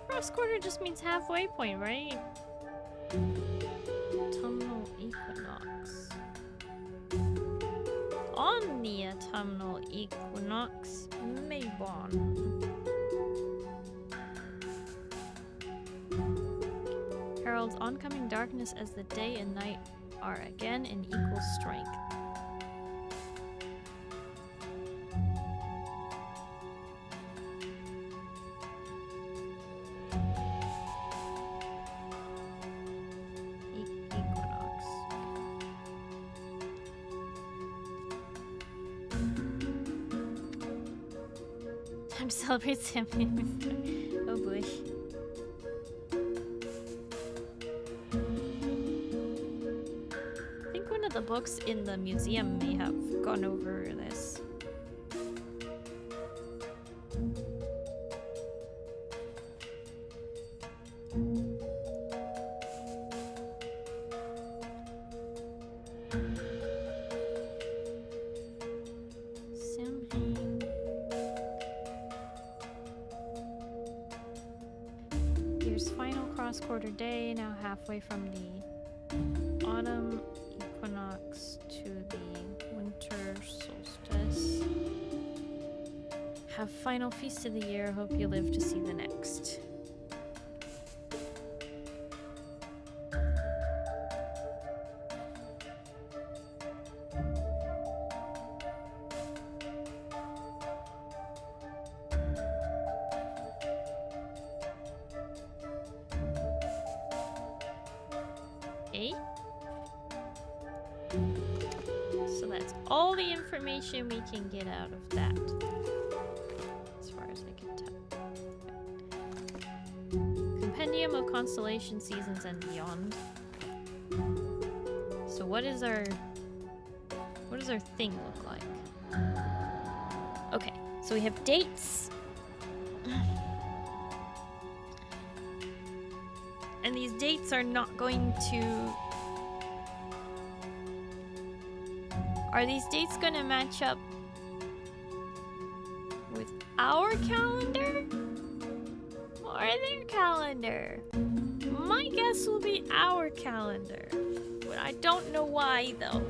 Cross-quarter just means halfway point, right? Autumnal equinox. On the autumnal equinox, Maybon heralds oncoming darkness as the day and night are again in equal strength. Celebrate Sammy. Oh boy. I think one of the books in the museum may have gone over this. Quarter day, now halfway from the autumn equinox to the winter solstice. Have final feast of the year, hope you live to see the next. We can get out of that, as far as I can tell. Compendium of constellation seasons and beyond. So what does our thing look like? Okay, so we have dates. And these dates are not going to... Are these dates going to match up with our calendar or their calendar? My guess will be our calendar, but I don't know why though.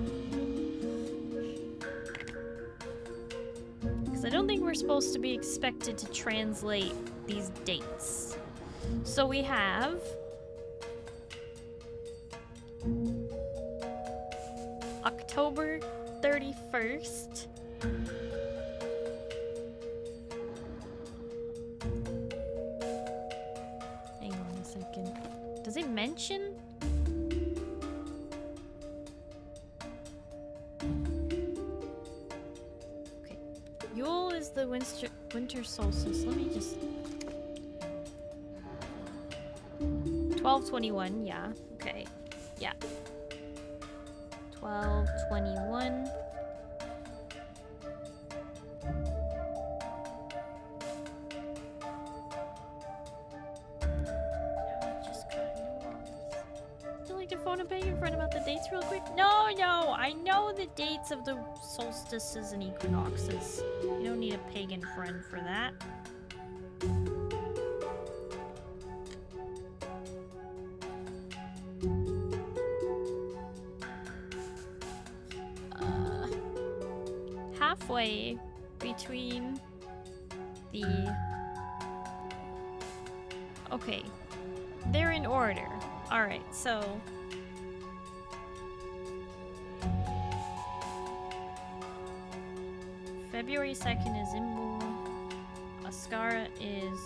Because I don't think we're supposed to be expected to translate these dates. So we have... October 31st. Hang on a second. Does it mention? Okay. Yule is the winter solstice. Let me just... 12/21, yeah. Okay. Yeah. 12/21. Still like to phone a pagan friend about the dates real quick? No, I know the dates of the solstices and equinoxes. You don't need a pagan friend for that. Halfway between the Okay. They're in order. Alright, so... February 2nd is Imbu. Ascara is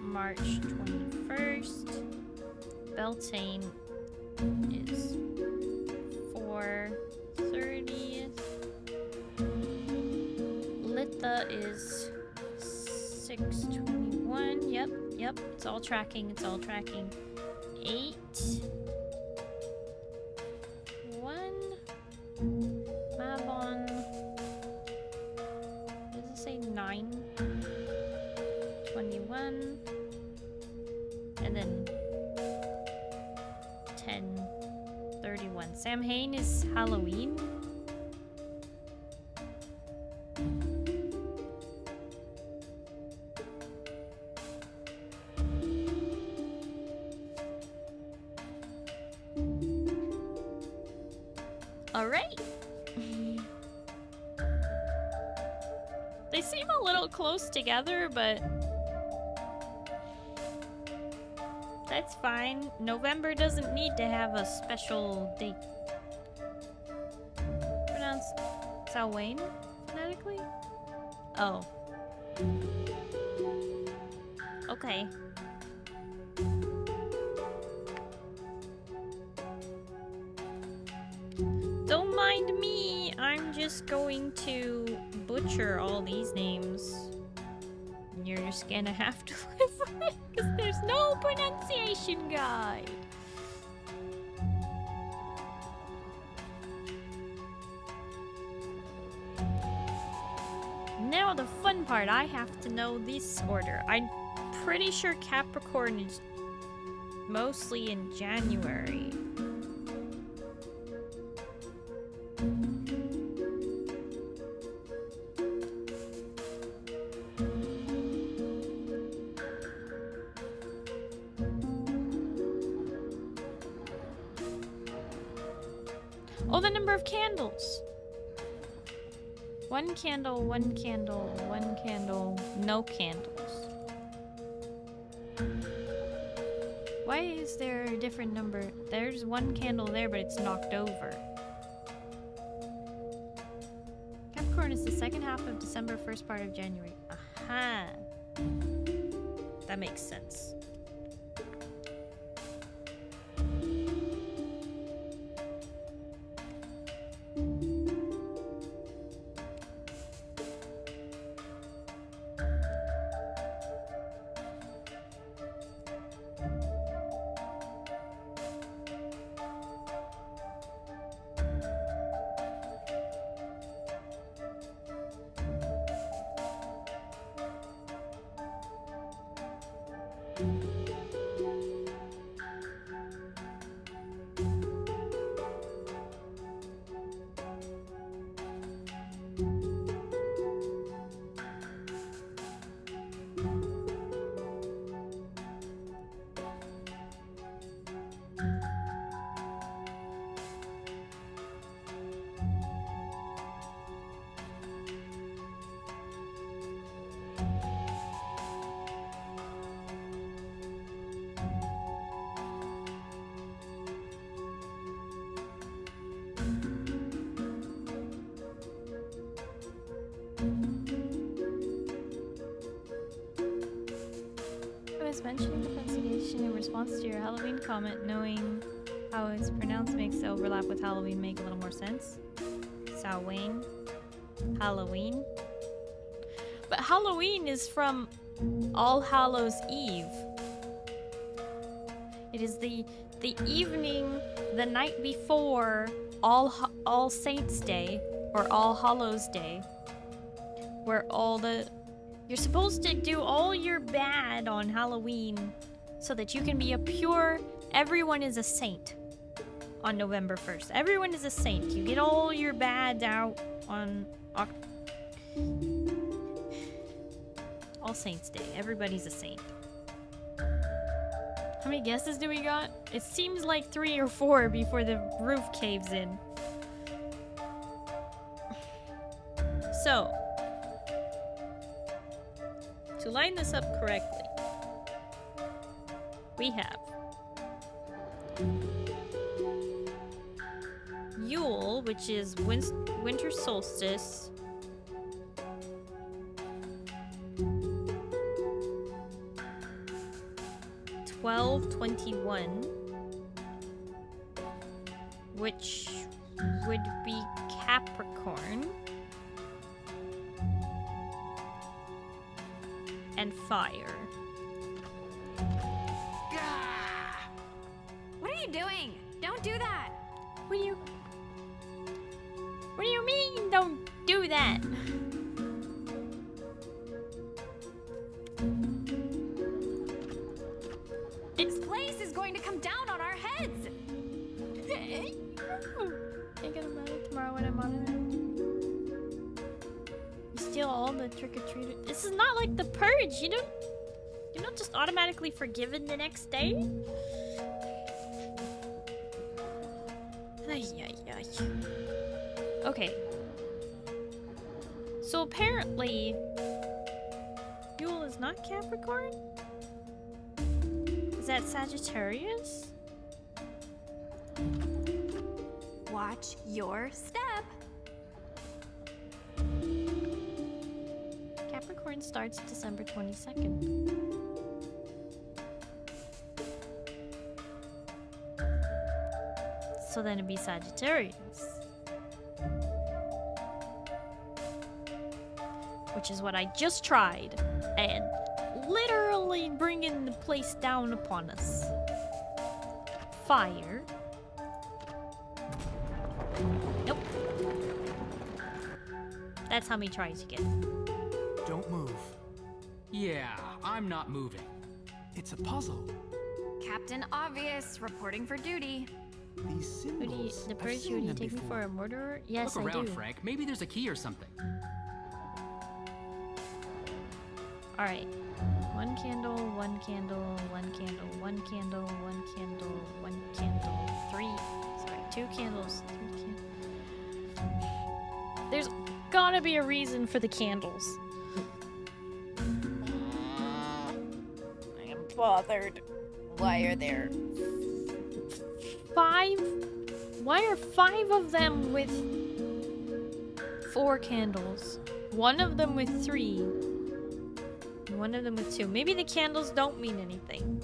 March 21st. Beltane is 4/30th. Litha is 6/21. Yep. It's all tracking. 8. 1. Mabon. Does it say 9/21? And then 10/31. Samhain is Halloween. Alright. They seem a little close together, but that's fine. November doesn't need to have a special date. Pronounced Salwain phonetically? Oh. Okay. Don't mind me. I'm just going to butcher all these names. And you're just gonna have to live with it because there's no pronunciation guide. Now the fun part, I have to know this order. I'm pretty sure Capricorn is mostly in January. Oh, the number of candles. One candle, one candle, one candle, no candles. Why is there a different number? There's one candle there, but it's knocked over. Capricorn is the second half of December, first part of January. Aha. That makes sense. Mentioning the pronunciation in response to your Halloween comment, knowing how it's pronounced makes the overlap with Halloween make a little more sense. Samhain. Halloween. But Halloween is from All Hallows Eve. It is the evening, the night before All Saints Day, or All Hallows Day, where you're supposed to do all your bad on Halloween so that you can be a pure... Everyone is a saint on November 1st. Everyone is a saint. You get all your bads out on... All Saints Day. Everybody's a saint. How many guesses do we got? It seems like 3 or 4 before the roof caves in. So... to line this up correctly, we have Yule, which is winter solstice. $12.21, which would be Capricorn, and fire. What are you doing? Don't do that! What do you mean, don't do that? This place is going to come down on our heads! Think about it tomorrow when I'm on it. You steal all the trick-or-treaters. This is not like the purge. You're not just automatically forgiven the next day. Ay, ay, ay. Okay. So apparently, Yule is not Capricorn? Is that Sagittarius? Watch your step. Capricorn starts December 22nd. So then it'd be Sagittarius. Which is what I just tried. And literally bringing the place down upon us. Fire. Nope. That's how many tries you get. Don't move. Yeah, I'm not moving. It's a puzzle. Captain Obvious, reporting for duty. These symbols. The purge, would you take me for a murderer? Yes, Look around, I do. Frank. Maybe there's a key or something. Alright. One candle, one candle, one candle, one candle, one candle, one candle, two candles, three candles. There's gotta be a reason for the candles. I am bothered. Why are there 5? Why are 5 of them with 4 candles? One of them with 3. One of them with 2. Maybe the candles don't mean anything.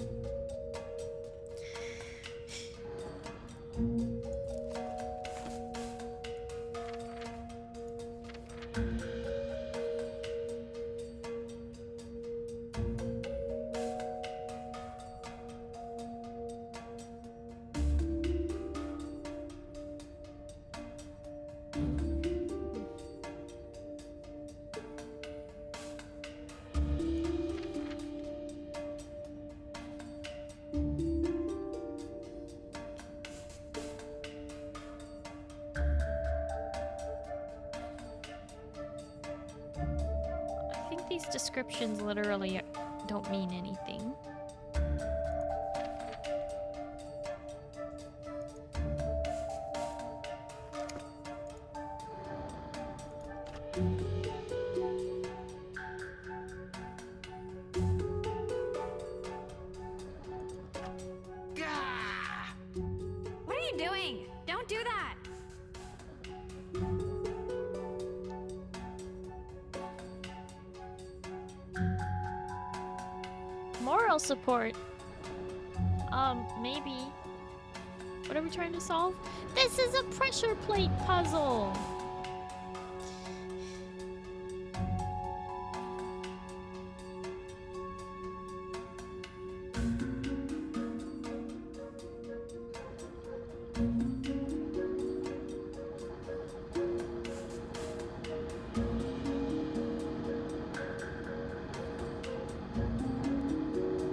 These descriptions literally don't mean anything. What are you doing? Don't do that! Moral support. Maybe. What are we trying to solve? This is a pressure plate puzzle!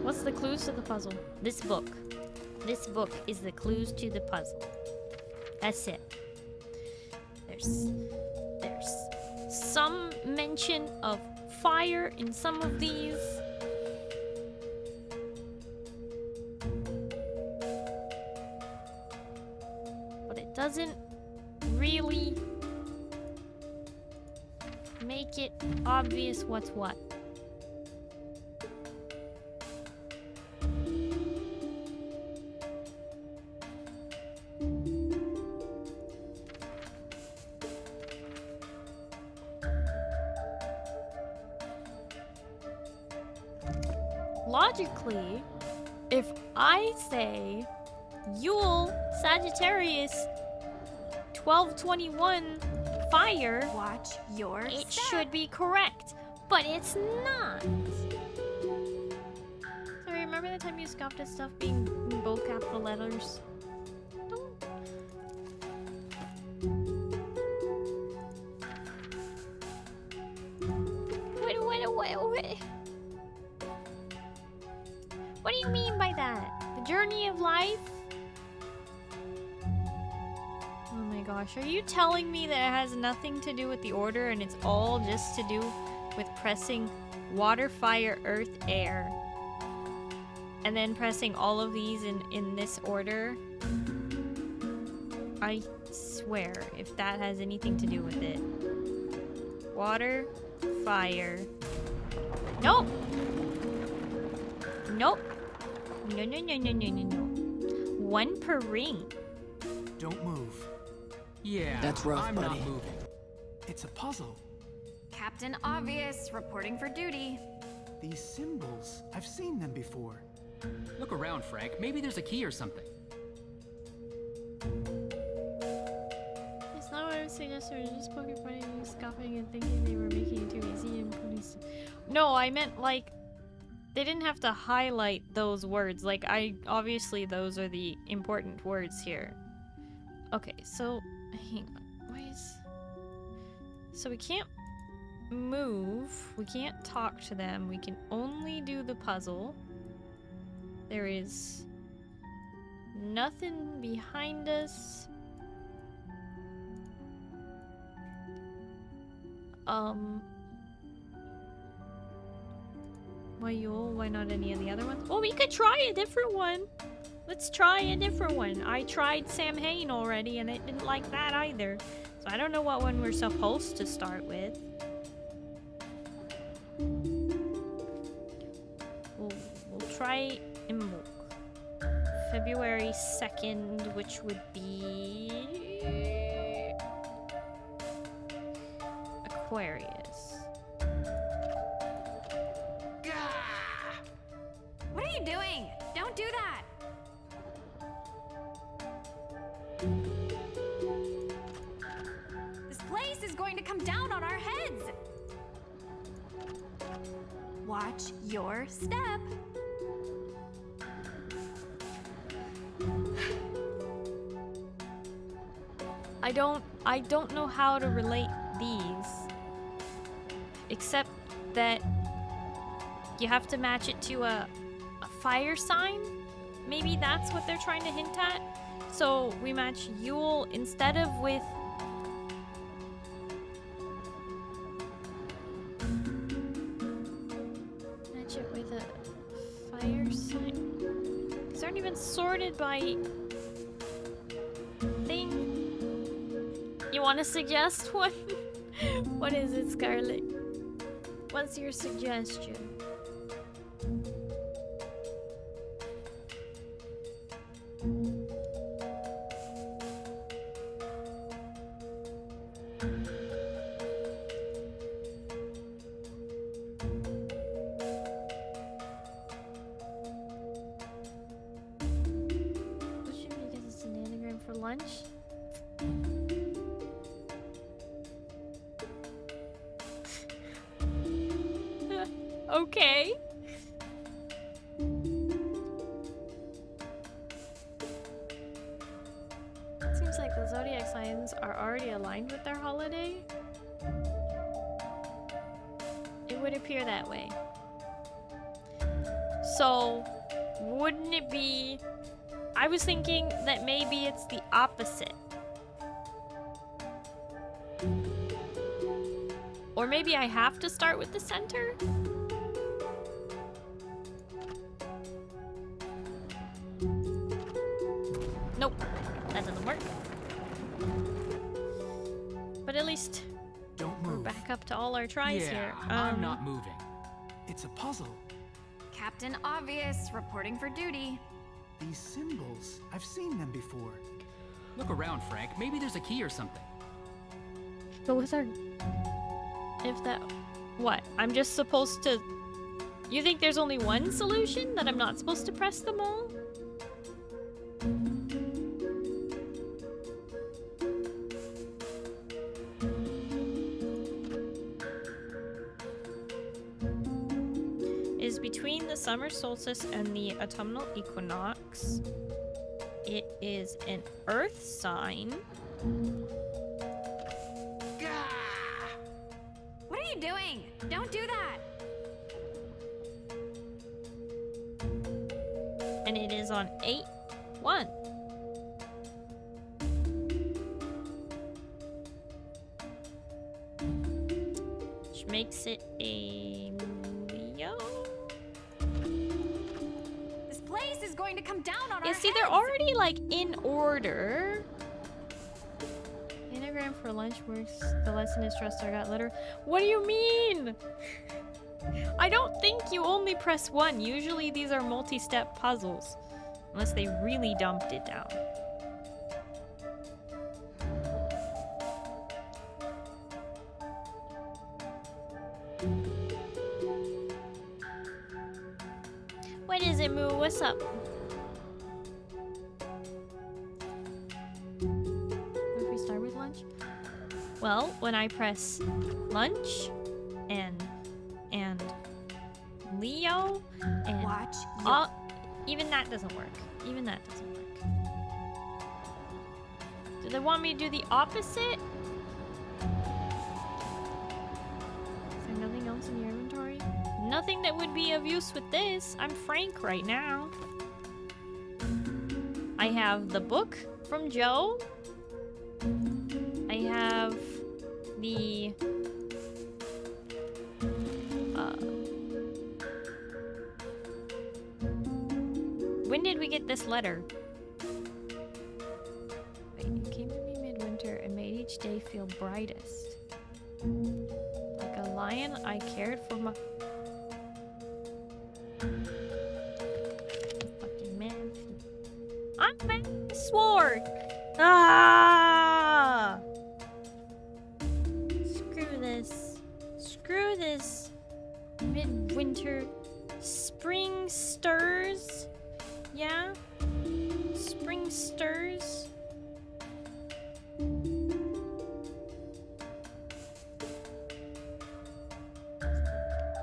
What's the clues to the puzzle? This book. This book is the clues to the puzzle. That's it. There's some mention of fire in some of these. But it doesn't really make it obvious what's what. logically, if I say Yule, Sagittarius, 1221, fire, watch your it step. should be correct, but it's not. So remember the time you scoffed at stuff being in both capital letters? Wait. What do you mean by that? The journey of life? Oh my gosh, are you telling me that it has nothing to do with the order and it's all just to do with pressing water, fire, earth, air? And then pressing all of these in this order? I swear, if that has anything to do with it. Water, fire. Nope! Nope. No. One per ring. Don't move. Yeah, That's rough, I'm buddy. not moving. It's a puzzle. Captain Obvious, reporting for duty. These symbols, I've seen them before. Look around, Frank. Maybe there's a key or something. It's not what I was suggesting. We're just poking fun at you, scoffing and thinking they were making it too easy and police. No, I meant like they didn't have to highlight those words. Like obviously those are the important words here. Okay, so hang on. Why is so we can't move. We can't talk to them. We can only do the puzzle. There is nothing behind us. Myuu, why not any of the other ones? Well, we could try a different one. Let's try a different one. I tried Sam Hain already and it didn't like that either. So I don't know what one we're supposed to start with. We'll try Imbolc. February 2nd, which would be Aquarius. What are you doing? Don't do that! This place is going to come down on our heads! Watch your step. I don't know how to relate these. Except that you have to match it to a fire sign? Maybe that's what they're trying to hint at? So we match Yule instead of with... Match it with a fire sign. These aren't even sorted by thing. You want to suggest one? What is it, Scarlet? What's your suggestion? Okay. Seems like the zodiac signs are already aligned with their holiday. It would appear that way. So, wouldn't it be... I was thinking that maybe it's the opposite. Or maybe I have to start with the center? Nope, that doesn't work. But at least we're back up to all our tries here. I'm not moving. It's a puzzle. Captain Obvious, reporting for duty. These symbols, I've seen them before. Look around, Frank. Maybe there's a key or something. But with our... If that... What? I'm just supposed to You think there's only one solution? That I'm not supposed to press them all? It is between the summer solstice and the autumnal equinox. It is an earth sign. What are you doing? Don't do that! And it is on 8/1. Which makes it a Leo? This place is going to come down on Yeah, our see, heads. they're already like in order. Anagram for lunch works. The lesson is trust. I got letter. What do you mean? I don't think you only press one. Usually these are multi-step puzzles. Unless they really dumped it down. What is it, Myuu? What's up? What if we start with lunch? Well, when I press lunch and Leo and watch even that doesn't work. Even that doesn't work. Do they want me to do the opposite? Is there nothing else in your inventory? Nothing that would be of use with this. I'm frank right now. I have the book from Joe. I have the when did we get this letter? Wait, you came to me midwinter and made each day feel brightest. Like a lion, I cared for my fucking man. I'm a sword. Ah! Screw this. Screw this. Midwinter. Spring stirs. Yeah? Spring stirs.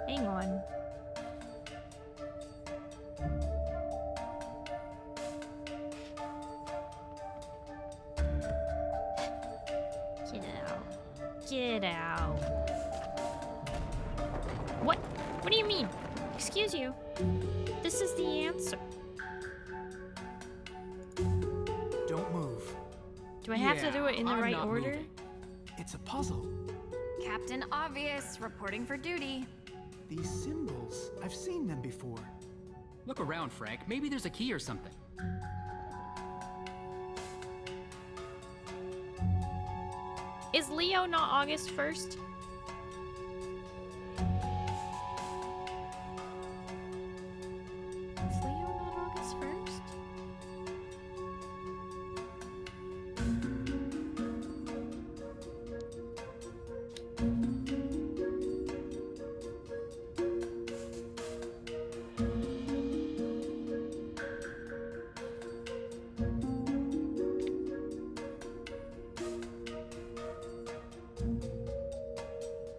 Hang on. Get out. Get out. What? What do you mean? Excuse you. This is the answer. Don't move. Do I have to do it in the I'm right not order? moving. It's a puzzle. Captain Obvious, reporting for duty. These symbols, I've seen them before. Look around, Frank. Maybe there's a key or something. Is Leo not August 1st? Is Leo not August 1st?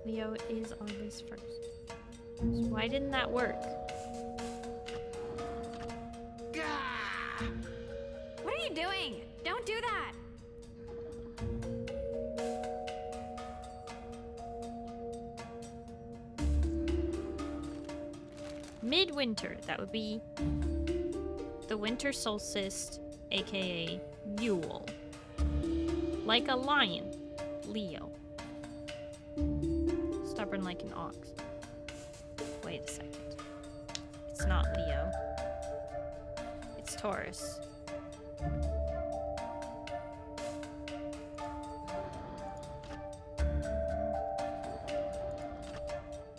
Leo is August 1st. So why didn't that work? What are you doing? Don't do that! Midwinter, that would be the winter solstice, aka Yule. Like a lion, Leo. Stubborn like an ox. Wait a second. It's not Leo. It's Taurus.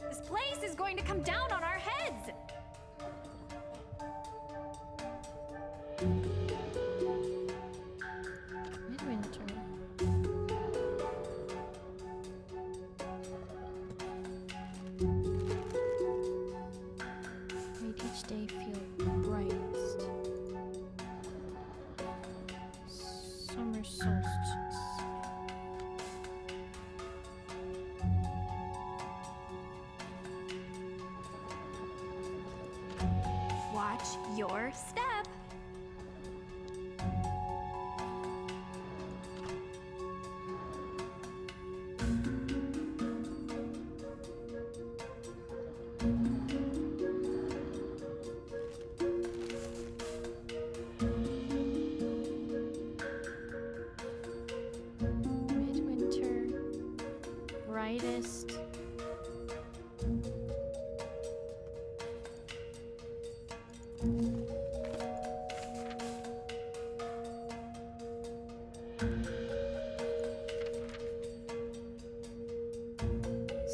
This place is going to come down on our heads! Midwinter. Step. Midwinter. Brightest.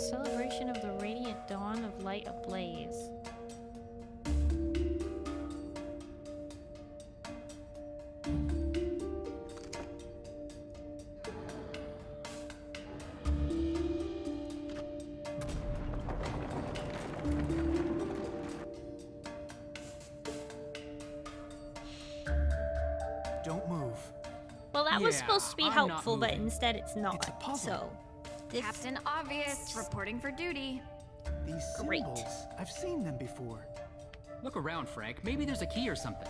Celebration of the radiant dawn of light ablaze. Don't move. Well, that was Yeah, supposed to be I'm not helpful, but moving. instead it's not. It's a puzzle. So, this Captain Obvious reporting for duty. These Great. symbols. I've seen them before. Look around, Frank. Maybe there's a key or something.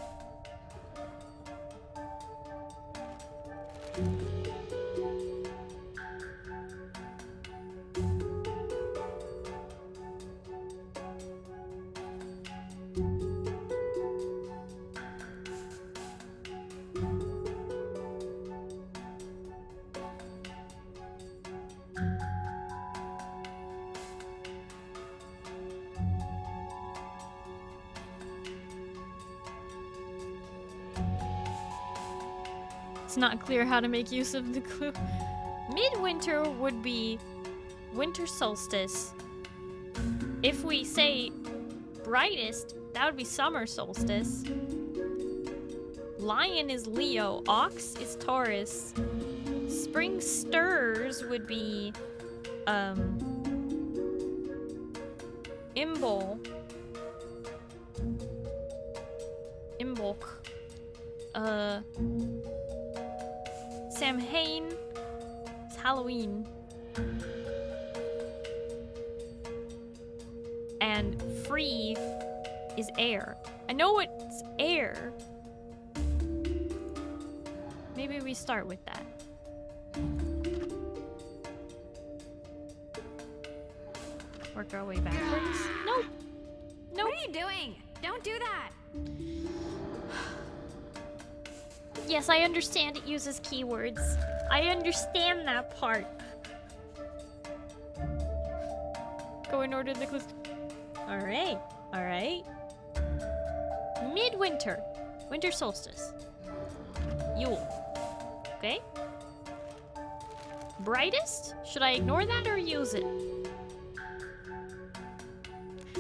it's not clear how to make use of the clue. Midwinter would be winter solstice. If we say brightest, that would be summer solstice. Lion is Leo. Ox is Taurus. Spring stirs would be Imbolc. Samhain is Halloween. And free is air. I know it's air. Maybe we start with that. Work our way backwards. Nope. Nope. What are you doing? Don't do that. Yes, I understand it uses keywords. I understand that part. Go in order the clues. Alright. Alright. Midwinter. Winter solstice. Yule. Okay. Brightest? Should I ignore that or use it?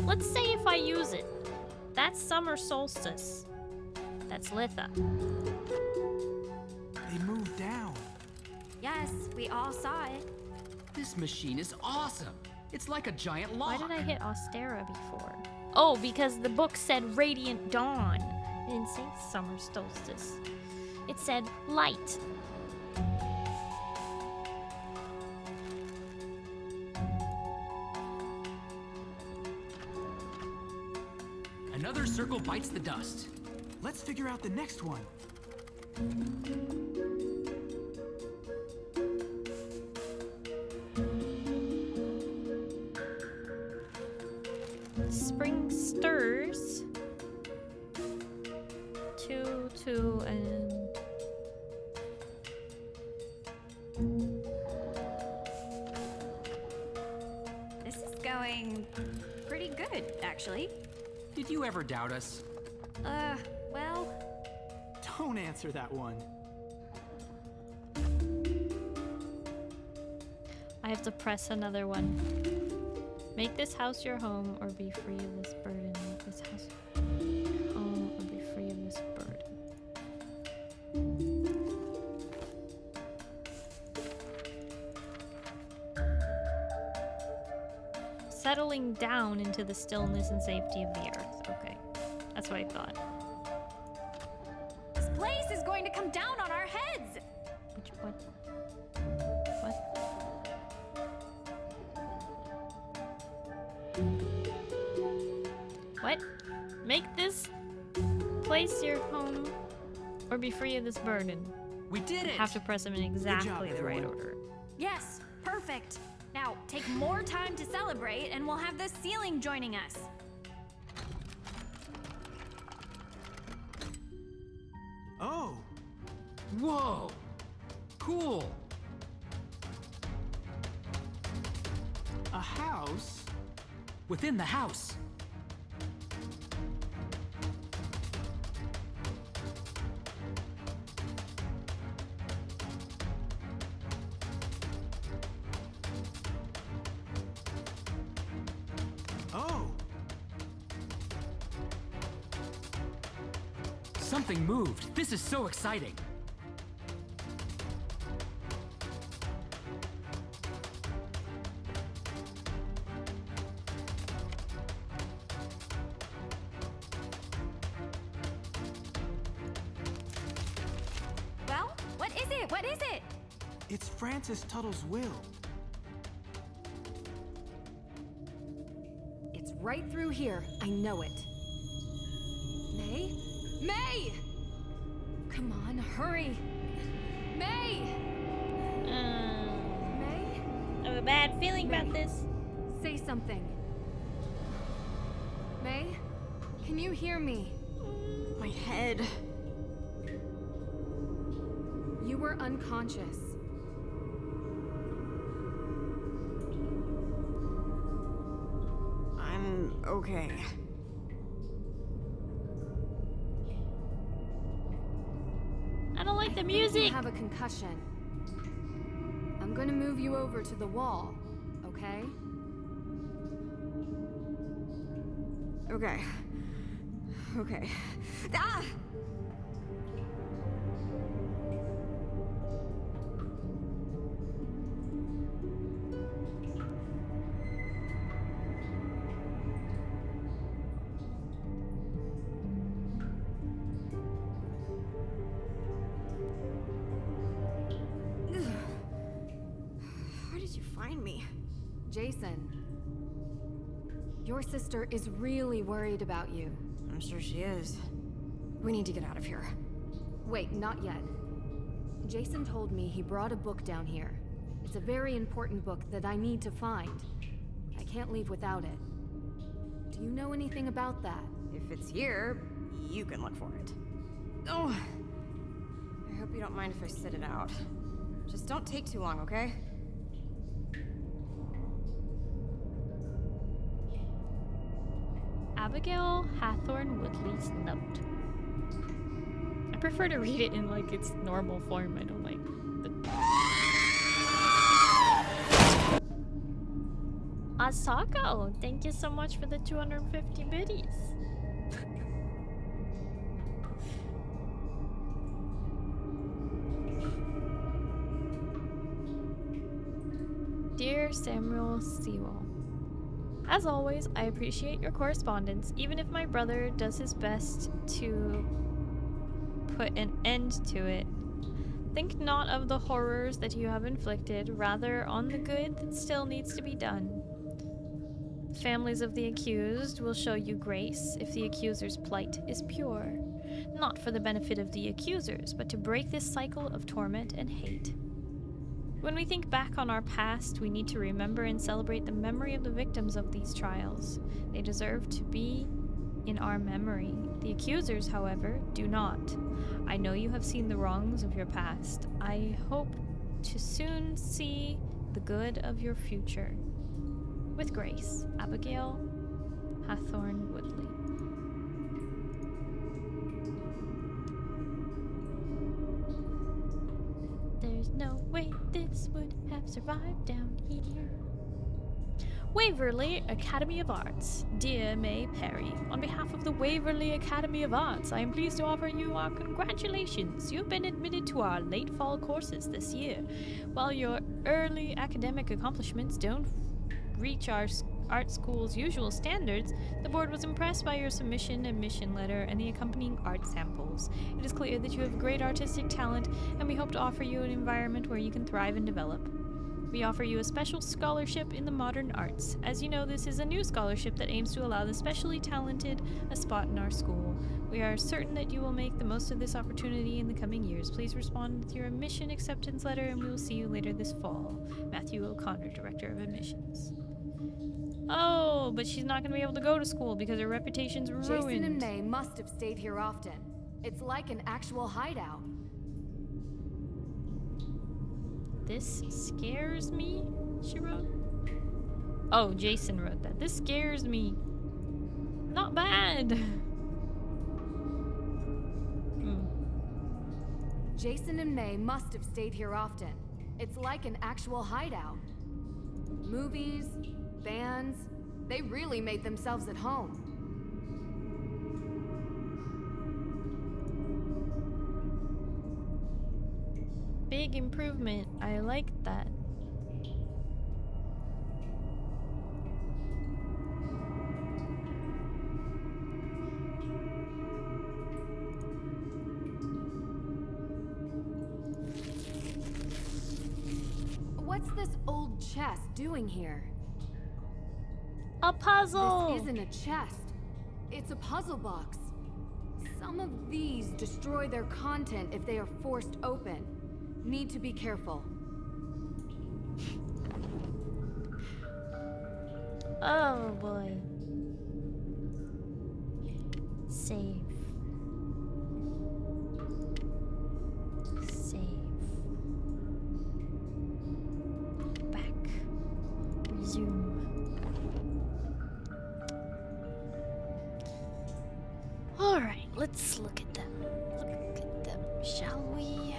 Let's say if I use it. That's summer solstice. That's Litha. They moved down. Yes, we all saw it. This machine is awesome. It's like a giant lock. Why did I hit Austera before? Oh, because the book said Radiant Dawn. It didn't say summer solstice. It said light. Another circle bites the dust. Let's figure out the next one. Spring stirs. 2, 2, and... This is going pretty good, actually. Did you ever doubt us? Well... Don't answer that one. I have to press another one. Make this house your home or be free of this burden. Make this house your home or be free of this burden. Settling down into the stillness and safety of the earth. Okay. That's what I thought. This place is going to come down on our heads! What? What? What? Make this replace your home or be free of this burden. We did it! Have to press them in exactly the right order. Yes, perfect. Now, take more time to celebrate, and we'll have the ceiling joining us. Oh! Whoa! Cool! A house? Within the house. Oh! Something moved. This is so exciting. Well, what is it? What is it? It's Francis Tuttle's will. It's right through here. I know it. May? May! Come on, hurry! May! May? I have a bad feeling about this. Say something. May? Can you hear me? My head. You were unconscious. I'm okay. I don't like the You music. have a concussion. I'm gonna move you over to the wall, okay? Okay. Okay. Ah! How did you find me? Jason. Your sister is really worried about you. I'm sure she is. We need to get out of here. Wait, not yet. Jason told me he brought a book down here. It's a very important book that I need to find. I can't leave without it. Do you know anything about that? If it's here, you can look for it. Oh! I hope you don't mind if I sit it out. Just don't take too long, okay? Abigail Hathorne Woodley's note. I prefer to read it in like its normal form. I don't like the... Asako, thank you so much for the 250 biddies. Dear Samuel Sewell, as always, I appreciate your correspondence, even if my brother does his best to put an end to it. Think not of the horrors that you have inflicted, rather on the good that still needs to be done. The families of the accused will show you grace if the accuser's plight is pure, not for the benefit of the accusers, but to break this cycle of torment and hate. When we think back on our past, we need to remember and celebrate the memory of the victims of these trials. They deserve to be in our memory. The accusers, however, do not. I know you have seen the wrongs of your past. I hope to soon see the good of your future. With grace, Abigail Hathorne Woodley. There's no way this would have survived down here. Waverly Academy of Arts. Dear May Perry, on behalf of the Waverly Academy of Arts, I am pleased to offer you our congratulations. You've been admitted to our late fall courses this year. While your early academic accomplishments don't reach our art school's usual standards, the board was impressed by your submission and mission letter and the accompanying art samples. It is clear that you have great artistic talent, and we hope to offer you an environment where you can thrive and develop. We offer you a special scholarship in the modern arts. As you know, this is a new scholarship that aims to allow the specially talented a spot in our school. We are certain that you will make the most of this opportunity in the coming years. Please respond with your admission acceptance letter and we will see you later this fall. Matthew O'Connor, Director of Admissions. Oh, but she's not going to be able to go to school because her reputation's ruined. Jason and May must have stayed here often. It's like an actual hideout. This scares me, she wrote. Oh, Jason wrote that. This scares me. Not bad. Jason and May must have stayed here often. It's like an actual hideout. Movies, bands, they really made themselves at home. Big improvement. I like that. What's this old chest doing here? A puzzle! This isn't a chest. It's a puzzle box. Some of these destroy their content if they are forced open. Need to be careful. Oh boy. Save. Save. Back. Resume. Alright, let's look at them. Look at them, shall we?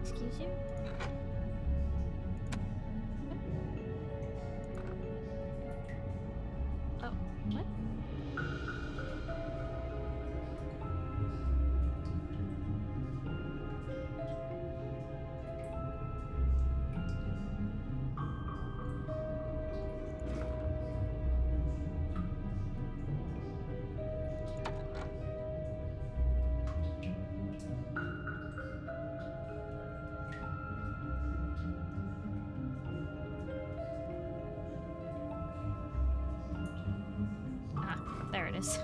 Excuse you? Oh, what? There it is.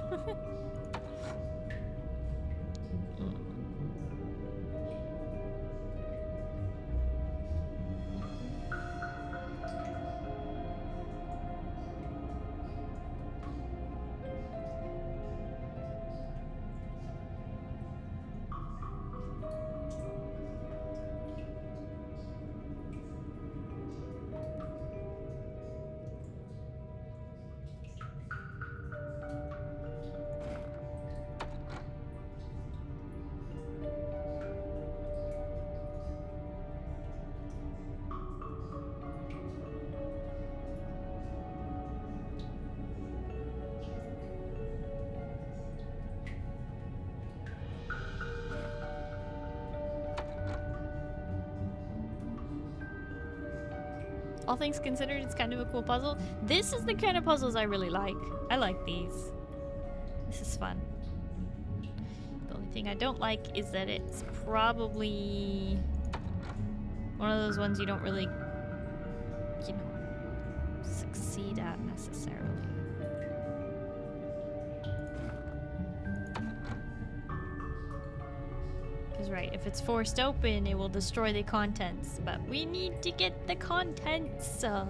All things considered, it's kind of a cool puzzle. This is the kind of puzzles I really like. I like these. This is fun. The only thing I don't like is that it's probably one of those ones you don't really, you know, succeed at necessarily. Because right, if it's forced open, it will destroy the contents. But we need to get the contents. Lost.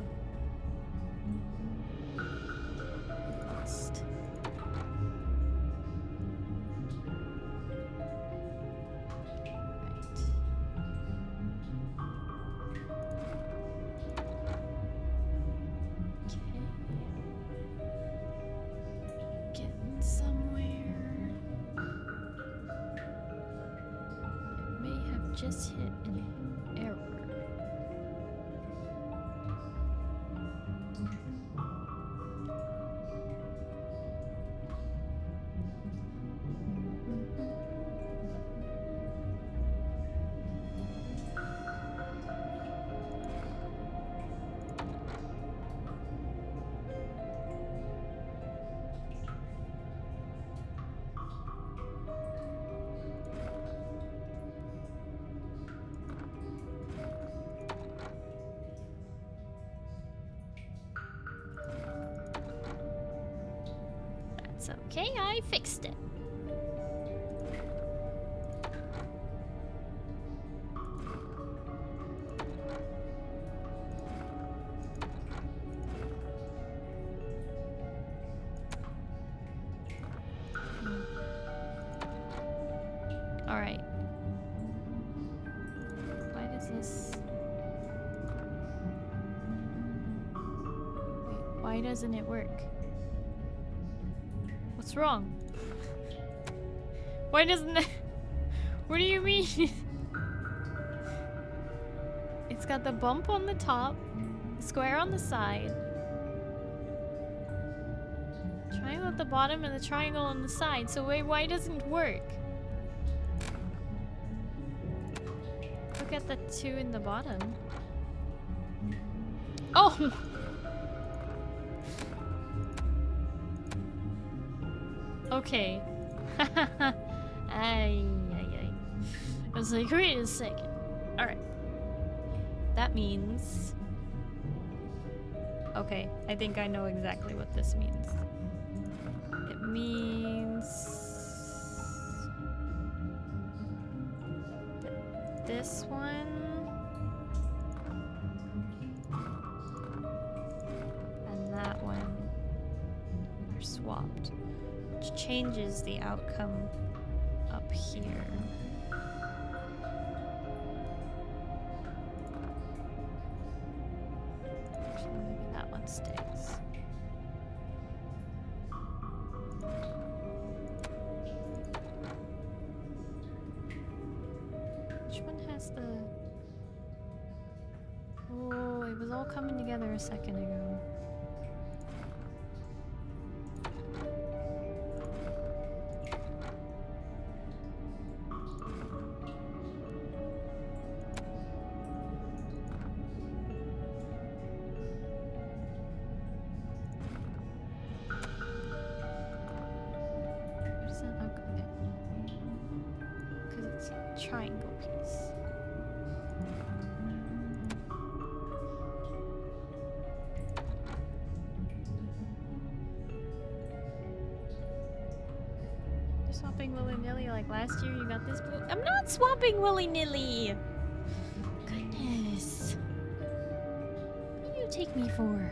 Getting somewhere. It may have just hit an error. That's okay, I fixed it. Alright. Why does this... Wait, why doesn't it work? What's wrong? Why doesn't it... What do you mean? It's got the bump on the top, the square on the side, triangle at the bottom, and the triangle on the side. So wait, why doesn't it work? Look at the two in the bottom. Oh! Okay. Ay, ay, ay. I was like, wait a second. Alright. That means... Okay, I think I know exactly what this means. It means... that this one... and that one are swapped. Which changes the outcome up here. Actually, maybe that one stays. Which one has the... Oh, it was all coming together a second ago. Triangle piece. You're swapping willy-nilly like last year you got this blue. I'm not swapping willy-nilly! Goodness. What do you take me for?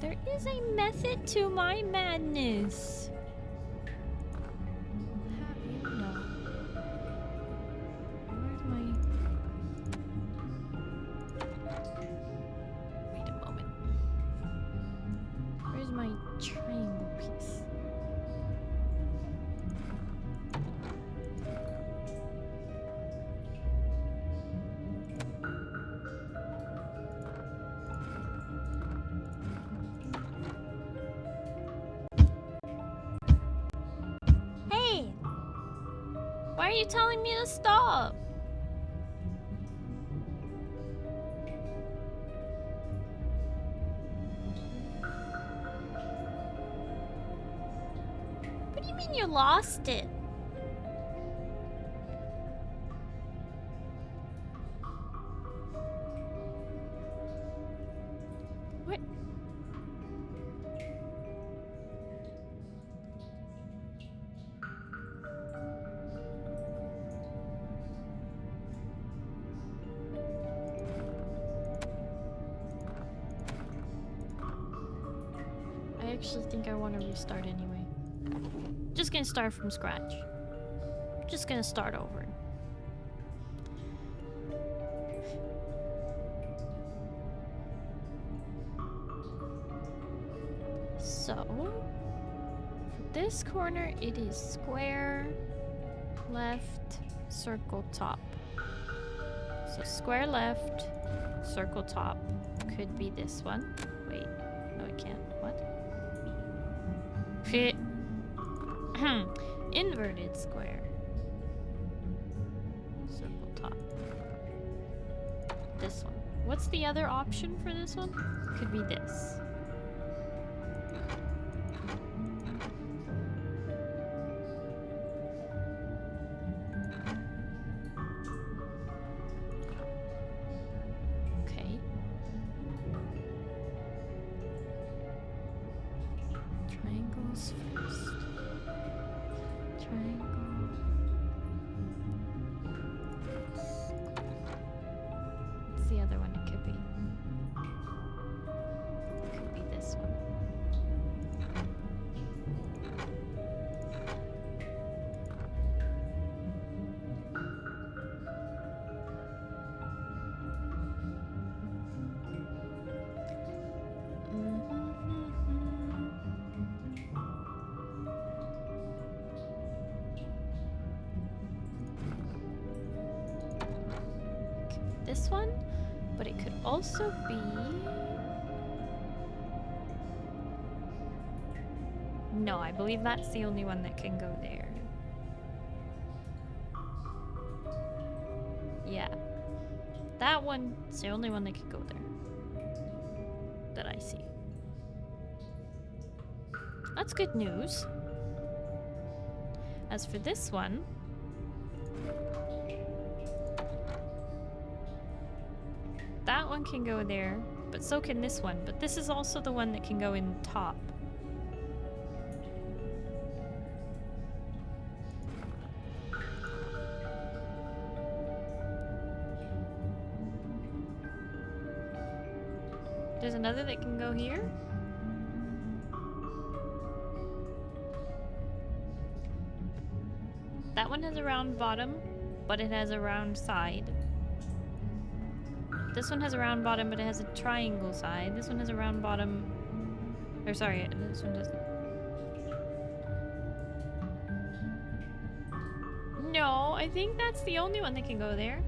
There is a method to my madness. Have you know? Where's my... Wait a moment. Where's my triangle piece? Why are you telling me to stop? What do you mean you lost it? What? I actually think I want to restart anyway. Just gonna start from scratch. Just gonna start over. So, for this corner, it is square, left, circle, top. So square left, circle top. Could be this one. Wait, no it can't. What? Inverted square. Circle top. This one. What's the other option for this one? Could be this. Okay. Triangles first. Triangle. What's the other one it could be? It could be this one. This one, but it could also be no, I believe that's the only one that can go there. Yeah, that one's the only one that can go there that I see. That's good news. As for this one, that one can go there, but so can this one. But this is also the one that can go in top. There's another that can go here. That one has a round bottom, but it has a round side. This one has a round bottom, but it has a triangle side. This one has a round bottom. Or sorry, this one doesn't. No, I think that's the only one that can go there.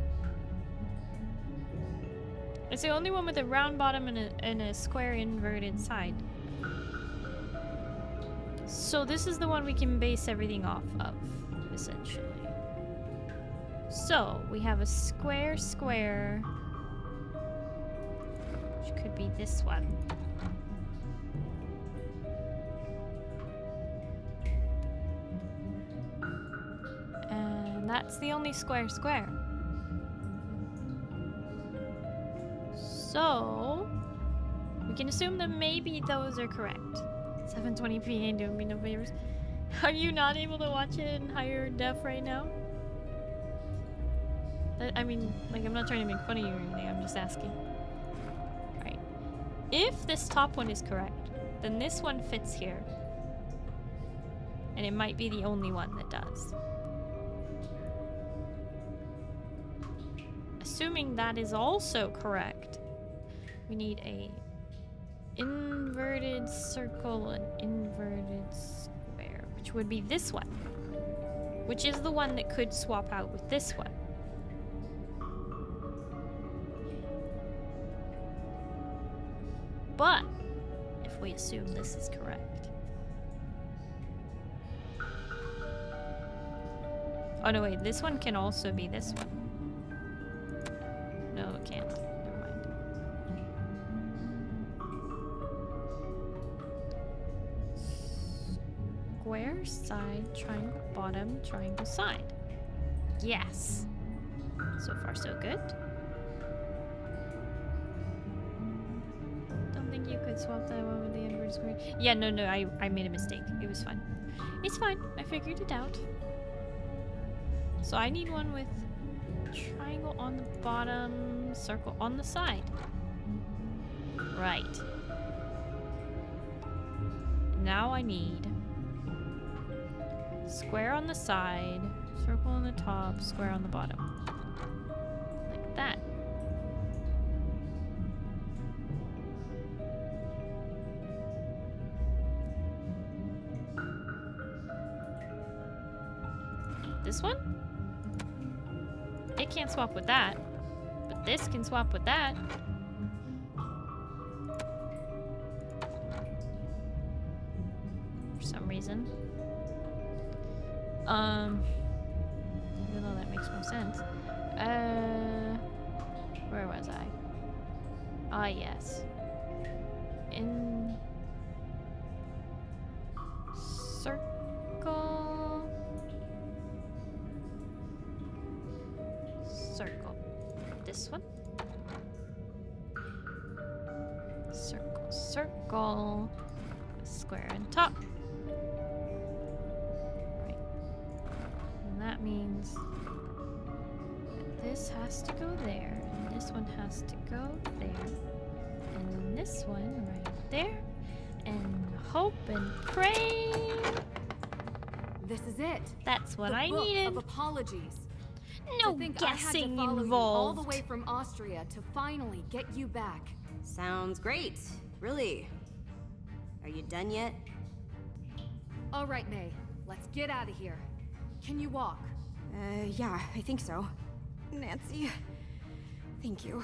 It's the only one with a round bottom and a square inverted side. So this is the one we can base everything off of, essentially. So we have a square, square. Which could be this one. And that's the only square, square. So we can assume that maybe those are correct. 720p ain't doing me no favors. Are you not able to watch it in higher def right now? I mean, like, I'm not trying to make fun of you or anything, I'm just asking. Right. If this top one is correct, then this one fits here. And it might be the only one that does. Assuming that is also correct, we need a inverted circle and inverted square, which would be this one, which is the one that could swap out with this one. But if we assume this is correct. Oh no, wait, this one can also be this one. No, it can't. Never mind. Square side, triangle bottom, triangle side. Yes. So far, so good. Don't think you could swap that one with the inverted square. Yeah, no, I made a mistake. It was fine. It's fine. I figured it out. So I need one with triangle on the bottom, circle on the side. Right. Now I need square on the side, circle on the top, square on the bottom. Like that. This one? It can't swap with that. But this can swap with that. For some reason. Even though that makes no sense. Where was I? Ah, yes. In circle. Circle. This one. Circle, circle. Square on top. Right. And that means that this has to go there, and this one has to go there, and then this one right there, and hope and pray. This is it. That's what The I book needed. Of apologies. No to think guessing I had to follow you all the involved. way from Austria to finally get you back. Sounds great. Really. Are you done yet? All right, May. Let's get out of here. Can you walk? Yeah, I think so. Nancy, thank you.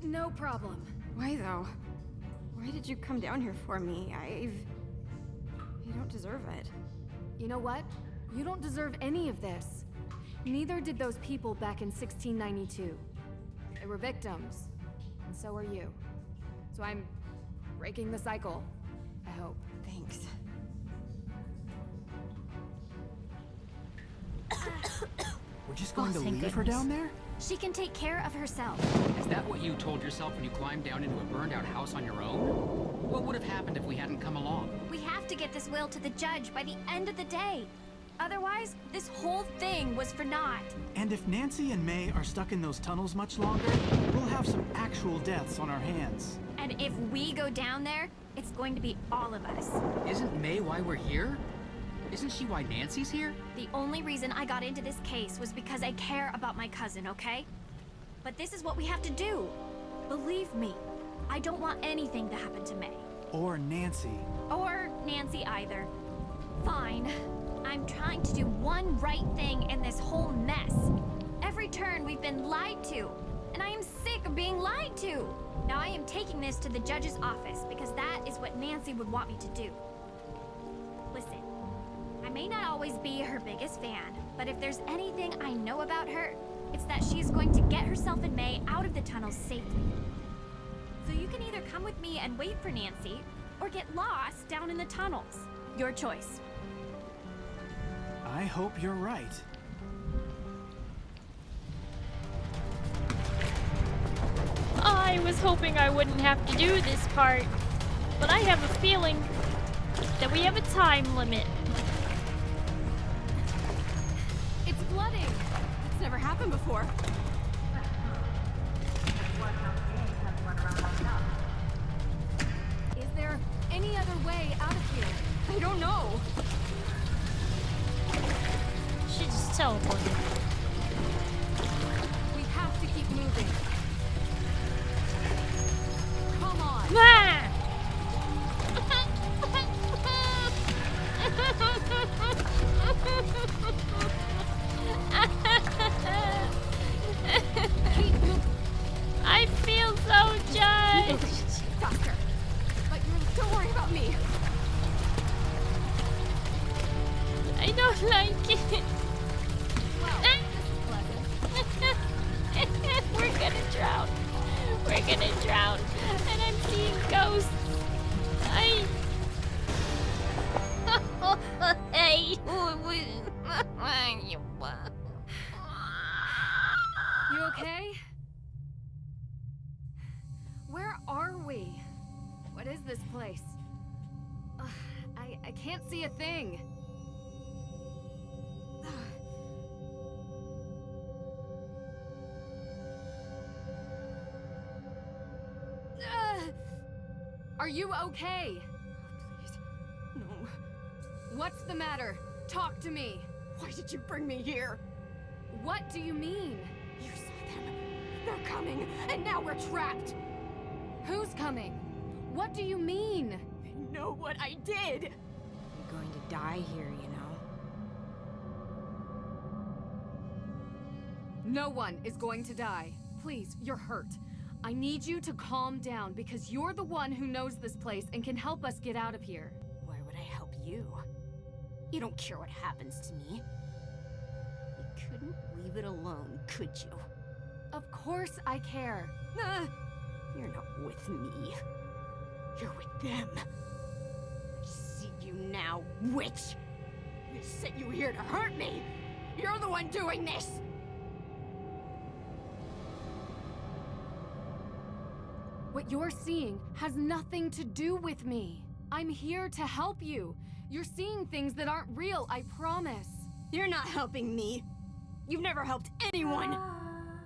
No problem. Why though? Why did you come down here for me? I don't deserve it. You know what? You don't deserve any of this. Neither did those people back in 1692. They were victims, and so are you. So I'm breaking the cycle, I hope. Thanks. We're just going to thank leave her goodness. down there? She can take care of herself. Is that what you told yourself when you climbed down into a burned out house on your own? What would have happened if we hadn't come along? We have to get this will to the judge by the end of the day. Otherwise, this whole thing was for naught. And if Nancy and May are stuck in those tunnels much longer, we'll have some actual deaths on our hands. And if we go down there, it's going to be all of us. Isn't May why we're here? Isn't she why Nancy's here? The only reason I got into this case was because I care about my cousin, okay? But this is what we have to do. Believe me, I don't want anything to happen to May. Or Nancy. Or Nancy either. Fine. I'm trying to do one right thing in this whole mess. Every turn we've been lied to, and I am sick of being lied to. Now I am taking this to the judge's office because that is what Nancy would want me to do. Listen, I may not always be her biggest fan, but if there's anything I know about her, it's that she is going to get herself and May out of the tunnels safely. So you can either come with me and wait for Nancy, or get lost down in the tunnels. Your choice. I hope you're right. I was hoping I wouldn't have to do this part, but I have a feeling that we have a time limit. It's flooding. It's never happened before. Is there any other way out of here? I don't know. She just teleported. We have to keep moving. Come on. Ah! I feel so judged. Faster. But don't worry about me. I don't like it. Well, this is pleasant. We're gonna drown. We're gonna drown. And I'm seeing ghosts. Hey. You okay? Where are we? What is this place? I can't see a thing. Are you okay? Please. No. What's the matter? Talk to me. Why did you bring me here? What do you mean? You saw them. They're coming, and now we're trapped. Who's coming? What do you mean? They know what I did. You're going to die here, you know. No one is going to die. Please, you're hurt. I need you to calm down because you're the one who knows this place and can help us get out of here. Why would I help you? You don't care what happens to me. You couldn't leave it alone, could you? Of course I care. You're not with me. You're with them. I see you now, witch! They sent you here to hurt me! You're the one doing this! What you're seeing has nothing to do with me. I'm here to help you. You're seeing things that aren't real, I promise. You're not helping me. You've never helped anyone.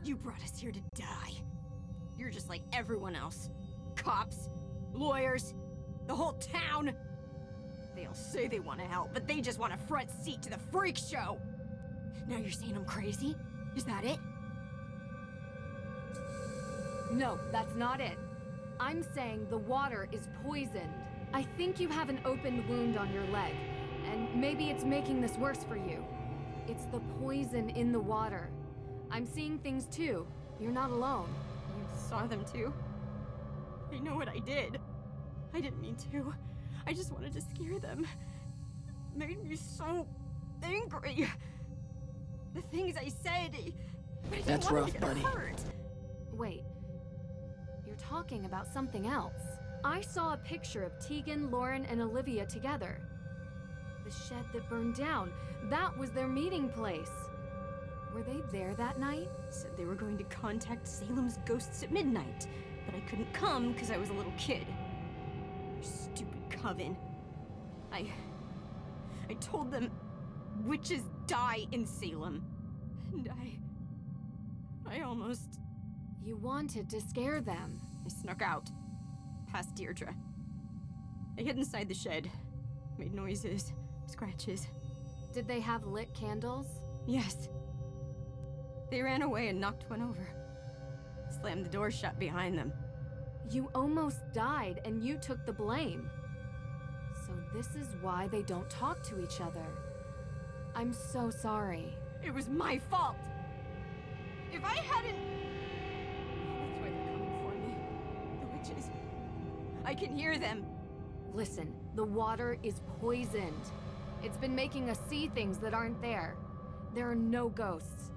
You brought us here to die. You're just like everyone else. Cops, lawyers, the whole town. They all say they want to help, but they just want a front seat to the freak show. Now you're saying I'm crazy? Is that it? No, that's not it. I'm saying the water is poisoned. I think you have an open wound on your leg, and maybe it's making this worse for you. It's the poison in the water. I'm seeing things too. You're not alone. You saw them too? They know what I did. I didn't mean to. I just wanted to scare them. It made me so angry. The things I said, but I didn't That's want rough, them to buddy. get hurt. Wait. You're talking about something else. I saw a picture of Tegan, Lauren, and Olivia together. The shed that burned down, that was their meeting place. Were they there that night? Said they were going to contact Salem's ghosts at midnight, but I couldn't come because I was a little kid. Stupid coven. I told them witches die in Salem. And I almost... You wanted to scare them. I snuck out, past Deirdre. I hid inside the shed, made noises, scratches. Did they have lit candles? Yes. They ran away and knocked one over. Slammed the door shut behind them. You almost died and you took the blame. So this is why they don't talk to each other. I'm so sorry. It was my fault! If I hadn't... That's why they're coming for me. The witches. I can hear them. Listen, the water is poisoned. It's been making us see things that aren't there. There are no ghosts.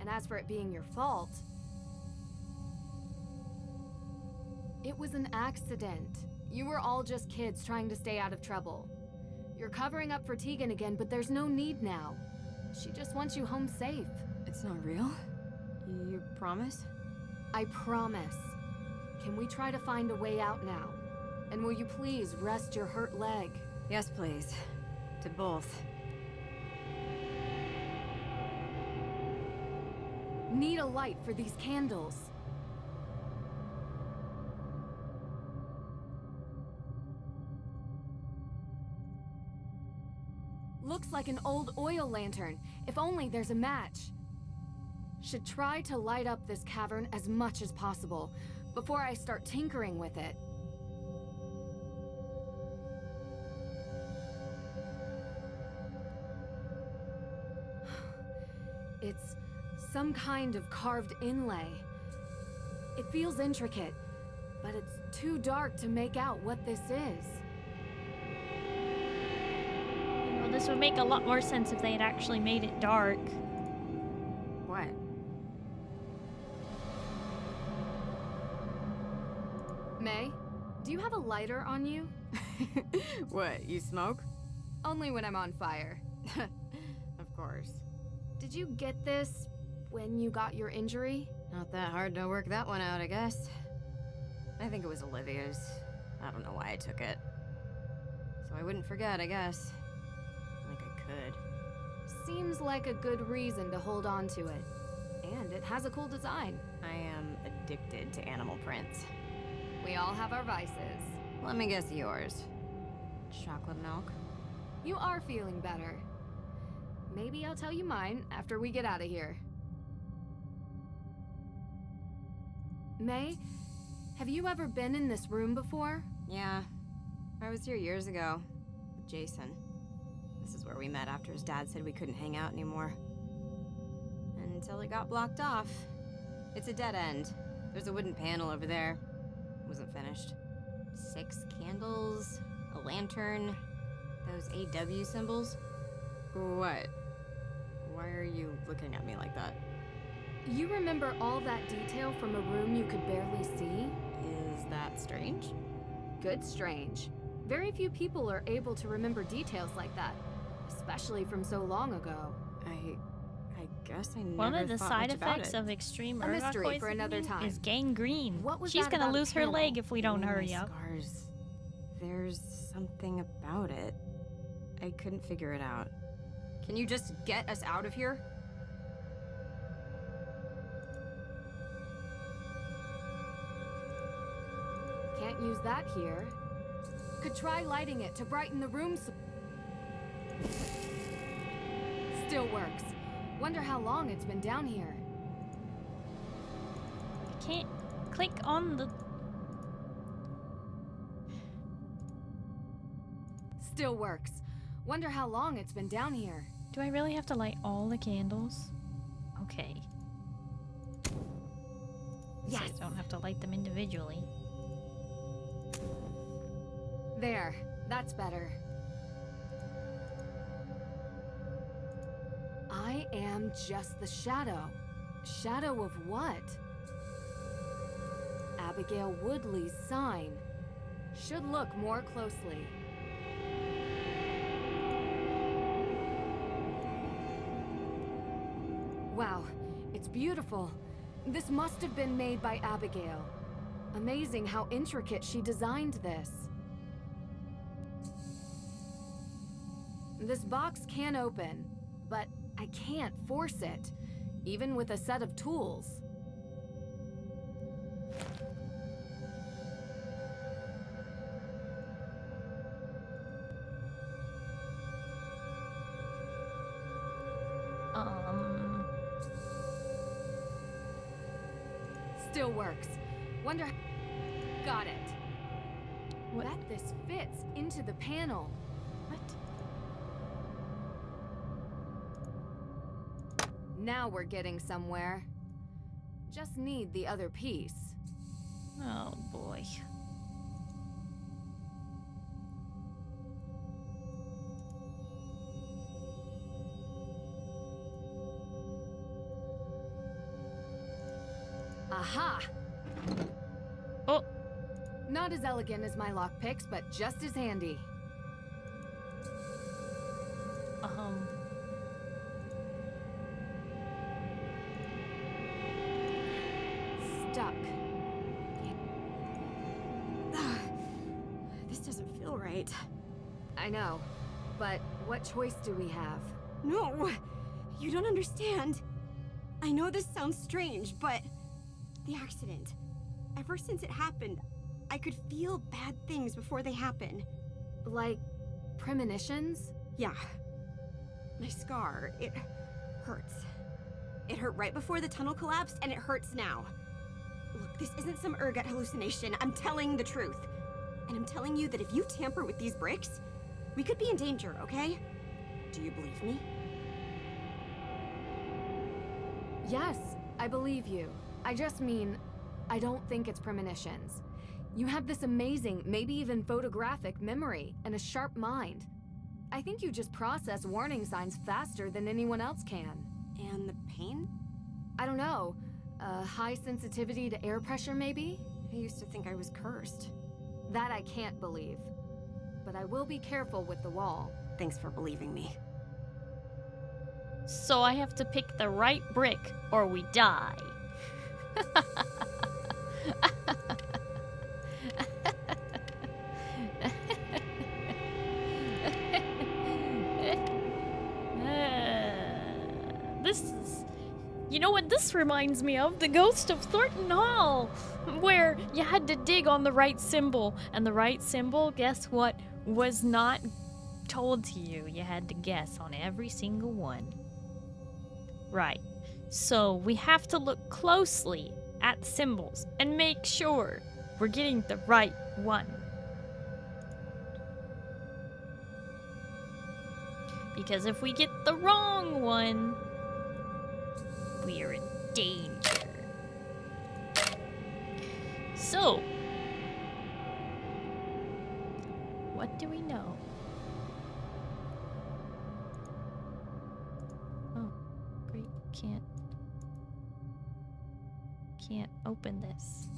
And as for it being your fault... It was an accident. You were all just kids trying to stay out of trouble. You're covering up for Tegan again, but there's no need now. She just wants you home safe. It's not real? You promise? I promise. Can we try to find a way out now? And will you please rest your hurt leg? Yes, please. To both. Need a light for these candles. Looks like an old oil lantern. If only there's a match. Should try to light up this cavern as much as possible before I start tinkering with it. It's some kind of carved inlay. It feels intricate, but it's too dark to make out what this is. Well, this would make a lot more sense if they had actually made it dark. What? May, do you have a lighter on you? What, you smoke? Only when I'm on fire. Of course. Did you get this when you got your injury? Not that hard to work that one out, I guess. I think it was Olivia's. I don't know why I took it. So I wouldn't forget, I guess. Like I could. Seems like a good reason to hold on to it. And it has a cool design. I am addicted to animal prints. We all have our vices. Let me guess yours. Chocolate milk? You are feeling better. Maybe I'll tell you mine after we get out of here. May, have you ever been in this room before? Yeah. I was here years ago. With Jason. This is where we met after his dad said we couldn't hang out anymore. And Until it got blocked off. It's a dead end. There's a wooden panel over there. Wasn't finished. 6 candles, a lantern, those AW symbols. What? Why are you looking at me like that? You remember all that detail from a room you could barely see? Is that strange? Good strange. Very few people are able to remember details like that, especially from so long ago. I guess I never One of the thought side much about effects it. of extreme A mystery for another poisoning time. is gangrene. What was She's that gonna about a lose her panel? leg if we don't Oh, hurry my up. Scars. There's something about it. I couldn't figure it out. Can you just get us out of here? Can't use that here. Could try lighting it to brighten the room. Still works. Wonder how long it's been down here. I can't click on the... Still works. Wonder how long it's been down here. Do I really have to light all the candles? Okay. Yes. So I don't have to light them individually. There. That's better. I am just the shadow. Shadow of what? Abigail Woodley's sign. Should look more closely. Wow, it's beautiful. This must have been made by Abigail. Amazing how intricate she designed this. This box can open, but I can't force it, even with a set of tools. Still works. Wonder... Got it. What? Bet this fits into the panel. What? Now we're getting somewhere. Just need the other piece. Oh boy. Aha! Oh! Not as elegant as my lockpicks, but just as handy. Stuck. This doesn't feel right. I know, but what choice do we have? No! You don't understand. I know this sounds strange, but... the accident. Ever since it happened, I could feel bad things before they happen. Like... premonitions? Yeah. My scar, it hurts. It hurt right before the tunnel collapsed, and it hurts now. Look, this isn't some ergot hallucination. I'm telling the truth. And I'm telling you that if you tamper with these bricks, we could be in danger, okay? Do you believe me? Yes, I believe you. I just mean, I don't think it's premonitions. You have this amazing, maybe even photographic memory and a sharp mind. I think you just process warning signs faster than anyone else can. And the pain? I don't know. High sensitivity to air pressure, maybe? I used to think I was cursed. That I can't believe. But I will be careful with the wall. Thanks for believing me. So I have to pick the right brick or we die. This is... You know what this reminds me of? The Ghost of Thornton Hall! Where you had to dig on the right symbol. And the right symbol, guess what, was not told to you. You had to guess on every single one. Right. So we have to look closely at symbols and make sure we're getting the right one. Because if we get the wrong one, We are in danger. So, what do we know? Oh, great. Can't open this.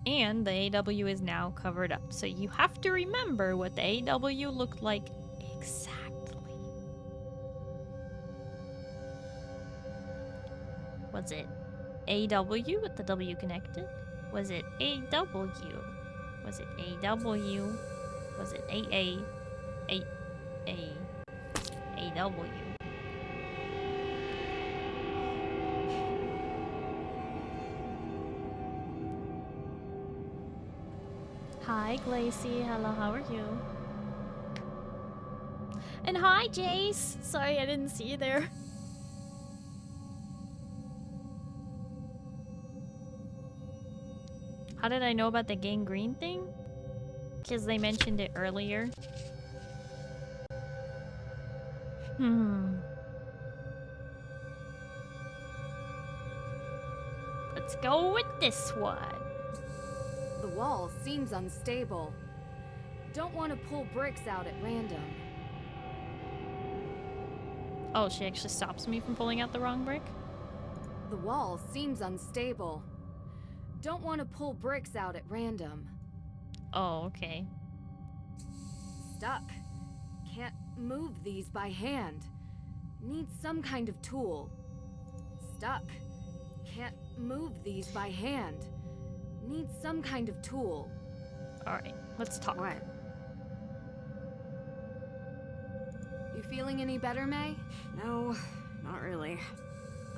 And the AW is now covered up. So you have to remember what the AW looked like exactly. Was it AW with the W connected? Was it AW? Was it AW? Was it AW? Hi, Glacy. Hello, how are you? And hi, Jace. Sorry, I didn't see you there. How did I know about the gangrene thing? Because they mentioned it earlier. Let's go with this one. The wall seems unstable. Don't want to pull bricks out at random. Oh, she actually stops me from pulling out the wrong brick? The wall seems unstable. Don't want to pull bricks out at random. Oh, okay. Stuck. Can't move these by hand. Need some kind of tool. Stuck. Can't move these by hand. Need some kind of tool. Alright, let's talk. What? You feeling any better, May? No, not really.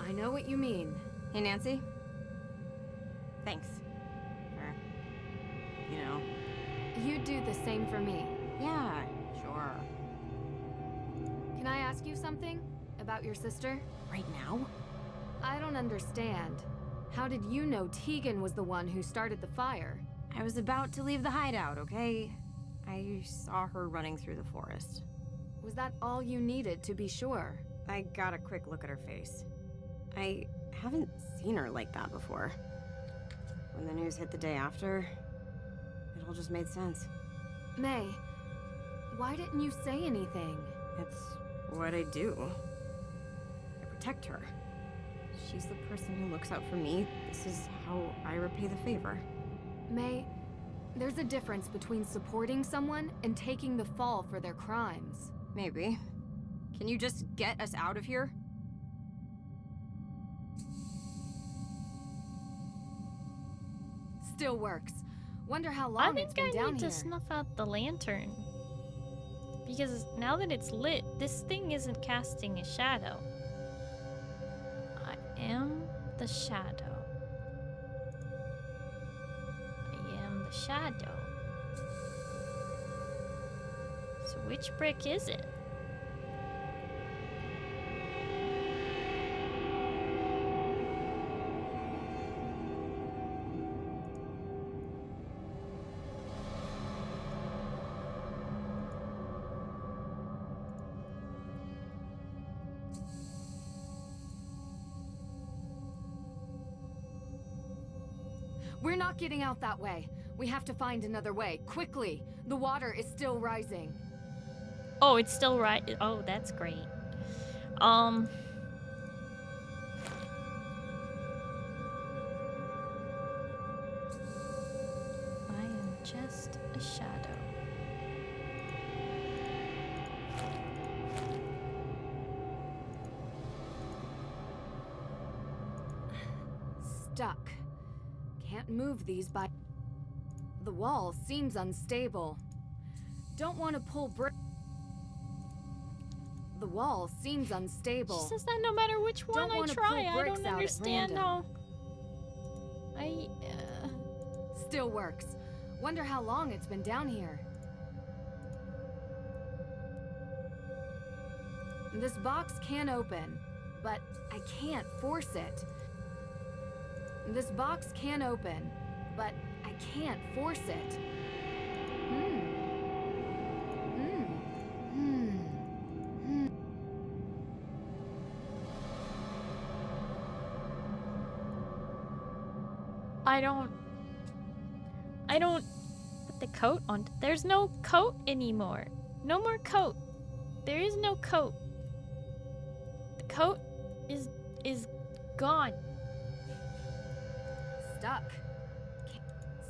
I know what you mean. Hey, Nancy? Thanks. For, you know. You do the same for me. Yeah, sure. Can I ask you something? About your sister? Right now? I don't understand. How did you know Tegan was the one who started the fire? I was about to leave the hideout, okay? I saw her running through the forest. Was that all you needed to be sure? I got a quick look at her face. I haven't seen her like that before. When the news hit the day after, it all just made sense. May, why didn't you say anything? It's what I do. I protect her. She's the person who looks out for me. This is how I repay the favor. May, there's a difference between supporting someone and taking the fall for their crimes. Maybe. Can you just get us out of here? Still works. Wonder how long it's been down here. I think I need to snuff out the lantern. Because now that it's lit, this thing isn't casting a shadow. I am the shadow. I am the shadow. So which brick is it? We're not getting out that way. We have to find another way, quickly. The water is still rising. Oh, it's still right. Oh, that's great. I am just a shadow. Stuck. Can't move these by... The wall seems unstable. Don't want to pull brick... The wall seems unstable. She says that no matter which one I try, I don't understand how... Still works. Wonder how long it's been down here. This box can open, but I can't force it. This box can open, but I can't force it. I don't put the coat on. There's no coat anymore. No more coat. There is no coat. The coat is gone. Stuck.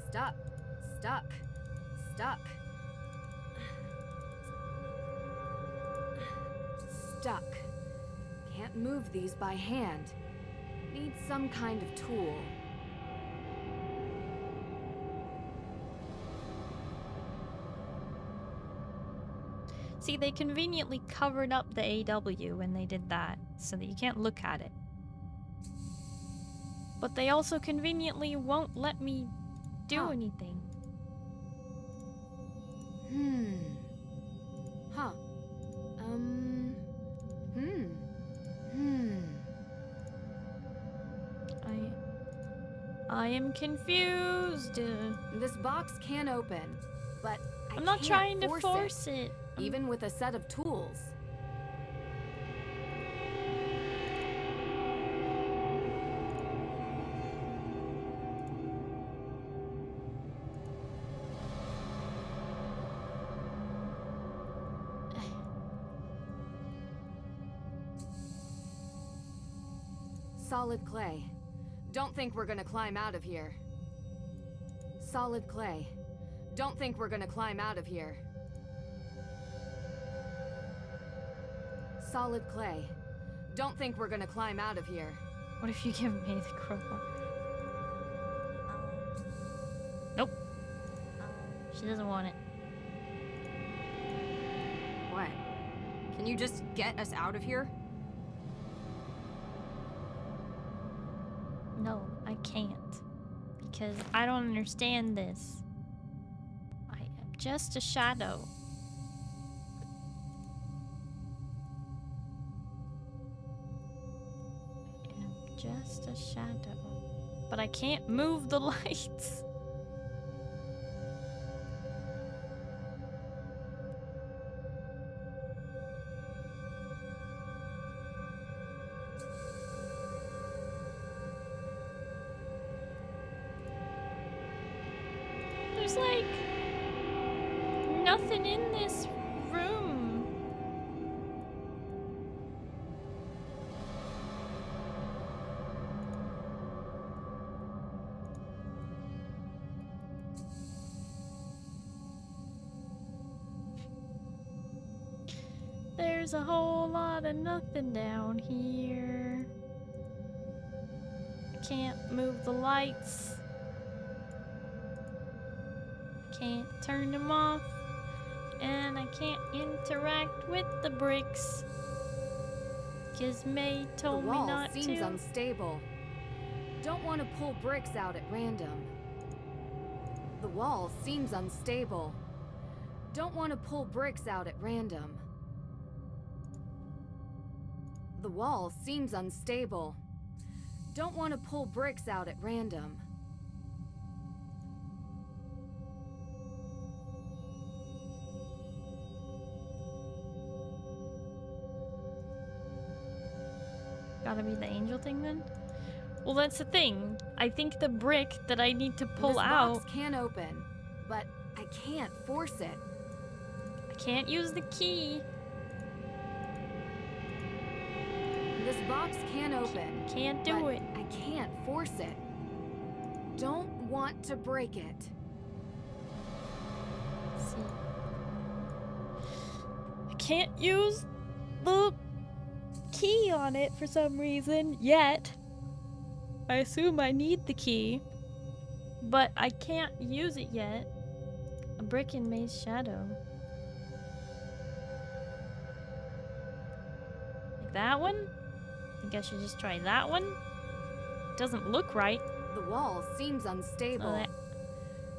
Stuck. Stuck. Stuck. Stuck. Can't move these by hand. Need some kind of tool. See, they conveniently covered up the AW when they did that, so that you can't look at it. But they also conveniently won't let me do anything. Huh. I am confused. This box can open, but I'm not trying to force it. Even with a set of tools. Solid clay. Don't think we're gonna climb out of here. Solid clay. Don't think we're gonna climb out of here. Solid clay. Don't think we're gonna climb out of here. What if you give me the crowbar? Nope. She doesn't want it. What? Can you just get us out of here? No, I can't. Because I don't understand this. I am just a shadow. I am just a shadow. But I can't move the lights. There's like nothing in this room. There's a whole lot of nothing down here. I can't move the lights. Can't turn them off, and I can't interact with the bricks, because May told me not to. The wall seems unstable. Don't want to pull bricks out at random. The wall seems unstable. Don't want to pull bricks out at random. The wall seems unstable. Don't want to pull bricks out at random. Gotta be the angel thing then? Well, that's the thing. I think the brick that I need to pull out... This box can open, but I can't force it. I can't use the key. This box can open. Can't do it. I can't force it. Don't want to break it. See. I can't use the key on it for some reason yet. I assume I need the key, but I can't use it yet. A brick in May's shadow. Like that one? I think I should just try that one. Doesn't look right. The wall seems unstable. Oh,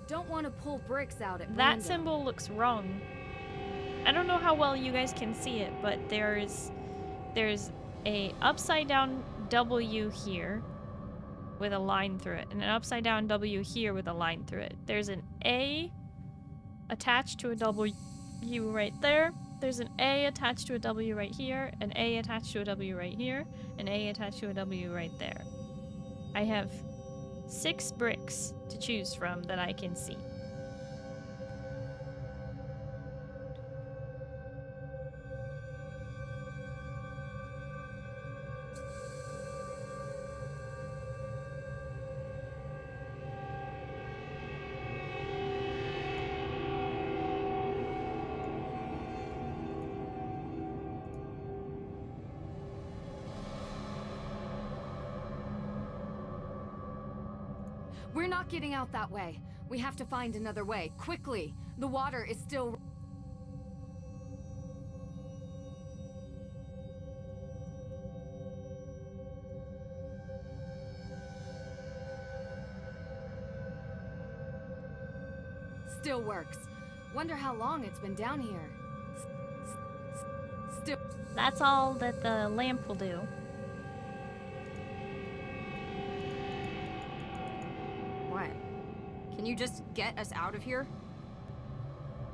don't want to pull bricks out at that random. symbol looks wrong. I don't know how well you guys can see it, but there's a upside down W here with a line through it, and an upside down W here with a line through it. There's an A attached to a W right there. There's an A attached to a W right here, an A attached to a W right here, an A attached to a W right there. I have 6 bricks to choose from that I can see. We're not getting out that way. We have to find another way, quickly. The water is still... Still works. Wonder how long it's been down here. Still... That's all that the lamp will do. What? Can you just get us out of here?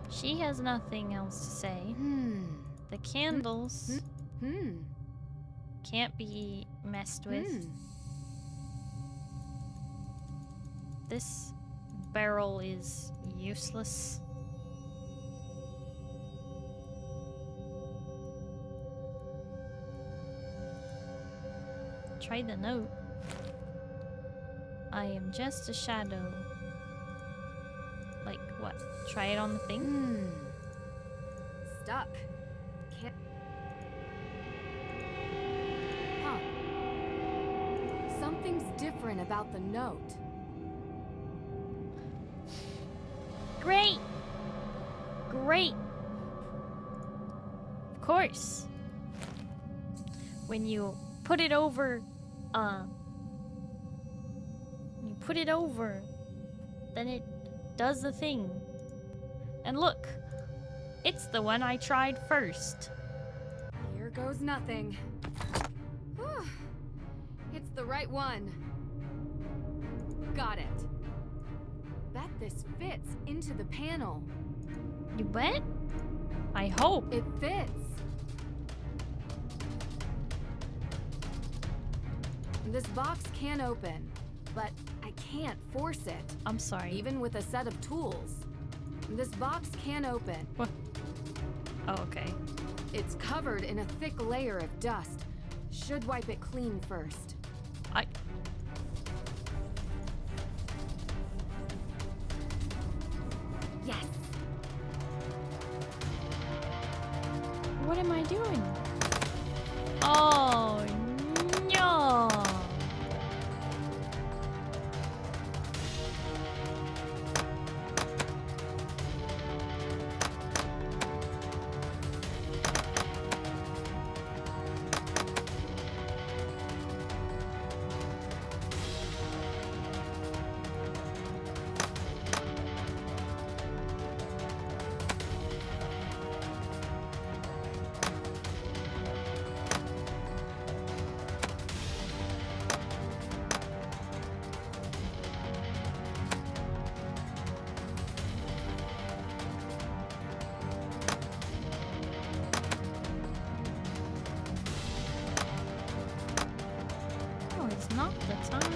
She has nothing else to say. The candles can't be messed with. This barrel is useless. Try the note. I am just a shadow. Like what? Try it on the thing? Stuck. Can't... Huh. Something's different about the note. Great! Great! Of course. When you put it over, then it does the thing. And look, it's the one I tried first. Here goes nothing. Whew. It's the right one. Got it. Bet this fits into the panel. You bet? I hope. It fits. This box can open, but I can't force it. I'm sorry. Even with a set of tools. This box can open. What? Oh, okay. It's covered in a thick layer of dust. Should wipe it clean first. Yes. What am I doing? Oh, no. Not the time.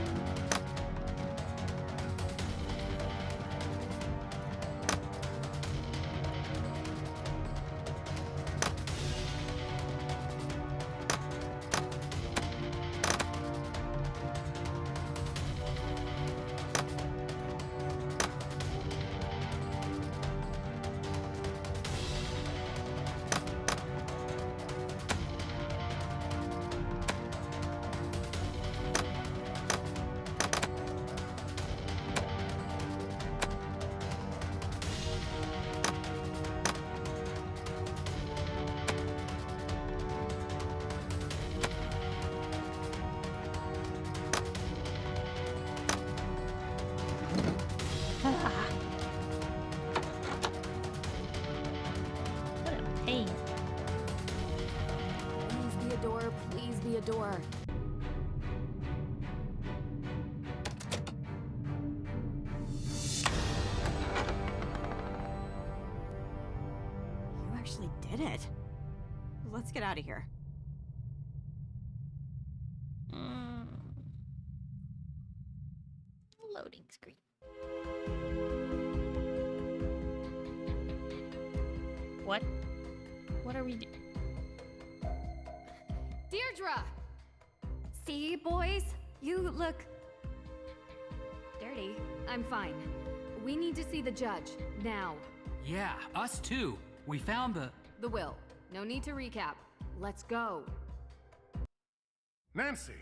Door. You actually did it. Let's get out of here. loading screen. What? What are we doing? Deirdre! See, boys? You look... dirty. I'm fine. We need to see the judge, now. Yeah, us too. We found The will. No need to recap. Let's go. Nancy,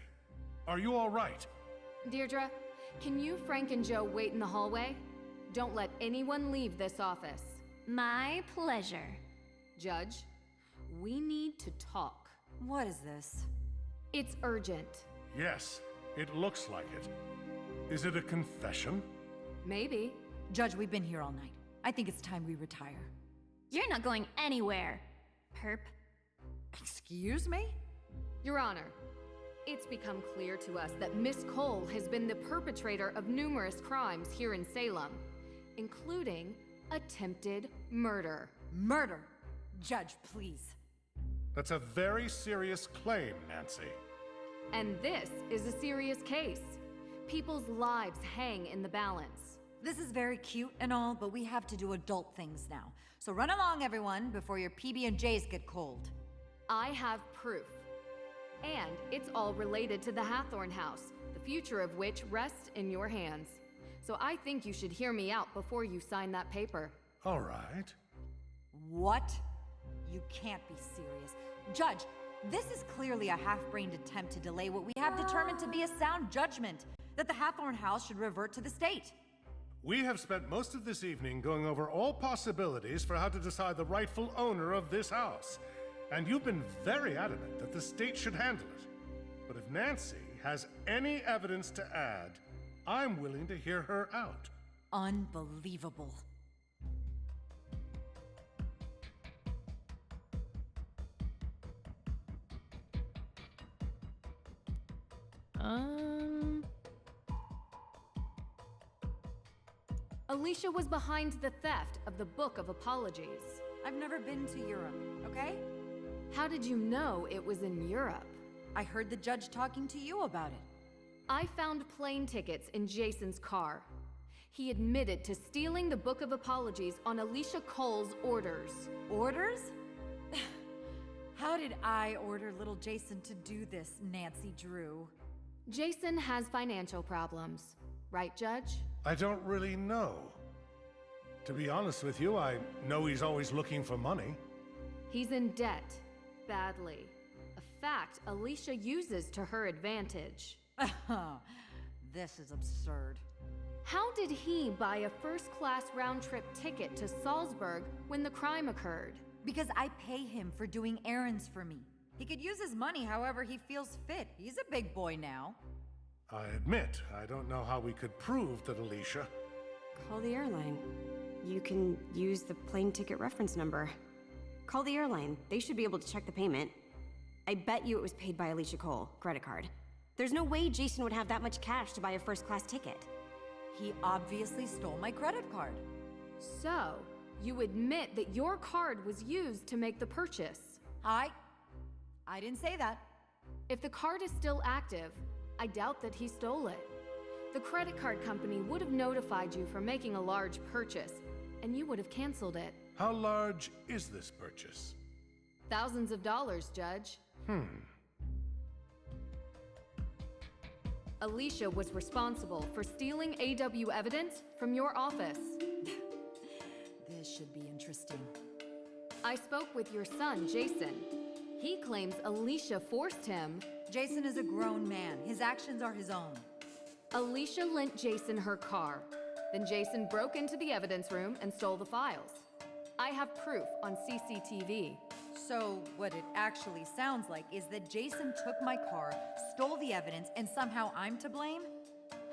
are you all right? Deirdre, can you, Frank, and Joe wait in the hallway? Don't let anyone leave this office. My pleasure. Judge, we need to talk. What is this? It's urgent. Yes, it looks like it. Is it a confession? Maybe. Judge, we've been here all night. I think it's time we retire. You're not going anywhere, perp. Excuse me? Your Honor, it's become clear to us that Miss Cole has been the perpetrator of numerous crimes here in Salem, including attempted murder. Murder? Judge, please. That's a very serious claim, Nancy. And this is a serious case. People's lives hang in the balance. This is very cute and all, but we have to do adult things now. So run along, everyone, before your PB&Js get cold. I have proof. And it's all related to the Hathorn house, the future of which rests in your hands. So I think you should hear me out before you sign that paper. All right. What? You can't be serious. Judge, this is clearly a half-brained attempt to delay what we have determined to be a sound judgment, that the Hathorn house should revert to the state. We have spent most of this evening going over all possibilities for how to decide the rightful owner of this house. And you've been very adamant that the state should handle it. But if Nancy has any evidence to add, I'm willing to hear her out. Unbelievable. Alicia was behind the theft of the Book of Apologies. I've never been to Europe, okay? How did you know it was in Europe? I heard the judge talking to you about it. I found plane tickets in Jason's car. He admitted to stealing the Book of Apologies on Alicia Cole's orders. Orders? How did I order little Jason to do this, Nancy Drew? Jason has financial problems. Right, Judge? I don't really know. To be honest with you, I know he's always looking for money. He's in debt. Badly. A fact Alicia uses to her advantage. This is absurd. How did he buy a first-class round-trip ticket to Salzburg when the crime occurred? Because I pay him for doing errands for me. He could use his money however he feels fit. He's a big boy now. I admit, I don't know how we could prove that Alicia... Call the airline. You can use the plane ticket reference number. Call the airline. They should be able to check the payment. I bet you it was paid by Alicia Cole, credit card. There's no way Jason would have that much cash to buy a first-class ticket. He obviously stole my credit card. So, you admit that your card was used to make the purchase? I didn't say that. If the card is still active, I doubt that he stole it. The credit card company would have notified you for making a large purchase, and you would have canceled it. How large is this purchase? Thousands of dollars, Judge. Alicia was responsible for stealing AW evidence from your office. This should be interesting. I spoke with your son, Jason. He claims Alicia forced him. Jason is a grown man. His actions are his own. Alicia lent Jason her car. Then Jason broke into the evidence room and stole the files. I have proof on CCTV. So, what it actually sounds like is that Jason took my car, stole the evidence, and somehow I'm to blame?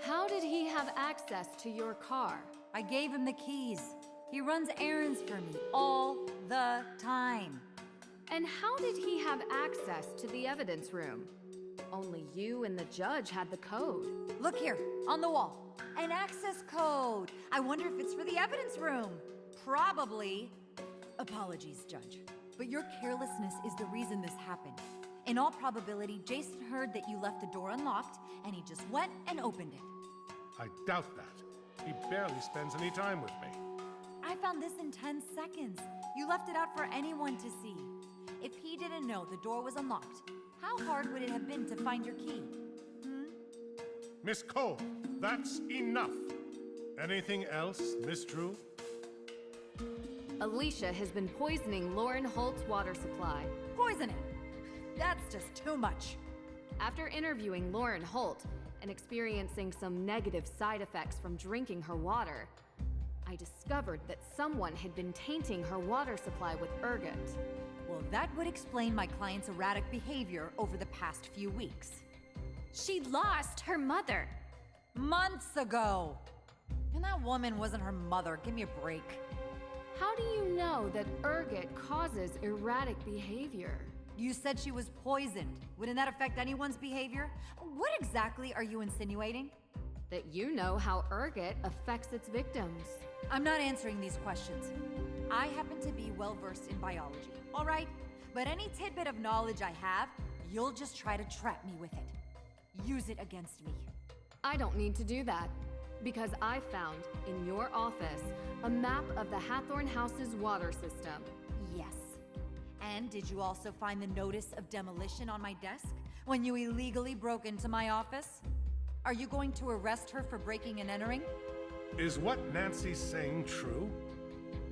How did he have access to your car? I gave him the keys. He runs errands for me all the time. And how did he have access to the evidence room? Only you and the judge had the code. Look here, on the wall. An access code. I wonder if it's for the evidence room. Probably. Apologies, Judge. But your carelessness is the reason this happened. In all probability, Jason heard that you left the door unlocked, and he just went and opened it. I doubt that. He barely spends any time with me. I found this in 10 seconds. You left it out for anyone to see. If he didn't know the door was unlocked, how hard would it have been to find your key? Miss Cole, that's enough. Anything else, Miss Drew? Alicia has been poisoning Lauren Holt's water supply. Poisoning? That's just too much. After interviewing Lauren Holt and experiencing some negative side effects from drinking her water, I discovered that someone had been tainting her water supply with ergot. Well, that would explain my client's erratic behavior over the past few weeks. She lost her mother. Months ago. And that woman wasn't her mother. Give me a break. How do you know that ergot causes erratic behavior? You said she was poisoned. Wouldn't that affect anyone's behavior? What exactly are you insinuating? That you know how ergot affects its victims. I'm not answering these questions. I happen to be well-versed in biology, all right? But any tidbit of knowledge I have, you'll just try to trap me with it. Use it against me. I don't need to do that, because I found, in your office, a map of the Hathorn House's water system. Yes. And did you also find the notice of demolition on my desk when you illegally broke into my office? Are you going to arrest her for breaking and entering? Is what Nancy's saying true?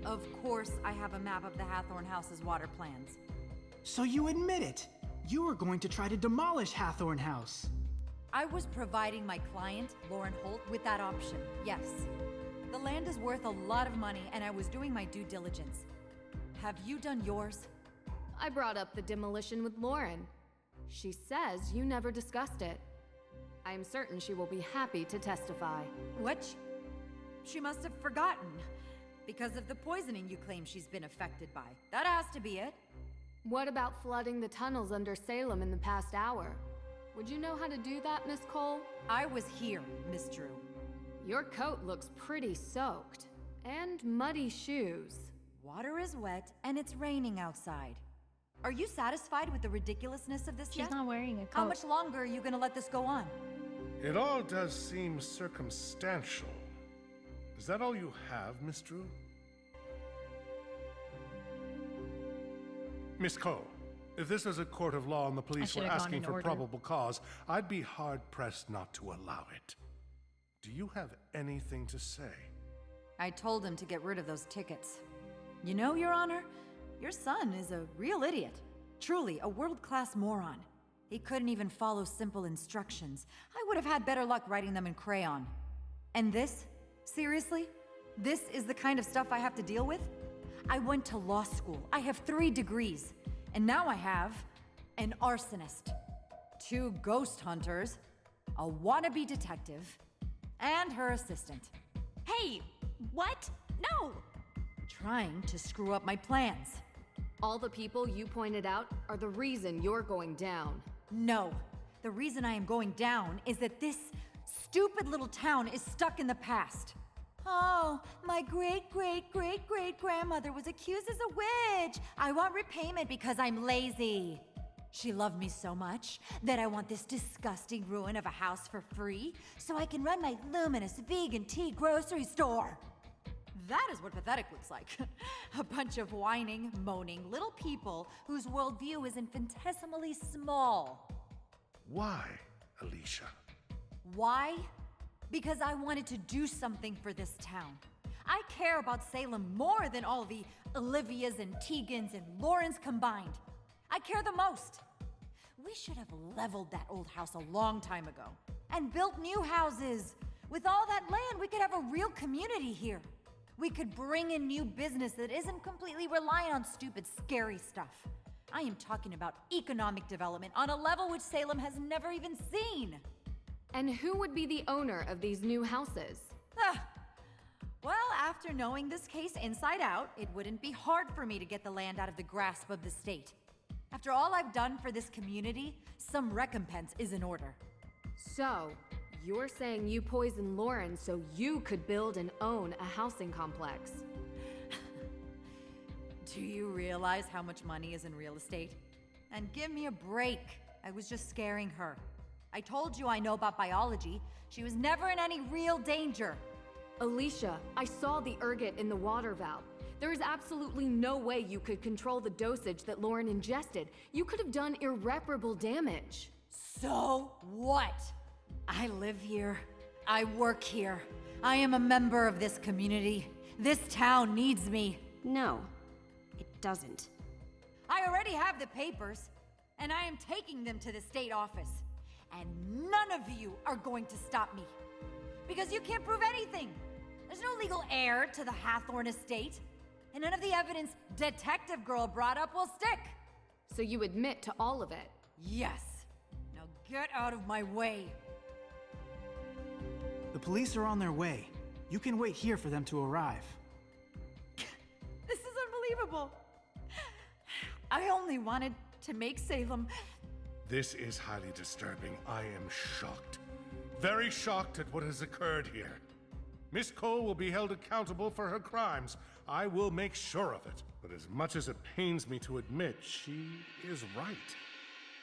Of course I have a map of the Hathorn House's water plans. So you admit it. You were going to try to demolish Hathorn House. I was providing my client, Lauren Holt, with that option, yes. The land is worth a lot of money, and I was doing my due diligence. Have you done yours? I brought up the demolition with Lauren. She says you never discussed it. I am certain she will be happy to testify. What? She must have forgotten. Because of the poisoning you claim she's been affected by. That has to be it. What about flooding the tunnels under Salem in the past hour? Would you know how to do that, Miss Cole? I was here, Miss Drew. Your coat looks pretty soaked. And muddy shoes. Water is wet, and it's raining outside. Are you satisfied with the ridiculousness of this yet? She's not wearing a coat. How much longer are you gonna let this go on? It all does seem circumstantial. Is that all you have, Miss Drew? Miss Cole, if this was a court of law and the police were asking for probable cause, I'd be hard-pressed not to allow it. Do you have anything to say? I told him to get rid of those tickets. You know, Your Honor, your son is a real idiot. Truly, a world-class moron. He couldn't even follow simple instructions. I would have had better luck writing them in crayon. And this? Seriously? This is the kind of stuff I have to deal with? I went to law school. I have 3 degrees. And now I have an arsonist, 2 ghost hunters, a wannabe detective, and her assistant. Hey, what? No! Trying to screw up my plans. All the people you pointed out are the reason you're going down. No. The reason I am going down is that this stupid little town is stuck in the past. Oh, my great-great-great-great-grandmother was accused as a witch. I want repayment because I'm lazy. She loved me so much that I want this disgusting ruin of a house for free so I can run my luminous vegan tea grocery store. That is what pathetic looks like. A bunch of whining, moaning little people whose worldview is infinitesimally small. Why, Alicia? Why? Because I wanted to do something for this town. I care about Salem more than all the Olivias and Tegans and Laurens combined. I care the most. We should have leveled that old house a long time ago and built new houses. With all that land, we could have a real community here. We could bring in new business that isn't completely reliant on stupid, scary stuff. I am talking about economic development on a level which Salem has never even seen. And who would be the owner of these new houses? Well, after knowing this case inside out, it wouldn't be hard for me to get the land out of the grasp of the state. After all I've done for this community, some recompense is in order. So, you're saying you poisoned Lauren so you could build and own a housing complex? Do you realize how much money is in real estate? And give me a break. I was just scaring her. I told you I know about biology. She was never in any real danger. Alicia, I saw the ergot in the water valve. There is absolutely no way you could control the dosage that Lauren ingested. You could have done irreparable damage. So what? I live here. I work here. I am a member of this community. This town needs me. No, it doesn't. I already have the papers, and I am taking them to the state office. And none of you are going to stop me. Because you can't prove anything. There's no legal heir to the Hathorn estate. And none of the evidence Detective Girl brought up will stick. So you admit to all of it? Yes. Now get out of my way. The police are on their way. You can wait here for them to arrive. This is unbelievable. I only wanted to make Salem. This is highly disturbing. I am shocked. Very shocked at what has occurred here. Miss Cole will be held accountable for her crimes. I will make sure of it. But as much as it pains me to admit, she is right.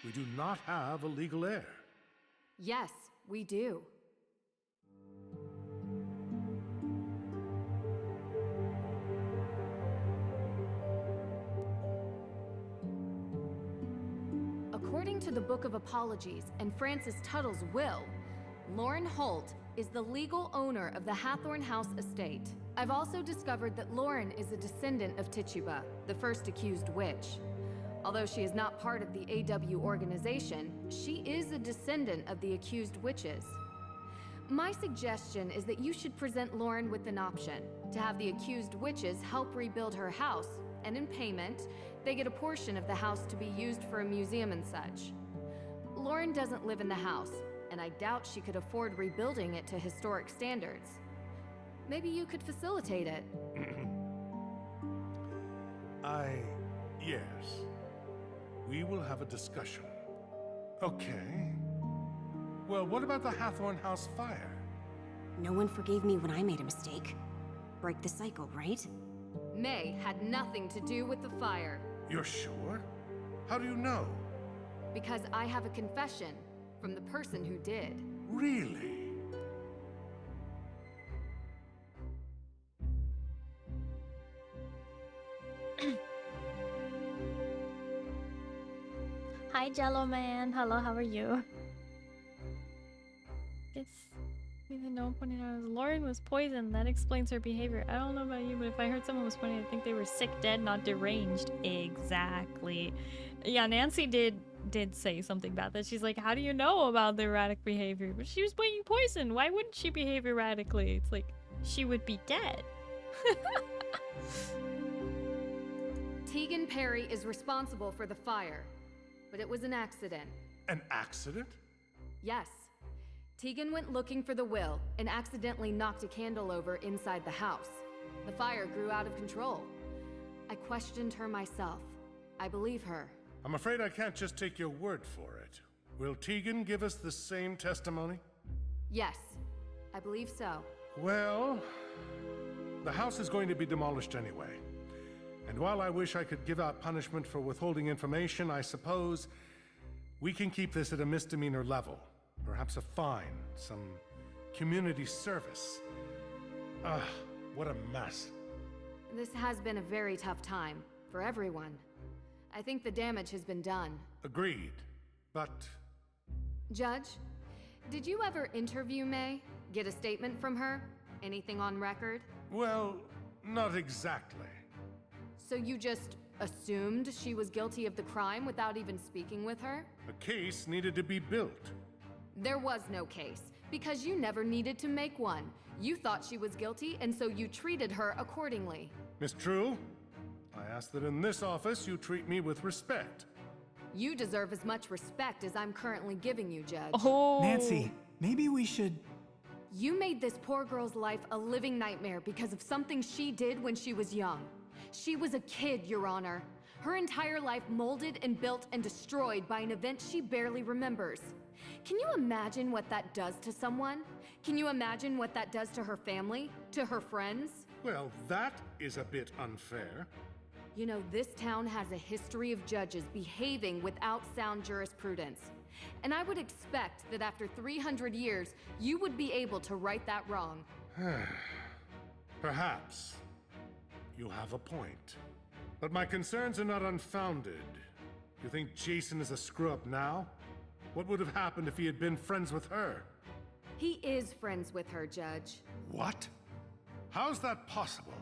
We do not have a legal heir. Yes, we do. According to the Book of Apologies and Francis Tuttle's will, Lauren Holt is the legal owner of the Hathorn House estate. I've also discovered that Lauren is a descendant of Tituba, the first accused witch. Although she is not part of the AW organization, she is a descendant of the accused witches. My suggestion is that you should present Lauren with an option to have the accused witches help rebuild her house, and in payment, they get a portion of the house to be used for a museum and such. Lauren doesn't live in the house, and I doubt she could afford rebuilding it to historic standards. Maybe you could facilitate it. Yes. We will have a discussion. Okay. Well, what about the Hathorn House fire? No one forgave me when I made a mistake. Break the cycle, right? May had nothing to do with the fire. You're sure? How do you know? Because I have a confession from the person who did. Really? Hi, Jello Man. Hello, how are you? Guess even no one pointed out Lauren was poisoned. That explains her behavior. I don't know about you, but if I heard someone was pointing, I think they were sick, dead, not deranged. Exactly. Yeah, Nancy did say something about that. She's like, how do you know about the erratic behavior? But she was being poisoned. Why wouldn't she behave erratically? It's like, she would be dead. Tegan Perry is responsible for the fire, but it was an accident. An accident? Yes. Tegan went looking for the will and accidentally knocked a candle over inside the house. The fire grew out of control. I questioned her myself. I believe her. I'm afraid I can't just take your word for it. Will Tegan give us the same testimony? Yes, I believe so. Well, the house is going to be demolished anyway. And while I wish I could give out punishment for withholding information, I suppose we can keep this at a misdemeanor level. Perhaps a fine, some community service. What a mess. This has been a very tough time for everyone. I think the damage has been done. Agreed, but... Judge, did you ever interview May? Get a statement from her? Anything on record? Well, not exactly. So you just assumed she was guilty of the crime without even speaking with her? A case needed to be built. There was no case, because you never needed to make one. You thought she was guilty, and so you treated her accordingly. Miss True, I ask that in this office you treat me with respect. You deserve as much respect as I'm currently giving you, Judge. Oh. Nancy, maybe we should... You made this poor girl's life a living nightmare because of something she did when she was young. She was a kid, Your Honor. Her entire life molded and built and destroyed by an event she barely remembers. Can you imagine what that does to someone? Can you imagine what that does to her family? To her friends? Well, that is a bit unfair. You know, this town has a history of judges behaving without sound jurisprudence. And I would expect that after 300 years, you would be able to right that wrong. Perhaps. You have a point. But my concerns are not unfounded. You think Jason is a screw-up now? What would have happened if he had been friends with her? He is friends with her, Judge. What? How's that possible?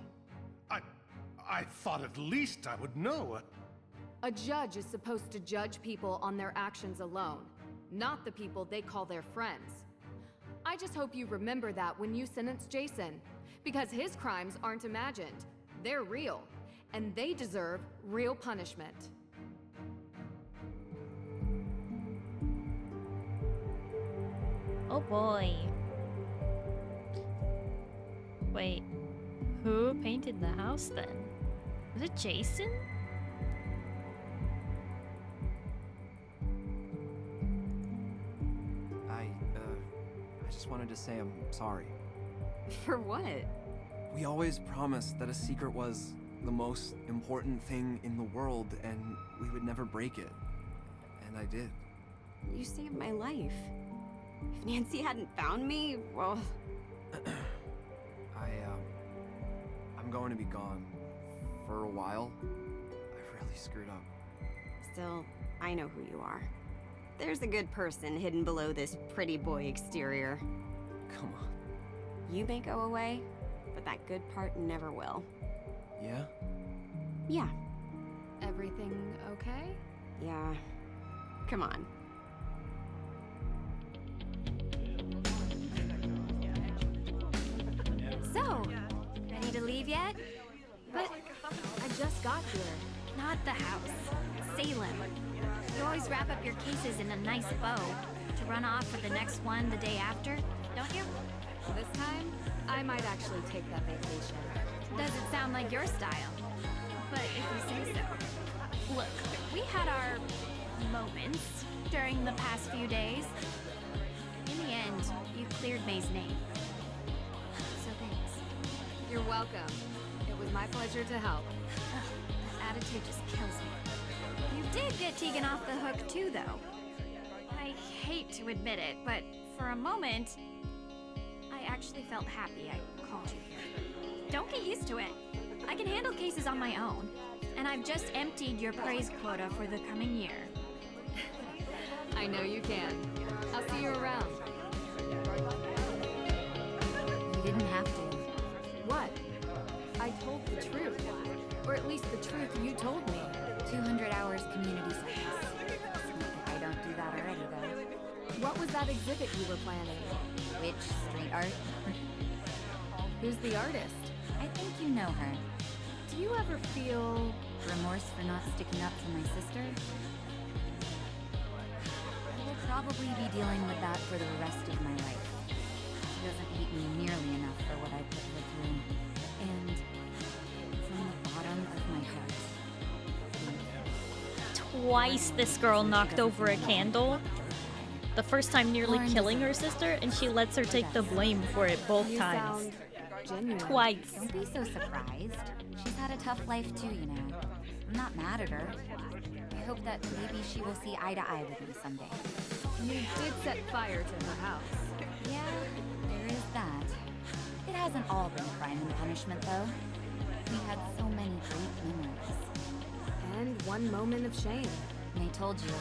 I thought at least I would know. A judge is supposed to judge people on their actions alone, not the people they call their friends. I just hope you remember that when you sentence Jason, because his crimes aren't imagined. They're real, and they deserve real punishment. Oh boy. Wait, who painted the house then? Was it Jason? I just wanted to say I'm sorry. For what? We always promised that a secret was the most important thing in the world, and we would never break it. And I did. You saved my life. If Nancy hadn't found me, well... I'm going to be gone for a while. I really screwed up. Still, I know who you are. There's a good person hidden below this pretty boy exterior. Come on. You may go away, but that good part never will. Yeah? Yeah. Everything okay? Yeah. Come on. So, ready to leave yet? But I just got here. Not the house. Salem. You always wrap up your cases in a nice bow to run off for the next one the day after, don't you? This time, I might actually take that vacation. Doesn't sound like your style. But if you say so. Look, we had our moments during the past few days. In the end, you cleared May's name. So thanks. You're welcome. It was my pleasure to help. That attitude just kills me. You did get Tegan off the hook too, though. I hate to admit it, but for a moment, I actually felt happy I called you here. Don't get used to it. I can handle cases on my own, and I've just emptied your praise quota for the coming year. I know you can. I'll see you around. You didn't have to. What? I told the truth. Or at least the truth you told me. 200 hours community service. I don't do that already, though. What was that exhibit you were planning? Which street art? Who's the artist? I think you know her. Do you ever feel... remorse for not sticking up for my sister? I will probably be dealing with that for the rest of my life. She doesn't hate me nearly enough for what I put her through. And from the bottom of my heart, Twice this girl knocked over a candle. The first time nearly killing her sister, and she lets her take the blame for it both times. Twice. Don't be so surprised. She's had a tough life too, you know. I'm not mad at her. I hope that maybe she will see eye to eye with me someday. You did set fire to her house. Yeah, there is that. It hasn't all been crime and punishment, though. We had so many great memories. And one moment of shame. And I told you.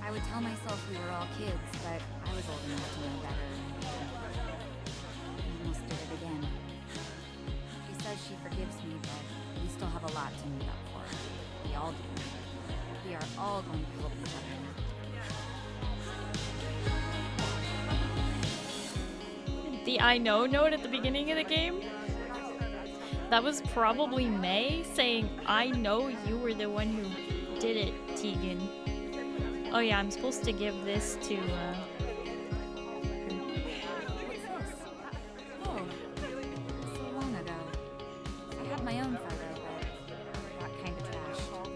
I would tell myself we were all kids, but I was old enough to know better. I almost did it again. She says she forgives me, but we still have a lot to make up for. We all do. We are all going to help each other now. The I know note at the beginning of the game? That was probably May saying, I know you were the one who did it, Tegan. Oh yeah, I'm supposed to give this to, What's this? Oh, so long ago. I had my own photo, but got kind of trashed.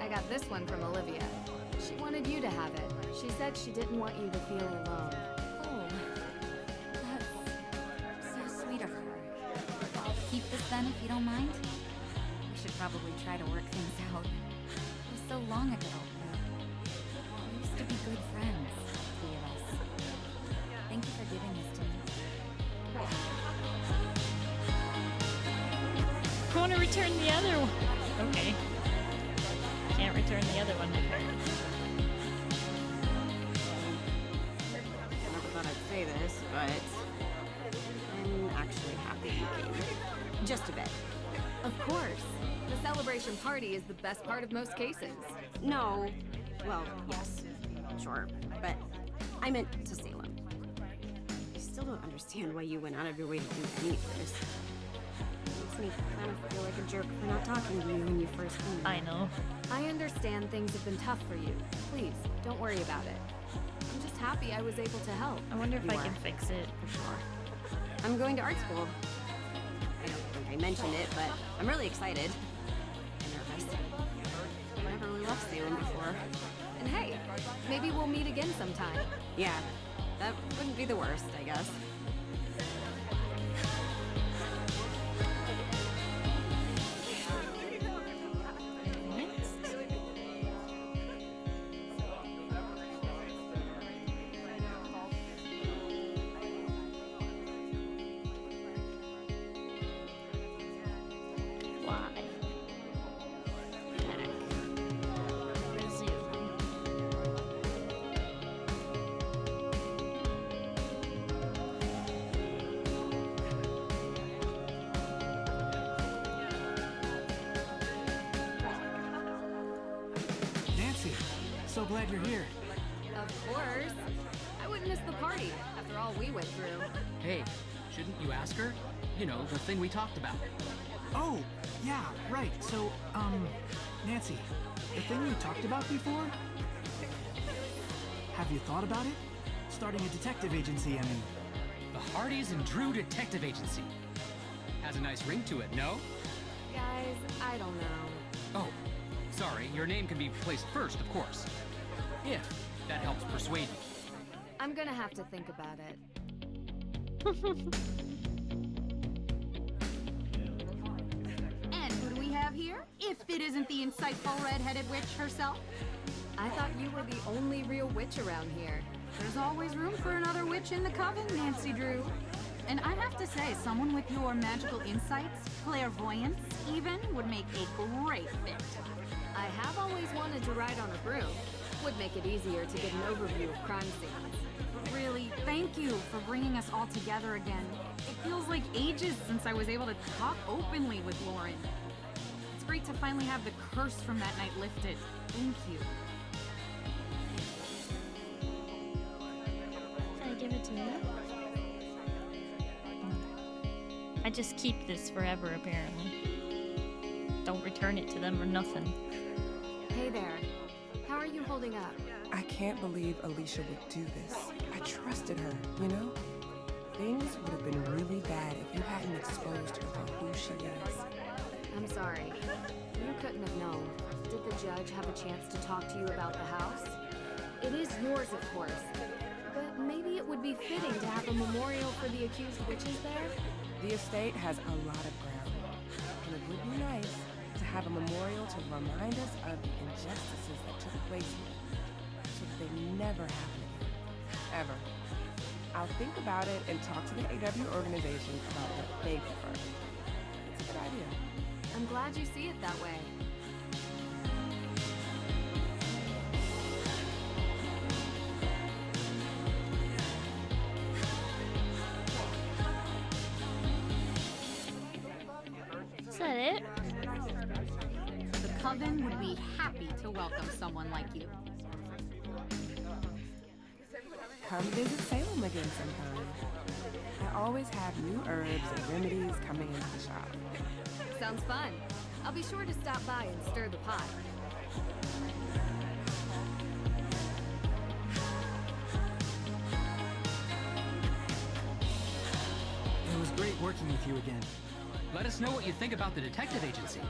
I got this one from Olivia. She wanted you to have it. She said she didn't want you to feel alone. Oh, that's so sweet of her. I'll keep this then if you don't mind. We should probably try to work things out. It was so long ago. We used to be good friends, the three of us. Thank you for giving this to me. I want to return the other one. Okay. Can't return the other one, apparently. I never thought I'd say this, but I'm actually happy you came. Just a bit. Of course. The celebration party is the best part of most cases. No. Well, yes. Sure. But I meant to Salem. I still don't understand why you went out of your way to do any of this. It makes me kind of feel like a jerk for not talking to you when you first came. I know. I understand things have been tough for you. Please, don't worry about it. I'm just happy I was able to help. I wonder if You I are. can fix it. For sure. I'm going to art school. I don't think I mentioned it, but I'm really excited. I'm nervous. I've never really left Salem before. And hey, maybe we'll meet again sometime. Yeah, that wouldn't be the worst, I guess. Nancy, so glad you're here. Of course. I wouldn't miss the party after all we went through. Hey, shouldn't you ask her? You know, the thing we talked about. Oh, yeah, right. So, Nancy, the thing we talked about before? Have you thought about it? Starting a detective agency, I mean. The Hardys and Drew Detective Agency. Has a nice ring to it, no? Guys, I don't know. Oh, sorry, your name can be placed first, of course. If that helps persuade you. I'm gonna have to think about it. And who do we have here? If it isn't the insightful red-headed witch herself. I thought you were the only real witch around here. There's always room for another witch in the coven, Nancy Drew. And I have to say, someone with your magical insights, clairvoyance even, would make a great fit. I have always wanted to ride on a broom. Would make it easier to get an overview of crime scenes. Really, thank you for bringing us all together again. It feels like ages since I was able to talk openly with Lauren. It's great to finally have the curse from that night lifted. Thank you. Can I give it to you? I just keep this forever, apparently. Don't return it to them or nothing. Hey there. How are you holding up? I can't believe Alicia would do this. I trusted her, you know? Things would have been really bad if you hadn't exposed her for who she is. I'm sorry. You couldn't have known. Did the judge have a chance to talk to you about the house? It is yours, of course. But maybe it would be fitting to have a memorial for the accused witches there? The estate has a lot of ground, and it would be nice to have a memorial to remind us of the injustices that took place here, so that they never happen again. Ever. I'll think about it and talk to the AW organization about what they prefer. It's a good idea. I'm glad you see it that way. Is that it? The coven would be happy to welcome someone like you. Come visit Salem again sometime. I always have new herbs and remedies coming into the shop. Sounds fun. I'll be sure to stop by and stir the pot. It was great working with you again. Let us know what you think about the detective agency.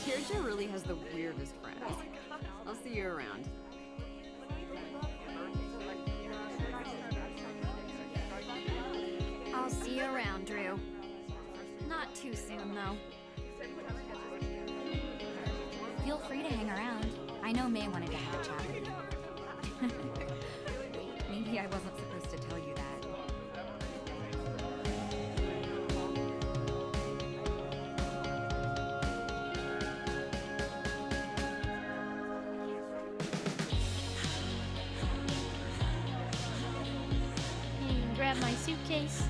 Deirdre really has the weirdest friends. I'll see you around. I'll you around, Drew. Not too soon, though. Feel free to hang around. I know May wanted to have a chat with you. Maybe I wasn't supposed to tell you that. Grab my suitcase.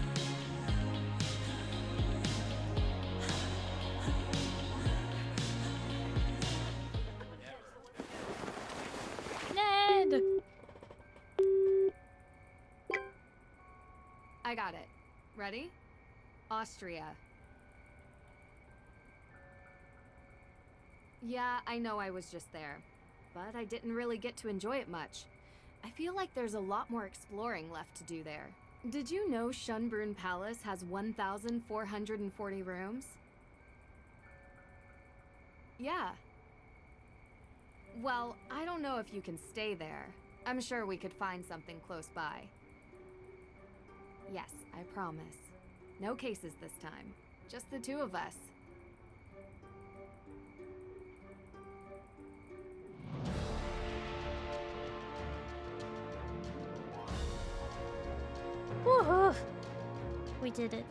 Ned! I got it. Ready? Austria. Yeah, I know I was just there, but I didn't really get to enjoy it much. I feel like there's a lot more exploring left to do there. Did you know Schönbrunn Palace has 1,440 rooms? Yeah. Well, I don't know if you can stay there. I'm sure we could find something close by. Yes, I promise. No cases this time. Just the two of us. Woohoo! We did it.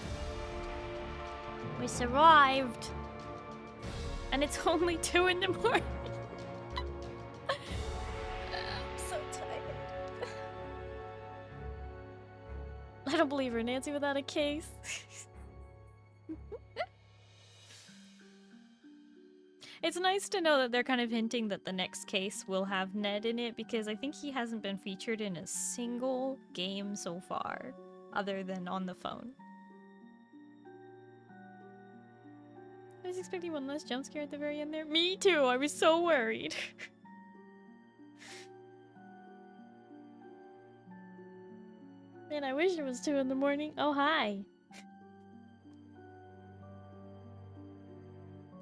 We survived. And it's only 2 in the morning. I'm so tired. I don't believe her, Nancy, without a case. It's nice to know that they're kind of hinting that the next case will have Ned in it, because I think he hasn't been featured in a single game so far, other than on the phone. I was expecting one less jump scare at the very end there. Me too, I was so worried. Man, I wish it was 2 in the morning. Oh, hi.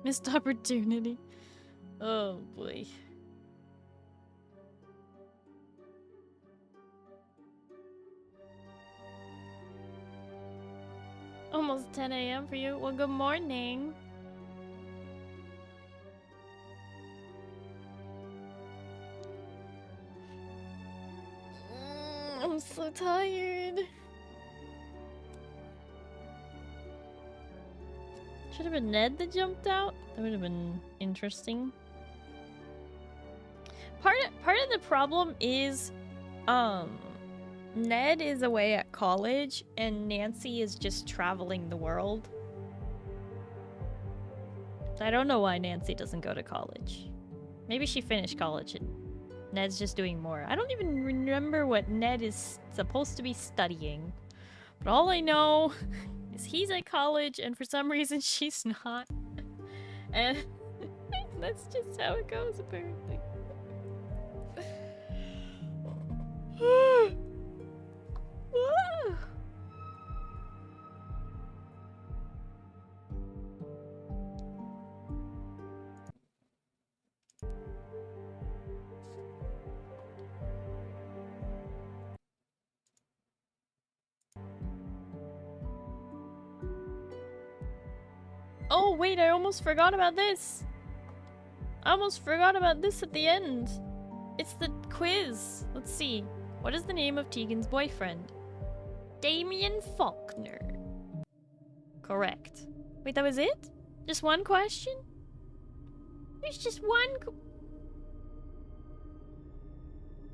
Missed opportunity. Oh boy. Almost 10 a.m. for you. Well, good morning. I'm so tired. Should have been Ned that jumped out. That would have been interesting. Part of the problem is, Ned is away at college and Nancy is just traveling the world. I don't know why Nancy doesn't go to college. Maybe she finished college and Ned's just doing more. I don't even remember what Ned is supposed to be studying. But all I know is he's at college and for some reason she's not. And that's just how it goes, apparently. Oh, wait, I almost forgot about this. I almost forgot about this at the end. It's the quiz. Let's see. What is the name of Tegan's boyfriend? Damien Faulkner. Correct. Wait, that was it? Just one question? There's just one.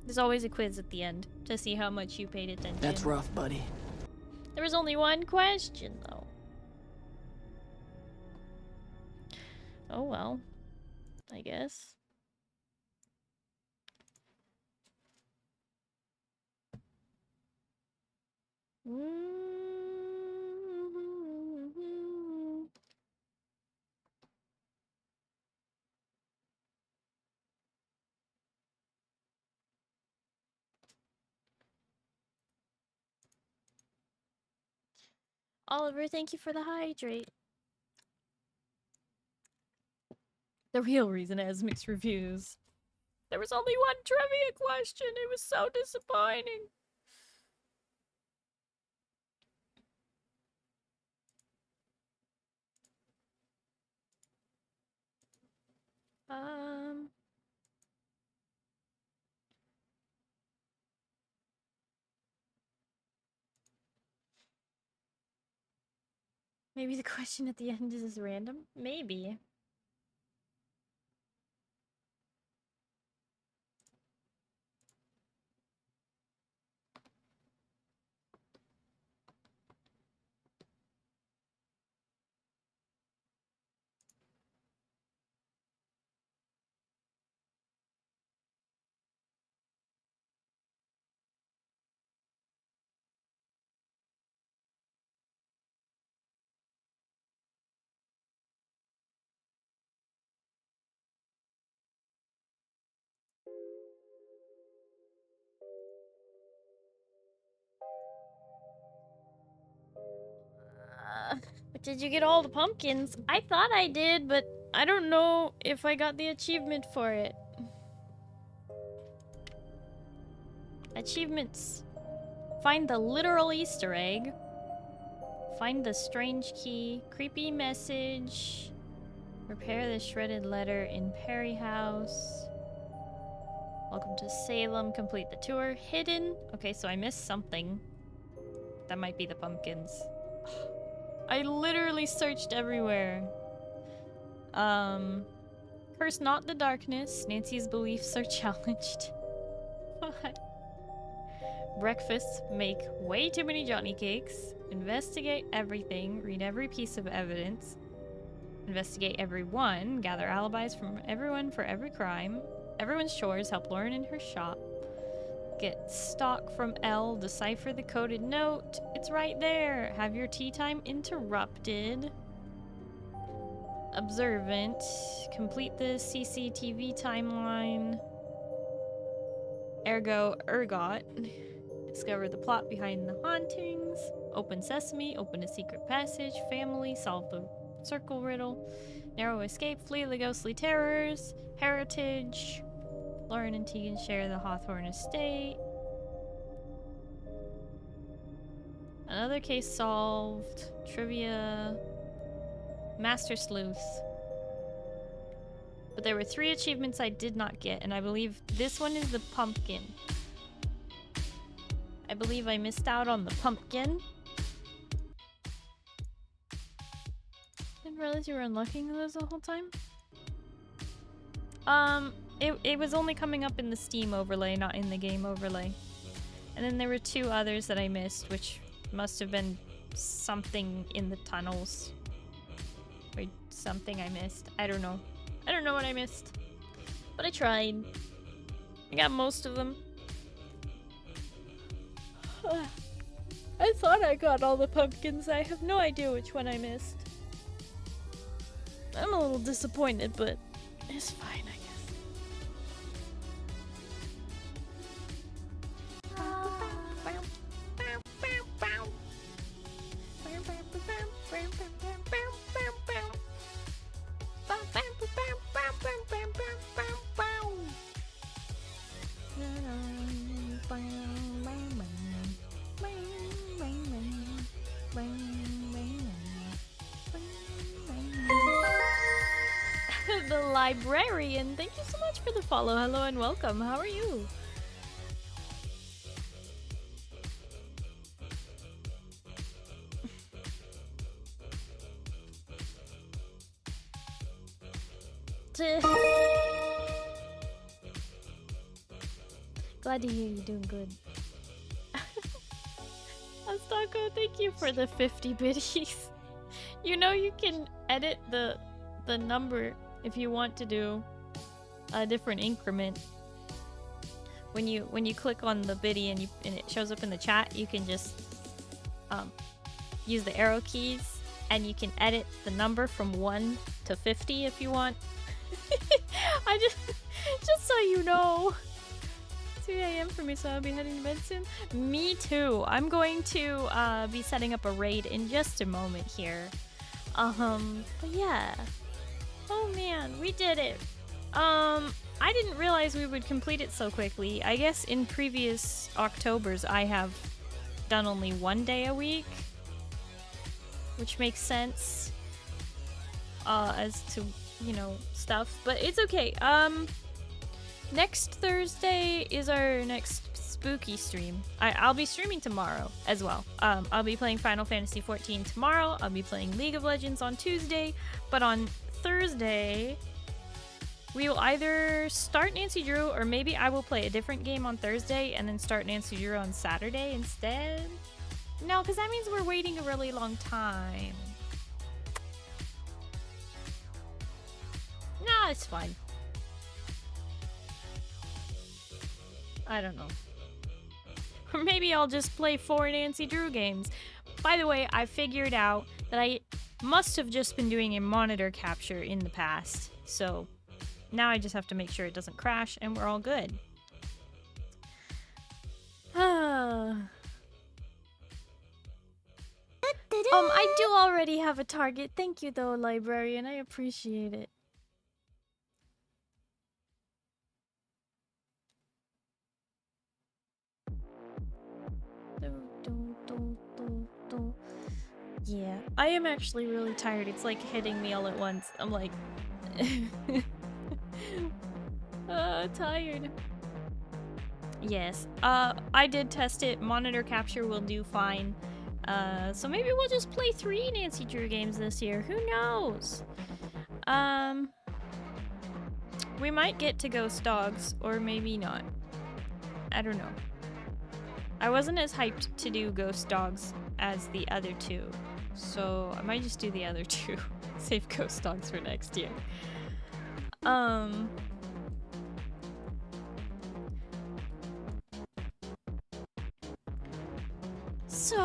There's always a quiz at the end to see how much you paid attention. That's rough, buddy. There was only one question, though. Oh well, I guess. Oliver, thank you for the hydrate. The real reason it has mixed reviews. There was only one trivia question. It was so disappointing. Maybe the question at the end is random? Maybe. But did you get all the pumpkins? I thought I did, but I don't know if I got the achievement for it. Achievements. Find the literal Easter egg. Find the strange key. Creepy message. Repair the shredded letter in Perry House. Welcome to Salem. Complete the tour. Hidden. Okay, so I missed something. That might be the pumpkins. I literally searched everywhere. Curse not the darkness. Nancy's beliefs are challenged. What? Breakfast. Make way too many Johnny cakes. Investigate everything. Read every piece of evidence. Investigate everyone. Gather alibis from everyone for every crime. Everyone's chores. Help Lauren in her shop. Get stock from L. Decipher the coded note. It's right there. Have your tea time interrupted. Observant. Complete the CCTV timeline. Ergo ergot. Discover the plot behind the hauntings. Open sesame. Open a secret passage. Family. Solve the circle riddle. Narrow escape. Flee the ghostly terrors. Heritage. Lauren and Tegan share the Hawthorne estate. Another case solved. Trivia. Master Sleuth. But there were 3 achievements I did not get, and I believe this one is the pumpkin. I believe I missed out on the pumpkin. Didn't realize you were unlocking those the whole time. It was only coming up in the Steam overlay, not in the game overlay. And then there were 2 others that I missed, which must have been something in the tunnels. Or something I missed. I don't know. I don't know what I missed. But I tried. I got most of them. I thought I got all the pumpkins. I have no idea which one I missed. I'm a little disappointed, but it's fine, I guess. The librarian, thank you so much for the follow. Hello and welcome. How are you? Glad to hear you're doing good. Astako, thank you for the 50 biddies. You know you can edit the number if you want to do a different increment. When you click on the biddy and it shows up in the chat, you can just use the arrow keys and you can edit the number from 1 to 50 if you want. I just so you know. 2 a.m. for me, so I'll be heading to bed soon. Me too. I'm going to be setting up a raid in just a moment here. But yeah. Oh man, we did it. I didn't realize we would complete it so quickly. I guess in previous Octobers I have done only 1 day a week, which makes sense as to you know, stuff, but it's okay. Next Thursday is our next spooky stream. I'll be streaming tomorrow as well. I'll be playing Final Fantasy XIV tomorrow. I'll be playing League of Legends on Tuesday, but on Thursday we will either start Nancy Drew, or maybe I will play a different game on Thursday and then start Nancy Drew on Saturday instead. No, because that means we're waiting a really long time. Nah, it's fine. I don't know. Or maybe I'll just play 4 Nancy Drew games. By the way, I figured out that I must have just been doing a monitor capture in the past. So now I just have to make sure it doesn't crash and we're all good. I do already have a target. Thank you though, librarian. I appreciate it. Yeah, I am actually really tired. It's like hitting me all at once. I'm like tired. Yes, I did test it. Monitor capture will do fine. So maybe we'll just play 3 Nancy Drew games this year. Who knows? We might get to Ghost Dogs, or maybe not. I don't know. I wasn't as hyped to do Ghost Dogs as the other 2, so I might just do the other 2. Save Ghost Dogs for next year. So,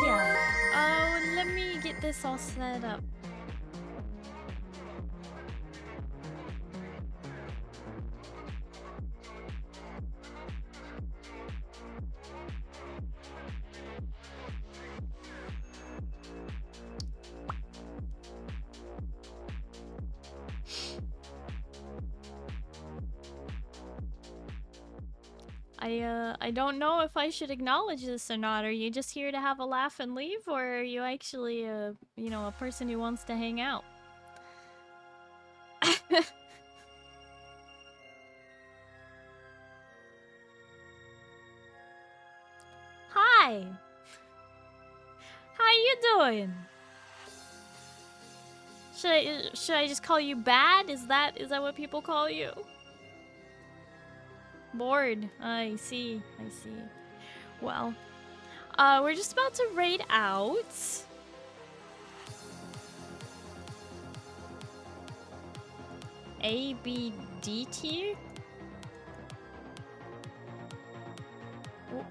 yeah. Let me get this all set up. I don't know if I should acknowledge this or not. Are you just here to have a laugh and leave, or are you actually you know, a person who wants to hang out? Hi. How you doing? Should I just call you Bad? Is that what people call you? Bored. I see. Well, we're just about to raid out. A, B, D tier? Oh.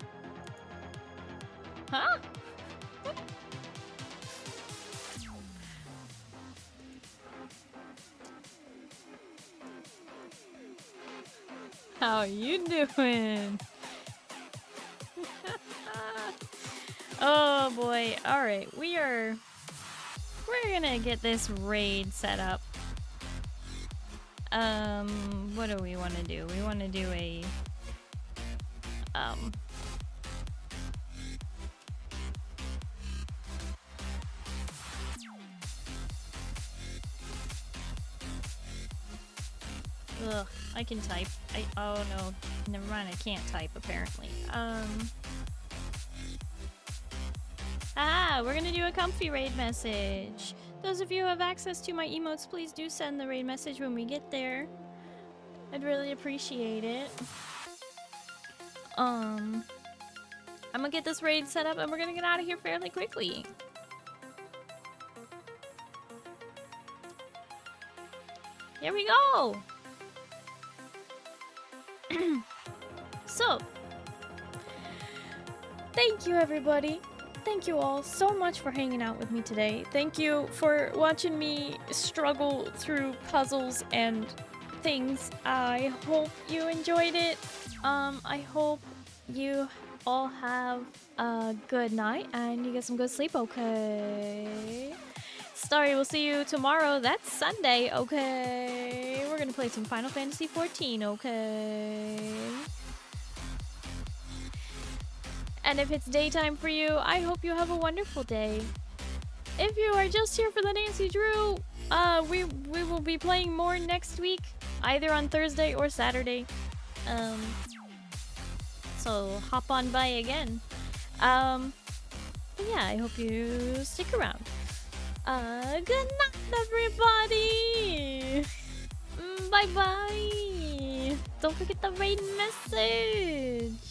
Huh? How you doing? Oh boy. Alright, we're gonna get this raid set up. What do we wanna do? We wanna do a ugh, I can type. Oh no, never mind, I can't type apparently. We're gonna do a comfy raid message. Those of you who have access to my emotes, please do send the raid message when we get there. I'd really appreciate it. I'm gonna get this raid set up and we're gonna get out of here fairly quickly. Here we go! So, thank you everybody. Thank you all so much for hanging out with me today. Thank you for watching me struggle through puzzles and things. I hope you enjoyed it. I hope you all have a good night and you get some good sleep, okay? Starry, we'll see you tomorrow. That's Sunday, okay? We're gonna play some Final Fantasy XIV, okay? And if it's daytime for you, I hope you have a wonderful day. If you are just here for the Nancy Drew, We will be playing more next week, either on Thursday or Saturday. So hop on by again. But yeah, I hope you stick around. Good night, everybody. Bye bye. Don't forget the raid message.